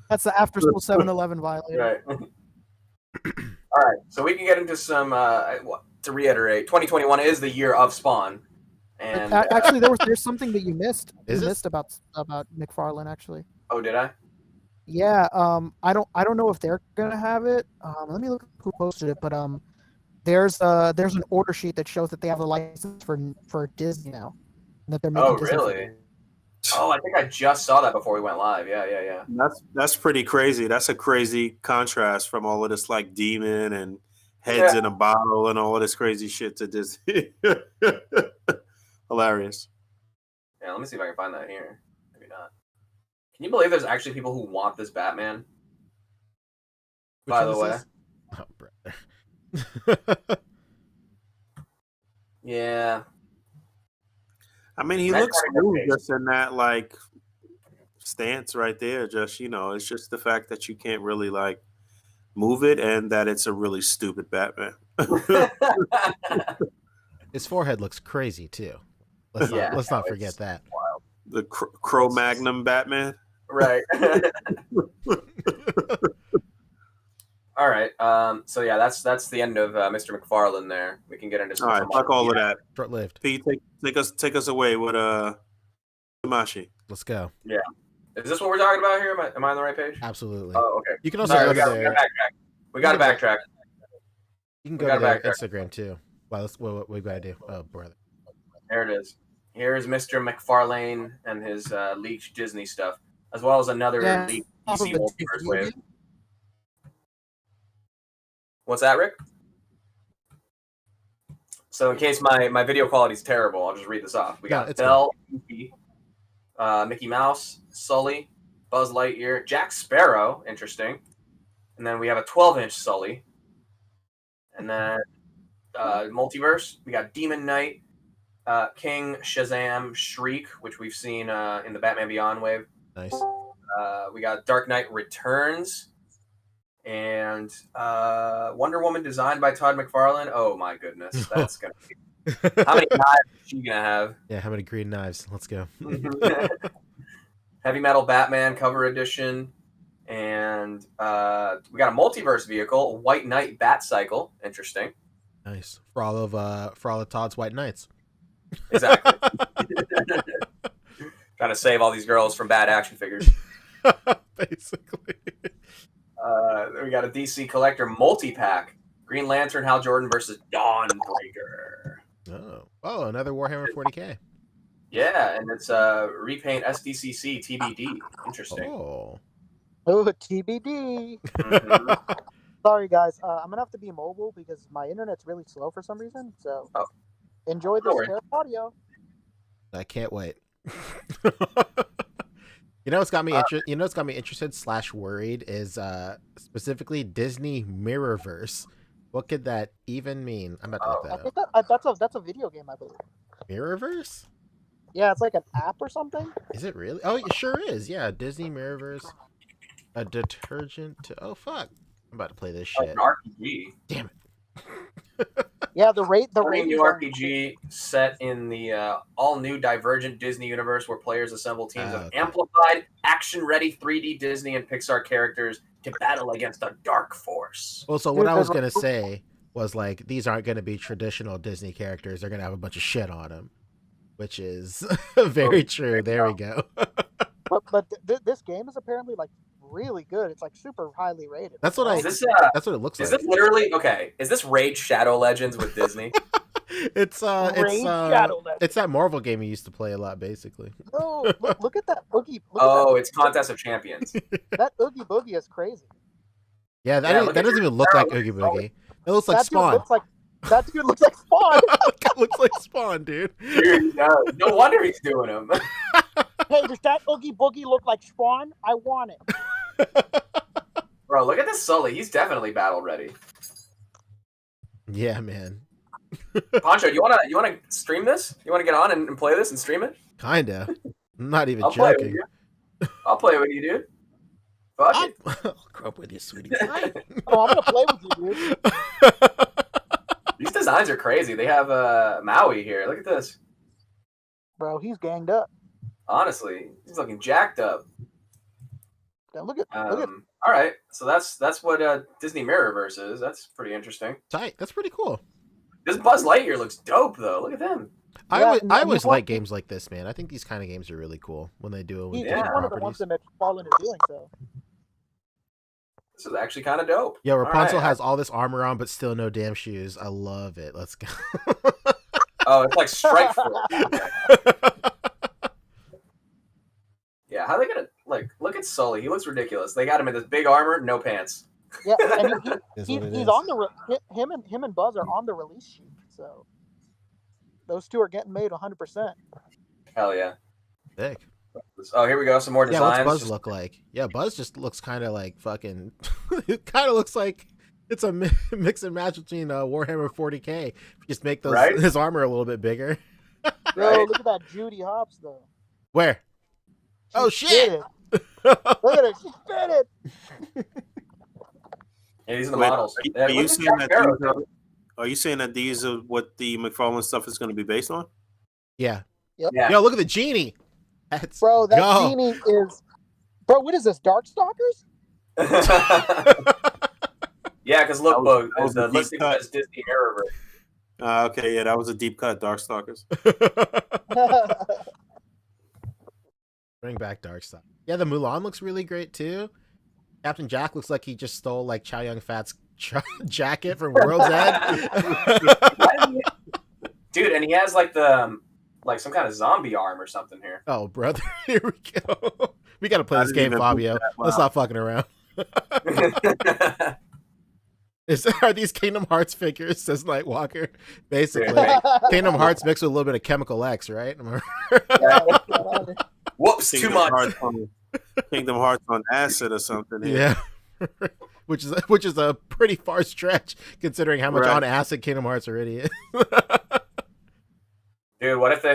That's the after school 7-Eleven violator. Right. All right, so we can get into some. To reiterate, 2021 is the year of Spawn, and Actually, there's something that you missed. Is you it? missed about McFarlane actually. oh, did I? Yeah. I don't know if they're gonna have it. Let me look who posted it, but there's an order sheet that shows that they have a license for Disney now, and that they're making. Oh, Disney really? figures. Oh, I think I just saw that before we went live. Yeah. That's pretty crazy. That's a crazy contrast from all of this like demon and heads in a bottle and all of this crazy shit to Disney. Hilarious. Yeah, let me see if I can find that here. Maybe not. Can you believe there's actually people who want this Batman? Which By one the is way. this? Oh, brother. Yeah. I mean, he That's looks kind of smooth good just in that like stance right there. Just it's just the fact that you can't really like move it, and that it's a really stupid Batman. His forehead looks crazy too. Let's not forget that. The Cro-Magnon Batman. Right. All right. So yeah, that's the end of Mr. McFarlane. There, we can get into some. All right, fuck all of that. Short-lived. Pete, take us away with Tamashi. Let's go. Yeah. Is this what we're talking about here? Am I on the right page? Absolutely. Oh, okay. You can also Sorry, go we to gotta their. backtrack. We got to backtrack. You can go to their Instagram too. Well, that's what we gotta do. Oh, brother. There it is. Here is Mr. McFarlane and his leaked Disney stuff, as well as another leaked DC multiverse wave. What's that, Rick? So in case my video quality is terrible, I'll just read this off. We got Belle, Goofy, Mickey Mouse, Sully, Buzz Lightyear, Jack Sparrow, interesting. And then we have a 12-inch Sully. And then multiverse, we got Demon Knight, King, Shazam, Shriek, which we've seen in the Batman Beyond wave. Nice. We got Dark Knight Returns. And Wonder Woman designed by Todd McFarlane. Oh my goodness, that's gonna be. How many knives is she gonna have? Yeah, how many green knives? Let's go. Heavy Metal Batman cover edition, and we got a multiverse vehicle, White Knight Bat Cycle. Interesting. Nice for all of Todd's White Knights. Exactly. Trying to save all these girls from bad action figures. Basically. We got a DC Collector multi-pack. Green Lantern, Hal Jordan versus Dawnbreaker. Oh, another Warhammer 40K. Yeah, and it's repaint SDCC TBD. Interesting. Oh, TBD. Mm-hmm. Sorry, guys. I'm gonna have to be mobile because my internet's really slow for some reason. So enjoy this terrible audio. I can't wait. You know what's got me interested / worried is specifically Disney Mirrorverse. What could that even mean? I'm about to look that up. That's a video game, I believe. Mirrorverse? Yeah, it's like an app or something. Is it really? Oh, it sure is. Yeah, Disney Mirrorverse. A detergent. Oh fuck! I'm about to play this shit. An RPG. Damn it. Yeah, the new RPG set in the all-new Divergent Disney universe where players assemble teams of amplified, action-ready 3D Disney and Pixar characters to battle against a dark force. Well, so what I was going to say was, like, these aren't going to be traditional Disney characters. They're going to have a bunch of shit on them, which is very true. There we go. But this game is apparently, like, really good. It's like super highly rated. That's what that's what it looks like. Is this literally okay? Is this Raid Shadow Legends with Disney? Raid Shadow Legends. it's that Marvel game you used to play a lot, basically. Oh, look at that Oogie. Oh, it's Contest of Champions. That Oogie Boogie is crazy. Yeah, that doesn't even look like Oogie Boogie. It looks like That Spawn. that dude looks like Spawn. It looks like Spawn, dude. Dude, no wonder he's doing them. Hey, does that Oogie Boogie look like Spawn? I want it. Bro, look at this Sully. He's definitely battle ready. Yeah, man. Poncho, you wanna stream this? You wanna get on and play this and stream it? Kinda. I'm not even I'll play with joking. you. I'll play with you, dude. Fuck it. I'll grow up with you, sweetie. Oh, I'm gonna play with you, dude. These designs are crazy. They have Maui here. Look at this. Bro, he's ganged up. Honestly, he's looking jacked up. Now look at All right, so that's what Disney Mirrorverse is. That's pretty interesting. Tight. That's pretty cool. This Buzz Lightyear looks dope, though. Look at him. I always like games like this, man. I think these kind of games are really cool when they do it with he's different one of the ones properties. that fall into doing so. This is actually kind of dope. Yeah, Rapunzel All right. has all this armor on, but still no damn shoes. I love it. Let's go. Oh, it's like Strike Force. Yeah, how they gonna look at Sully? He looks ridiculous. They got him in this big armor, no pants. Yeah, and Is he's what it is. on the him and Buzz are on the release sheet, so those two are getting made 100%. Hell yeah. Sick. Oh, here we go. Some more Yeah, designs. what's Buzz look like? Yeah, Buzz just looks kind of like fucking. It kind of looks like it's a mix and match between Warhammer 40K. Just make his armor a little bit bigger. Bro, look at that Judy Hopps though. Where? Oh She shit! spit it. Look at it, she spit it. Yeah, these are the Wait, models. are Yeah, you look at saying Jack that Sparrow, these are, too. are you saying that these are what the McFarlane stuff is going to be based on? Yeah. Yeah. Yo, look at the genie. Let's Bro, that go. genie is. Bro, what is this? Darkstalkers? Yeah, because look, Boog, that was the a deep listing cut. says Disney Mirrorverse. Okay, yeah, that was a deep cut, Darkstalkers. Bring back Darkstalker. Yeah, the Mulan looks really great too. Captain Jack looks like he just stole like Chow Yun Fat's jacket from World's End. Dude, and he has like some kind of zombie arm or something here. Oh, brother, here we go. We gotta play I this didn't game, even Fabio. think that. Let's Wow. stop fucking around. Are these Kingdom Hearts figures? Says Nightwalker. Basically, Kingdom Hearts mixed with a little bit of Chemical X, right? Whoops, too much. Kingdom Hearts on acid or something. Here. Yeah. which is a pretty far stretch considering how much Right. on acid Kingdom Hearts already is. Dude, what if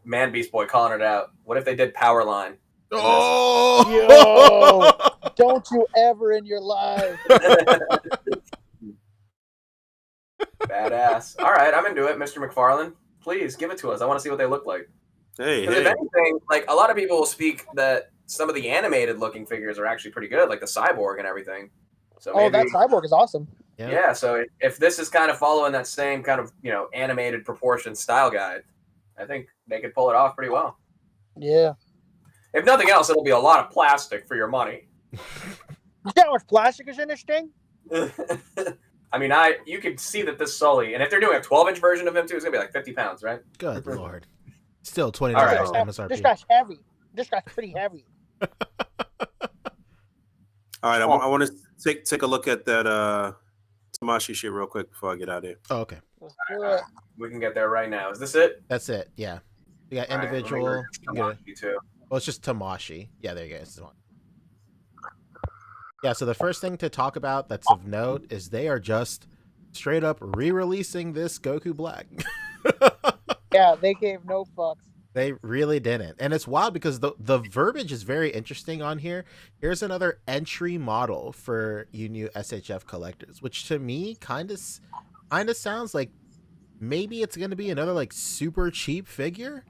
Man Beast Boy calling it out. What if they did Powerline? Oh, Yo, don't you ever in your life. Badass. All right, I'm into it, Mr. McFarlane. Please give it to us. I want to see what they look like. Hey, Because if hey. anything, like a lot of people will speak that some of the animated looking figures are actually pretty good, like the cyborg and everything. So Oh, maybe, that cyborg is awesome. yeah. So if this is kind of following that same kind of animated proportion style guide, I think they could pull it off pretty well. Yeah. If nothing else, it'll be a lot of plastic for your money. You know how much plastic is in this thing? I mean, you could see that this Sully, and if they're doing a 12-inch version of him too, it's gonna be like 50 pounds, right? good lord. Still $20 All right. MSRP. This guy's heavy. This guy's pretty heavy. All right, I want to take a look at that Tamashi shit real quick before I get out of here. Oh, okay. Let's do it. We can get there right now. Is this it? That's it. Yeah. We got All right, let me individual. go you get it. you too. Well, it's just Tamashi. Yeah, there you go. It's Tamashi. Yeah, so the first thing to talk about that's of note is they are just straight up re-releasing this Goku Black. Yeah, they gave no fucks. They really didn't. And it's wild because the verbiage is very interesting on here. Here's another entry model for you new SHF collectors, which to me kind of sounds like maybe it's going to be another like super cheap figure.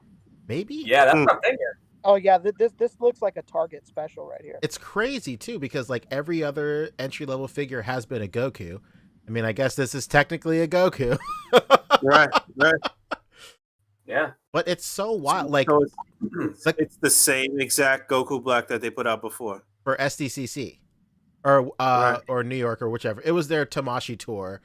Maybe? Yeah, that's what I'm thinking. Oh yeah, this looks like a Target special right here. It's crazy too because like every other entry level figure has been a Goku. I mean, I guess this is technically a Goku. Right. Yeah. But it's so wild. Like So it's the same exact Goku Black that they put out before. for SDCC or Right. or New York or whichever. It was their Tamashi tour.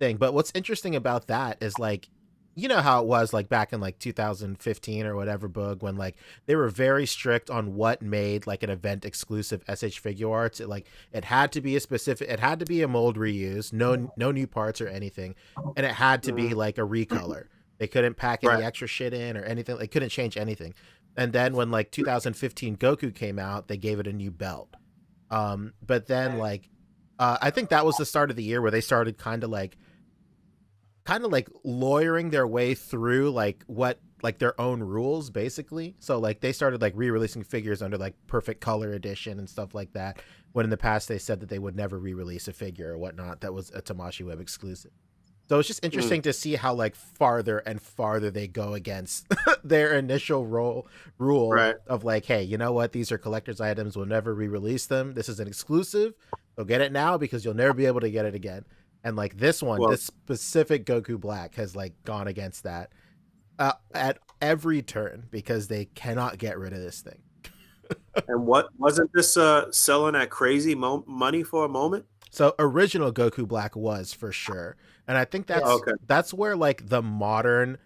thing. But what's interesting about that is like, you know how it was like back in like 2015 or whatever, Boog, when like they were very strict on what made like an event exclusive SH figure arts. It had to be it had to be a mold reuse, no new parts or anything, and it had to be like a recolor. They couldn't pack any extra shit in or anything. They couldn't change anything. And then when like 2015 Goku came out, they gave it a new belt. But then like I think that was the start of the year where they started kind of like lawyering their way through like what like their own rules basically. So like they started like re-releasing figures under like Perfect Color Edition and stuff like that, when in the past they said that they would never re-release a figure or whatnot that was a Tamashii Web exclusive. So it's just interesting to see how like farther and farther they go against their initial rule of like, hey, you know what, these are collector's items, we'll never re-release them, this is an exclusive, so get it now because you'll never be able to get it again. And like this one, this specific Goku Black has like gone against that at every turn because they cannot get rid of this thing. And what wasn't this selling at crazy money for a moment? So original Goku Black was for sure, and I think that's where like the modern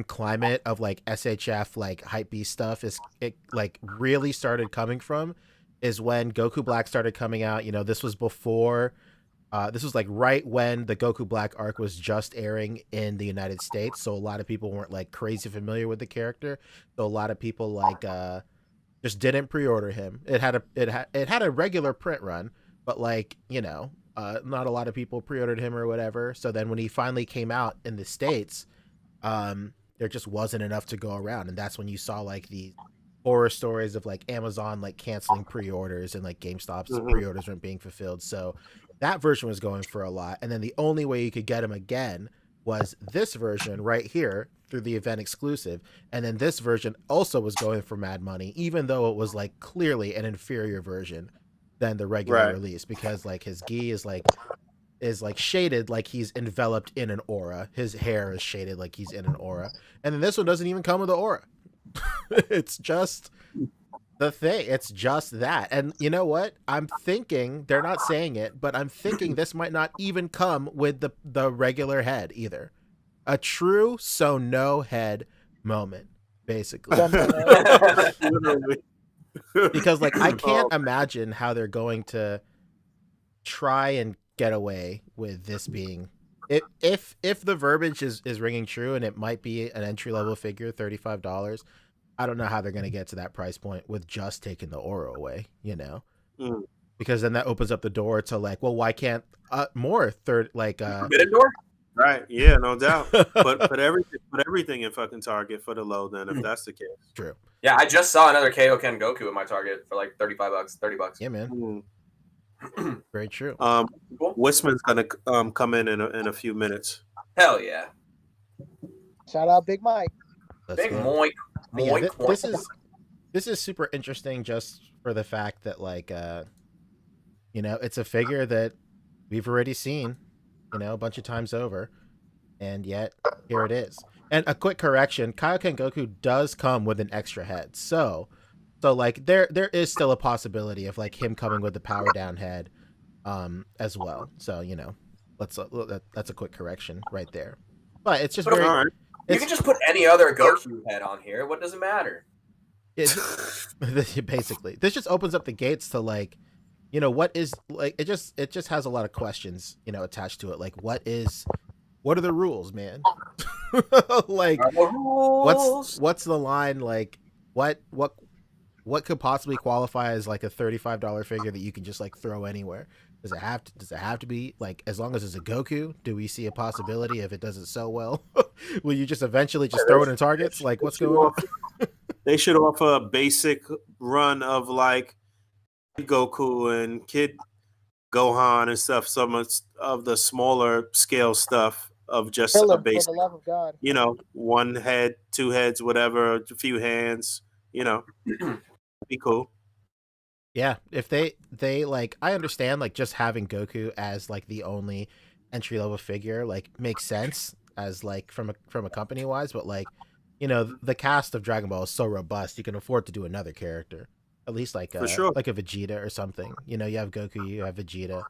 climate of like SHF like hypebeast stuff is it like really started coming from, is when Goku Black started coming out. You know, this was before. This was like right when the Goku Black arc was just airing in the United States, so a lot of people weren't like crazy familiar with the character. So a lot of people like just didn't pre-order him. It had a regular print run, but like, you know, not a lot of people pre-ordered him or whatever. So then when he finally came out in the States, there just wasn't enough to go around, and that's when you saw like the horror stories of like Amazon like canceling pre-orders and like GameStop's pre-orders weren't being fulfilled. So that version was going for a lot, and then the only way you could get him again was this version right here through the event exclusive, and then this version also was going for mad money, even though it was like clearly an inferior version than the regular release, because like his gi is like shaded like he's enveloped in an aura, his hair is shaded like he's in an aura, and then this one doesn't even come with the aura. It's just the thing. It's just that. And you know what? I'm thinking, they're not saying it, but I'm thinking this might not even come with the regular head either. A true so no head moment, basically. Because like I can't imagine how they're going to try and get away with this being if the verbiage is ringing true, and it might be an entry-level figure, $35. I don't know how they're going to get to that price point with just taking the aura away, you know? Because then that opens up the door to like, well, why can't more forbidden door? Right, yeah, no doubt. Put everything in fucking Target for the low then, if that's the case. True. Yeah, I just saw another Kaioken Goku in my Target for like $35, $30. Yeah, man. Very true. Wisman's gonna come in a few minutes. Hell yeah! Shout out Big Mike. Big Moink. Yeah, this is super interesting just for the fact that like you know, it's a figure that we've already seen, you know, a bunch of times over, and yet here it is. And a quick correction, Kaioken Goku does come with an extra head, so like there is still a possibility of like him coming with the power down head as well. So, you know, that's a quick correction right there. But it's just you can just put any other Goku head on here. What does it matter? Basically, this just opens up the gates to like, you know, what is like it just has a lot of questions, you know, attached to it. Like what are the rules, man? Like what's the line? Like what could possibly qualify as like a $35 figure that you can just like throw anywhere? Does it have to be like, as long as it's a Goku? Do we see a possibility if it doesn't sell well? Will you just eventually just throw it in Targets? Like what's going on? They should offer a basic run of like Goku and Kid Gohan and stuff. Some of the smaller scale stuff of just a basic, for the love of God. You know, one head, two heads, whatever, a few hands. You know, be cool. Yeah, if they like, I understand like just having Goku as like the only entry level figure like makes sense as like from a company wise, but like, you know, the cast of Dragon Ball is so robust, you can afford to do another character, at least like like a Vegeta or something. You know, you have Goku, you have Vegeta,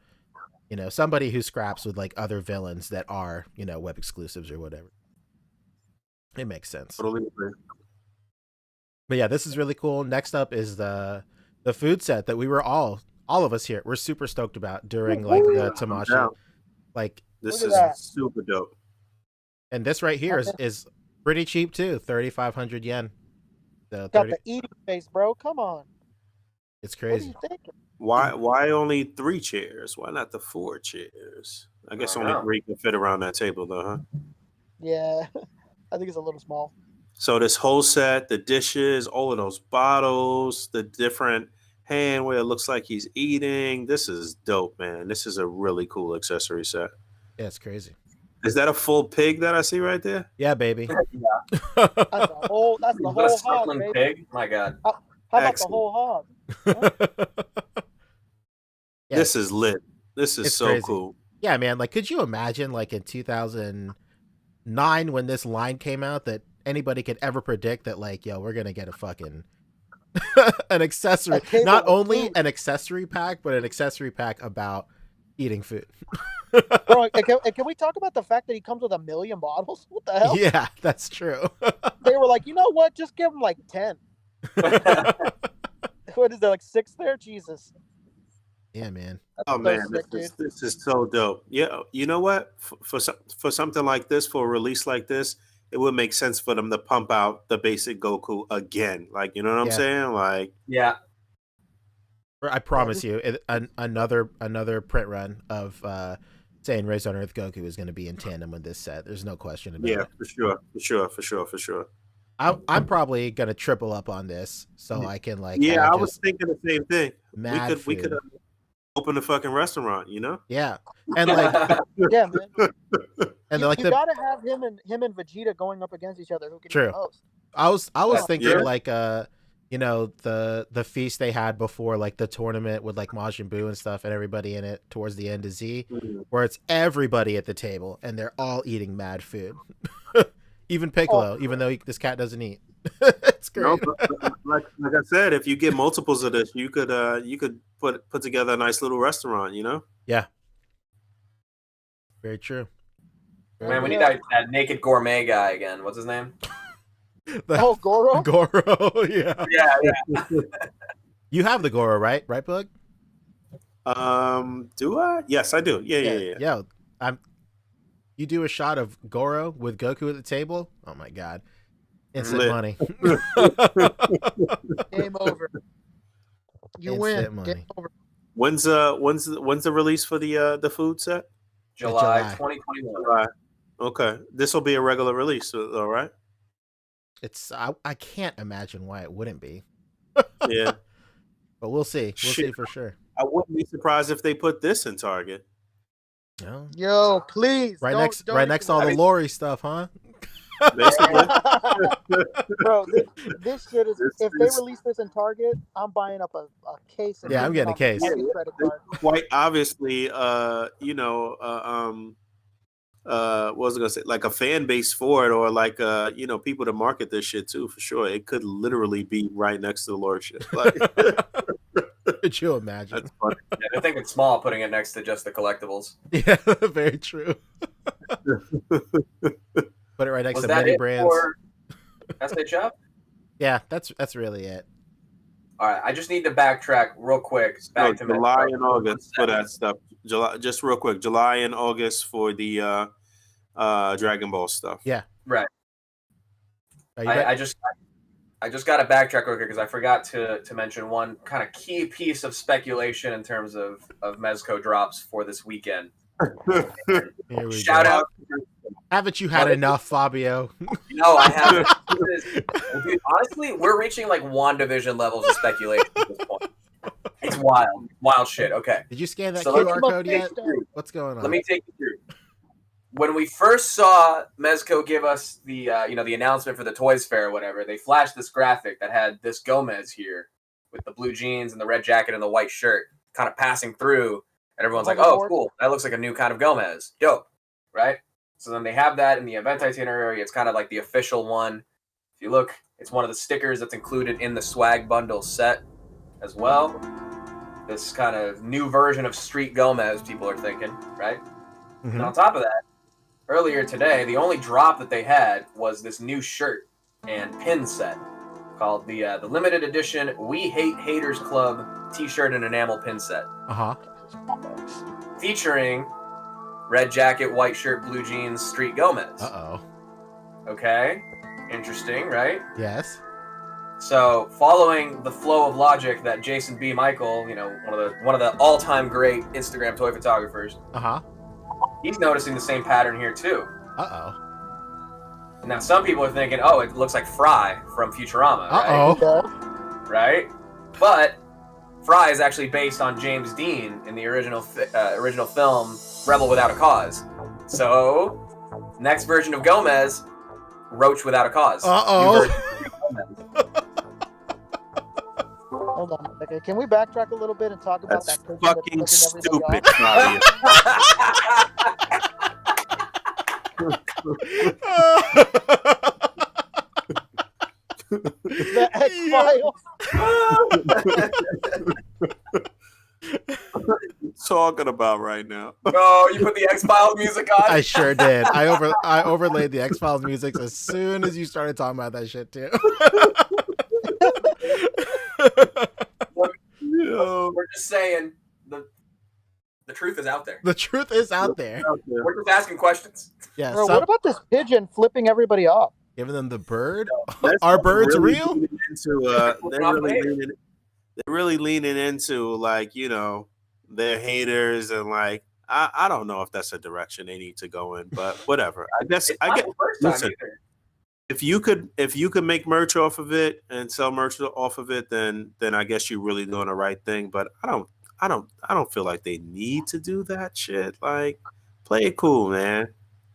you know, somebody who scraps with like other villains that are, you know, web exclusives or whatever. It makes sense. Totally agree. But yeah, this is really cool. Next up is the food set that we were all of us here, we're super stoked about during like the Tamashi. Yeah. Like This Look is at that. super dope. and this right here is pretty cheap too, 3,500 yen. So Got the eating face, bro. Come on. it's What are crazy. you thinking? Why only 3 chairs? Why not the 4 chairs? I guess only 3 can fit around that table though, huh? Yeah, I think it's a little small. So this whole set, the dishes, all of those bottles, the different hand where it looks like he's eating. This is dope, man. This is a really cool accessory set. Yeah, it's crazy. Is that a full pig that I see right there? Yeah, baby. That's the whole What a hog, snuffling baby. pig! My God. How about Excellent. the whole hog? Yeah, This is lit. This is it's so crazy. cool. Yeah, man. Like, could you imagine, like, in 2009 when this line came out, that anybody could ever predict that, like, yo, we're gonna get a fucking an accessory, A table not with only food. an accessory pack, but an accessory pack about eating food. Bro, and can we talk about the fact that he comes with 1 million bottles? What the hell? Yeah, that's true. They were like, you know what? Just give him like 10. What is there, like 6 there? Jesus. Yeah, man. Oh so man, sick, this is so dope. Yeah, you know what? For something like this, for a release like this, it would make sense for them to pump out the basic Goku again. Like, you know what I'm Yeah. saying? Like, Yeah. I promise you, another print run of saying Raised on Earth Goku is going to be in tandem with this set. There's no question about yeah, it. for sure. I'm probably going to triple up on this so I can like Yeah, have I was just thinking the same thing. mad We could food. open a fucking restaurant, you know? Yeah, and like Yeah, man. and you like you the gotta have him and Vegeta going up against each other. Who can True. eat the most? I was thinking Yeah. like you know, the feast they had before like the tournament with like Majin Buu and stuff and everybody in it towards the end of Z, where it's everybody at the table and they're all eating mad food. Even Piccolo, even though this cat doesn't eat. It's great. No, but like I said, if you get multiples of this, you could put together a nice little restaurant, you know? Yeah. Very true. Man, we need that naked gourmet guy again. What's his name? Oh, Goro? Goro, yeah. Yeah. You have the Goro, right? Right, Boog? Do I? Yes, I do. Yeah. Yo, you do a shot of Goro with Goku at the table. Oh my god. Instant Lit. money. Game over. You win. Instant money. Game over. When's the release for the food set? July July. 2021. July. Okay, this will be a regular release, all right? It's I can't imagine why it wouldn't be. Yeah, But we'll see. We'll Shit. see for sure. I wouldn't be surprised if they put this in Target. No. Yo, please. Right don't- next don't right even- next to all the Lori stuff, huh? Basically, Bro, this shit is. This If they is- release this in Target, I'm buying up a case. And Yeah, I'm using getting a it on my case. fucking credit card. quite obviously, what was I gonna say? Like a fan base for it, or like people to market this shit too, for sure. It could literally be right next to the Lord shit. Like, Could you imagine? that's funny. Yeah, they're thinking small, putting it next to just the collectibles. Yeah, very true. Put it right next Was to that many it brands. for SHF? Yeah, that's really it. All right, I just need to backtrack real quick. Back to July Mezco. and August for that stuff. July, just real quick. July and August for the Dragon Ball stuff. Yeah. Right. Are you I just got to backtrack real quick because I forgot to mention one kind of key piece of speculation in terms of Mezco drops for this weekend. Here we Shout go. out. Haven't you had enough, Fabio? No, I haven't. Dude, honestly, we're reaching like WandaVision levels of speculation at this point. It's wild shit. Okay, Did you scan that So let QR me- code yet? take you through. What's going on? Let me take you through. When we first saw Mezco give us the the announcement for the Toys Fair or whatever, they flashed this graphic that had this Gomez here with the blue jeans and the red jacket and the white shirt kind of passing through, and everyone's like, "Oh, cool! That looks like a new kind of Gomez. Dope, right?" So then they have that in the event itinerary. It's kind of like the official one. If you look, it's one of the stickers that's included in the swag bundle set as well. this kind of new version of Street Gomez, people are thinking, right? Mhm. And on top of that, earlier today, the only drop that they had was this new shirt and pin set called the limited edition We Hate Haters Club t-shirt and enamel pin set. Featuring red jacket, white shirt, blue jeans, Street Gomez. Okay, interesting, right? Yes. So, following the flow of logic that Jason B. Michael, you know, one of the all-time great Instagram toy photographers, he's noticing the same pattern here too. Now, some people are thinking, oh, it looks like Fry from Futurama, right? Right? But Fry is actually based on James Dean in the original film Rebel Without a Cause. So, next version of Gomez, Roach Without a Cause. Hold on a second. Can we backtrack a little bit and talk about That's that? fucking stupid, The X-Files. Talking about right now. Oh, you put the X-Files music on? I sure did. I overlaid the X-Files music as soon as you started talking about that shit too. We're just saying the truth is out there. The truth is out there. We're just asking questions. Yeah. Bro, what about this pigeon flipping everybody off? Giving them the bird? That's Are birds really real? leaning into, they're really leaning into, like, you know, they're haters and like I don't know if that's a direction they need to go in, but whatever. I guess I get. Listen, if you could make merch off of it and sell merch off of it, then I guess you're really doing the right thing. But I don't feel like they need to do that shit. Like, play it cool, man.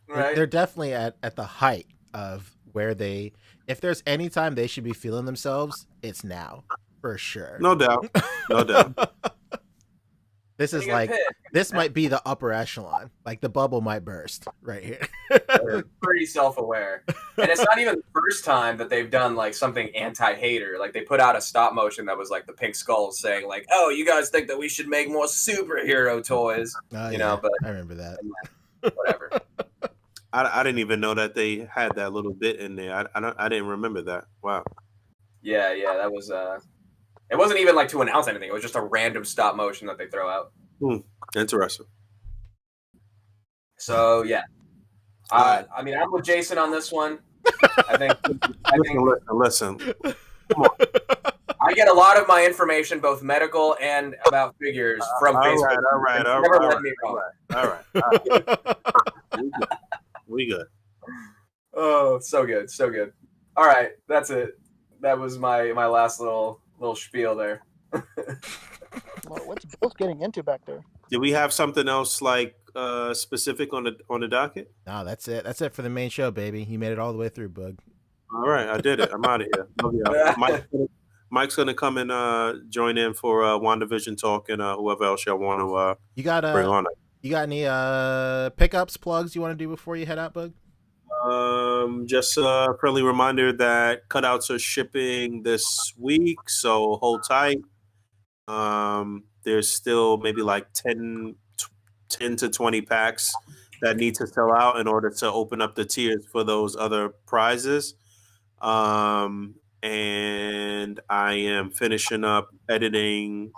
Right. They're definitely at the height of where they, if there's any time they should be feeling themselves, it's now, for sure. No doubt. No doubt. This is like, this might be the upper echelon. Like, the bubble might burst right here. They're pretty self-aware. And it's not even the first time that they've done, like, something anti-hater. Like, they put out a stop motion that was, like, the pink skulls saying, like, oh, you guys think that we should make more superhero toys. You know, but I remember that. Whatever. I didn't even know that they had that little bit in there. I didn't remember that. Wow. Yeah, that was it wasn't even like to announce anything. It was just a random stop motion that they throw out. Interesting. So yeah, I mean, I'm with Jason on this one. I think. Listen. Come on. I get a lot of my information, both medical and about figures, from Facebook. All right. Never led me wrong. All right. We good. Oh, so good. All right, that's it. That was my last little spiel there. Well, what's Bill's getting into back there? Did we have something else like specific on the docket? No, that's it. That's it for the main show, baby. You made it all the way through, Boog. All right, I did it. I'm out of here. Love y'all. Mike's gonna come and join in for WandaVision talk and whoever else y'all want to bring on. You got any pickups, plugs you want to do before you head out, Boog? Just a friendly reminder that cutouts are shipping this week, so hold tight. There's still maybe like 10 to 20 packs that need to sell out in order to open up the tiers for those other prizes. And I am finishing up editing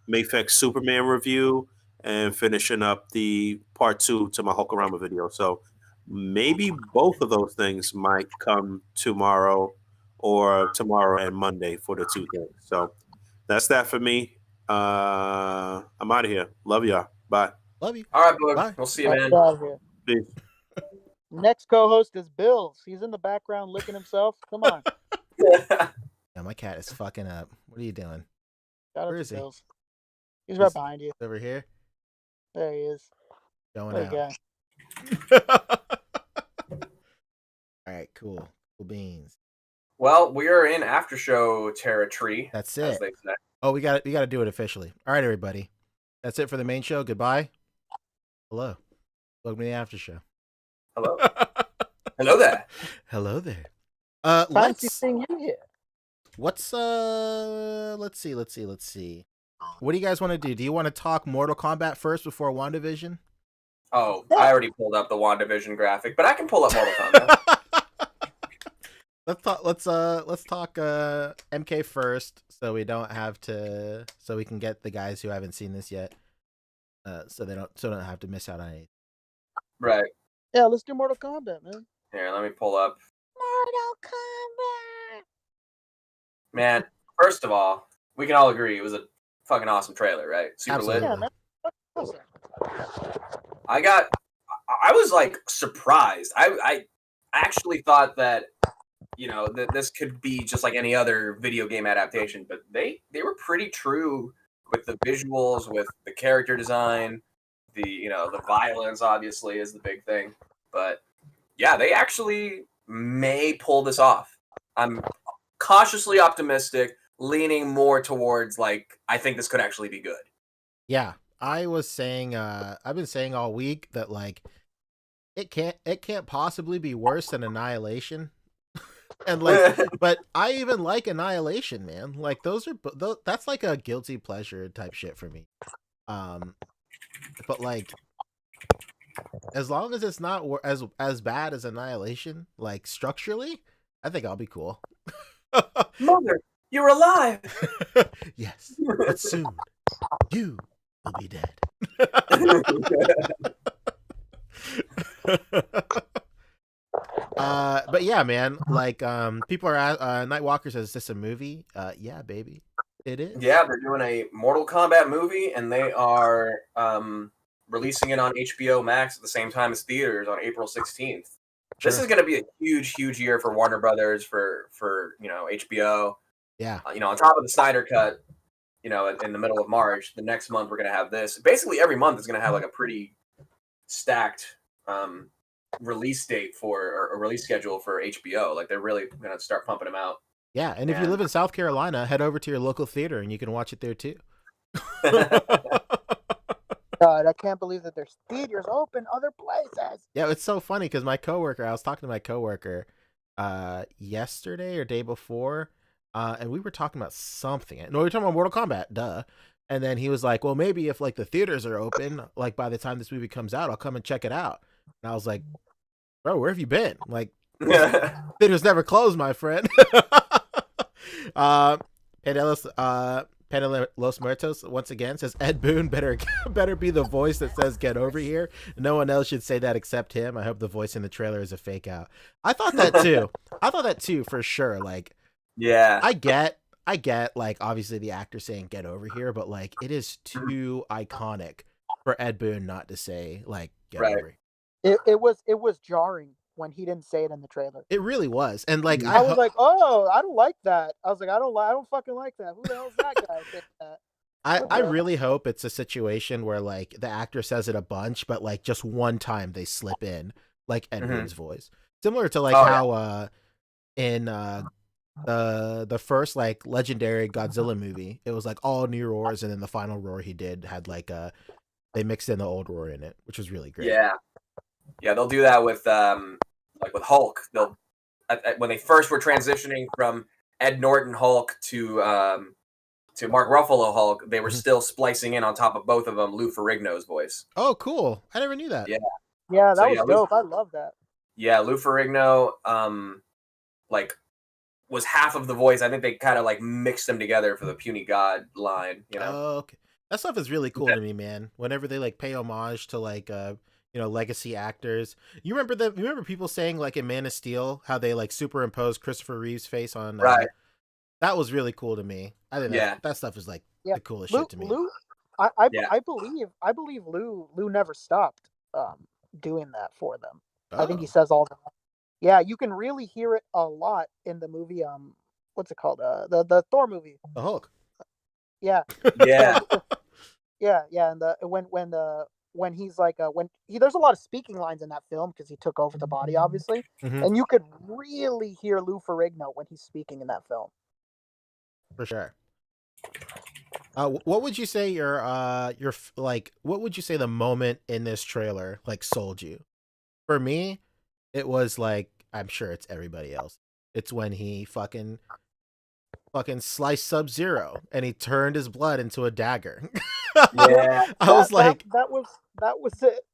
Mayfex Superman review and finishing up the part 2 to my Hulkarama video. So maybe both of those things might come tomorrow or tomorrow and Monday for the 2 things. So that's that for me. I'm out of here. Love y'all. Bye. Love you. All right, Boog. Bye. We'll see you, man. Peace. Next co-host is Bills. He's in the background licking himself. Come on. Yeah, my cat is fucking up. What are you doing? Where is he? Bills. He's right behind you. Over here. There he is. Going What a out. All right, cool beans. Well, we are in after show territory. That's as it. they say. Oh, we got to do it officially. All right, everybody. That's it for the main show. Goodbye. Hello. Welcome to the after show. Hello. Hello there. Hello there. Fancy seeing you here. What's let's see. What do you guys want to do? Do you want to talk Mortal Kombat first before WandaVision? Oh, I already pulled up the WandaVision graphic, but I can pull up Mortal Kombat. Let's talk MK first, so we don't have to, so we can get the guys who haven't seen this yet, so they don't have to miss out on anything. Right. Yeah, let's do Mortal Kombat, man. Here, let me pull up. Mortal Kombat. Man, first of all, we can all agree it was a fucking awesome trailer, right? Super Absolutely. lit. Yeah, man. Awesome. I was like surprised. I actually thought that, you know, that this could be just like any other video game adaptation, but they were pretty true with the visuals, with the character design, the violence obviously is the big thing. But yeah, they actually may pull this off. I'm cautiously optimistic, leaning more towards like I think this could actually be good. Yeah, I was saying, I've been saying all week that like it can't possibly be worse than Annihilation. And like, but I even like Annihilation, man. Like that's like a guilty pleasure type shit for me. But like, as long as it's not as bad as Annihilation, like structurally, I think I'll be cool. Mother, you're alive. Yes, but soon you will be dead. But yeah, man, like people are Nightwalker says, is this a movie? Yeah, baby, it is. Yeah, they're doing a Mortal Kombat movie, and they are releasing it on HBO Max at the same time as theaters on April 16th. Sure. This is going to be a huge year for Warner Brothers, for HBO. Yeah. On top of the Snyder Cut, in the middle of March, the next month we're going to have this. Basically, every month is going to have like a pretty stacked release date or a release schedule for HBO. Like they're really going to start pumping them out. Yeah, and if you live in South Carolina, head over to your local theater and you can watch it there too. God, I can't believe that there's theaters open other places. Yeah, it's so funny because I was talking to my coworker yesterday or day before, and we were talking about something. No, we were talking about Mortal Kombat, duh. And then he was like, well, maybe if like the theaters are open, like by the time this movie comes out, I'll come and check it out. And I was like, bro, where have you been? Like, theaters never closed, my friend. Penela Los Muertos once again says Ed Boon better be the voice that says "get over here." No one else should say that except him. I hope the voice in the trailer is a fake out. I thought that too for sure. Like, yeah, I get like obviously the actor saying "get over here," but like it is too iconic for Ed Boon not to say like "get over here." It was jarring when he didn't say it in the trailer. It really was, and like I was like, "Oh, I don't like that." I was like, "I don't fucking like that. Who the hell's that guy?" That? I really hope it's a situation where like the actor says it a bunch, but like just one time they slip in like Ed Boon's voice, similar to like how in the first like legendary Godzilla movie, it was like all new roars, and then the final roar he did had like they mixed in the old roar in it, which was really great. Yeah, they'll do that with like with Hulk. They'll when they first were transitioning from Ed Norton Hulk to Mark Ruffalo Hulk, they were still splicing in on top of both of them Lou Ferrigno's voice. Oh, cool! I never knew that. Yeah, that was dope. I love that. Yeah, Lou Ferrigno like was half of the voice. I think they kind of like mixed them together for the Puny God line. Oh, okay. That stuff is really cool to me, man. Whenever they like pay homage to like legacy actors. You remember people saying like in Man of Steel how they like superimposed Christopher Reeve's face on right. That was really cool to me. I think that stuff is like the coolest shit to me. Lou, I believe Lou never stopped doing that for them. I think he says all the time. Yeah, you can really hear it a lot in the movie. What's it called? The Thor movie. The Hulk. Yeah. Yeah. Yeah. And when he's like there's a lot of speaking lines in that film because he took over the body, obviously, and you could really hear Lou Ferrigno when he's speaking in that film. For sure. What would you say your what would you say the moment in this trailer like sold you? For me, it was like, I'm sure it's everybody else. It's when he fucking fucking sliced Sub-Zero, and he turned his blood into a dagger. Yeah. I was like, that was it.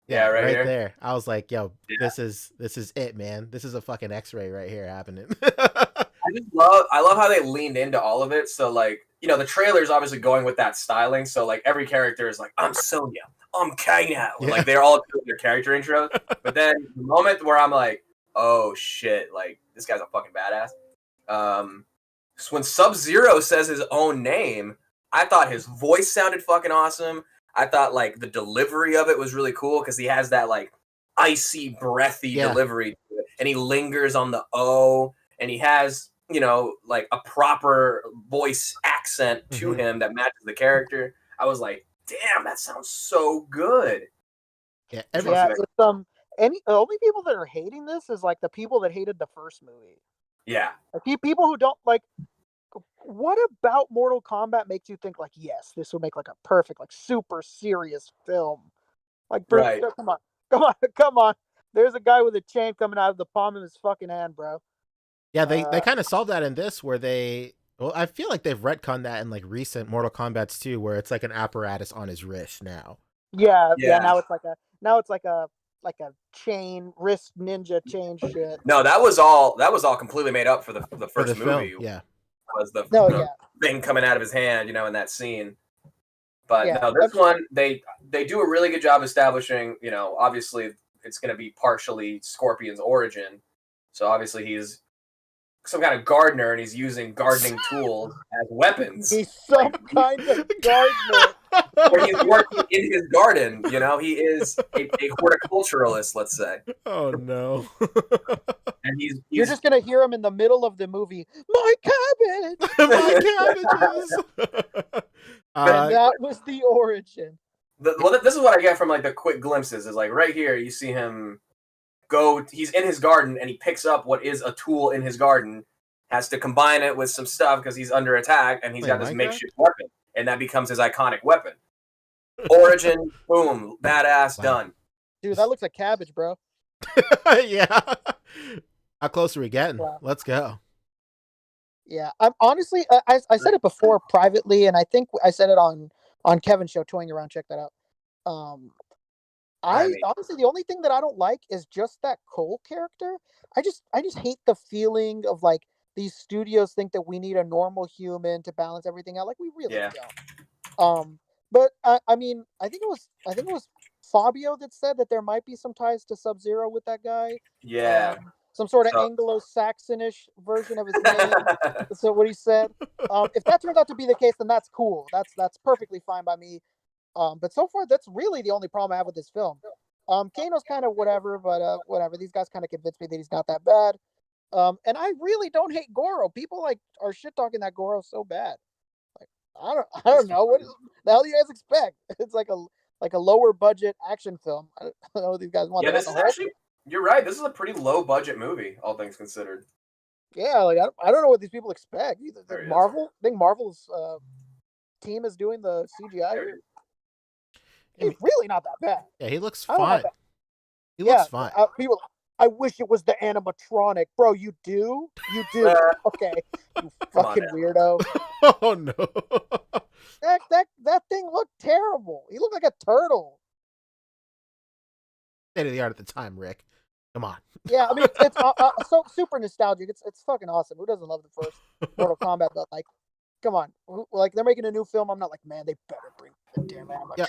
Yeah, right here. there. I was like, yo, Yeah. this is it, man. This is a fucking X-ray right here happening. I love how they leaned into all of it. So like, you know, the trailer's obviously going with that styling. So like every character is like, I'm Sonya, I'm Kano. Yeah. Like they're all doing their character intros. But then the moment where I'm like, oh shit, like this guy's a fucking badass. So when Sub-Zero says his own name, I thought his voice sounded fucking awesome. I thought like the delivery of it was really cool because he has that like icy, breathy delivery to it, and he lingers on the O, and he has, you know, like a proper voice accent to him that matches the character. I was like, damn, that sounds so good. Yeah, the only people that are hating this is like the people that hated the first movie. Yeah, like, people who don't like. What about Mortal Kombat makes you think like, yes, this would make like a perfect, like super serious film? Like, bro, right. come on. There's a guy with a chain coming out of the palm of his fucking hand, bro. Yeah, they kind of solved that in this, where I feel like they've retconned that in like recent Mortal Kombats too, where it's like an apparatus on his wrist now. Yeah. Now it's like a chain, wrist ninja chain shit. No, that was all completely made up for the first movie. Film, yeah. Was the thing coming out of his hand, you know, in that scene. But no, this one they do a really good job establishing, you know, obviously it's going to be partially Scorpion's origin. So obviously he's some kind of gardener and he's using gardening tools as weapons. He's some kind of gardener. Or he's working in his garden, you know, he is a horticulturalist, let's say. Oh no. And you're just gonna hear him in the middle of the movie, my cabbage! My cabbages! And that was the origin. This is what I get from like the quick glimpses, is like right here you see him go, he's in his garden and he picks up what is a tool in his garden, has to combine it with some stuff because he's under attack, and he's got this makeshift weapon, and that becomes his iconic weapon. Origin, boom, badass, done. Dude, that looks like cabbage, bro. Yeah. How close are we getting? Wow. Let's go. Yeah, I'm honestly, I said it before privately, and I think I said it on Kevin's show, Toying Around. Check that out. Honestly, the only thing that I don't like is just that Cole character. I just hate the feeling of like these studios think that we need a normal human to balance everything out. Like we really don't. But I mean, I think it was Fabio that said that there might be some ties to Sub-Zero with that guy. Yeah. Some sort of Anglo-Saxonish version of his name. So what he said. If that turns out to be the case, then that's cool. That's perfectly fine by me. But so far, that's really the only problem I have with this film. Kano's kind of whatever, but whatever. These guys kind of convinced me that he's not that bad. And I really don't hate Goro. People like are shit talking that Goro's so bad. Like I don't know what the hell do you guys expect? It's like a lower budget action film. I don't know what these guys want. Yeah, this is actually, you're right. This is a pretty low budget movie, all things considered. Yeah, like I don't know what these people expect. Marvel, I think Marvel's team is doing the CGI. He's really not that bad. Yeah, he looks fine. He looks fine. People, I wish it was the animatronic, bro. You do? Okay, you fucking weirdo. Oh no. That thing looked terrible. He looked like a turtle. State of the art at the time, Rick. Come on. Yeah, I mean it's so super nostalgic. It's fucking awesome. Who doesn't love the first Mortal Kombat? But like, come on, like they're making a new film. I'm not like, man, they better bring the damn animatronic. Yeah,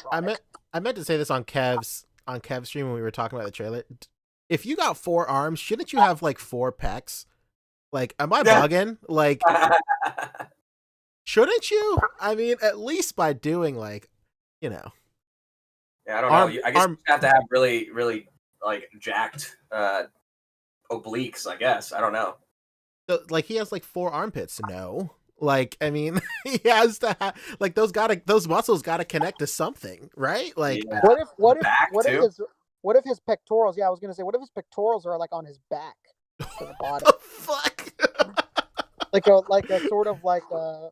I meant to say this on Kev's stream when we were talking about the trailer. If you got 4 arms, shouldn't you have like 4 pecs? Like, am I bugging? Like, shouldn't you? I mean, at least by doing like, you know. Yeah, I don't know. I guess you have to have really, really like jacked obliques. I guess I don't know. So, like, he has like 4 armpits. No, like, I mean, he has to have like those muscles got to connect to something, right? Like, yeah. What if his pectorals? Yeah, I was gonna say, what if his pectorals are like on his back, to the bottom? The fuck? like a sort of like a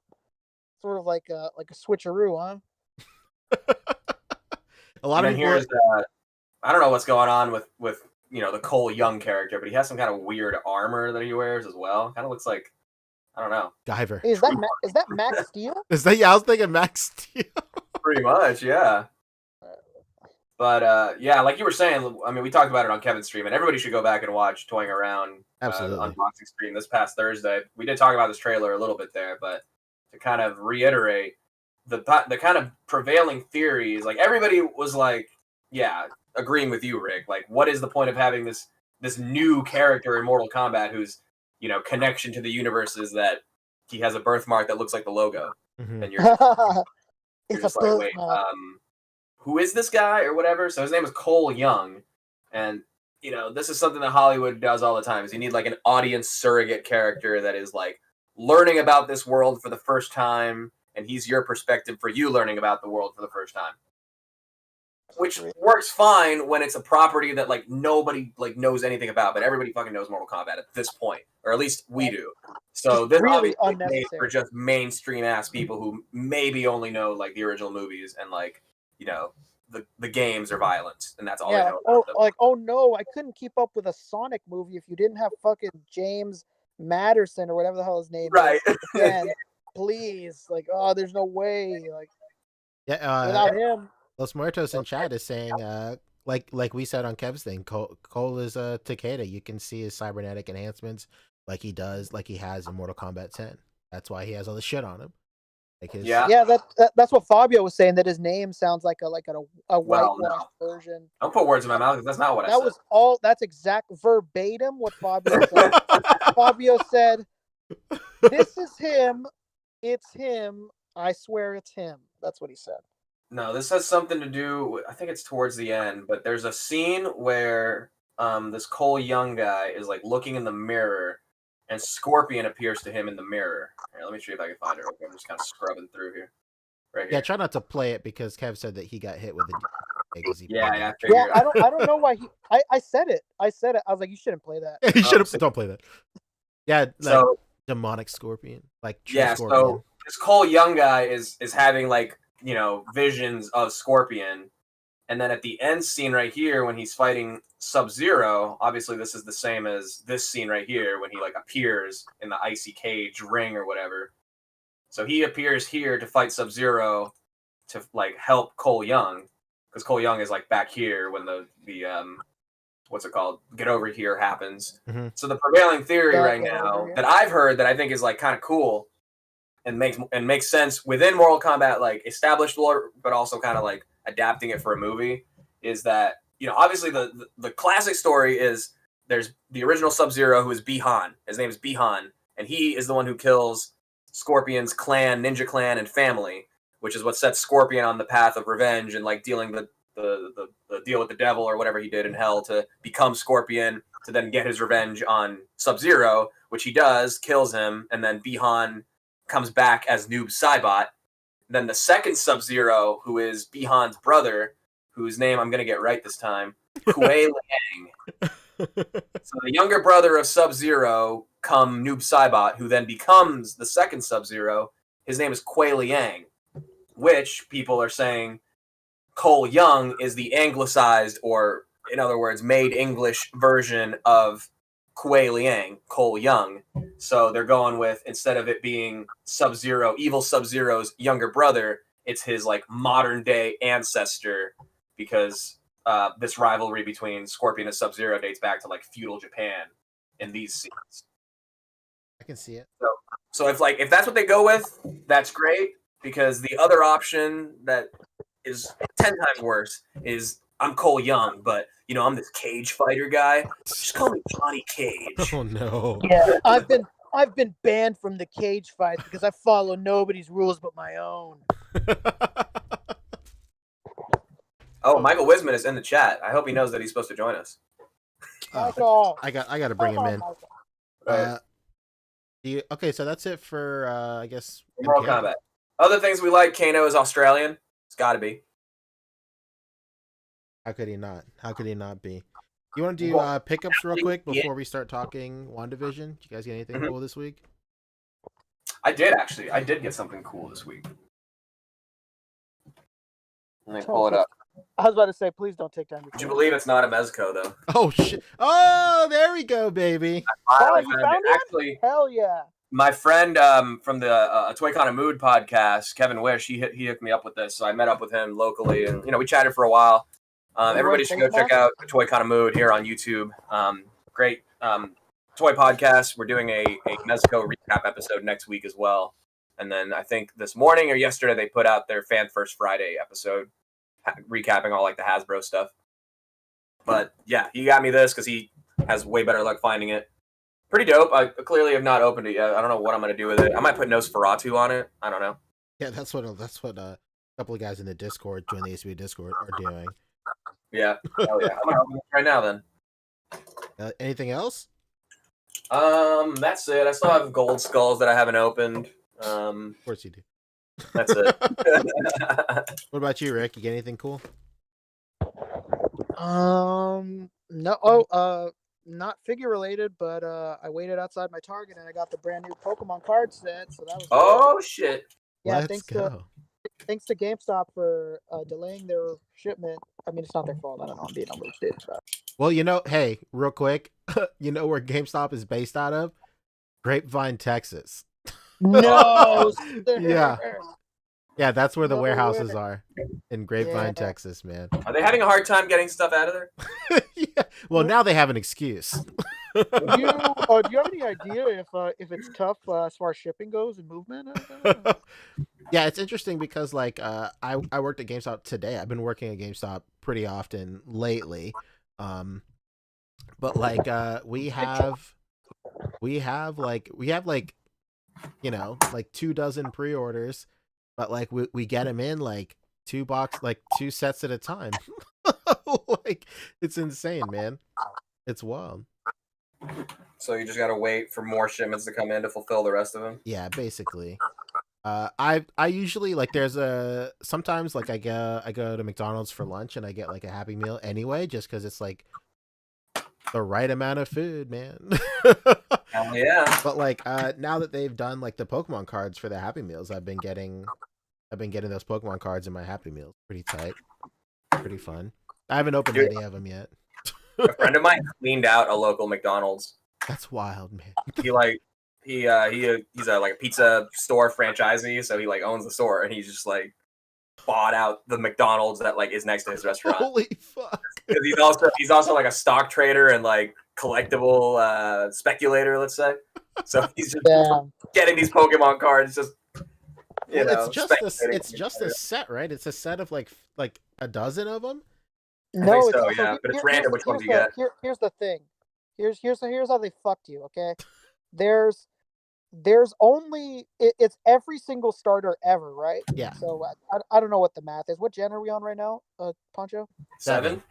switcheroo, huh? A lot of here's I don't know what's going on with you know the Cole Young character, but he has some kind of weird armor that he wears as well. Kind of looks like I don't know. Guyver. Is that Max Steel? Is that? Yeah, I was thinking Max Steel. Pretty much, yeah. But yeah, like you were saying, I mean, we talked about it on Kevin's stream, and everybody should go back and watch Toying Around unboxing stream this past Thursday. We did talk about this trailer a little bit there, but to kind of reiterate the kind of prevailing theories, like everybody was like, yeah, agreeing with you, Rick. Like, what is the point of having this new character in Mortal Kombat whose connection to the universe is that he has a birthmark that looks like the logo, and you're just like, wait, who is this guy or whatever? So his name is Cole Young, and this is something that Hollywood does all the time. Is you need like an audience surrogate character that is like learning about this world for the first time, and he's your perspective for you learning about the world for the first time. Which works fine when it's a property that like nobody like knows anything about, but everybody fucking knows Mortal Kombat at this point, or at least we do. So this really obviously made for just mainstream ass people who maybe only know like the original movies and like the games are violent, and that's all they know. Oh no, I couldn't keep up with a Sonic movie if you didn't have fucking James Madison or whatever the hell his name is. Again, please, like, oh, there's no way, like, without him. Los Muertos in chat is saying, like we said on Kev's thing, Cole is a Takeda. You can see his cybernetic enhancements like he has in Mortal Kombat 10. That's why he has all the shit on him. That's what Fabio was saying, that his name sounds like a whitewashed version. Don't put words in my mouth, because that's not what I said. That's exact verbatim what Fabio said. Fabio said, "This is him. It's him. I swear it's him." That's what he said. No, this has something to do. I think it's towards the end, but there's a scene where this Cole Young guy is like looking in the mirror, and Scorpion appears to him in the mirror. Here, let me see if I can find it. I'm just kind of scrubbing through here. Right here. Yeah, try not to play it because Kev said that he got hit with a Yeah. I don't know why I said it. I was like, you shouldn't play that. You should have. Don't play that. Yeah, like demonic Scorpion, like Scorpion. So this Cole Young guy is having like visions of Scorpion, and then at the end scene right here when he's fighting Sub-Zero, obviously this is the same as this scene right here when he like appears in the icy cage ring or whatever. So he appears here to fight Sub-Zero to like help Cole Young, because Cole Young is like back here when the what's it called? Get Over Here happens. So the prevailing theory right now that I've heard that I think is like kind of cool and makes sense within Mortal Kombat, like established lore, but also kind of like adapting it for a movie, is that obviously the classic story is there's the original Sub-Zero who is Bi-Han. His name is Bi-Han, and he is the one who kills Scorpion's clan, Ninja Clan, and family, which is what sets Scorpion on the path of revenge and like dealing the deal with the devil or whatever he did in hell to become Scorpion to then get his revenge on Sub-Zero, which he does, kills him, and then Bi-Han comes back as Noob Saibot. Then the second Sub-Zero, who is Bi-Han's brother, whose name I'm going to get right this time, Kuei Liang. So the younger brother of Sub-Zero, come Noob Saibot, who then becomes the second Sub-Zero. His name is Kuei Liang, which people are saying Cole Young is the anglicized, or in other words, made English version of Kuei Liang, Cole Young. So they're going with, instead of it being Sub-Zero, evil Sub-Zero's younger brother, it's his like modern day ancestor, because this rivalry between Scorpion and Sub-Zero dates back to like feudal Japan in these scenes. I can see it. So if that's what they go with, that's great, because the other option that is 10 times worse is I'm Cole Young, but I'm this cage fighter guy. Just call me Johnny Cage. Oh no. Yeah, I've been banned from the cage fights because I follow nobody's rules but my own. Oh, Michael Wisman is in the chat. I hope he knows that he's supposed to join us. Michael, I got to bring him in. Right. Okay, so that's it for I guess Mortal Kombat. Other things we like, Kano is Australian. It's got to be. How could he not? How could he not be? You want to do pickups real quick before we start talking WandaVision? Did you guys get anything cool this week? I did, actually. I did get something cool this week. Let me pull it up. I was about to say, please don't take time. Would you believe it's not a Mezco, though? Oh, shit. Oh, there we go, baby. I you found it? Actually, hell yeah. My friend from the Toy Kind of Mood podcast, Kevin Wish, he hooked me up with this. So I met up with him locally, and we chatted for a while. Everybody should go check out Toy Kind of Mood here on YouTube. Great toy podcast. We're doing a Mezco recap episode next week as well. And then I think this morning or yesterday they put out their Fan First Friday episode, recapping all like the Hasbro stuff. But yeah, he got me this because he has way better luck finding it. Pretty dope. I clearly have not opened it yet. I don't know what I'm gonna do with it. I might put Nosferatu on it. I don't know. Yeah, that's what a couple of guys in the Discord, join the A.C.B.A Discord, are doing. Yeah. Oh yeah. I'm gonna open it right now then. Anything else? That's it. I still have Gold Skulls that I haven't opened. Of course you do. That's it. What about you, Rick? You get anything cool? No. Oh, not figure related, but I waited outside my Target and I got the brand new Pokemon card set. So that was. Oh shit! Yeah, Let's go. Thanks to GameStop for delaying their shipment. I mean, it's not their fault. I don't know. I'm being a little bitch. Well, hey, real quick, you know where GameStop is based out of? Grapevine, Texas. No. Yeah, that's where the warehouses are, in Grapevine, Texas, man. Are they having a hard time getting stuff out of there? Yeah. Well, now they have an excuse. Do you have any idea if it's tough as far as shipping goes and movement? Yeah, it's interesting because like I worked at GameStop today. I've been working at GameStop pretty often lately. But like we have like 24 pre-orders, but like we get them in like 2 sets at a time. Like it's insane, man. It's wild. So you just gotta wait for more shipments to come in to fulfill the rest of them. Yeah, basically. I usually like sometimes like I go to McDonald's for lunch and I get like a Happy Meal anyway, just because it's like the right amount of food, man. Hell yeah. But like now that they've done like the Pokemon cards for the Happy Meals, I've been getting those Pokemon cards in my Happy Meals. Pretty tight, pretty fun. I haven't opened any of them yet. A friend of mine cleaned out a local McDonald's. That's wild, man. He's a pizza store franchisee, so he like owns the store, and he's just like bought out the McDonald's that like is next to his restaurant. Holy fuck! Because he's also like a stock trader and like collectible speculator, let's say. So he's just getting these Pokemon cards. Just it's just a set, right? It's a set of like a dozen of them. No, so, yeah, but it's random which ones you get. Here's the thing. Here's how they fucked you. Okay, there's only it's every single starter ever, right? Yeah. So I don't know what the math is. What gen are we on right now, Poncho? 7.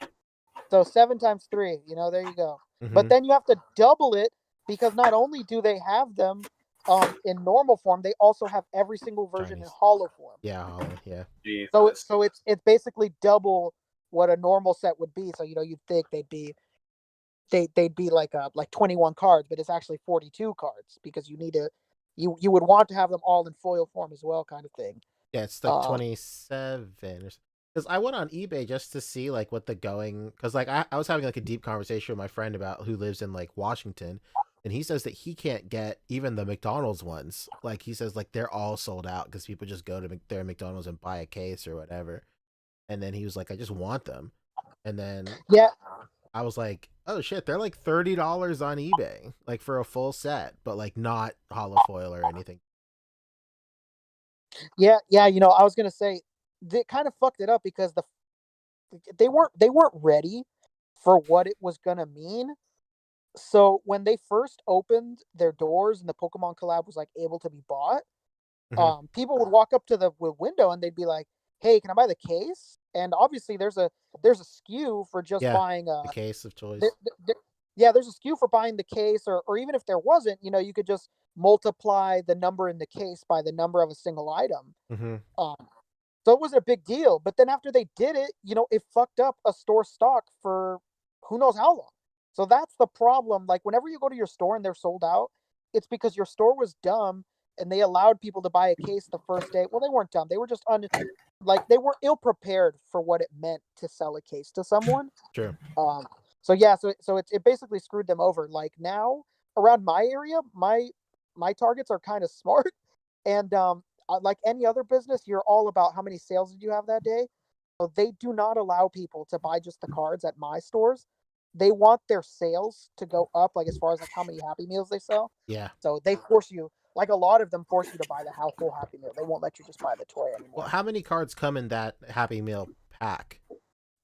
So 7 times 3. There you go. Mm-hmm. But then you have to double it because not only do they have them in normal form, they also have every single version in holo form. Yeah, holo. Yeah. Jesus. So it's basically double what a normal set would be. So you'd think they'd be like 21 cards, but it's actually 42 cards because you would want to have them all in foil form as well, kind of thing. Yeah, it's like 27. Because I went on eBay just to see like what because like I was having like a deep conversation with my friend about who lives in like Washington, and he says that he can't get even the McDonald's ones. Like he says like they're all sold out because people just go to their McDonald's and buy a case or whatever. And then he was like, I just want them. And then I was like, oh shit, they're like $30 on eBay, like for a full set, but like not holofoil or anything. Yeah. I was gonna say they kind of fucked it up because they weren't ready for what it was gonna mean. So when they first opened their doors and the Pokemon collab was like able to be bought, people would walk up to the window and they'd be like, hey, can I buy the case? And obviously there's a SKU for just buying a case of toys. There's a SKU for buying the case, or even if there wasn't, you could just multiply the number in the case by the number of a single item. Mm-hmm. So it wasn't a big deal. But then after they did it, it fucked up a store stock for who knows how long. So that's the problem. Like whenever you go to your store and they're sold out, it's because your store was dumb and they allowed people to buy a case the first day. Well, they weren't dumb. They were just they were ill prepared for what it meant to sell a case to someone. True. So it basically screwed them over. Like now around my area, my my targets are kind of smart, and like any other business, you're all about how many sales did you have that day. So they do not allow people to buy just the cards at my stores. They want their sales to go up, like as far as like how many Happy Meals they sell. Yeah. So they force you, like a lot of them force you to buy the full Happy Meal. They won't let you just buy the toy anymore. Well, how many cards come in that Happy Meal pack?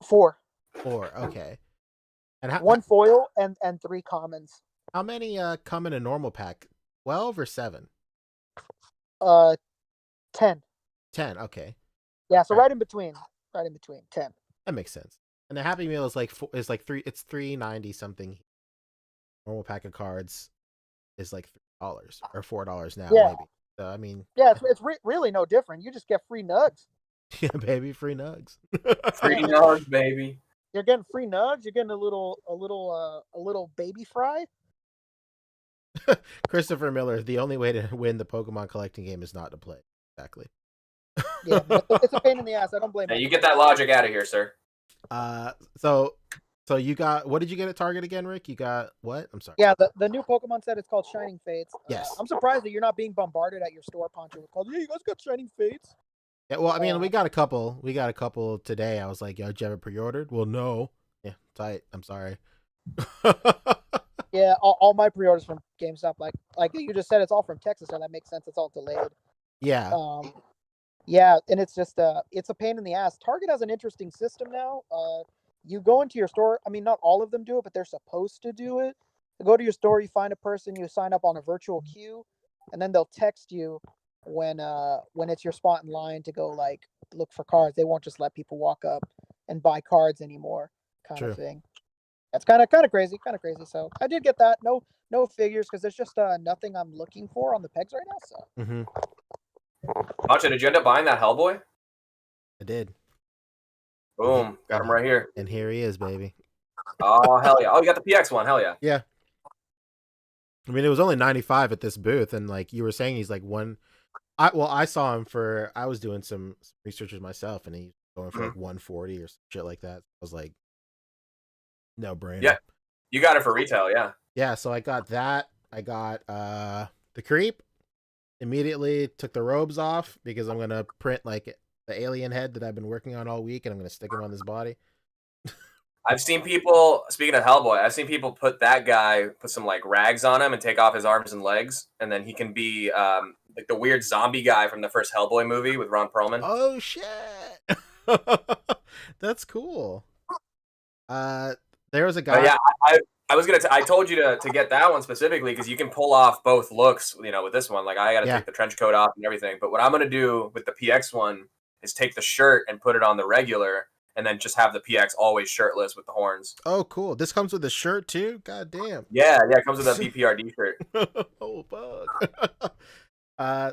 4. 4. Okay. And one foil and 3 commons. How many come in a normal pack? 12 or 7? 10. 10. Okay. Yeah, so right in between. Right in between. 10. That makes sense. And the Happy Meal is like $3. It's $3.90 something. Normal pack of cards is like $3 or $4 now, maybe. So I mean, yeah, it's really no different. You just get free nugs. Yeah, baby, free nugs. Free nugs, baby. You're getting free nugs. You're getting a little baby fry. Christopher Miller. The only way to win the Pokemon collecting game is not to play. Exactly. Yeah, it's a pain in the ass. I don't blame you. you. You get that logic out of here, sir. So you got, what did you get at Target again, Rick? You got what? I'm sorry. Yeah, the new Pokemon set is called Shining Fates. Yes. I'm surprised that you're not being bombarded at your store, Poncho, with calls. Yeah, you guys got Shining Fates. Yeah, well, I mean, we got a couple. We got a couple today. I was like, yo, did you have it pre-ordered? Well, no. Yeah, tight. I'm sorry. Yeah, all my pre-orders from GameStop, like you just said, it's all from Texas, so that makes sense. It's all delayed. Yeah. Yeah, and it's just it's a pain in the ass. Target has an interesting system now. You go into your store. I mean, not all of them do it, but they're supposed to do it. You go to your store, you find a person, you sign up on a virtual queue, and then they'll text you when it's your spot in line to go like look for cards. They won't just let people walk up and buy cards anymore, kind of thing. That's kind of crazy, So I did get that. No figures because there's just nothing I'm looking for on the pegs right now. So. Macho, did you end up buying that Hellboy? I did. Boom, got him right here. And here he is, baby. Oh hell yeah! Oh, you got the PX one, hell yeah. Yeah. I mean, it was only 95 at this booth, and like you were saying, he's like one. I saw him for. I was doing some researches myself, and he's going for like 140 or some shit like that. I was like, no brainer. Yeah, you got it for retail, yeah. Yeah, so I got that. I got the Creep. Immediately took the robes off because I'm gonna print like the alien head that I've been working on all week, and I'm gonna stick him on this body. I've seen people, speaking of Hellboy, I've seen people put that guy, put some like rags on him and take off his arms and legs, and then he can be like the weird zombie guy from the first Hellboy movie with Ron Perlman. Oh shit, that's cool. There was a guy. Yeah, I was gonna. I told you to get that one specifically because you can pull off both looks. You know, with this one, like I got to take the trench coat off and everything. But what I'm gonna do with the PX one is take the shirt and put it on the regular, and then just have the PX always shirtless with the horns. Oh, cool! This comes with a shirt too. God damn. Yeah, it comes with a BPRD shirt. Oh fuck.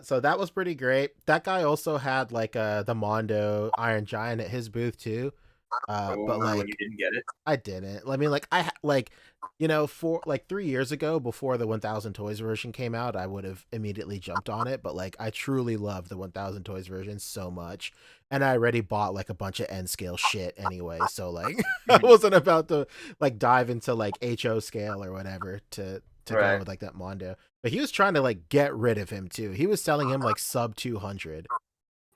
So that was pretty great. That guy also had like the Mondo Iron Giant at his booth too. But like you didn't get it. I didn't. I mean, like for like 3 years ago, before the 1000 Toys version came out, I would have immediately jumped on it. But like, I truly love the 1000 Toys version so much, and I already bought like a bunch of N scale shit anyway. So like, I wasn't about to like dive into like HO scale or whatever to go with like that Mondo. But he was trying to like get rid of him too. He was selling him like sub 200,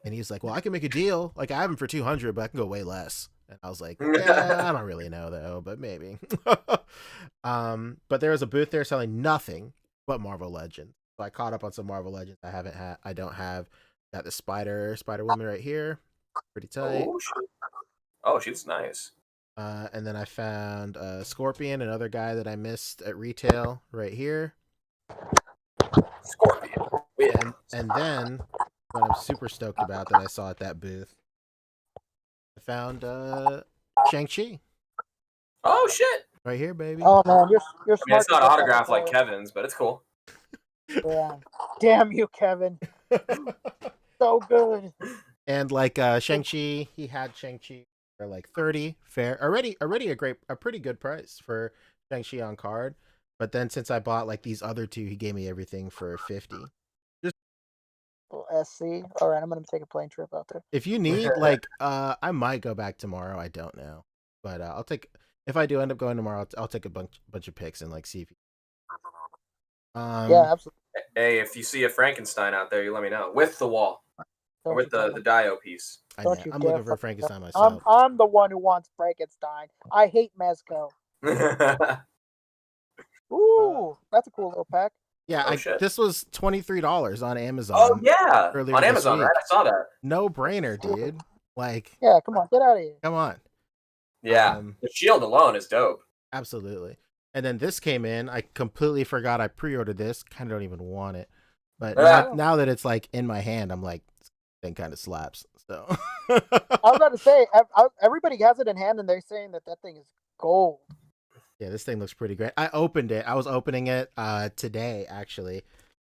and he's like, "Well, I can make a deal. Like, I have him for 200, but I can go way less." And I was like, yeah, I don't really know though, but maybe. But there was a booth there selling nothing but Marvel Legends. So I caught up on some Marvel Legends I don't have. Got the Spider Woman right here. Pretty tight. Oh, she's nice. And then I found Scorpion, another guy that I missed at retail right here. Scorpion. And then what I'm super stoked about that I saw at that booth, I found Shang-Chi. Oh shit! Right here, baby. Oh man, you're smart. I mean, it's not autographed like Kevin's, but it's cool. Damn you, Kevin. So good. And like Shang-Chi, he had Shang-Chi for like 30 fair. Already a pretty good price for Shang-Chi on card. But then since I bought like these other two, he gave me everything for 50. SC. All right, I'm gonna take a plane trip out there. If you need, like, I might go back tomorrow. I don't know, but I'll take. If I do end up going tomorrow, I'll take a bunch of pics and like see if. Yeah, absolutely. Hey, if you see a Frankenstein out there, you let me know with the wall or with the Dio piece. Don't you I'm dare looking for fuck- Frankenstein myself. I'm the one who wants Frankenstein. I hate Mezco. Ooh, that's a cool little pack. Yeah, Shit. this was $23 on Amazon. Oh yeah, earlier on this Amazon, week. right? I saw that. No brainer, dude. Like, yeah, come on, get out of here. Come on. Yeah, the shield alone is dope. Absolutely. And then this came in. I completely forgot I pre-ordered this. Kind of don't even want it. But now that it's like in my hand, I'm like, this thing kind of slaps. So I was about to say, everybody has it in hand, and they're saying that thing is gold. Yeah, this thing looks pretty great. I opened it. I was opening it today, actually.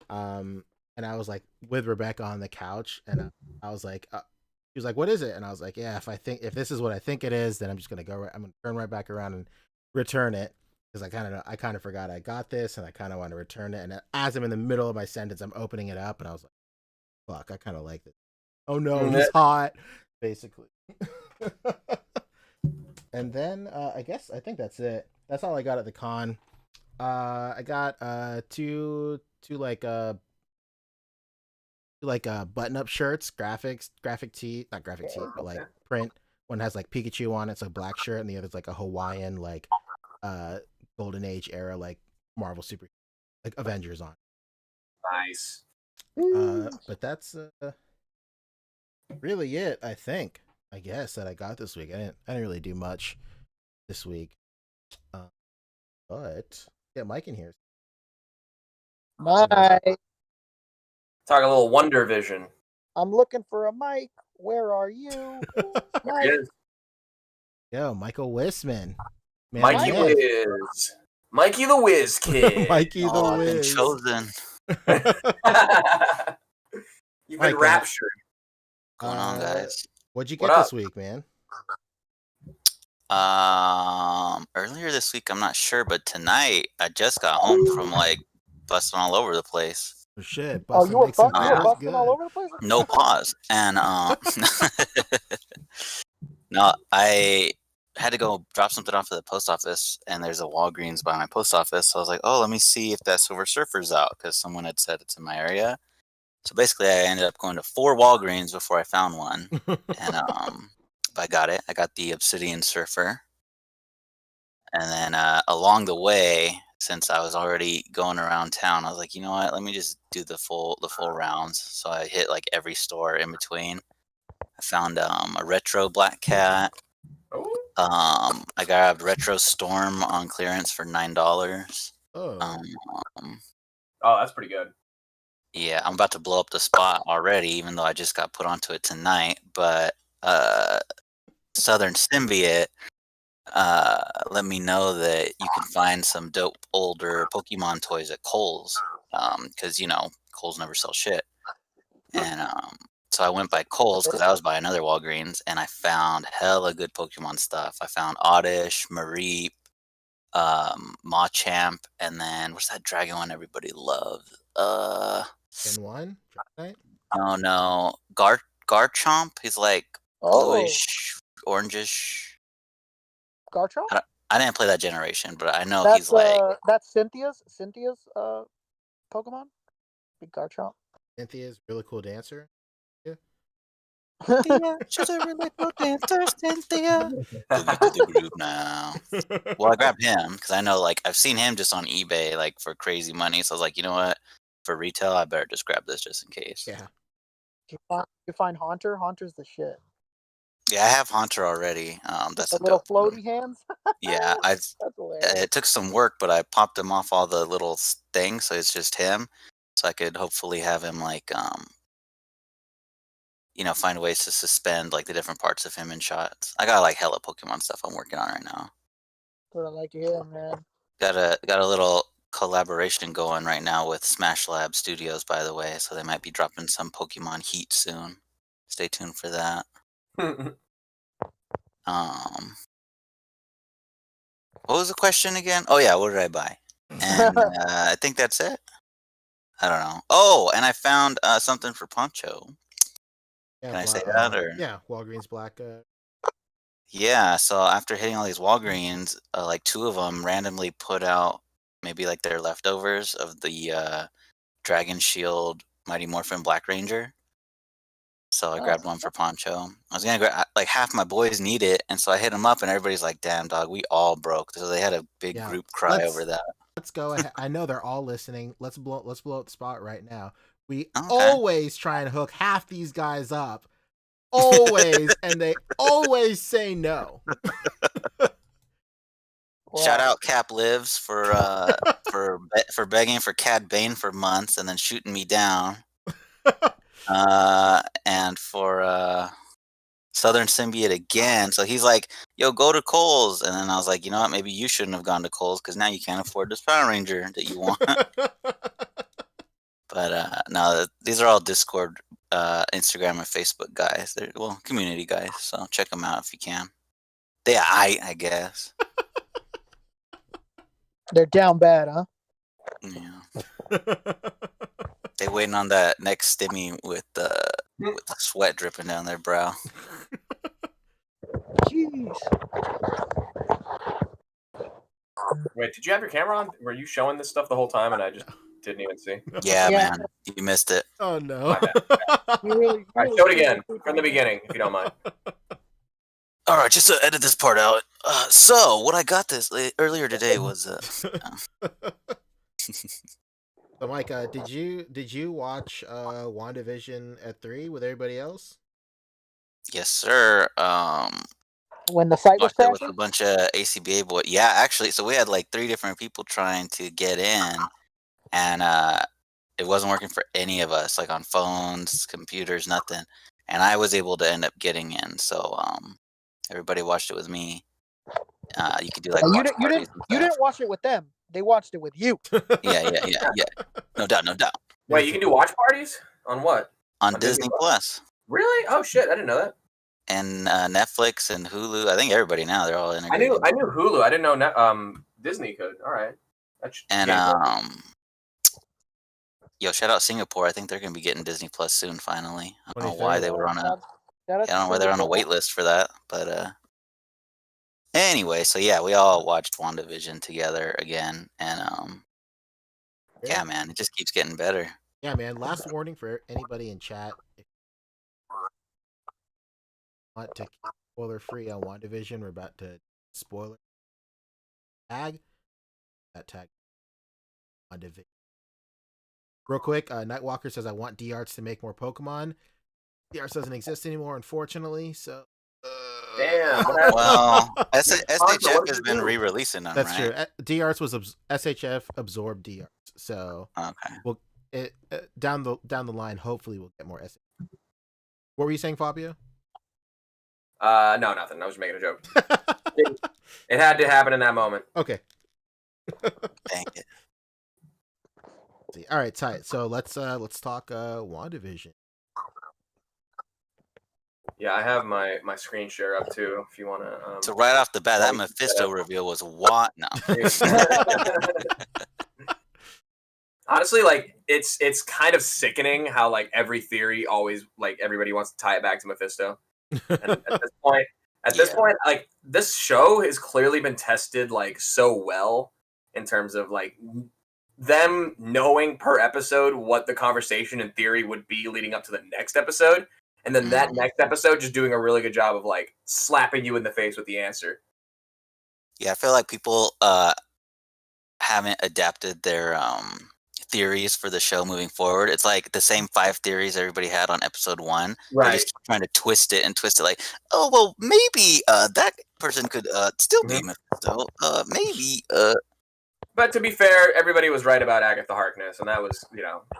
And I was like with Rebecca on the couch, and I was like, she was like, "What is it?" And I was like, "Yeah, if this is what I think it is, then I'm just gonna I'm gonna turn right back around and return it because I kind of forgot I got this, and I kind of want to return it." And as I'm in the middle of my sentence, I'm opening it up, and I was like, "Fuck, I kind of like this." Oh no, he's hot, basically. And then I think that's it. That's all I got at the con. I got two button-up shirts, graphic tee, not graphic tee, but like print. One has like Pikachu on it, it's a black shirt, and the other's like a Hawaiian like Golden Age era like Marvel super like Avengers on. Nice. But that's really it, I think. I guess that I got this week. I didn't really do much this week. But yeah, Mike in here. Mike. Talk a little Wonder Vision. I'm looking for a mic. Where are you? Mike. Yo, Michael Wisman. Mikey Wiz. Mikey the Wiz Kid. Mikey the Wiz. Chosen. You've been raptured. What's going on, guys? What'd you get this week, man? Earlier this week, I'm not sure, but tonight I just got home from like busting all over the place. Oh shit! You were busting all over the place? No pause. And no, I had to go drop something off at the post office, and there's a Walgreens by my post office. So I was like, oh, let me see if that Silver Surfer's out, because someone had said it's in my area. So basically, I ended up going to 4 Walgreens before I found one, and I got it. I got the Obsidian Surfer, and then along the way, since I was already going around town, I was like, you know what? Let me just do the full rounds. So I hit like every store in between. I found a retro Black Cat. I grabbed Retro Storm on clearance for $9. Oh, that's pretty good. Yeah, I'm about to blow up the spot already, even though I just got put onto it tonight. But Southern Symbiote let me know that you can find some dope older Pokemon toys at Kohl's, because Kohl's never sell shit. And so I went by Kohl's because I was by another Walgreens, and I found hella good Pokemon stuff. I found Oddish, Mareep, Machamp, and then what's that dragon one everybody loves? Gen 1? Oh no, Garchomp. He's like bluish, orangish. Garchomp? I didn't play that generation, but I know he's like that's Cynthia's Pokemon. Big Garchomp. Cynthia's really cool dancer. Yeah. Yeah, she's a really cool dancer, Cynthia. Now. Well, I grabbed him because I know, like, I've seen him just on eBay, like, for crazy money. So I was like, you know what? For retail, I better just grab this just in case. Yeah. You find Haunter? Haunter's the shit. Yeah, I have Haunter already. That's the little floaty hands. Yeah, That's hilarious. It took some work, but I popped him off all the little things, so it's just him. So I could hopefully have him like, find ways to suspend like the different parts of him in shots. I got like hella Pokemon stuff I'm working on right now. That's what I like to hear, man. Got a little collaboration going right now with Smash Lab Studios, by the way. So they might be dropping some Pokemon Heat soon. Stay tuned for that. What was the question again? Oh yeah, what did I buy? And I think that's it. I don't know. Oh, and I found something for Poncho. Yeah, Can I say that or? Yeah, Walgreens Black. Yeah, so after hitting all these Walgreens, like 2 of them randomly put out maybe like their leftovers of the Dragon Shield Mighty Morphin Black Ranger. So I grabbed one for Poncho. I was gonna grab like half my boys need it, and so I hit them up, and everybody's like, "Damn, dog, we all broke." So they had a big group cry over that. Let's go ahead. I know they're all listening. Let's blow up the spot right now. We Okay. always try and hook half these guys up, always, and they always say no. Shout out Cap Lives for begging for Cad Bane for months and then shooting me down. And for Southern Symbiote again. So he's like, "Yo, go to Kohl's," and then I was like, "You know what? Maybe you shouldn't have gone to Kohl's because now you can't afford this Power Ranger that you want." But no, these are all Discord, Instagram, and Facebook guys. They're community guys. So check them out if you can. They I guess. They're down bad, huh? Yeah. They waiting on that next stimmy with the sweat dripping down their brow. Jeez. Wait, did you have your camera on? Were you showing this stuff the whole time and I just didn't even see? Yeah, man. You missed it. Oh, no. Really, All right, show it again from the beginning, if you don't mind. All right, just to edit this part out. So, what I got earlier today was... So, Micah, did you watch WandaVision at 3 with everybody else? Yes, sir. When the site was with crashing? a bunch of A.C.B.A. boys. Yeah, actually, so we had like 3 different people trying to get in, and it wasn't working for any of us, like on phones, computers, nothing. And I was able to end up getting in, so everybody watched it with me. You could do like you didn't watch it with them. They watched it with you. Yeah. No doubt. Wait, you can do watch parties? On what? On Disney Plus. Really? Oh shit, I didn't know that. And Netflix and Hulu. I think everybody now, they're all integrated. I knew Hulu. I didn't know Disney could. All right. And yo, shout out Singapore. I think they're gonna be getting Disney Plus soon. Finally, I don't know why they were on a. I don't know why they're on a wait list for that, but anyway, so yeah, we all watched WandaVision together again, and yeah, man, it just keeps getting better. Yeah, man. Last warning for anybody in chat: if you want to keep spoiler free on WandaVision, we're about to spoiler tag that tag WandaVision. Real quick, Nightwalker says, "I want D-Arts to make more Pokemon." D-Arts doesn't exist anymore, unfortunately. So, damn. Well, SHF has been re-releasing them. That's right? true. D-Arts was SHF absorbed D-Arts, so okay. We'll down the line. Hopefully, we'll get more SHF. What were you saying, Fabio? No, nothing. I was just making a joke. It had to happen in that moment. Okay. Dang it. See. All right, tight. So let's talk WandaVision. Yeah, I have my screen share up too. If you want to. So right off the bat, that Mephisto reveal was what? No. Honestly, like it's kind of sickening how like every theory always like everybody wants to tie it back to Mephisto. And at this point, like this show has clearly been tested like so well in terms of like them knowing per episode what the conversation in theory would be leading up to the next episode. And then that next episode just doing a really good job of like slapping you in the face with the answer. Yeah, I feel like people haven't adapted their theories for the show moving forward. It's like the same 5 theories everybody had on episode 1. Right. They're just trying to twist it like, oh well, maybe that person could still be Mephisto. Maybe. But to be fair, everybody was right about Agatha Harkness, and that was,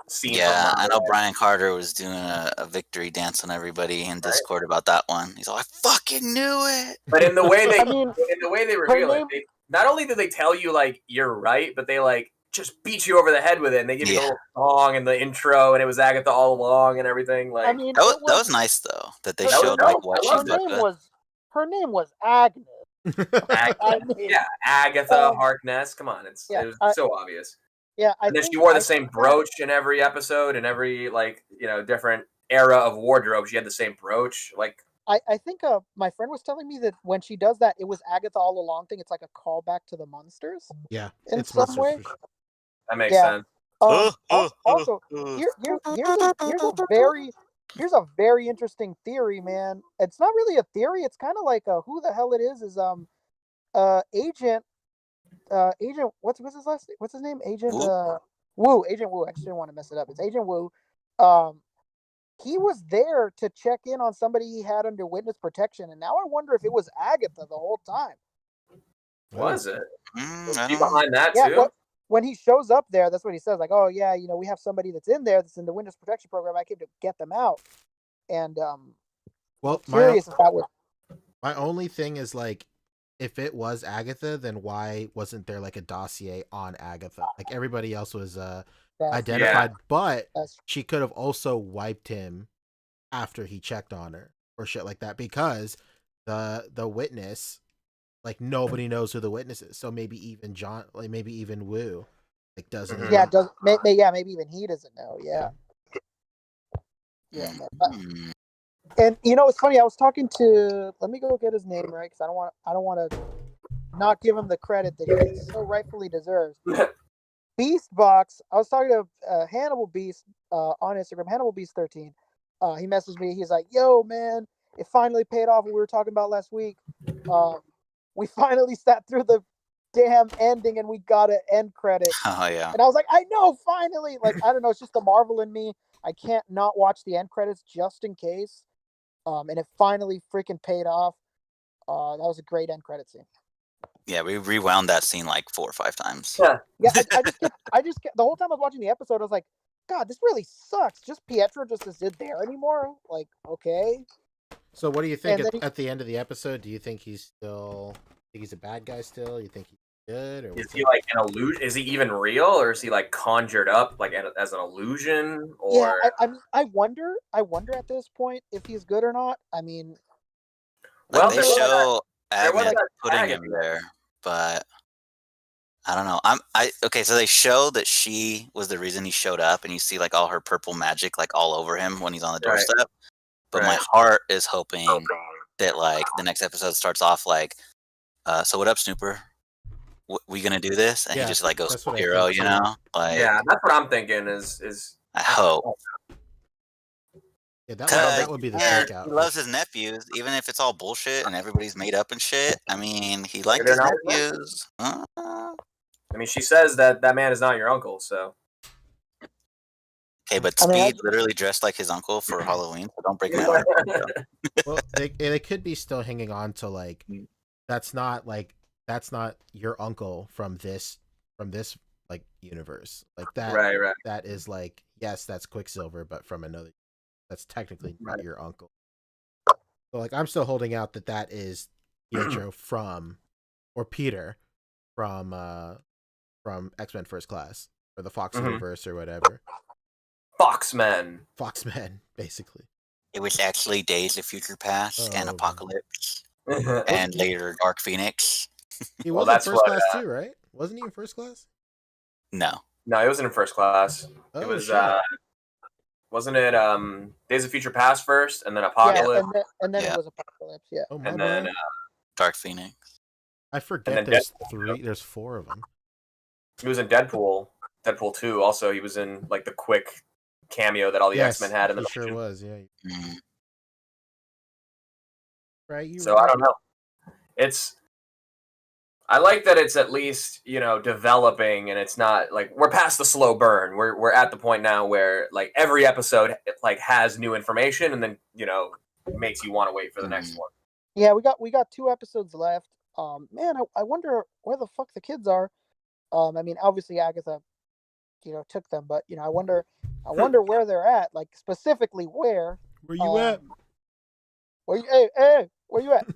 seen. Yeah, I know Brian Carter was doing a victory dance on everybody in Discord about that one. He's like, I fucking knew it. But in the way they reveal it, not only do they tell you like you're right, but they like just beat you over the head with it, and they give you a little song in the intro, and it was Agatha all along and everything. Like, I mean, that was nice though that they showed like what she fucked. Her name was Agnes. Agatha Harkness. Come on, it was so obvious. Yeah, and then she wore the same brooch in every episode, and every different era of wardrobe. She had the same brooch. Like, I think my friend was telling me that when she does that, it was Agatha all along thing. It's like a callback to the monsters. Yeah, in it's some monsters. way. For sure. That makes Yeah. sense. Also, here's a very interesting theory, man. It's not really a theory. It's kind of like who the hell it is agent what's his last name? What's his name? Agent Wu. Agent Wu. I just didn't want to mess it up. It's Agent Wu. He was there to check in on somebody he had under witness protection, and now I wonder if it was Agatha the whole time. Was it? Was I she don't know. behind that Yeah, too? when he shows up there, that's what he says. Like, oh yeah, we have somebody that's in there that's in the witness protection program. I came to get them out, and Well, I'm curious about what. My only thing is like, if it was Agatha, then why wasn't there like a dossier on Agatha? Like everybody else was identified, but she could have also wiped him after he checked on her or shit like that, because the witness, like nobody knows who the witness is. So maybe even John, like maybe even Wu, like doesn't. Mm-hmm. Yeah, maybe even he doesn't know. Yeah. And it's funny. I was talking to. Let me go get his name right, because I don't want to not give him the credit that he so rightfully deserves. Beastbox. I was talking to Hannibal Beast on Instagram. Hannibal Beast 13. He messaged me. He's like, "Yo, man, it finally paid off. What we were talking about last week. We finally sat through the damn ending, and we got an end credit." Oh yeah. And I was like, "I know, finally!" Like, I don't know. It's just the Marvel in me. I can't not watch the end credits just in case. And it finally freaking paid off. That was a great end credit scene. Yeah, we rewound that scene like 4 or 5 times. Yeah. I just kept the whole time I was watching the episode, I was like, God, this really sucks. Just Pietro just isn't there anymore. Like, okay. So what do you think at the end of the episode? Do you think he's a bad guy still? You think he's good? Or is he like an illusion? Is he even real, or is he like conjured up like as an illusion? Or I wonder at this point if he's good or not. I mean, well, they show Agnes putting him there, but I don't know. Okay. So they show that she was the reason he showed up, and you see like all her purple magic like all over him when he's on the doorstep. Right. But my heart is hoping that like the next episode starts off like, so what up, Snooper? We gonna do this? And he just like goes hero, you know? Like, yeah, that's what I'm thinking. Is I hope. Yeah, that would be the takeout. He loves his nephews, even if it's all bullshit and everybody's made up and shit. I mean, he liked his nephews. I mean, she says that man is not your uncle, so. Okay, but Speed literally dressed like his uncle for Halloween, so don't break my heart. Well, they could be still hanging on to like, that's not your uncle from this like universe, like that. Right. That is like, yes, that's Quicksilver, but from another. That's technically not your uncle. So like, I'm still holding out that is Pietro Peter from X-Men First Class or the Fox universe or whatever. Foxmen, basically. It was actually Days of Future Past and Apocalypse, and later Dark Phoenix. He was in First Class too, right? Wasn't he in First Class? No, he wasn't in First Class. It was wasn't it Days of Future Past first, and then Apocalypse, and then it was Apocalypse, yeah. Oh, and then Dark Phoenix. I forget there's 4 of them. He was in Deadpool 2. Also, he was in like the quick cameo that all the X-Men had in the sure was, yeah. Right. So I don't know. I like that it's at least, developing, and it's not like we're past the slow burn. We're at the point now where like every episode like has new information, and then makes you want to wait for the next one. Yeah, we got 2 episodes left. Man, I wonder where the fuck the kids are. I mean, obviously Agatha, took them, but I wonder where they're at. Like specifically where. Where you at? Hey, where you at?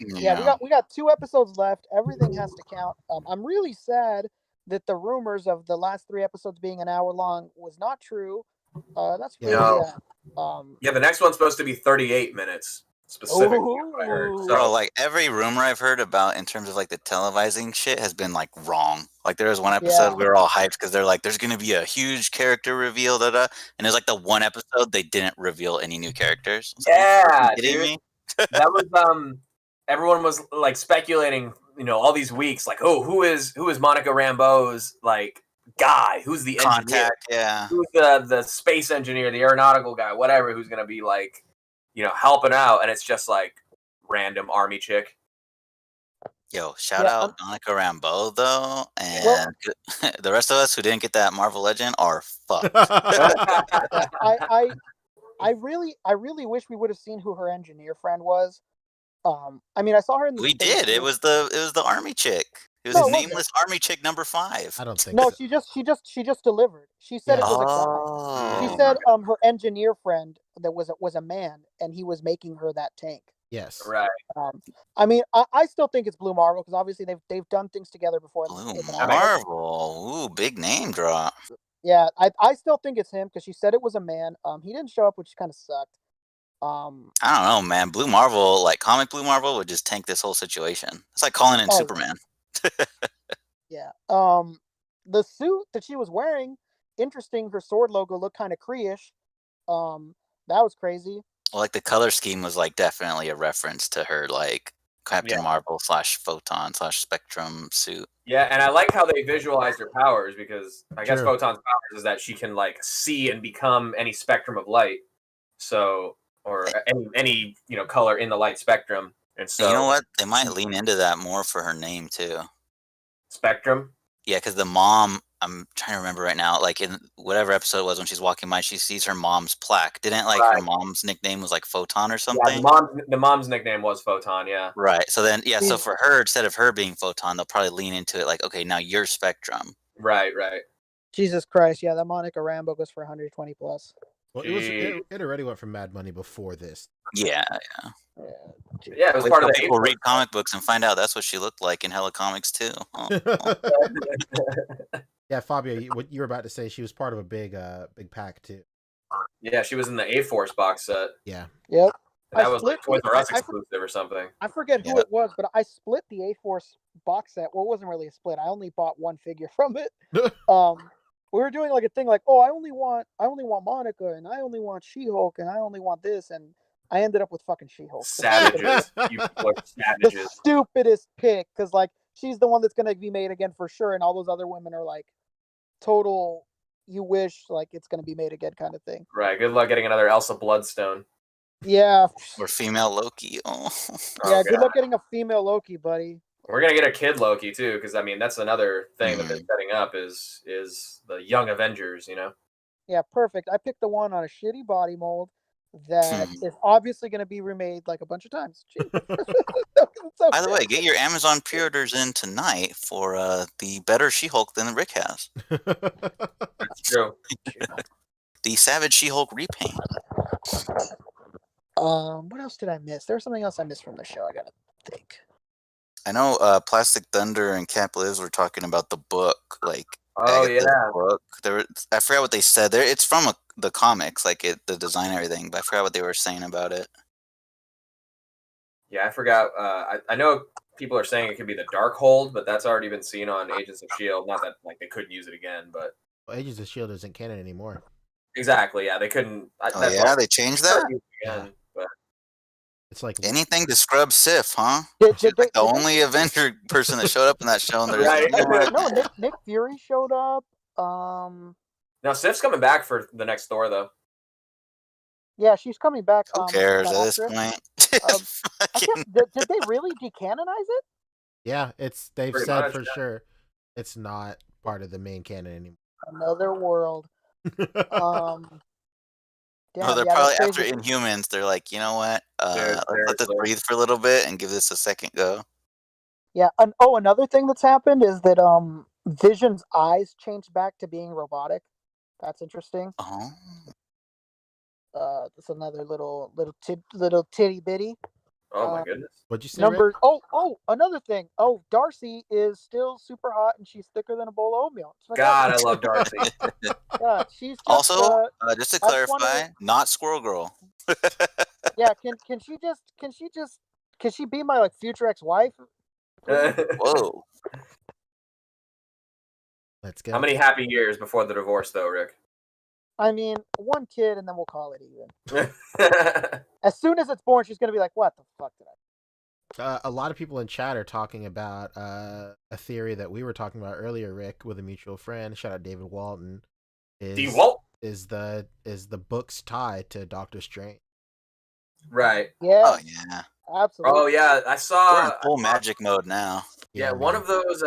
Yeah, we got 2 episodes left. Everything has to count. I'm really sad that the rumors of the last 3 episodes being an hour long was not true. That's really sad. Yeah, the next one's supposed to be 38 minutes. specifically. I heard. Ooh. So Bro, like every rumor I've heard about in terms of like the televising shit has been like wrong. Like there was one episode Yeah. we were all hyped because they're like, there's gonna be a huge character reveal, and there's like the one episode they didn't reveal any new characters. I was like, are you yeah, fucking kidding dude, me? that was everyone was like speculating, all these weeks, like, oh, who is Monica Rambeau's like guy? Who's the engineer? Contact, yeah. Who's the space engineer, the aeronautical guy, whatever? Who's gonna be like, helping out? And it's just like random army chick. Yo, shout out Monica Rambeau though, and the rest of us who didn't get that Marvel Legend are fucked. I really wish we would have seen who her engineer friend was. I mean, I saw her in the. We space did. It was the army chick. It was No, it nameless army chick number 5. I don't think No, so. she just delivered. She said it was a guy. She said her engineer friend that was a man, and he was making her that tank. Yes. Right. I mean, I still think it's Blue Marvel because obviously they've done things together before. Blue Marvel. Ooh, big name drop. Yeah, I still think it's him because she said it was a man. He didn't show up, which kind of sucked. I don't know, man. Blue Marvel, like comic Blue Marvel, would just tank this whole situation. It's like calling in Superman. Yeah. The suit that she was wearing, interesting. Her sword logo looked kind of Kree-ish. That was crazy. Well, like the color scheme was like definitely a reference to her like Captain Marvel / Photon / Spectrum suit. Yeah, and I like how they visualized her powers because I guess Photon's powers is that she can like see and become any spectrum of light. So or any color in the light spectrum. And so you know what? They might lean into that more for her name too. Spectrum? Yeah, because the mom, I'm trying to remember right now, like in whatever episode it was when she's walking by, she sees her mom's plaque. Didn't her mom's nickname was like Photon or something? Yeah, the mom's nickname was Photon, yeah. Right. So then, so for her, instead of her being Photon, they'll probably lean into it like, okay, now you're Spectrum. Right. Jesus Christ, yeah, that Monica Rambeau goes for 120 plus. Well, it already went for Mad Money before this. Yeah. Yeah, it was part of the people read comic books and find out that's what she looked like in Hella Comics too. Yeah, Fabio, what you were about to say, she was part of a big pack too. Yeah, she was in the A-Force box set. Yeah. Yep. That was like Toys R Us exclusive or something. I forget who it was, but I split the A-Force box set. Well, it wasn't really a split. I only bought one figure from it. We were doing like a thing like, oh, I only want Monica, and I only want She-Hulk, and I only want this, and I ended up with fucking She-Hulk. Savages. You people are savages. The stupidest pick, because like she's the one that's gonna be made again for sure, and all those other women are like total. You wish like it's gonna be made again kind of thing. Right. Good luck getting another Elsa Bloodstone. Yeah. Or female Loki. Yeah. Good luck getting a female Loki, buddy. We're gonna get a kid Loki too, because I mean that's another thing that they're setting up is the Young Avengers. Yeah, perfect. I picked the one on a shitty body mold that is obviously going to be remade like a bunch of times. By the way, get your Amazon pre-orders in tonight for the better She-Hulk than Rick has. That's true. The Savage She-Hulk repaint. What else did I miss? There was something else I missed from the show. I gotta think. I know Plastic Thunder and Cap Lives were talking about the book, like book. I forgot what they said. It's from the comics, like the design and everything, but I forgot what they were saying about it. Yeah, I forgot. I know people are saying it could be the Darkhold, but that's already been seen on Agents of S.H.I.E.L.D. Not that like they couldn't use it again, but Agents of S.H.I.E.L.D. isn't canon anymore. Exactly. Yeah, they couldn't. They changed that. But it's like anything to scrub Sif, huh? Did the only Avenger person that showed up in that show. And no, Nick Fury showed up. Now Sif's coming back for the next Thor, though. Yeah, she's coming back. Who cares at this point? Did they really decanonize it? Yeah, they've Pretty said much, for sure it's not part of the main canon anymore. Another world. They're probably after Inhumans. They're like, you know what? Let's let this breathe for a little bit and give this a second go. Yeah. Another thing that's happened is that Vision's eyes changed back to being robotic. That's interesting. Oh. That's another little titty bitty. Oh my goodness. What'd you say, Number Rick? another thing. Oh, Darcy is still super hot and she's thicker than a bowl of oatmeal. God, I love Darcy. God, she's just Also, just to I just wanna- clarify, not Squirrel Girl. yeah, can she be my like future ex-wife? Whoa. Let's go. How many happy years before the divorce, though, Rick? I mean, one kid and then we'll call it even. As soon as it's born, she's gonna be like, "What the fuck did I?" A lot of people in chat are talking about a theory that we were talking about earlier, Rick, with a mutual friend. Shout out David Walton. Is the book's tie to Doctor Strange? Right. Yeah. Oh yeah. Absolutely. Oh yeah, I saw. We're in full magic mode now. Yeah, one of those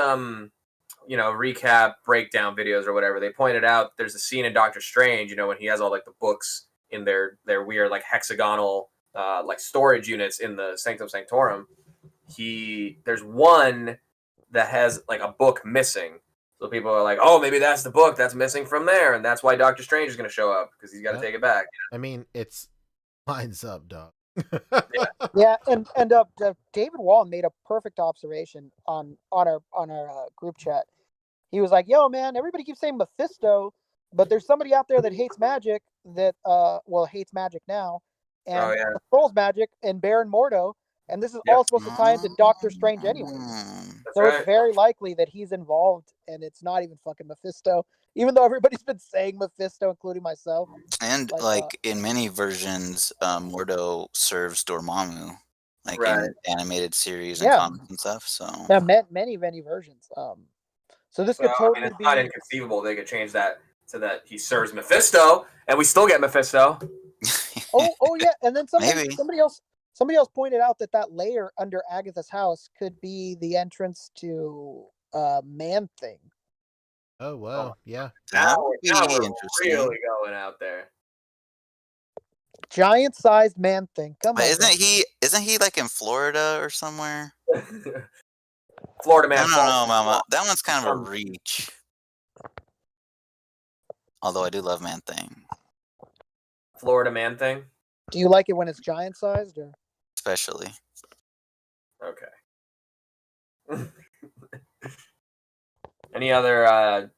recap breakdown videos or whatever. They pointed out there's a scene in Doctor Strange, when he has all like the books in their weird like hexagonal like storage units in the Sanctum Sanctorum. There's one that has like a book missing. So people are like, "Oh, maybe that's the book that's missing from there, and that's why Doctor Strange is going to show up because he's got to take it back." I mean, it's lines up, dog. Yeah, and David Wallen made a perfect observation on our group chat. He was like, "Yo, man, everybody keeps saying Mephisto, but there's somebody out there that hates magic that hates magic now, and controls magic, and Baron Mordo, and this is all supposed to tie into Doctor Strange anyway. So it's very likely that he's involved, and it's not even fucking Mephisto, even though everybody's been saying Mephisto, including myself. And in many versions, Mordo serves Dormammu, like in animated series and comics and stuff. So yeah, many versions. So this could totally it's not inconceivable they could change that so that he serves Mephisto, and we still get Mephisto. oh yeah, and then somebody else pointed out that layer under Agatha's house could be the entrance to Man Thing. Oh wow, yeah. Now we're really going out there. Giant-sized Man Thing. Come on. Isn't he like in Florida or somewhere? Florida Man. No, Mama. That one's kind of a reach. Although I do love Man Thing. Florida Man Thing. Do you like it when it's giant-sized, or? Especially. Okay. Any other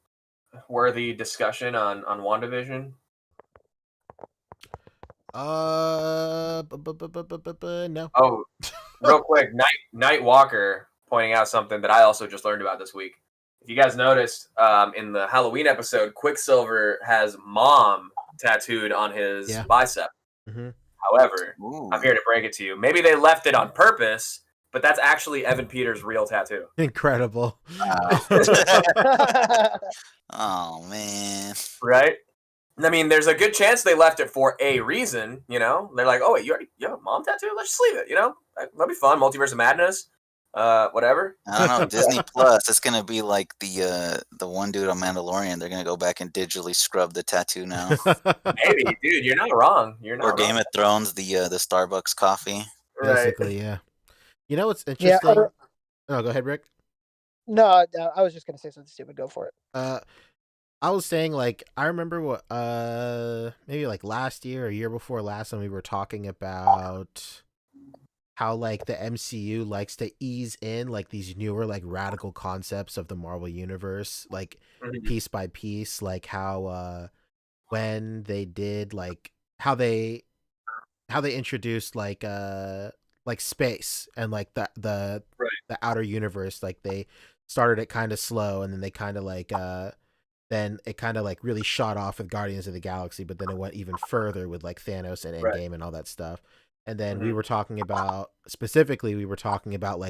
worthy discussion on WandaVision? No. Oh, real quick, Night Walker pointing out something that I also just learned about this week. If you guys noticed, in the Halloween episode, Quicksilver has Mom tattooed on his bicep. Mm-hmm. However, I'm here to break it to you. Maybe they left it on purpose, but that's actually Evan Peters' real tattoo. Incredible. Oh, man. Right? I mean, there's a good chance they left it for a reason, They're like, oh, wait, you have a mom tattoo? Let's just leave it, That'd be fun. Multiverse of Madness. Whatever. I don't know. Disney Plus, it's gonna be like the one dude on Mandalorian. They're gonna go back and digitally scrub the tattoo now. Maybe, dude, you're not wrong. Or Game of Thrones, the Starbucks coffee. Basically, yeah. You know what's interesting? Oh, go ahead, Rick. No, I was just gonna say something stupid. Go for it. I was saying, like, I remember what maybe like last year or year before last when we were talking about how like the MCU likes to ease in like these newer like radical concepts of the Marvel universe, like piece by piece, like how when they did like how they introduced like space and like the outer universe, like they started it kind of slow and then they kind of like then it kind of like really shot off with Guardians of the Galaxy, but then it went even further with like Thanos and Endgame and all that stuff. And then we were talking about like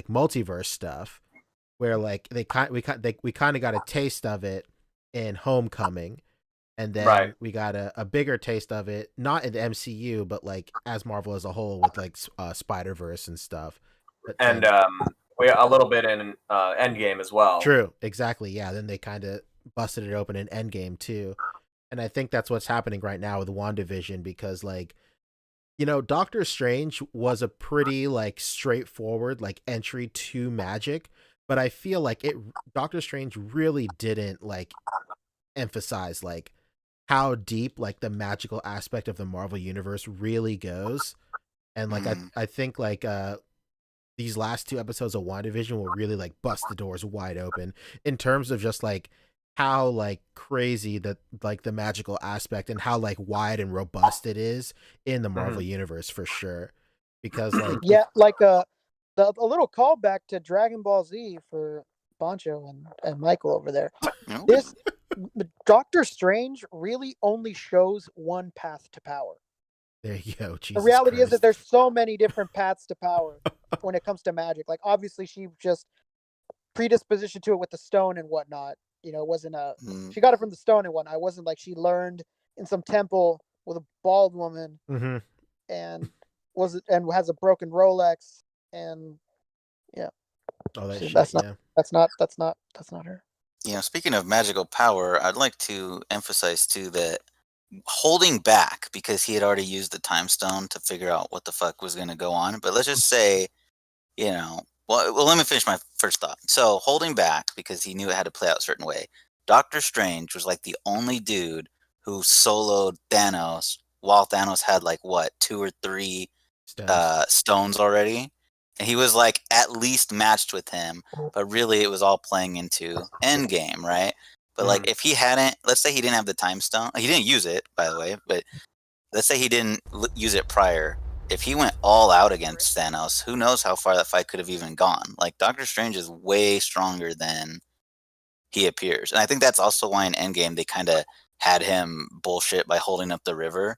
multiverse stuff, where like we kind of got a taste of it in Homecoming, and then we got a bigger taste of it not in the MCU, but like as Marvel as a whole with like Spider-Verse and stuff. And we a little bit in Endgame as well. True, exactly, yeah. Then they kind of busted it open in Endgame too, and I think that's what's happening right now with WandaVision, because like, Doctor Strange was a pretty like straightforward like entry to magic, but I feel like Doctor Strange really didn't like emphasize like how deep like the magical aspect of the Marvel universe really goes. And like I think like these last 2 episodes of WandaVision will really like bust the doors wide open in terms of just like how like crazy that like the magical aspect and how like wide and robust it is in the Marvel universe for sure. Because like yeah, like a little callback to Dragon Ball Z for Boncho and Michael over there. This Doctor Strange really only shows one path to power. There you go. Jesus the reality Christ. is that there's so many different paths to power when it comes to magic. Like obviously she just predisposition to it with the stone and whatnot. You know, it wasn't she got it from the stone and whatnot. It wasn't like she learned in some temple with a bald woman and has a broken Rolex and yeah. Oh, that shit, that's yeah. That's not her. You know, speaking of magical power, I'd like to emphasize too that holding back because he had already used the time stone to figure out what the fuck was going to go on. But let's just say, you know, well, let me finish my first thought. So holding back because he knew it had to play out a certain way. Doctor Strange was like the only dude who soloed Thanos while Thanos had like what 2 or 3 stones already. And he was like at least matched with him, but really it was all playing into Endgame, right? But like if he hadn't, let's say he didn't have the time stone, he didn't use it, by the way, but let's say he didn't use it prior. If he went all out against Thanos, who knows how far that fight could have even gone. Like Doctor Strange is way stronger than he appears. And I think that's also why in Endgame they kind of had him bullshit by holding up the river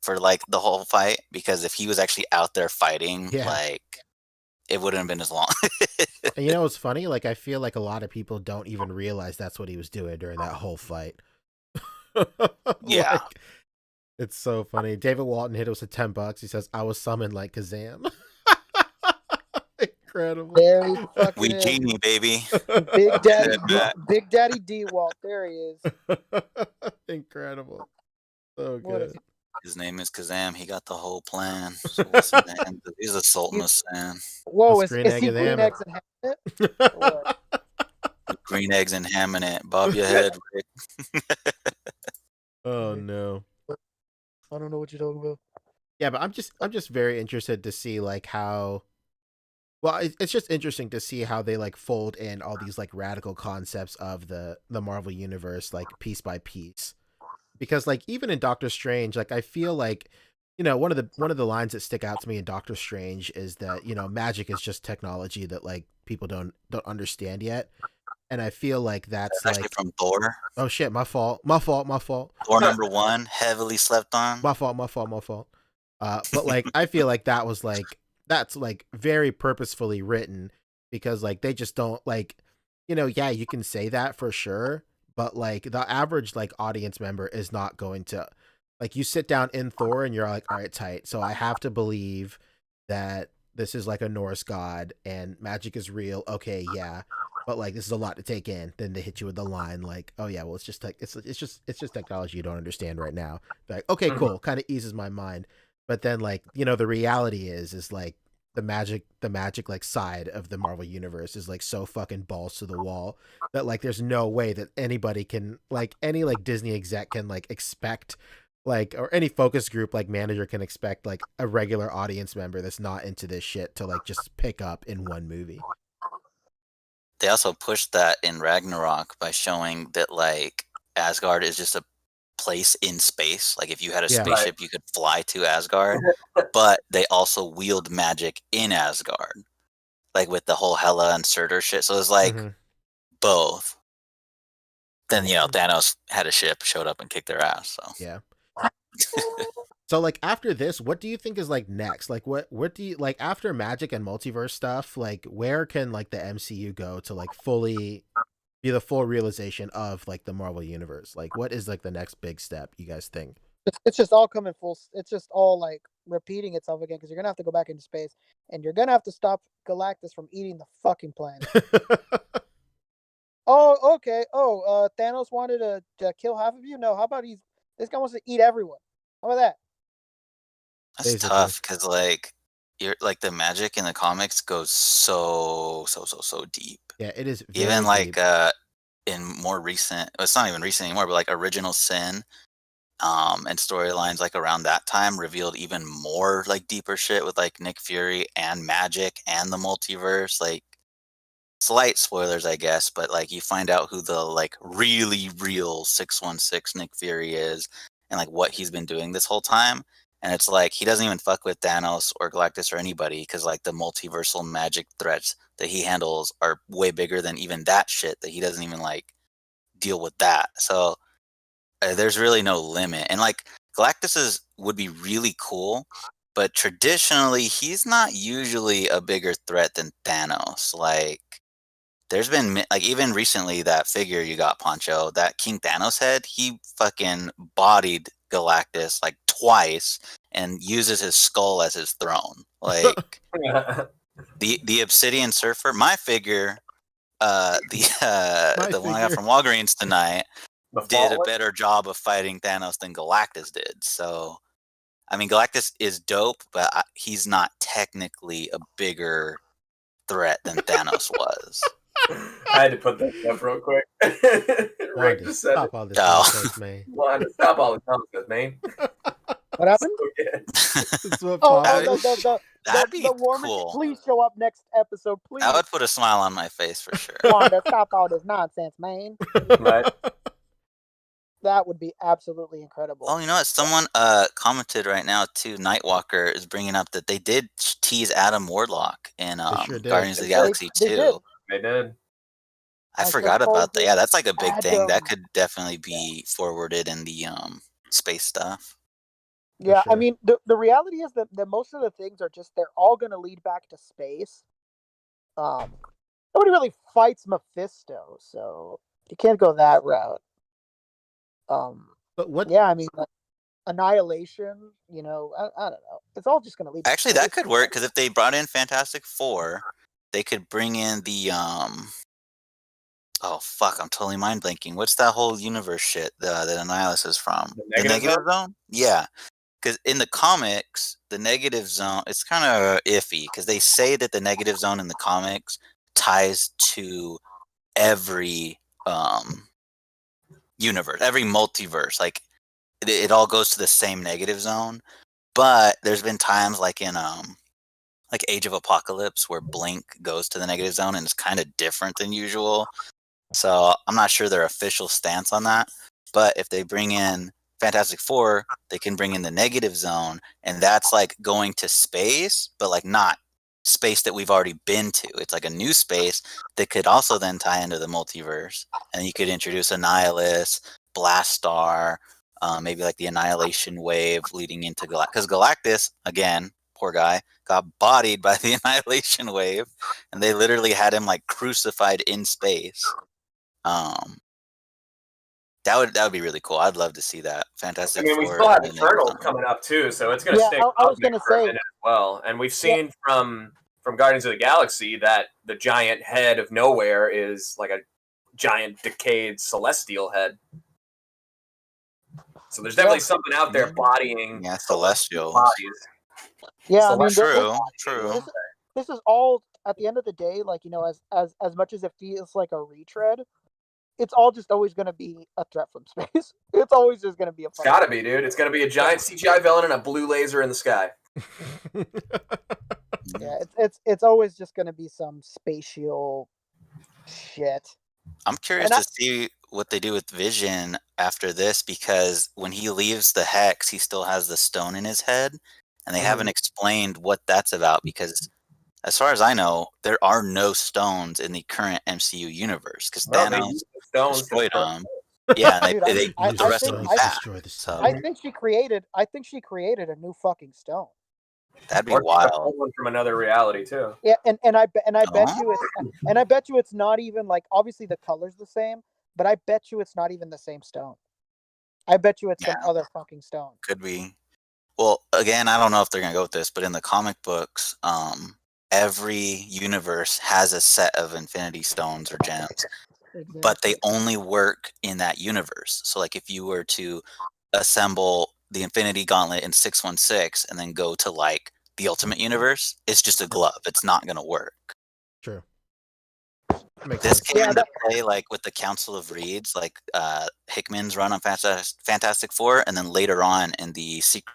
for like the whole fight, because if he was actually out there fighting, like it wouldn't have been as long. And you know what's funny? Like I feel like a lot of people don't even realize that's what he was doing during that whole fight. Yeah. Like, it's so funny. David Walton hit us with $10. He says, "I was summoned like Kazam." Incredible. Very fucking we genie, baby. Big Daddy D Walt. There he is. Incredible. So good. His name is Kazam. He got the whole plan. So he's a Sultan of Sand. Whoa, is he green eggs and ham? Green eggs and ham in it. Bob your head, Rick. Oh no. I don't know what you're talking about. Yeah, but I'm just very interested to see like how. Well, it's just interesting to see how they like fold in all these like radical concepts of the Marvel universe like piece by piece, because like even in Doctor Strange, like I feel like, you know, one of the lines that stick out to me in Doctor Strange is that, you know, magic is just technology that like people don't understand yet. And I feel like that's actually like from Thor. Oh shit, my fault. Thor #1, heavily slept on. My fault. But like I feel like that's like very purposefully written, because like they just don't like, you know, yeah, you can say that for sure, but like the average like audience member is not going to, like, you sit down in Thor and you're like, all right, tight. So I have to believe that this is like a Norse god and magic is real. Okay, yeah. But like this is a lot to take in. Then they hit you with the line like, "Oh yeah, well it's just like it's just technology you don't understand right now." Like, okay, cool, kind of eases my mind. But then like, you know, the reality is like the magic like side of the Marvel universe is like so fucking balls to the wall that like there's no way that anybody can, like any like Disney exec can like expect, like, or any focus group like manager can expect like a regular audience member that's not into this shit to like just pick up in one movie. They also pushed that in Ragnarok by showing that like Asgard is just a place in space. Like if you had a spaceship, you could fly to Asgard, but they also wield magic in Asgard, like with the whole Hela and Surtur shit. So it was like both. Then, you know, Thanos had a ship, showed up and kicked their ass. So yeah. So like after this, what do you think is like next? Like what do you like after magic and multiverse stuff? Like where can like the MCU go to like fully be the full realization of like the Marvel universe? Like what is like the next big step you guys think? It's just all coming full. It's just all like repeating itself again, because you're gonna have to go back into space and you're gonna have to stop Galactus from eating the fucking planet. Oh, okay. Oh, Thanos wanted to kill half of you. No, how about this guy wants to eat everyone? How about that? That's tough because like you're like the magic in the comics goes so deep. Yeah, it is. Even like in more recent, it's not even recent anymore, but like Original Sin, and storylines like around that time revealed even more like deeper shit with like Nick Fury and magic and the multiverse. Like slight spoilers, I guess, but like you find out who the like really real 616 Nick Fury is and like what he's been doing this whole time. And it's like he doesn't even fuck with Thanos or Galactus or anybody because like the multiversal magic threats that he handles are way bigger than even that shit that he doesn't even like deal with that. So there's really no limit. And like Galactus would be really cool, but traditionally he's not usually a bigger threat than Thanos. Like there's been like even recently that figure you got, Poncho, that King Thanos head, he fucking bodied Galactus like twice and uses his skull as his throne. Like the Obsidian Surfer, my figure, the one I got from Walgreens tonight, did a better job of fighting Thanos than Galactus did. So, I mean, Galactus is dope, but he's not technically a bigger threat than Thanos was. I had to put that up real quick. Rick just said, stop all this nonsense, man. Stop all this nonsense, man. What happened? That'd be cool. Please show up next episode, please. I would put a smile on my face for sure. Wanda, stop all this nonsense, man. Right. That would be absolutely incredible. Oh, you know what? Someone commented right now too. Nightwalker is bringing up that they did tease Adam Warlock in Guardians of the Galaxy 2. They did. I forgot about that. Yeah, that's like a big thing. That could definitely be forwarded in the space stuff. Yeah, sure. I mean, the reality is that most of the things are just, they're all going to lead back to space. Nobody really fights Mephisto, so you can't go that route. But what? Yeah, I mean, like, Annihilation, you know, I don't know. It's all just going to lead. Actually, that could work because if they brought in Fantastic Four, they could bring in the oh fuck, I'm totally mind blanking. What's that whole universe shit that Annihilus is from? The Negative Zone? Yeah. Because in the comics, the Negative Zone, it's kind of iffy because they say that the Negative Zone in the comics ties to every universe, every multiverse. Like it all goes to the same Negative Zone. But there's been times like in like Age of Apocalypse where Blink goes to the Negative Zone and it's kind of different than usual. So I'm not sure their official stance on that. But if they bring in Fantastic Four, they can bring in the Negative Zone, and that's like going to space, but like not space that we've already been to. It's like a new space that could also then tie into the multiverse, and you could introduce Annihilus, Blastar, maybe like the Annihilation Wave leading into Galactus. Because Galactus, again, poor guy, got bodied by the Annihilation Wave, and they literally had him like crucified in space. That would be really cool. I'd love to see that. Fantastic. I mean, we still have Eternals coming up too, so it's going to stay up there for a minute as well. And we've seen from Guardians of the Galaxy that the giant head of nowhere is like a giant decayed celestial head. So there's definitely something out there bodying celestials. Bodies. Yeah, I mean, true. This is all at the end of the day, like, you know, as much as it feels like a retread, it's all just always going to be a threat from space. It's always just going to be a. It's got to be, dude. It's going to be a giant CGI villain and a blue laser in the sky. Yeah, it's always just going to be some spatial shit. I'm curious to see what they do with Vision after this, because when he leaves the Hex, he still has the stone in his head, and they haven't explained what that's about, because as far as I know, there are no stones in the current MCU universe, because Thanos destroyed them. Yeah, Dude, they put the rest of them back. So. I think she created a new fucking stone. That'd be wild. One from another reality too. Yeah, and I bet you it's not even like, obviously the color's the same, but I bet you it's not even the same stone. I bet you it's some other fucking stone. Could be. Well, again, I don't know if they're gonna go with this, but in the comic books, every universe has a set of Infinity Stones or gems, but they only work in that universe. So, like, if you were to assemble the Infinity Gauntlet in 616 and then go to like the Ultimate Universe, it's just a glove. It's not going to work. True. This came into play like with the Council of Reeds, like Hickman's run on Fantastic Four, and then later on in the Secret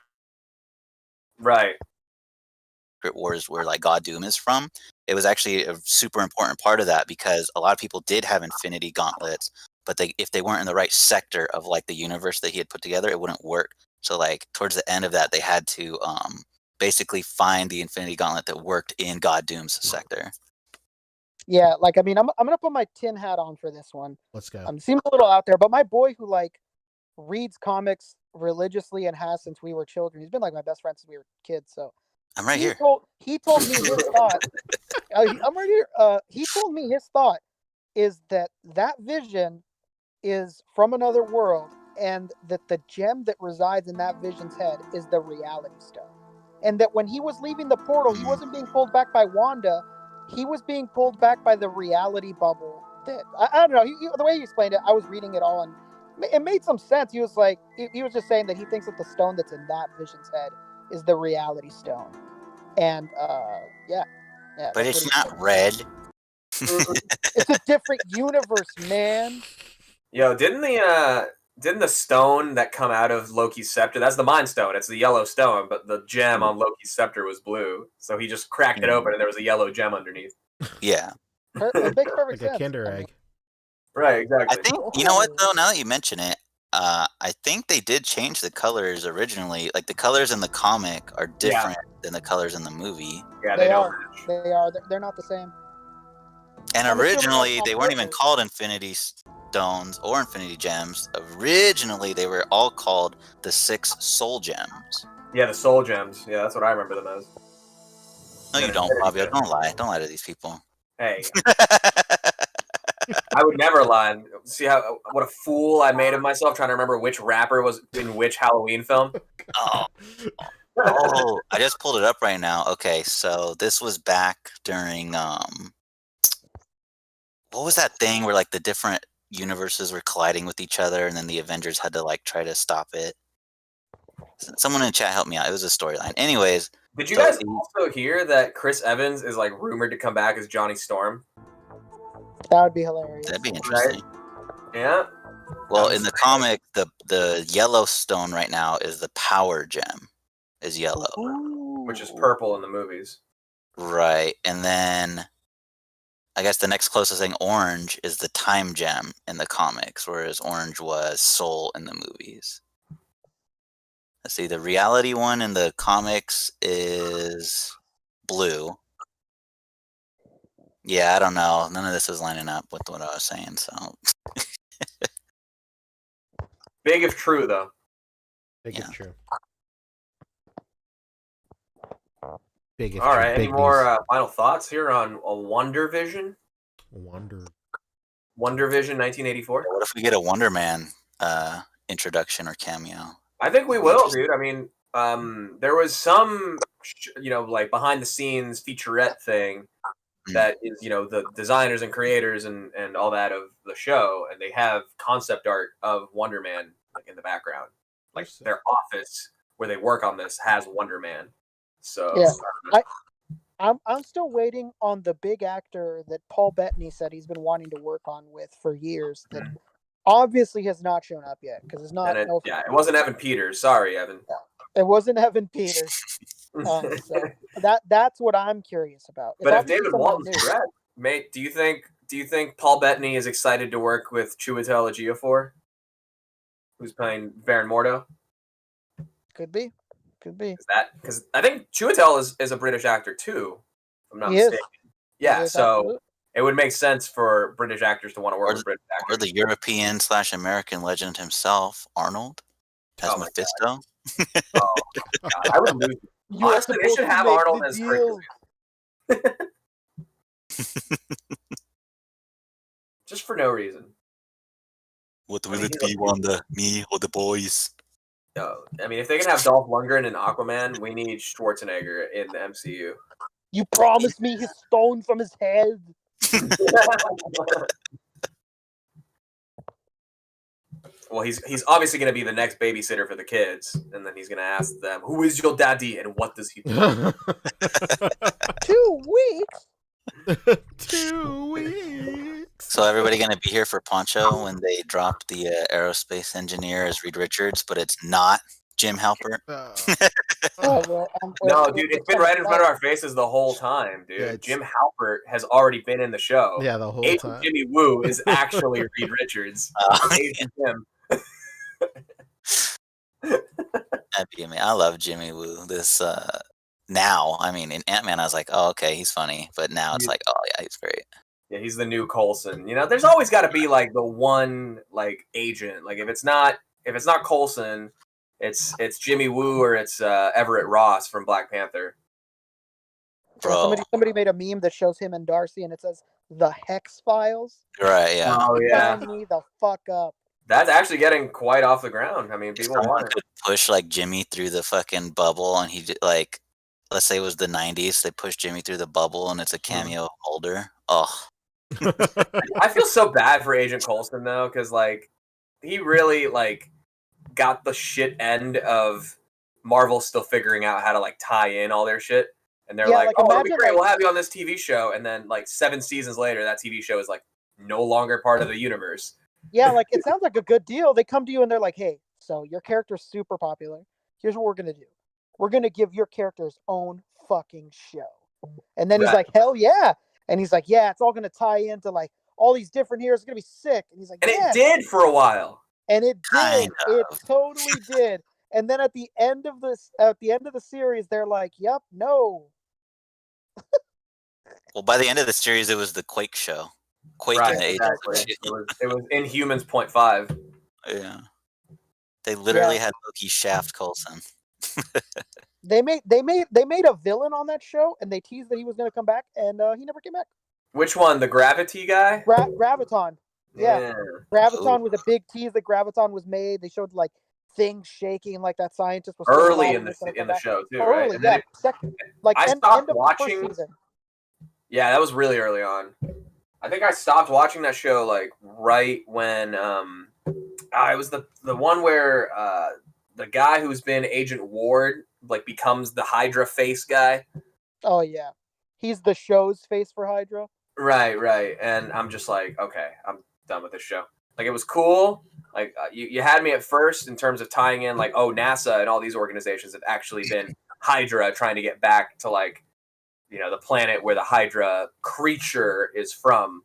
Wars, where like God Doom is from. It was actually a super important part of that because a lot of people did have Infinity Gauntlets, but if they weren't in the right sector of like the universe that he had put together, it wouldn't work. So like towards the end of that, they had to basically find the Infinity Gauntlet that worked in God Doom's sector. Yeah, like I mean, I'm gonna put my tin hat on for this one. Let's go. Seems a little out there, but my boy who like reads comics religiously and has since we were children. He's been like my best friend since we were kids. So I'm right here. He told me his thought. I'm right here. He told me his thought is that Vision is from another world, and that the gem that resides in that Vision's head is the Reality Stone, and that when he was leaving the portal, he wasn't being pulled back by Wanda. He was being pulled back by the reality bubble. That I don't know. The way he explained it, I was reading it all, and it made some sense. He was like, he was just saying that he thinks that the stone that's in that Vision's head is the Reality Stone, and yeah. But it's not red. It's a different universe, man. Yo, didn't the stone that come out of Loki's scepter? That's the Mind Stone. It's the yellow stone, but the gem on Loki's scepter was blue. So he just cracked it open, and there was a yellow gem underneath. Yeah, it makes perfect like sense. A Kinder Egg. Right, exactly. I think you know what though. Now that you mention it, I think they did change the colors originally. Like the colors in the comic are different than the colors in the movie. Yeah, they are. They are. They're not the same. And originally, they weren't even called Infinity Stones or Infinity Gems. Originally, they were all called the 6 Soul Gems. Yeah, the Soul Gems. Yeah, that's what I remember them as. No, you don't, Fabio. Don't lie. Don't lie to these people. Hey. I would never lie. See what a fool I made of myself trying to remember which rapper was in which Halloween film. Oh, I just pulled it up right now. Okay, so this was back during what was that thing where like the different universes were colliding with each other, and then the Avengers had to like try to stop it. Someone in the chat help me out. It was a storyline. Anyways, did you guys also hear that Chris Evans is like rumored to come back as Johnny Storm? That would be hilarious. That'd be interesting. Right? Yeah. Well, in the comic, the yellow stone right now is the power gem, is yellow, which is purple in the movies. Right, and then I guess the next closest thing, orange, is the time gem in the comics, whereas orange was soul in the movies. Let's see, the reality one in the comics is blue. Yeah, I don't know. None of this is lining up with what I was saying, so. Big if true, though. Big if true. Big if All true. right, Big any more final thoughts here on a Wonder Vision? Wonder Vision 1984? What if we get a Wonder Man introduction or cameo? I think we will, dude. I mean, there was some, like behind the scenes featurette thing that is, the designers and creators and all that of the show, and they have concept art of Wonder Man like in the background. Like their office where they work on this has Wonder Man. So yeah, I'm still waiting on the big actor that Paul Bettany said he's been wanting to work on with for years. That obviously has not shown up yet because it's not. It wasn't Evan Peters. Sorry, Evan. Yeah, it wasn't Evan Peters. So that's what I'm curious about. But if David Walton's correct, mate, do you think Paul Bettany is excited to work with Chiwetel Ejiofor, who's playing Baron Mordo? Could be. Because I think Chiwetel is a British actor too, if I'm not mistaken. Yeah, so absolutely. It would make sense for British actors to want to work with British actors. Or the European/American legend himself, Arnold, as Mephisto. Oh, God. I would lose. Honestly, they should have Arnold as Hercules. Just for no reason. What will it be, Wanda? Me or the boys? No, I mean, if they can have Dolph Lundgren and Aquaman, we need Schwarzenegger in the MCU. You promised me his stone from his head. Well, he's obviously going to be the next babysitter for the kids, and then he's going to ask them, "Who is your daddy, and what does he do?" 2 weeks. 2 weeks. So everybody gonna be here for Poncho when they drop the aerospace engineer as Reed Richards, but it's not Jim Halpert. No, dude, it's been right in front of our faces the whole time, dude. Yeah, Jim Halpert has already been in the show. Yeah, the whole Agent time. Jimmy Woo is actually Reed Richards. Agent Jim. That'd be amazing. I love Jimmy Woo. This now, I mean, in Ant-Man, I was like, oh, okay, he's funny, but now it's like, oh yeah, he's great. Yeah, he's the new Coulson. You know, there's always got to be like the one like agent. Like if it's not Coulson, it's Jimmy Woo or it's Everett Ross from Black Panther. Bro. Somebody made a meme that shows him and Darcy, and it says the Hex Files. Right. Yeah. Oh yeah. Sign me the fuck up. That's actually getting quite off the ground. I mean, people want it. Could push like Jimmy through the fucking bubble, and he did, like, let's say it was the '90s. They push Jimmy through the bubble, and it's a cameo holder. Oh. I feel so bad for Agent Coulson though, because like he really like got the shit end of Marvel still figuring out how to like tie in all their shit, and they're like, "Oh, it'll be great. We'll have you on this TV show," and then like 7 seasons later, that TV show is like no longer part of the universe. Yeah, like it sounds like a good deal. They come to you and they're like, "Hey, so your character's super popular. Here's what we're gonna do. We're gonna give your character his own fucking show." And then he's like, "Hell yeah!" And he's like, "Yeah, it's all gonna tie into like all these different heroes. It's gonna be sick." And he's like, and it did for a while. And it did. It totally did. And then at the end of the series, they're like, "Yep, no." Well, by the end of the series, it was the Quake show. Quake right, in the exactly. It was Inhumans 0.5. Yeah. They literally had Loki shaft Coulson. They made a villain on that show, and they teased that he was going to come back, and he never came back. Which one? The Gravity guy? Graviton. Yeah. Graviton was a big tease that Graviton was made. They showed like things shaking, like that scientist was early in the show too, right? And yeah, I stopped watching. Yeah, that was really early on. I think I stopped watching that show like right when it was the one where the guy who's been Agent Ward like becomes the Hydra face guy. Oh yeah, he's the show's face for Hydra. Right, and I'm just like, okay, I'm done with this show. Like it was cool. Like you had me at first in terms of tying in like, oh, NASA and all these organizations have actually been Hydra trying to get back to like, you know, the planet where the Hydra creature is from.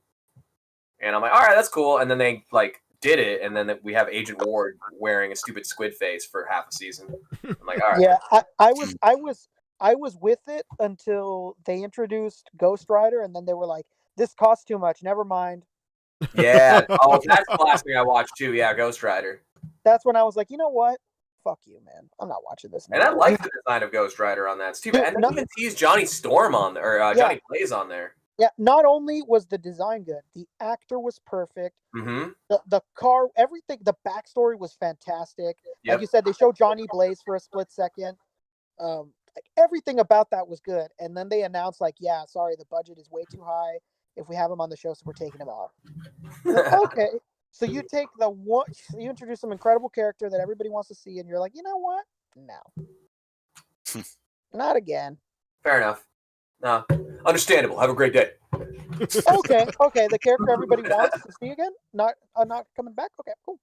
And I'm like, all right, that's cool. And then they like did it, and then we have Agent Ward wearing a stupid squid face for half a season. I'm like, all right. Yeah, I was with it until they introduced Ghost Rider, and then they were like, this costs too much. Never mind. Yeah. Oh, that's the last thing I watched too. Yeah, Ghost Rider. That's when I was like, you know what? Fuck you, man. I'm not watching this. And I like the design of Ghost Rider on that. It's too bad. And they even teased Johnny Storm on there, or Johnny Blaze on there. Yeah, not only was the design good, the actor was perfect. Mm-hmm. The car, everything, the backstory was fantastic. Yep. Like you said, they showed Johnny Blaze for a split second. Like everything about that was good. And then they announced, like, yeah, sorry, the budget is way too high. If we have him on the show, so we're taking him off. Okay, so you take you introduce some incredible character that everybody wants to see, and you're like, you know what? No, not again. Fair enough. No, understandable. Have a great day. Okay. The character everybody wants to see again, not coming back. Okay, cool.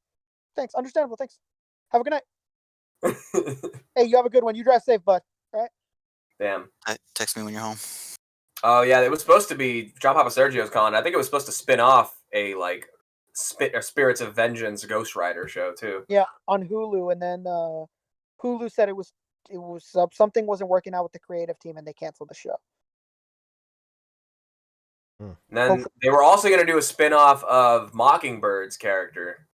Thanks. Understandable. Thanks. Have a good night. Hey, you have a good one. You drive safe, bud. All right. Damn. Text me when you're home. Oh yeah, it was supposed to be John Papa Sergio's calling. I think it was supposed to spin off a like Spirits of Vengeance Ghost Rider show too. Yeah, on Hulu, and then Hulu said it was something wasn't working out with the creative team, and they canceled the show. And then they were also going to do a spin-off of Mockingbird's character.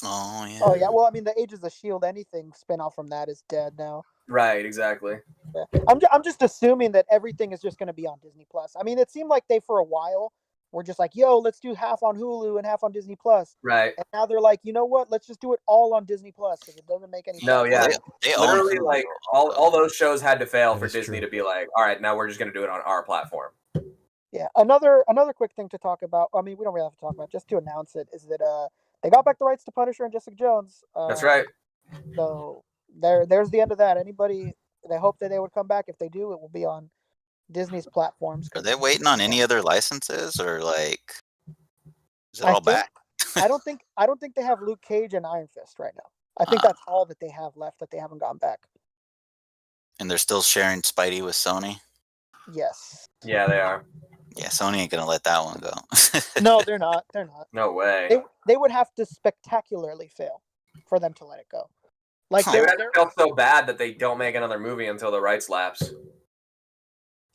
Oh yeah. Oh yeah. Well, I mean, the Agents of S.H.I.E.L.D. anything spin-off from that is dead now. Right. Exactly. Yeah. I'm just assuming that everything is just going to be on Disney Plus. I mean, it seemed like they for a while were just like, yo, let's do half on Hulu and half on Disney Plus. Right. And now they're like, you know what? Let's just do it all on Disney Plus because it doesn't make any sense. No, yeah. They literally like all those shows had to fail for Disney to be like, all right, now we're just going to do it on our platform. Yeah. Another quick thing to talk about. I mean, we don't really have to talk about it, just to announce it is that they got back the rights to Punisher and Jessica Jones. That's right. So there's the end of that. Anybody, they hope that they would come back. If they do, it will be on Disney's platforms. Are they waiting on any other licenses, or like is it all back? I don't think they have Luke Cage and Iron Fist right now. I think that's all that they have left that they haven't gone back. And they're still sharing Spidey with Sony? Yes. Yeah, they are. Yeah, Sony ain't gonna let that one go. No, they're not. They're not. No way. They would have to spectacularly fail for them to let it go. Like they would have to fail so bad that they don't make another movie until the rights lapse.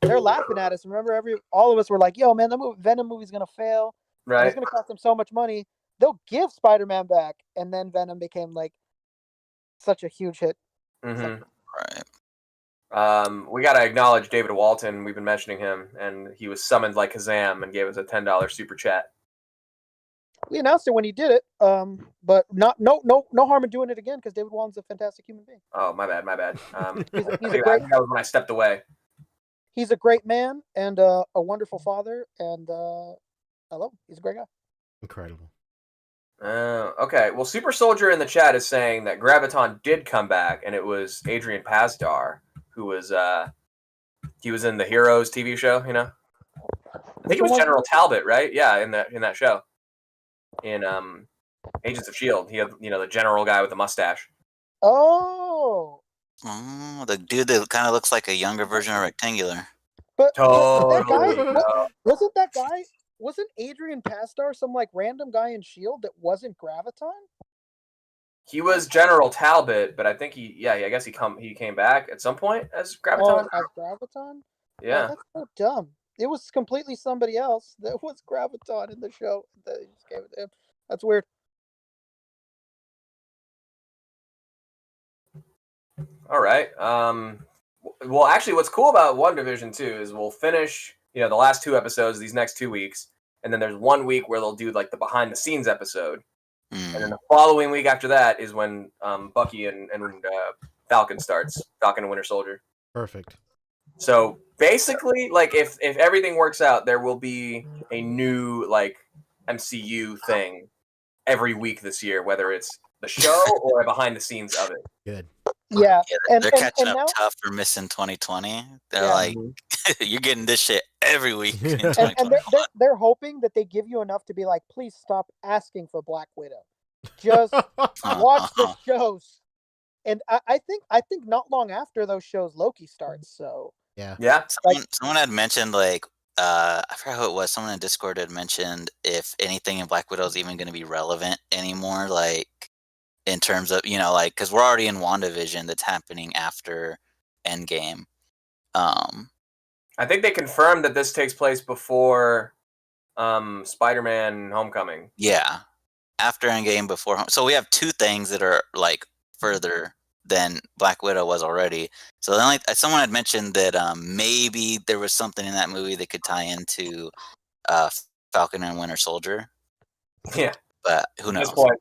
They're laughing at us. Remember, all of us were like, "Yo, man, the Venom movie's gonna fail. Right? It's gonna cost them so much money. They'll give Spider-Man back." And then Venom became like such a huge hit. Mm-hmm. Right. We gotta acknowledge David Walton. We've been mentioning him, and he was summoned like Kazam and gave us a $10 super chat. We announced it when he did it, but no harm in doing it again because David Walton's a fantastic human being. Oh, my bad. He's I think that was when I stepped away. He's a great man and a wonderful father, and I love him. He's a great guy. Incredible. Okay. Well, Super Soldier in the chat is saying that Graviton did come back, and it was Adrian Pasdar who was he was in the Heroes TV show. You know, I think it was General Talbot, right? Yeah, in that show. In Agents of S.H.I.E.L.D. He had, the general guy with the mustache. Oh, the dude that kind of looks like a younger version of Rectangular. But Totally. that guy wasn't Adrian Pasdar some like random guy in S.H.I.E.L.D. that wasn't Graviton? He was General Talbot, but I think I guess he came back at some point as Graviton. Oh, as Graviton? Yeah. Oh, that's so dumb. It was completely somebody else that was Graviton in the show. They just gave it to him. That's weird. All right. Well, actually, what's cool about WandaVision too is we'll finish, the last 2 episodes these next 2 weeks, and then there's 1 week where they'll do like the behind the scenes episode, and then the following week after that is when Bucky and Falcon starts. Falcon and Winter Soldier. Perfect. So basically, like if everything works out, there will be a new like MCU thing every week this year, whether it's the show or behind the scenes of it. Good. Yeah, they're catching up tough for missing 2020. They're like, you're getting this shit every week. And they're hoping that they give you enough to be like, please stop asking for Black Widow. Just watch the shows. And I think not long after those shows, Loki starts. So yeah. Someone had mentioned I forgot who it was. Someone in Discord had mentioned if anything in Black Widow is even going to be relevant anymore. Like in terms of because we're already in WandaVision that's happening after Endgame. I think they confirmed that this takes place before Spider-Man Homecoming. Yeah, after Endgame, before so we have 2 things that are like further than Black Widow was already. So then, someone had mentioned that maybe there was something in that movie that could tie into Falcon and Winter Soldier. Yeah, but who knows? At this point,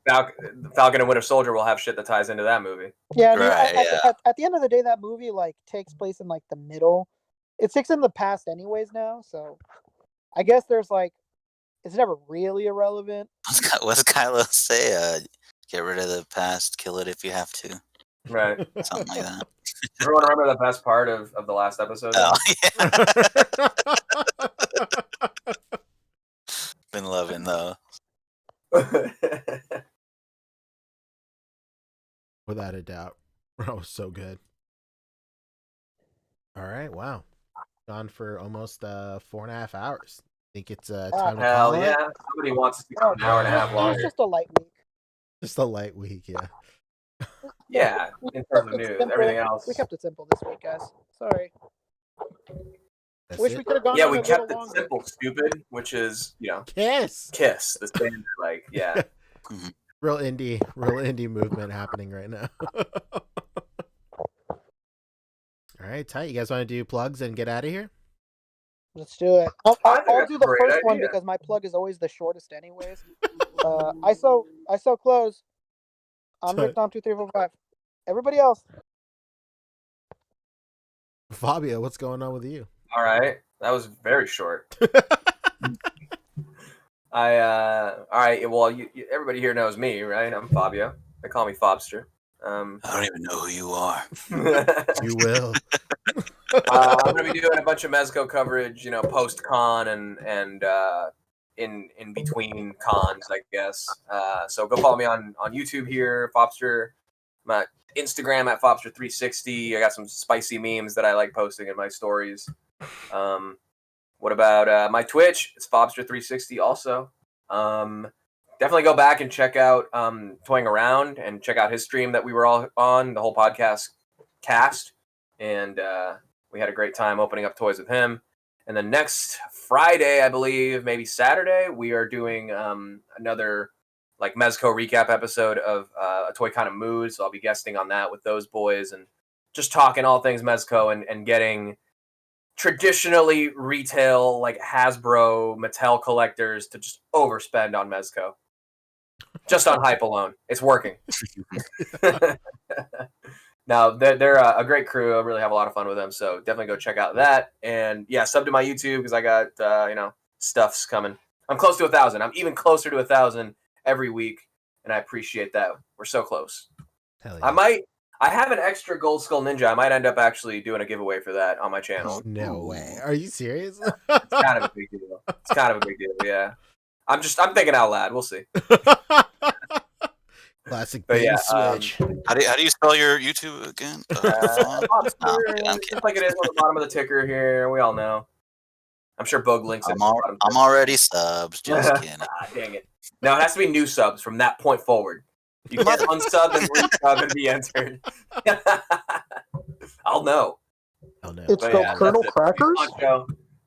Falcon and Winter Soldier will have shit that ties into that movie. Yeah, at the end of the day, that movie takes place in the middle. It takes in the past anyways now, so I guess there's it's never really irrelevant. What's Kylo say? Get rid of the past, kill it if you have to. Right. Something like that. Everyone remember the best part of the last episode? Oh, yeah. Been loving those. Without a doubt. That was so good. All right, wow. Gone for almost 4.5 hours. I think it's time to call it. Hell yeah. Somebody wants to go an hour and a half longer. It's just a light week. Just a light week, yeah. Yeah, in terms of news. Everything else. We kept it simple this week, guys. Sorry. That's Wish it. we could have gone. Yeah, on we a kept little it longer. simple, stupid, which is, Kiss. the standard, yeah. Real indie movement happening right now. All right, tight. You guys want to do plugs and get out of here? Let's do it. I'll do the great first one idea. because my plug is always the shortest, anyways. I sell clothes. I'm Rick Dom 2345. Everybody else. Fabio, what's going on with you? All right. That was very short. All right. Well, everybody here knows me, right? I'm Fabio. They call me Fobster. I don't even know who you are. You will. I'm gonna be doing a bunch of Mezco coverage, you know, post con and in between cons, I guess. So go follow me on YouTube here, Fopster. My Instagram at Fopster360. I got some spicy memes that I like posting in my stories. What about my Twitch? It's Fopster360 also. Definitely go back and check out Toying Around and check out his stream that we were all on, the whole podcast cast. And we had a great time opening up toys with him. And then next Friday, I believe, maybe Saturday, we are doing another like Mezco recap episode of A Toy Kind of Mood. So I'll be guesting on that with those boys and just talking all things Mezco and getting traditionally retail like Hasbro, Mattel collectors to just overspend on Mezco. Just on hype alone. It's working. No, they're a great crew. I really have a lot of fun with them. So definitely go check out that. And yeah, sub to my YouTube because I got, stuff's coming. I'm close to 1,000. I'm even closer to 1,000 every week. And I appreciate that. We're so close. Hell yeah. I have an extra Gold Skull Ninja. I might end up actually doing a giveaway for that on my channel. No way. Are you serious? It's kind of a big deal. It's kind of a big deal, yeah. I'm thinking out loud. We'll see. Classic But yeah, switch. How do you spell your YouTube again? Just like it is on the bottom of the ticker here. We all know. I'm sure Boog links it. I'm already subs. Just kidding. Dang it. No, it has to be new subs from that point forward. You can't unsub and resub and be entered. I'll know. It's called Colonel Crackers.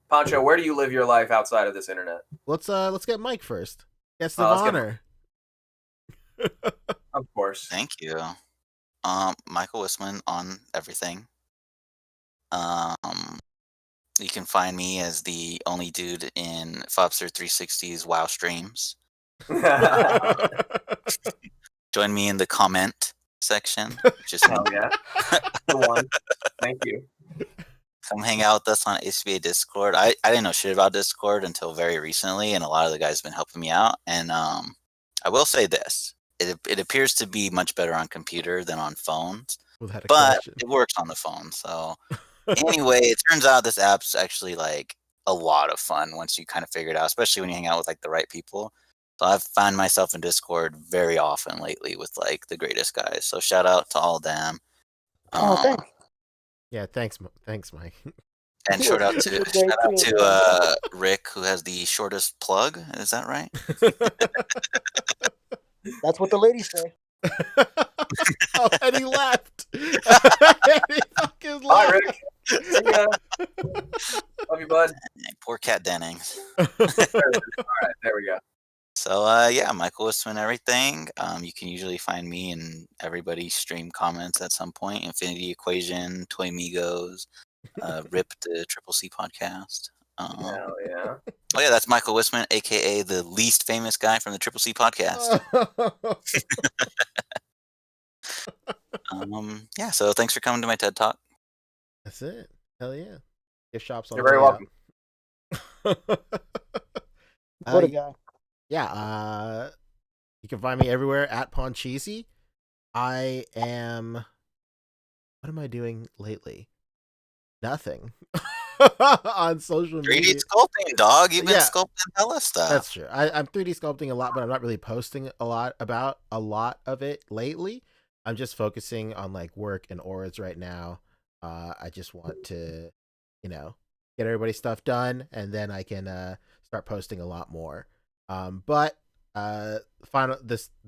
Poncho, where do you live your life outside of this internet? Let's get Mike first. Guest of honor. Of course. Thank you. Michael Wisman on everything. You can find me as the only dude in Fopster 360's WoW streams. Join me in the comment section. Just hell yeah. The one. Thank you. Come hang out with us on A.C.B.A Discord. I didn't know shit about Discord until very recently, and a lot of the guys have been helping me out. And I will say this. It appears to be much better on computer than on phones, but it works on the phone. So anyway, it turns out this app's actually like a lot of fun once you kind of figure it out, especially when you hang out with like the right people. So I've found myself in Discord very often lately with like the greatest guys. So shout out to all of them. Thanks. Yeah, thanks, Mike. And shout out to Rick, who has the shortest plug. Is that right? That's what the ladies say. Oh, and he left. He fucking left. Bye, Rick. See ya. Love you, bud. Poor Kat Dennings. All right, there we go. So yeah, Michael Wisman, everything. You can usually find me in everybody's stream comments at some point. Infinity Equation, Toy Migos, Rip the Triple C podcast. Hell yeah. Oh yeah, that's Michael Wisman, aka the least famous guy from the Triple C podcast. Yeah, so thanks for coming to my TED Talk. That's it. Hell yeah. Gift shops on You're very welcome. What a guy. Yeah, you can find me everywhere at Poncheesy. I am... What am I doing lately? Nothing. On social media. 3D sculpting, dog. You've been sculpting hella stuff. That's true. I'm 3D sculpting a lot, but I'm not really posting a lot about a lot of it lately. I'm just focusing on like work and auras right now. I just want to, get everybody's stuff done, and then I can start posting a lot more. But the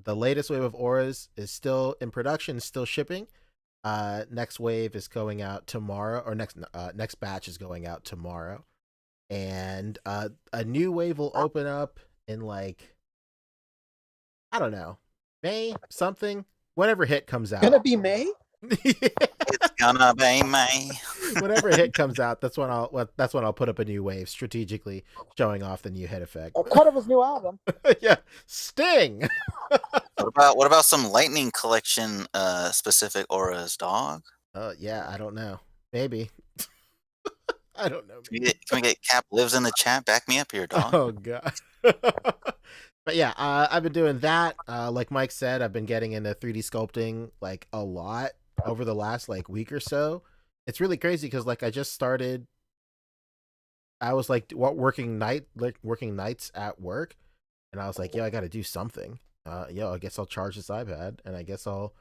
latest wave of auras is still in production, still shipping. Next wave is going out tomorrow, or next batch is going out tomorrow, and a new wave will open up in like, I don't know, May something, whenever Hit comes out. Gonna be May? It's gonna be May. Whenever Hit comes out, that's when I'll put up a new wave, strategically showing off the new Hit effect. Cut of his new album. Yeah, Sting. What about some Lightning Collection specific auras, dog? Yeah, I don't know. Maybe. I don't know. Can we get Cap Lives in the chat? Back me up here, dog. Oh god. But yeah, I've been doing that. Like Mike said, I've been getting into 3D sculpting like a lot over the last like week or so. it's really crazy because like I just started. I was like working nights at work, and I was like, yo, I got to do something. I guess I'll charge this iPad, and I guess I'll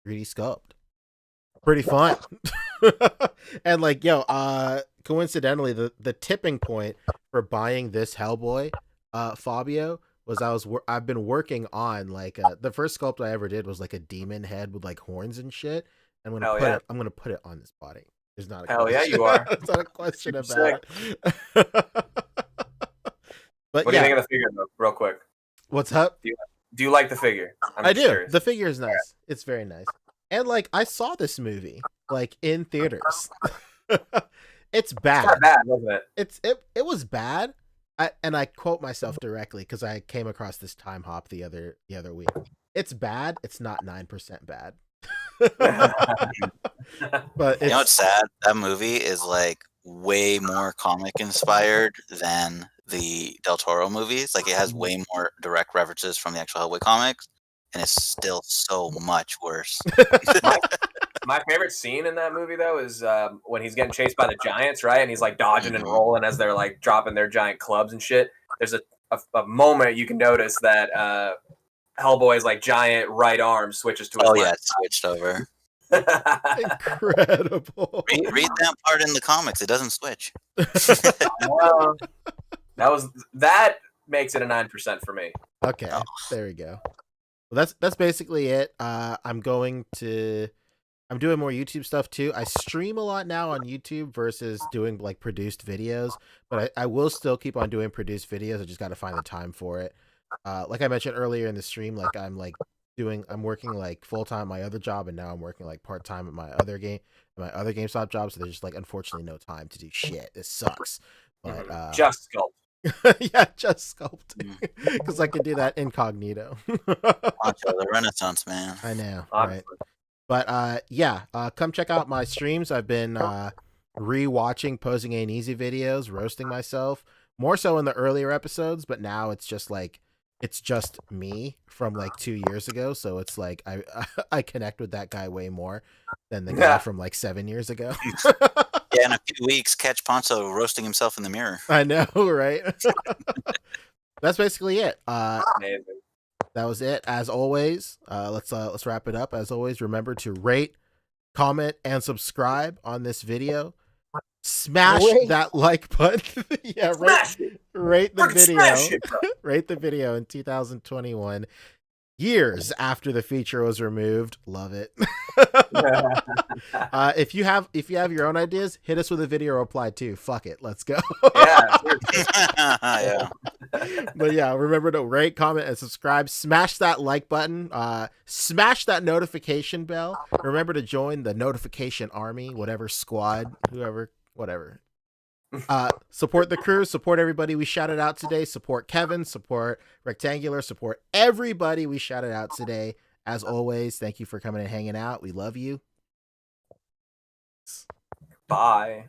3D sculpt. Pretty fun. And like, coincidentally, the tipping point for buying this Hellboy, Fabio, was I've been working on like the first sculpt I ever did was like a demon head with like horns and shit. I'm gonna put it on this body. There's not a Hell question. yeah, you are. There's not a question about Sick. it. But what do you think of the figure, though, real quick? What's up? Do you like the figure? I do. Curious. The figure is nice. It's very nice. And like I saw this movie like in theaters. It's bad. It's not bad, wasn't it? It was bad. I quote myself directly because I came across this time hop the other week. It's bad. It's not 9% bad. But you know what's sad? That movie is like way more comic inspired than the Del Toro movies. Like it has way more direct references from the actual Hellboy comics, and it's still so much worse. My favorite scene in that movie though is when he's getting chased by the giants, right? And he's like dodging and rolling as they're like dropping their giant clubs and shit. There's a moment you can notice that Hellboy's like giant right arm switches to his left. Yeah, it switched over. Incredible. Read that part in the comics. It doesn't switch. That makes it a 9% for me. Okay, there we go. Well, that's basically it. I'm doing more YouTube stuff too. I stream a lot now on YouTube versus doing like produced videos, but I will still keep on doing produced videos. I just got to find the time for it. Like I mentioned earlier in the stream, like I'm working like full time at my other job, and now I'm working like part time at my other GameStop job. So there's just like unfortunately no time to do shit. It sucks. But just sculpt. Yeah, just sculpting because I can do that incognito. The Renaissance man. I know, right? But come check out my streams. I've been re-watching Posing Ain't Easy videos, roasting myself more so in the earlier episodes, but now it's just me from like 2 years ago. So it's like I connect with that guy way more than the guy from like 7 years ago. Yeah, in a few weeks, catch Ponzo roasting himself in the mirror. I know, right? That's basically it. Amazing. That was it. As always, let's wrap it up. As always, remember to rate, comment, and subscribe on this video. Smash that like button. Yeah, rate the video. Rate the video in 2021. Years after the feature was removed. Love it. If you have your own ideas, hit us with a video reply too. Fuck it. Let's go. Yeah. But yeah, remember to rate, comment, and subscribe. Smash that like button. Smash that notification bell. Remember to join the notification army, whatever squad, whatever. Support the crew, support everybody we shouted out today, support Kevin, support Rectangular, support everybody we shouted out today. As always, thank you for coming and hanging out. We love you. Bye.